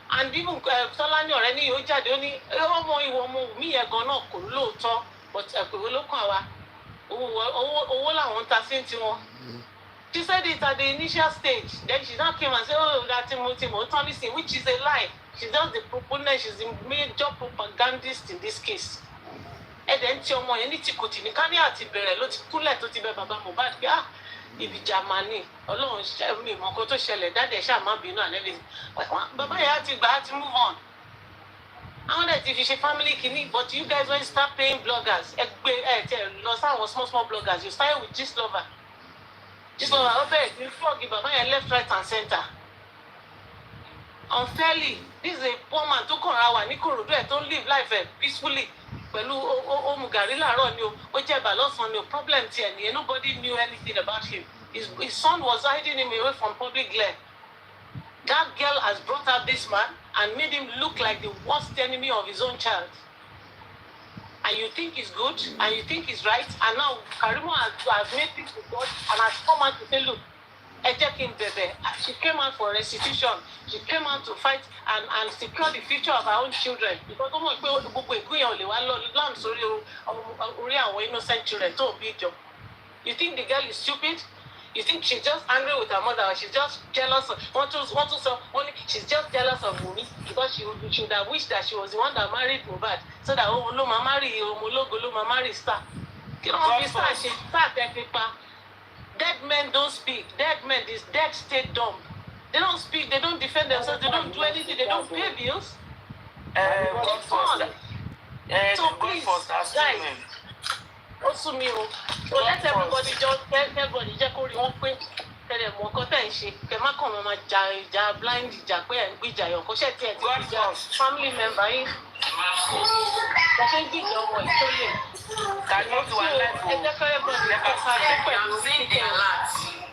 And even Tolani or any Ojade only me a gonna kò but she said it at the initial stage. Then she now came and said, oh, that Timothy, which is a lie. She's just the proponent, she's the major propagandist in this case. And then Tiomo, any Tikoti, Kani Atibere, Lot Kulet to Tibe Baba Mohbad, ibi Jamani, Alone, me, Mokoto Shelle, that they shall not be known and everything. Baba had to move on. I want that if you say family kini, but you guys when you start paying bloggers, small bloggers, you start with Gist Lover. Gist Lover, okay, you flog it, Baba left, right, and center. Unfairly, this is a poor man to come around, don't live life peacefully. Problem here, nobody knew anything about him. His son was hiding him away from public glare. That girl has brought up this man and made him look like the worst enemy of his own child. And you think he's good, and you think he's right, and now Karimot has made peace with God and has come out to say, look, she came out for restitution. She came out to fight and secure the future of our own children. Because innocent children. You think the girl is stupid? You think she's just angry with her mother, or she's just jealous of she's just jealous of Wumi because she would have wished that she was the one that married Mohbad, so that marry star. You know, this star, she start people. Dead men don't speak. Dead men, this dead stay dumb. They don't speak, they don't defend themselves, they don't do anything, they don't pay bills. So please, guys, also me, so let everybody just call you one quick. Tell them what content she can come on blind family member.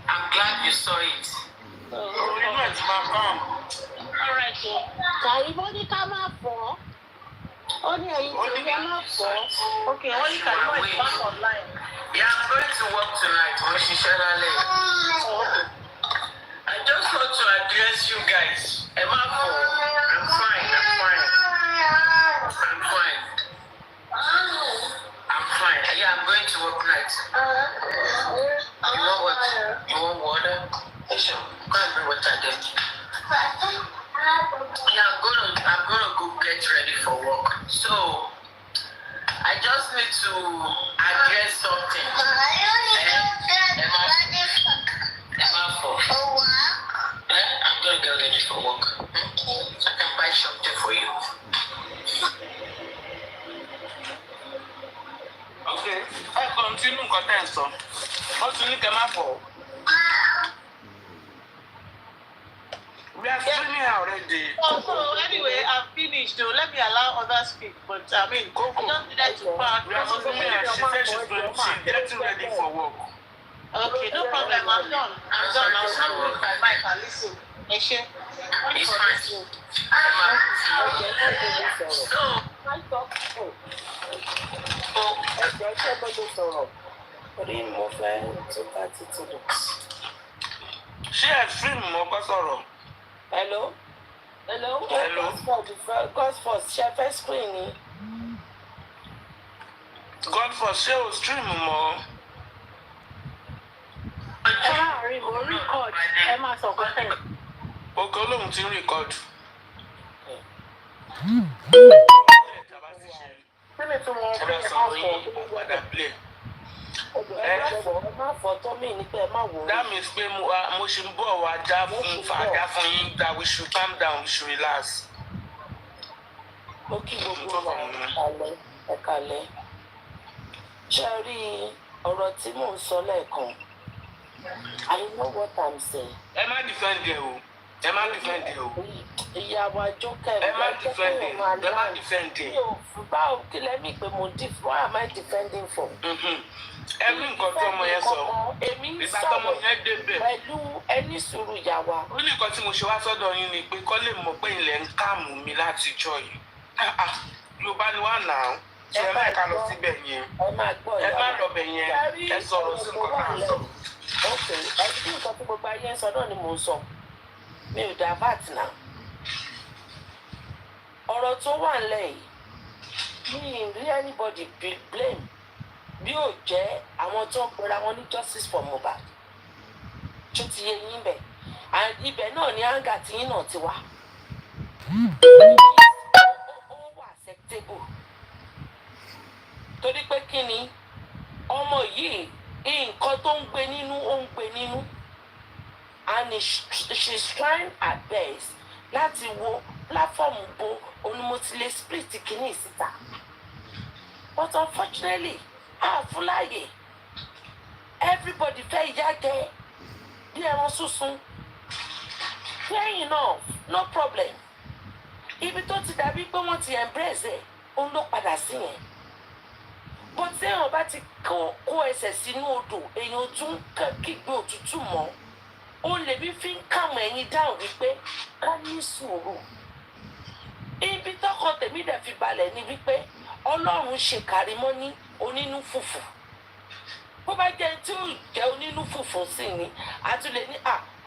I'm glad you saw it. Alright, Karimot come up for. Only okay, only Karimot is back online. Yeah, I'm going to work tonight. I just want to address you guys. I'm fine. Yeah, I'm going to work night. You want what? You want water? Sure. Go and bring water then. Yeah, I'm gonna go get ready for work. So I just need to address something. I'm gonna get ready for work. I can buy something for you. Okay, I continue content so. What's the name for? We are streaming already. So anyway, I'm finished. So let me allow others speak. But I mean, I just needed to part. We are streaming and she said she's getting ready for work. Okay, no problem. I'm done. I'll stand with my mic and listen. It's fine. Ṣé ẹ fíìmù ọgbà sọ̀rọ̀? Hello? God first, ṣe fẹ́ screen ni. God first, ṣé o stream mọ́? Sorry, mo record. Ẹ máa sọ kọ́tẹ́. Oko lóhun ti ń record. That means pé mo ṣe ń bọ̀ wá dá fún yín that we should calm down, we should relax. Mo kí gbogbo ẹ kálẹ́. Ṣé rí ọ̀rọ̀ tí mò ń sọ lẹ́ẹ̀kan? I know what I'm saying. Ẹ má defend ẹ o. Ẹ má defend ẹ o. Ìyàwó àjọkẹ́ ẹ má defend ẹ. Ẹ má defend ẹ. Báwo kí lẹ́mí pé mo why am I defending for? Every nǹkan tí ọmọ yẹn sọ. Ìgbà tí ọmọ yẹn débẹ̀. Pẹ̀lú ẹni sùúrù yàwá. Ó ní nǹkan tí mo ṣe wá sọ́dọ̀ yín ni pé kọ́ lè mọ̀ pé ilẹ̀ ń káàmù mi láti jọ yìí. Yorùbá ni wà náà. Ṣé ẹ má ká lọ síbẹ̀ yẹn? Ẹ má lọ bẹ̀ yẹn. Ẹ sọ̀rọ̀ sí nǹkan náà sọ. Ok, ẹ bí nǹkan tí gbogbo ayé ń sọ náà ni mò ń sọ. Mi ò dá vat náà. Ọ̀rọ̀ tó wà nílẹ̀ yìí, mi ì rí anybody blame bí ó jẹ́ àwọn tó ń pera wọn ní justice for Mohbad. Tó ti yé yín bẹ̀. Ibẹ̀ náà ni anger tí yín náà ti wá. Ó wà acceptable. Torí pé kí ni ọmọ yìí nǹkan tó ń gbé nínú ó ń gbé nínú. And she's trying her best láti wo platform bo onímọ̀tílẹ̀ spirit kìíní síta. But unfortunately, fúláyè everybody fẹ́ ìyá jẹ bí ẹran sísun. Fair enough, no problem. Ibi tó ti dàbí pé wọ́n ti embrace ẹ̀ òun ló padà sí yẹn. But tí èèyàn bá ti kó ẹsẹ̀ sínú odò èèyàn tún kígbe òtútù mọ́. Ó lè bí fi ń kàmù ẹ̀yìn dáhùn wípé ká ní sùúrù. Ibi tọkọ tèmi dẹ̀ fi balẹ̀ ni wípé Ọlọ́run ṣe Kàrímọ́ ní onínú fùfù. Bó bá jẹ́ tí ó jẹ́ onínú fùfù sí ni, a tún lè ní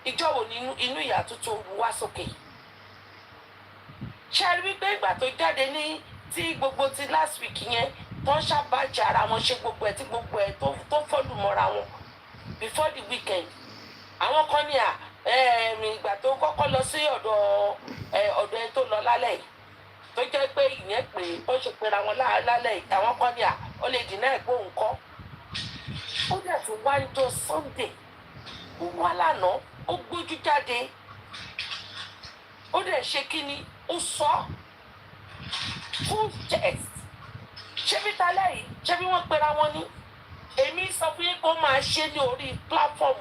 ìjọ wo nínú inú ìyá tuntun wá sókè. Ṣé rí wípé ìgbà tó jáde ní tí gbogbo ti last week yẹn tó ń ṣàbàjẹ́ ara wọn ṣe gbogbo ẹ̀ tí gbogbo ẹ̀ tó fọ́lù mọ́ra wọn before the weekend. Àwọn kan ní ìgbà tó kọ́kọ́ lọ sí ọ̀dọ̀ ẹ tó lọ lálẹ́ yìí tó jẹ́ pé ìyẹn pé ó ṣe pera wọn lálẹ́ yìí àwọn kan ní ó lè dìnnà ẹ̀gbọ́ nǹkan. Ó dẹ̀ tún wá níjọ́ Sunday ó wá lánàá ó gbójú jáde ó dẹ̀ ṣe kíni ó sọ full chest. Ṣé bí talẹ́ yìí ṣé bí wọ́n pera wọn ní? Èmi sọ fún yín kó máa ṣe ní orí platform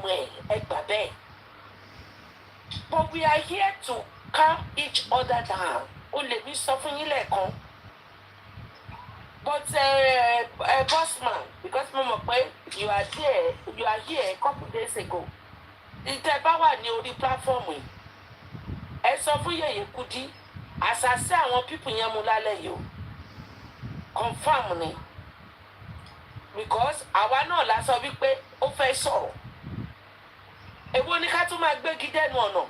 ẹ gbà bẹ́ẹ̀. But we are here to calm each other down. Ó lè mi sọ fún yín lẹ́ẹ̀kan. But bossman, because mo mọ̀ pé you are here a couple days ago. Ìtẹ́ bá wà ní orí platform yìí. Ẹ sọ fún Yèyé Kudi, àṣàṣì àwọn pípù yẹn mú lálẹ́ yìí o. Confirm ni. Because àwa náà la sọ wípé ó fẹ́ sọ̀rọ̀. Èwo ni ká tún máa gbégi dẹ́nu ọ̀nà.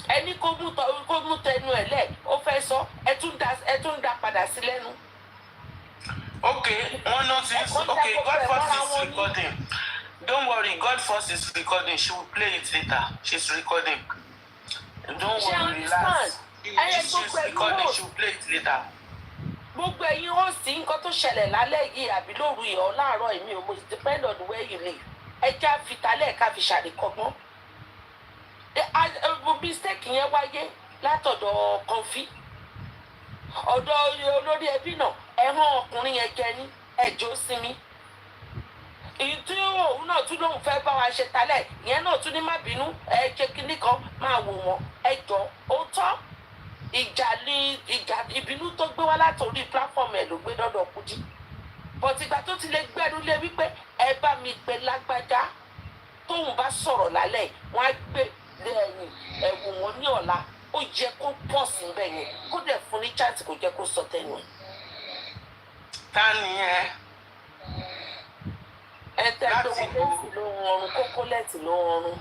Ẹni kó mú tẹnu ẹ̀ lẹ̀ ó fẹ́ sọ ẹ tún dá padà sí lẹ́nu. Okay, one notice. Okay, God first is recording. Don't worry, God first is recording. She will play it later. She's recording. Don't worry, relax. She's recording. She will play it later. Gbogbo ẹ̀yin ó sì nǹkan tó ṣẹlẹ̀ lálẹ́ yìí àbí lóru yìí ọ̀ láàárọ̀ èmi ò mọ̀ it depend on where you live. Ẹ já fi talẹ̀ ká fi ṣàríkọ́gbọ́n. Mistake yẹn wáyé látọ̀dọ̀ Kọ́fí. Ọ̀dọ̀ olórí ẹbí náà ẹ̀hán ọkùnrin yẹn jẹ ní ẹ̀jọ́ sinmi. Èyí tí òun náà tún lóun fẹ́ bá wa ṣe talẹ̀ ìyẹn náà tún ní má bínú ẹ jẹ́ kínní kan máa wò wọ́n ẹjọ́ ó tọ́. Ìjà ìbínú tó gbé wá látòrí platform ẹ̀ ló gbé dọ́dọ̀ Kudi. But ìgbà tó ti lè gbẹ́nu lé wípé ẹ bá mi pe lágbájá tóun bá sọ̀rọ̀ lálẹ́ wọ́n á gbé ẹ̀wù wọn ní ọ̀la ó jẹ́ kó pọ̀ sí bẹ́ẹ̀ yẹn kó dẹ̀ fún ní chance kó jẹ́ kó sọ tẹnu ẹ̀. Ta ni ẹ? Ẹ tẹ́ tó wọlé ló ń ọrùn kókólẹ́tì ló ń ọrùn.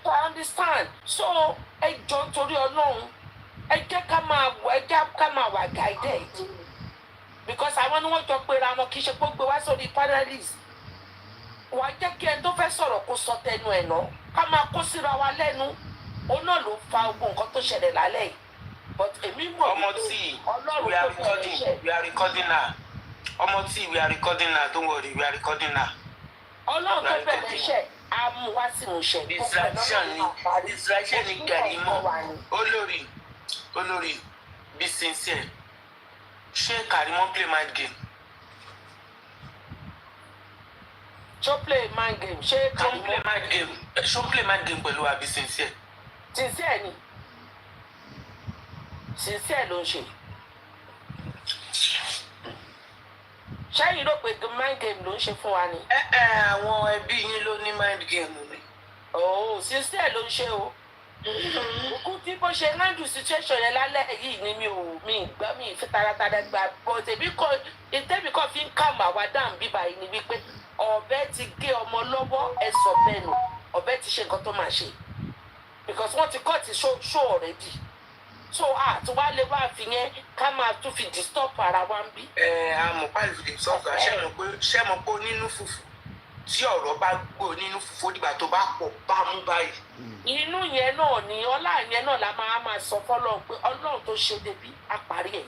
I understand. So ẹ jọ torí Ọlọ́run ẹ jẹ́ ká máa wà guided because àwọn ni wọ́n jọ pera wọn kì í ṣe pé ó gbé wá sórí panelist. Wàá jẹ́ kí ẹni tó fẹ́ sọ̀rọ̀ kó sọ tẹnu ẹ̀ náà ká máa kó síra wa lẹ́nu òun náà ló fa ogun nǹkan tó ṣẹlẹ̀ lálẹ́ yìí. but èmi mọ̀ ọmọ tí we are recording now. Ọmọ tí we are recording now, don't worry, we are recording now. Ọlọ́run tó bẹ̀rẹ̀ iṣẹ́ á mú wá sí ìmúṣẹ. Distraction ni Karimot. Olórí be sincere. Ṣé Karimot play mind game? Ṣó play mind game? Ṣé Karimot play mind game? Ṣó play mind game pẹ̀lú àbí sincere? Sincere ni. Sincere ló ń ṣe. Ṣáyìn rò pé mind game ló ń ṣe fún wa ni. Àwọn ẹbí yín ló ní mind game ni. Oh, sincere ló ń ṣe o. Kú tí bó ṣe handle situation yẹn lálẹ́ yìí ni mi gbọ́ mi fi taratara gba but èmi kọ́ fi ń kàmù àwa dáhùn bíbá yìí ni wípé ọ̀bẹ ti gé ọmọ lọ́wọ́ ẹ̀sọ̀ bẹ́ẹ̀ nù ọ̀bẹ ti ṣe nǹkan tó máa ṣe because wọ́n ti cut show already. So tí wàá lè wá fi yẹn ká máa tún fi disturb ara wa ń bí. Àmọ̀ pàlì fi disturb ṣé mọ̀ pé nínú fùfú tí ọ̀rọ̀ bá gbò nínú fùfú dìgbà tó bá pọ̀ bá mú báyìí. Inú yẹn náà ni ọlá yẹn náà la máa sọ fọ́lọ́run pé Ọlọ́run tó ṣe débi àparí ẹ̀.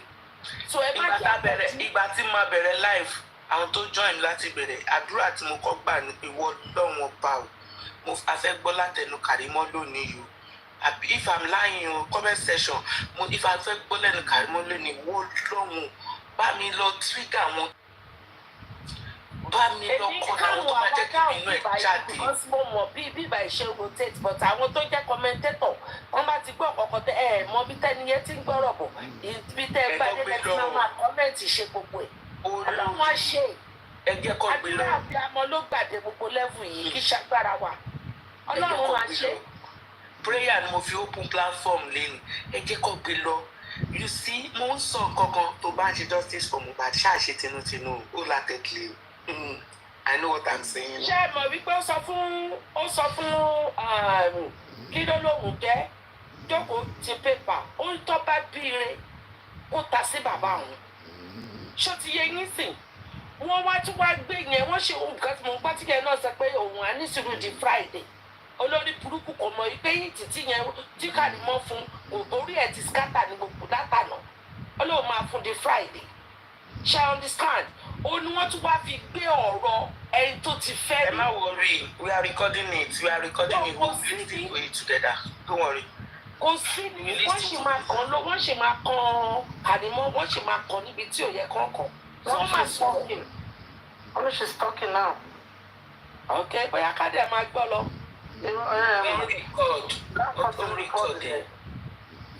So ẹ má jẹ́ àbẹ̀rẹ̀. Ìgbà tí mo bẹ̀rẹ̀ live àwọn tó join láti bẹ̀rẹ̀ àdúrà tí mo kọ́ gbà ní pé wọ́n lọ́wọ́n pa o mo fẹ́ gbọ́ látẹnu Karimot lónìí yìí o. If I'm lying on comment section, if I fẹ́ gbọ́ lẹ́nu Karimot lónìí wọ́n lọ́wọ́n bá mi lọ trigger wọn. Bá mi lọ kọ́ àwọn tó bá jẹ́ kí inú ẹ̀ jáde. Because mo mọ̀ bí bíbá ìṣe rotate but àwọn tó jẹ́ commentator wọ́n bá ti gbọ́ ọ̀kọ̀ọ̀kan tẹ mọ bí tẹ́niyẹn ti ń gbọ́rọ̀ bọ̀ ibi tẹ́ gbá dé tí wọ́n máa comment ṣe gbogbo ẹ̀. Ọlọ́run á ṣe àdúrà bí amọ̀ ló gbàdé gbogbo level yìí kí ṣàgbára wa. Ọlọ́run á ṣe. Prayer ni mo fi open platform lẹ́nu ẹ jẹ́ kó gbé lọ. You see mo ń sọ kankan tó bá ṣe justice for Mohbad ṣáà ṣe tinútinú ó látẹ̀kìlẹ̀ o. I know what I'm saying. Ṣé ẹ mọ̀ wípé ó sọ fún kí ló lóhùn jẹ́ jókòó ti pépà ó ń tọ́ bá bíire kó ta sí bàbá òun. Ṣó ti yẹ yín sìn? Wọ́n wá tún wá gbé yẹn wọ́n ṣe ohun kan tí mo ń gbọ́ tí yẹn náà sọ pé òun á ní sùúrù di Friday. Olórí burúkú kò mọ̀ wípé yìí títí yẹn tí Karimot fún orí ẹ̀ ti scatter ní gbogbo látànà. Olóhùn máa fún di Friday. Ṣé I understand? Ó ní wọ́n tún wá fi gbé ọ̀rọ̀ ẹni tó ti fẹ́ rí. Ẹ má worry, we are recording it, we will listen to it together, don't worry. Kò sí ni wọ́n ṣì máa kàn lọ, wọ́n ṣì máa kàn Karimot, wọ́n ṣì máa kàn níbi tí ò yẹ kàn kàn. Wọ́n máa sọ ọ́. Oh, she's talking now. Okay, bóyá ká dẹ̀ máa gbọ́ lọ.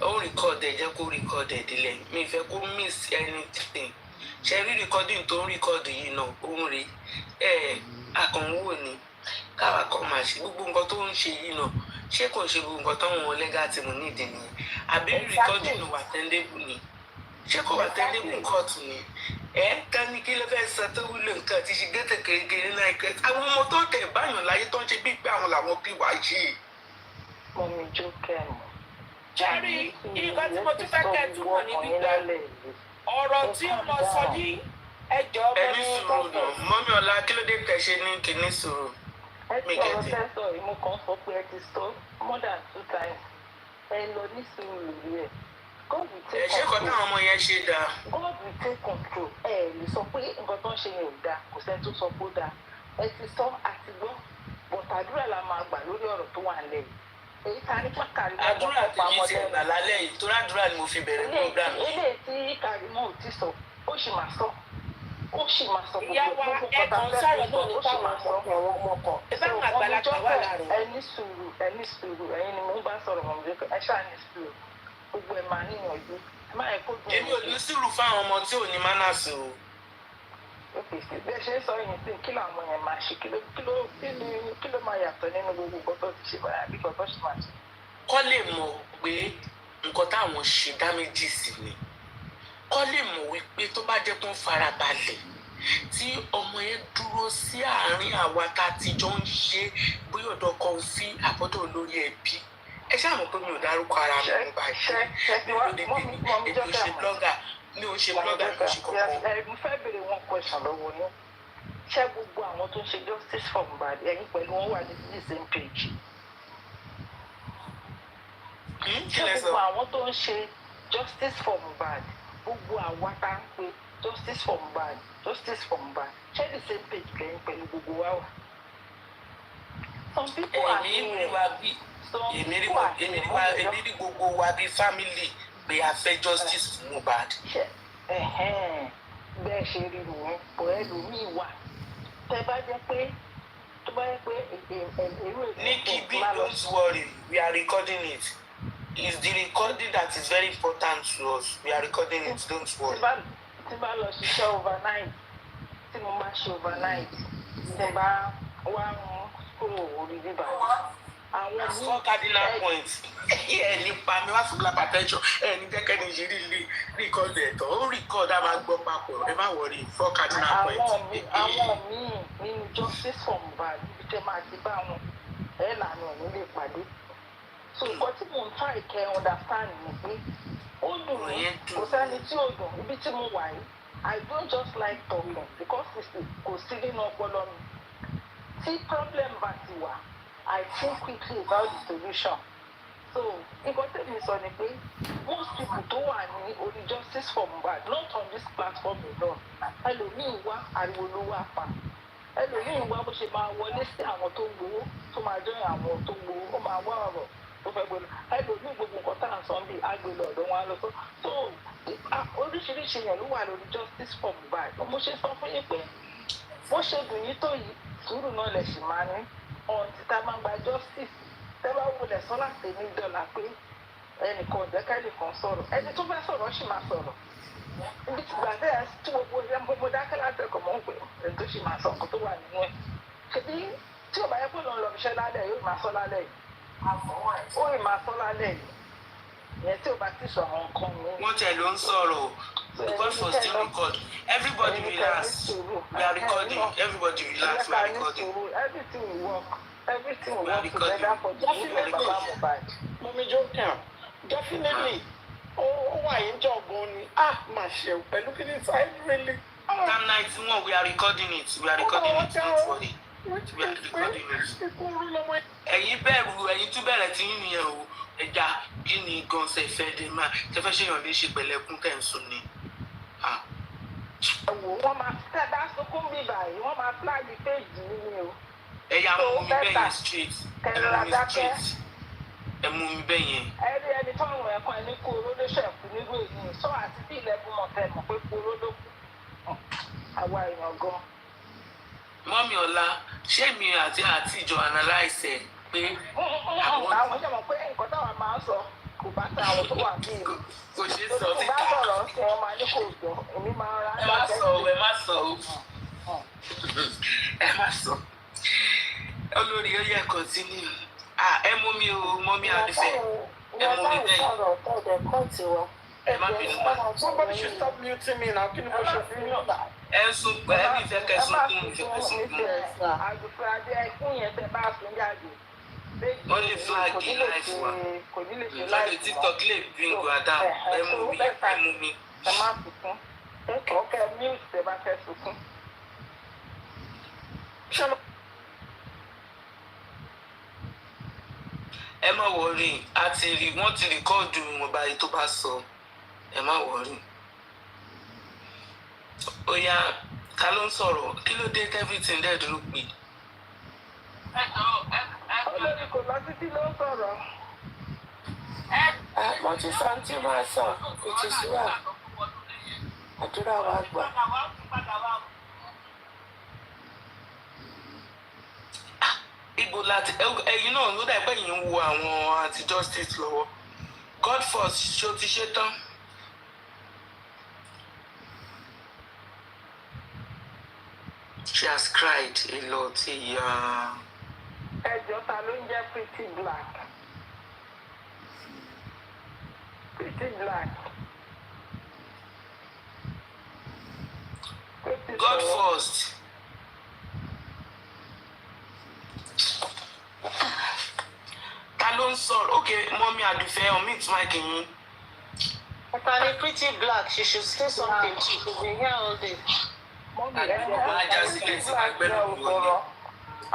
Ó record ẹ̀ jẹ́ kó record ẹ̀ délẹ̀, mi fẹ́ kó miss anything. Ṣé rí recording tó ń record yìí náà ó ń rí akànwò ni káwa kan máa ṣe gbogbo nǹkan tó ń ṣe yìí náà ṣé kò ṣe gbogbo nǹkan táwọn legal team nídìí nìyẹn àbí recording wà tẹ́ndébù ni ṣé kò wà tẹ́ndébù court ni ká ní kí ló fẹ́ sọ tó wúlò nǹkan ti ṣe gẹ́tẹ̀ kékeré náà kẹ́ àwọn ọmọ tó tẹ̀ báyọ̀ láyé tó ń ṣe bí pé àwọn làwọn bí wàá ṣe. Mọ̀mí jókè mọ̀. Jerry nǹkan tí mo tún fẹ́ kẹ́ ẹ̀ túbọ̀ ní gbígbẹ́ ọ̀rọ̀ tí ó lọ sọ ní ẹjọ́ ẹni sùúrù nù mọ́mí ọ̀la kí ló dé tẹ̀ ṣe ní kìíní sùúrù. Ẹ ti ọ̀rọ̀ sẹ́sọ̀ yìí mo kàn sọ pé ẹ ti sọ more than 2 times. Ẹ lọ ní sùúrù rí ẹ̀. God will take control. Ṣé nǹkan táwọn ọmọ yẹn ṣe dáa? God will take control. Ẹ lè sọ pé nǹkan tó ń ṣe yẹn ò dáa kò sẹ́ni tó sọ pé ó dáa. Ẹ ti sọ àti gbọ́ bọ̀tàdúrà la máa gbà lórí ọ̀rọ̀ tó wà nílẹ̀ yìí. Èyí ta ní Karimot àdúrà tèmi ti gbà lálẹ́ yìí tó rádúrà ni mo fi bẹ̀rẹ̀ program. Ilé tí Karimot ti sọ ó sì máa sọ gbogbo ìyàwó ẹ̀kan sọ̀rọ̀ náà ní táwọn ọmọ kan ìbá àwọn àgbàlagbà wà láàrin. Ẹni sùúrù ẹ̀yin ni mo ń bá sọ̀rọ̀ mọ̀ mi ẹ ṣáà ní sùúrù gbogbo ẹ̀ máa níyànjú ẹ má yẹ kó dùn. Èmi ò ní sùúrù fáwọn ọmọ tí ò ní mánàsì o. Bẹ́ẹ̀ ṣe ń sọ yìí sí kí làwọn yẹn máa ṣe kí ló máa yàtọ̀ nínú gbogbo nǹkan tó ti ṣe báyà bí nǹkan tó ṣe máa ṣe. Kọ́ lè mọ̀ pé nǹkan táwọn ṣe dáméjì sí ni kọ́ lè mọ̀ wípé tó bá jẹ́ tó ń farabalẹ̀ tí ọmọ yẹn dúró sí àárín àwa tá a ti jọ ń ṣe bóyá ọ̀dọ́ kan fi àbọ̀dọ̀ olórí ẹbí ẹ ṣáà mọ̀ pé mi ò dárúkọ ara mi nígbà yìí mi ò lè bí mi èmi ò ṣe blogger mi ò ṣe blogger mi ò ṣe kọ̀ọ̀kan. Mo fẹ́ béèrè one question lọ́wọ́ yín ṣé gbogbo àwọn tó ń ṣe justice for Mohbad ẹ̀yin pẹ̀lú wọn wà ní the same page? Ṣé gbogbo àwọn tó ń ṣe justice for Mohbad gbogbo àwa tá ń pè justice for Mohbad justice for Mohbad ṣé the same page lẹ́yìn pẹ̀lú gbogbo wa wà. Some people are here. Èmi rí gbogbo wa bí family pé a fẹ́ justice fún Mohbad. Bẹ́ẹ̀ ṣe rí nìyẹn pọ̀ ẹlòmíì wà tẹ́ bá jẹ́ pé tó bá yẹ pé èrò Nikki B, don't worry, we are recording it. It's the recording that is very important to us. We are recording it, don't worry. Tí bá lọ ṣiṣẹ́ overnight tí mo máa ṣe overnight tí bá wá ń kúrò orí bíbá. Àwọn four cardinal points. Nípa mi wá fún hypertension. Ní kẹ́kẹ́ ní ìṣirí lè record ẹ̀tọ́. Ó record a máa gbọ́ papọ̀. Ẹ má worry, four cardinal points. Àwọn míì nínú justice for Mohbad níbi tẹ́ máa ti bá wọn lànà òun lè pàdé. So nǹkan tí mò ń try kẹ́ understand ni pé ó dùn mí kò sẹ́ni tí ó dùn ibi tí mo wà yìí. I don't just like talking because kò sí nínú ọpọlọ mi. Tí problem bá ti wà, I think quickly about the solution. So, nǹkan tẹ́mi sọ ni pé most people tó wà ní orí justice for Mohbad not on this platform alone. Ẹlòmíì wá ariwo ló wá pa. Ẹlòmíì wá bó ṣe máa wọlé sí àwọn tó ń gbowó tó máa jẹ́ àwọn tó ń gbowó ó máa wá ọ̀rọ̀ tó fẹ́ gbowó. Ẹlòmíì gbogbo nǹkan tá à ń sọ bíi àgbélé ọ̀dọ́ wọn lọ sọ. So, oríṣiríṣi yẹn ló wà lórí justice for Mohbad. Mo ṣe sọ fún yín pé bó ṣe dùn yín tó yìí sùúrù náà lè ṣì máa ní. Ọ̀ǹtí tá a máa gba justice tẹ́ bá wọlé sọ láti ní dọ́là pé ẹnìkan ọ̀dẹ́kẹ́lì kan sọ̀rọ̀ ẹni tó fẹ́ sọ̀rọ̀ sì máa sọ̀rọ̀ ibi tí gbàgbé ẹ tí gbogbo ẹ mo dákẹ́ láti ẹ̀kọ́ mọ́ pé ẹni tó sì máa sọ nǹkan tó wà nínú ẹ̀ ṣebí tí ò bá yẹ kó lọ lọ iṣẹ́ lálẹ́ yóò máa sọ lálẹ́ yìí ó yìí máa sọ lálẹ́ yìí ìyẹn tí ò bá ti sọ àwọn nǹkan mi. Wọ́n tẹ̀ ló ń sọ̀rọ̀ God for still record. Everybody relax. We are recording. Everybody relax. We are recording. Everything will work. Everything will work together for the good of Baba Mohbad. Mọ́mí Jókè, definitely, ó wà yín jọ̀gbọ́n ni, máa ṣe pẹ̀lú kí ni sáyé really. Time 91, we are recording it. We are recording it. Don't worry. We are recording it. Ẹ̀yin bẹ̀rù, ẹ̀yin tún bẹ̀rẹ̀ tí yín nìyẹn o. Ẹja kí ni gan ṣe fẹ́ dé máa ṣe fẹ́ ṣèyàn lè ṣe pẹ̀lẹ́kún tẹ̀ ń sùn ni. Wọ́n máa tẹ́ bá sunkún bí báyìí, wọ́n máa flag page yìí o. Ẹ̀yà mú mi bẹ́yẹn straight. Ẹ mú mi straight. Ẹ mú mi bẹ́yẹn. Ẹ̀rí ẹni tó ń rẹ̀ kan ẹni kó olódó ṣẹ̀kú nínú èyí sọ àti bí ilẹ̀kùn mọ̀tẹ́ mọ̀ pé kó olódó kù. Àwa èèyàn gan. Mọ́mí Ọlá, ṣé mi àti ìjọ analyse ẹ̀ pé àwọn ṣe mọ̀ pé nǹkan táwọn máa ń sọ kò bá tẹ àwọn tó wà ní ìlú. Kò ṣe sọ síta. Bá sọ̀rọ̀ ṣe wọn máa ní kò jọ, èmi máa ra. Ẹ má sọ o, ẹ má sọ o. Ẹ má sọ. Olórí ó yẹ continue. Ẹ mú mi o, mọ́mí Adúfẹ́. Ẹ mú mi bẹ́yìn. Ẹ má bínú pa. Somebody should stop muting me now. Kí ni mo ṣe fún yín? Ẹ sùn pẹ́ ẹ bí ìfẹ́ kẹsùn kún ìfẹ́ kẹsùn kún. Àgùfẹ́ adé ẹkún yẹn tẹ bá sùn jáde. Wọ́n lè flag life wa. Wọ́n lè TikTok lè bring wa down. Ẹ mú mi, ẹ mú mi. Ẹ má sunkún. Ọkẹ́ mute tẹ bá fẹ́ sunkún. Ẹ má wọrí, wọ́n ti rìkọ́ọ̀dù wọn báyìí tó bá sọ. Ẹ má wọrí. Ó yá, ta ló ń sọ̀rọ̀? Kí ló dé everything dẹ̀ dúró pé? Olórí kò lọ títí ló ń sọ̀rọ̀. Mo ti sọ tí máa sọ, ètò ìṣúra, àdúrà wa gbà. Ibo láti ẹ̀yin náà ló dà pé yìí ń wo àwọn anti-justice lọ́wọ́. God first ṣó ti ṣe tán. She has cried a lot. Ẹjọ́ ta ló ń jẹ́ Pretty Black? Pretty Black. God first. Ta ló ń sọ̀rọ̀? Okay, Mọ́mí Adúfẹ́ on mute mic yín. Tani Pretty Black, she should say something. She should be here all day. Ajá sílẹ̀ sí agbẹ́nu ìwọlé.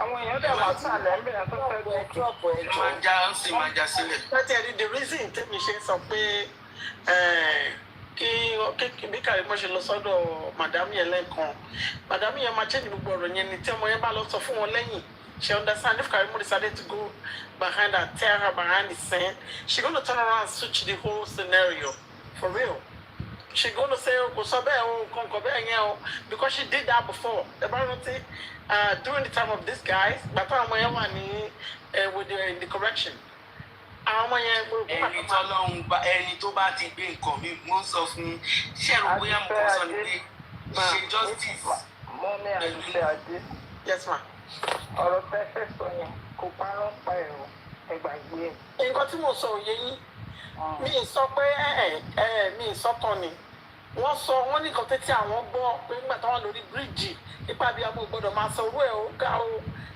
Àwọn èèyàn dẹ̀ wá sàlẹ̀ ń bẹ̀rẹ̀ tó fẹ́ gbé drop ẹ̀ jọ. Máa já sílẹ̀. Láti ẹ̀rí the reason tẹ́mi ṣe sọ pé kí bí Karimot ṣe lọ sọ́dọ̀ madam yẹn lẹ́ẹ̀kan madam yẹn máa change gbogbo ọ̀rọ̀ yẹn ni tí ọmọ yẹn bá lọ sọ fún wọn lẹ́yìn. She understand if Karimot decided to go behind her, tear her behind the scene, she's going to turn around and switch the whole scenario. For real. She's going to say, because she did that before. During the time of these guys, but with the correction. Ẹni tọ́lọ́run bá ẹni tó bá ti gbé nǹkan mi mú sọ fún mi ṣé ẹ̀rọ bóyá mo kàn sọ ni pé ṣe justice. Mọ́mí àdúgbò àdé. Yes ma. Ọ̀rọ̀ fẹ́fẹ́ sọ yẹn kò parọ́ pa ẹ̀rọ ẹgbàgbé ẹ̀. Nǹkan tí mo sọ òye yín mi sọ pé mi sọ tán ni wọ́n sọ wọ́n ní nǹkan tẹ́tí àwọn gbọ́ pé nígbà táwọn lórí bíríìjì nípa bí abo gbọ́dọ̀ máa sọ owó ẹ̀ ó ga ó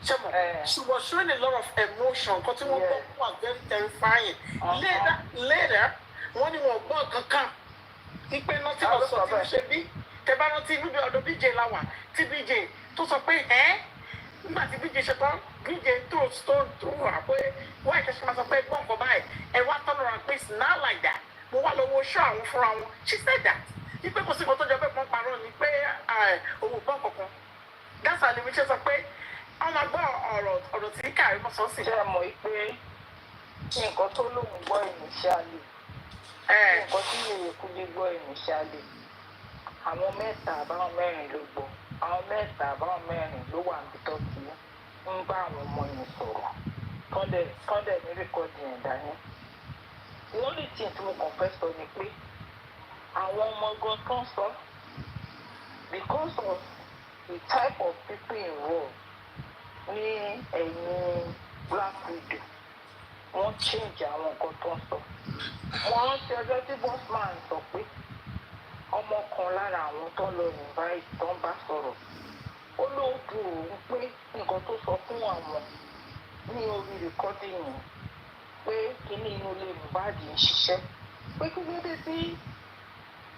ṣẹ́mọ̀ she was showing a lot of emotion nǹkan tí wọ́n gbọ́ wà very terrifying later wọ́n ní wọ́n gbọ́ kankan ipe náà tí wọ́n sọ tí wọ́n ṣe bí tẹ bá rántí níbi ọ̀dọ̀ BJ láwà tí BJ tó sọ pé nígbà tí BJ ṣe tán BJ tó wà pé wọ́n ẹ̀kẹ́ máa sọ pé gbọ́n nǹkan báyìí ẹ̀ wá tọ́nà ra pé it's not like that mo wá lọ́wọ́ ṣọ́ àwọn fúnra wọn she said that ipe kò sí nǹkan tó jọ pé wọ́n parọ́ ni pé òun gbọ́n kankan that's why lèmi ṣe sọ pé wọ́n máa gbọ́ ọ̀rọ̀ tí Karimot sọ sí. ṣé ẹ mọ̀ pé nǹkan tó lóun gbọ́ ìmúṣálẹ̀ nǹkan tí yèrè kú lè gbọ́ ìmúṣálẹ̀ àwọn mẹ́ta àbáwọn mẹ́rin ló gbọ́ àwọn mẹ́ta àbáwọn mẹ́rin ló wà níbi tó ti ń bá àwọn ọmọ yẹn sọ̀rọ̀ kọ́ndẹ̀ ní rékọ́dì yẹn dání. The only thing tí mo kàn fẹ́ sọ ni pé àwọn ọmọ gan kan sọ because of the type of people involved ní ẹ̀yìn Black Widow wọ́n change àwọn nǹkan tó ń sọ. Wọ́n rántí ọjọ́ tí bossman sọ pé ọmọ kan lára àwọn tó lọ invite tó ń bá sọ̀rọ̀ ó lóun dùn òun pé nǹkan tó sọ fún àwọn ní orí rìkọ́dì yẹn pé kíní inú ilé Mohbad ń ṣiṣẹ́ pé kí ló dé tí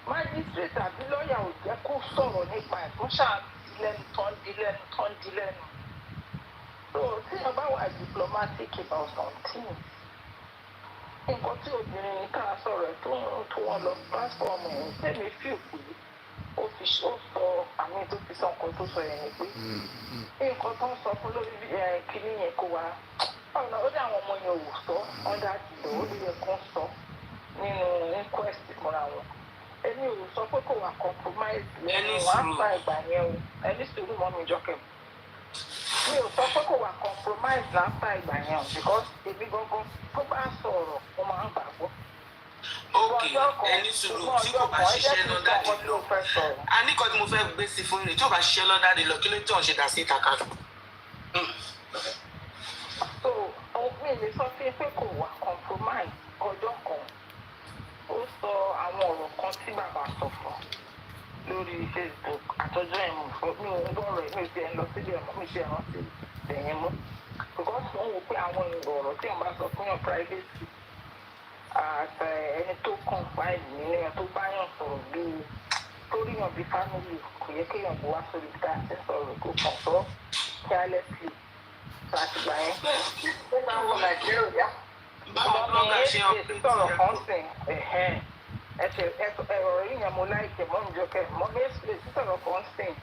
májísírètì àbí lọ́ọ̀yà ò jẹ́ kó sọ̀rọ̀ nípa ẹ̀ tó ṣáàdì lẹ́nu tán di lẹ́nu. So tí wọ́n bá wà diplomatic about something nǹkan tí obìnrin ní ká sọ̀rọ̀ ẹ̀ tó wọ́n lọ platform ẹ̀ tẹ́mi fíò pé ó sọ àmì tó fi sọ nǹkan tó sọ yẹn ni pé nǹkan tó ń sọ fún lórí kíní yẹn kó wa ọ̀nà ó dé àwọn ọmọ yẹn ò sọ ọ́ndà tìlọ̀ ó lè yẹ kó sọ nínú inquest fúnra wọn. Èmi ò sọ pé kò wà compromise lẹ́nu àpá ìgbà yẹn o ẹni sùúrù mọ́ mi jọ́kẹ́ mi ò sọ pé kò wà compromise lápá ìgbà yẹn o because èmi gbọ́ngàn tó bá sọ̀rọ̀ mo máa ń gbàgbọ́. Ẹni sùúrù tí kò bá ṣiṣẹ́ lọ́dà dé lọ a ní kan tí mo fẹ́ gbé sí fún yín tí kò bá ṣiṣẹ́ lọ́dà dé lọ kí ló tàn ṣe dà sí ìtàkà. So mi lè sọ pé kò wà compromise ọjọ́ kan ó sọ àwọn ọ̀rọ̀ kan tí bàbá sọ fún lórí Facebook àtọ́jọ́ ẹ̀ mọ̀ fún mi ò ń gbọ́ rẹ̀ mi ò ti ẹ̀ lọ sílẹ̀ ọ̀nà mi ti ẹ̀ rántí ẹ̀yẹn mú because mo ń wò pé àwọn ọ̀rọ̀ tí wọ́n bá sọ fún yàn privacy àti ẹni tó confide nínú ẹ̀ tó bá yàn sọ̀rọ̀ bíi torí yàn bíi family kò yẹ kéèyàn bó wá sórí bí dáa ṣe sọ̀rọ̀ kó kàn sọ carelessly láti gbà yẹn ó máa ń wọ Nàìjíríà sọ̀rọ̀ kan sìn ẹ̀rọ yìí yẹn mo láìpẹ́ mọ́ mi jọ kẹ́ mọ́ bí èsì sọ̀rọ̀ kan sìn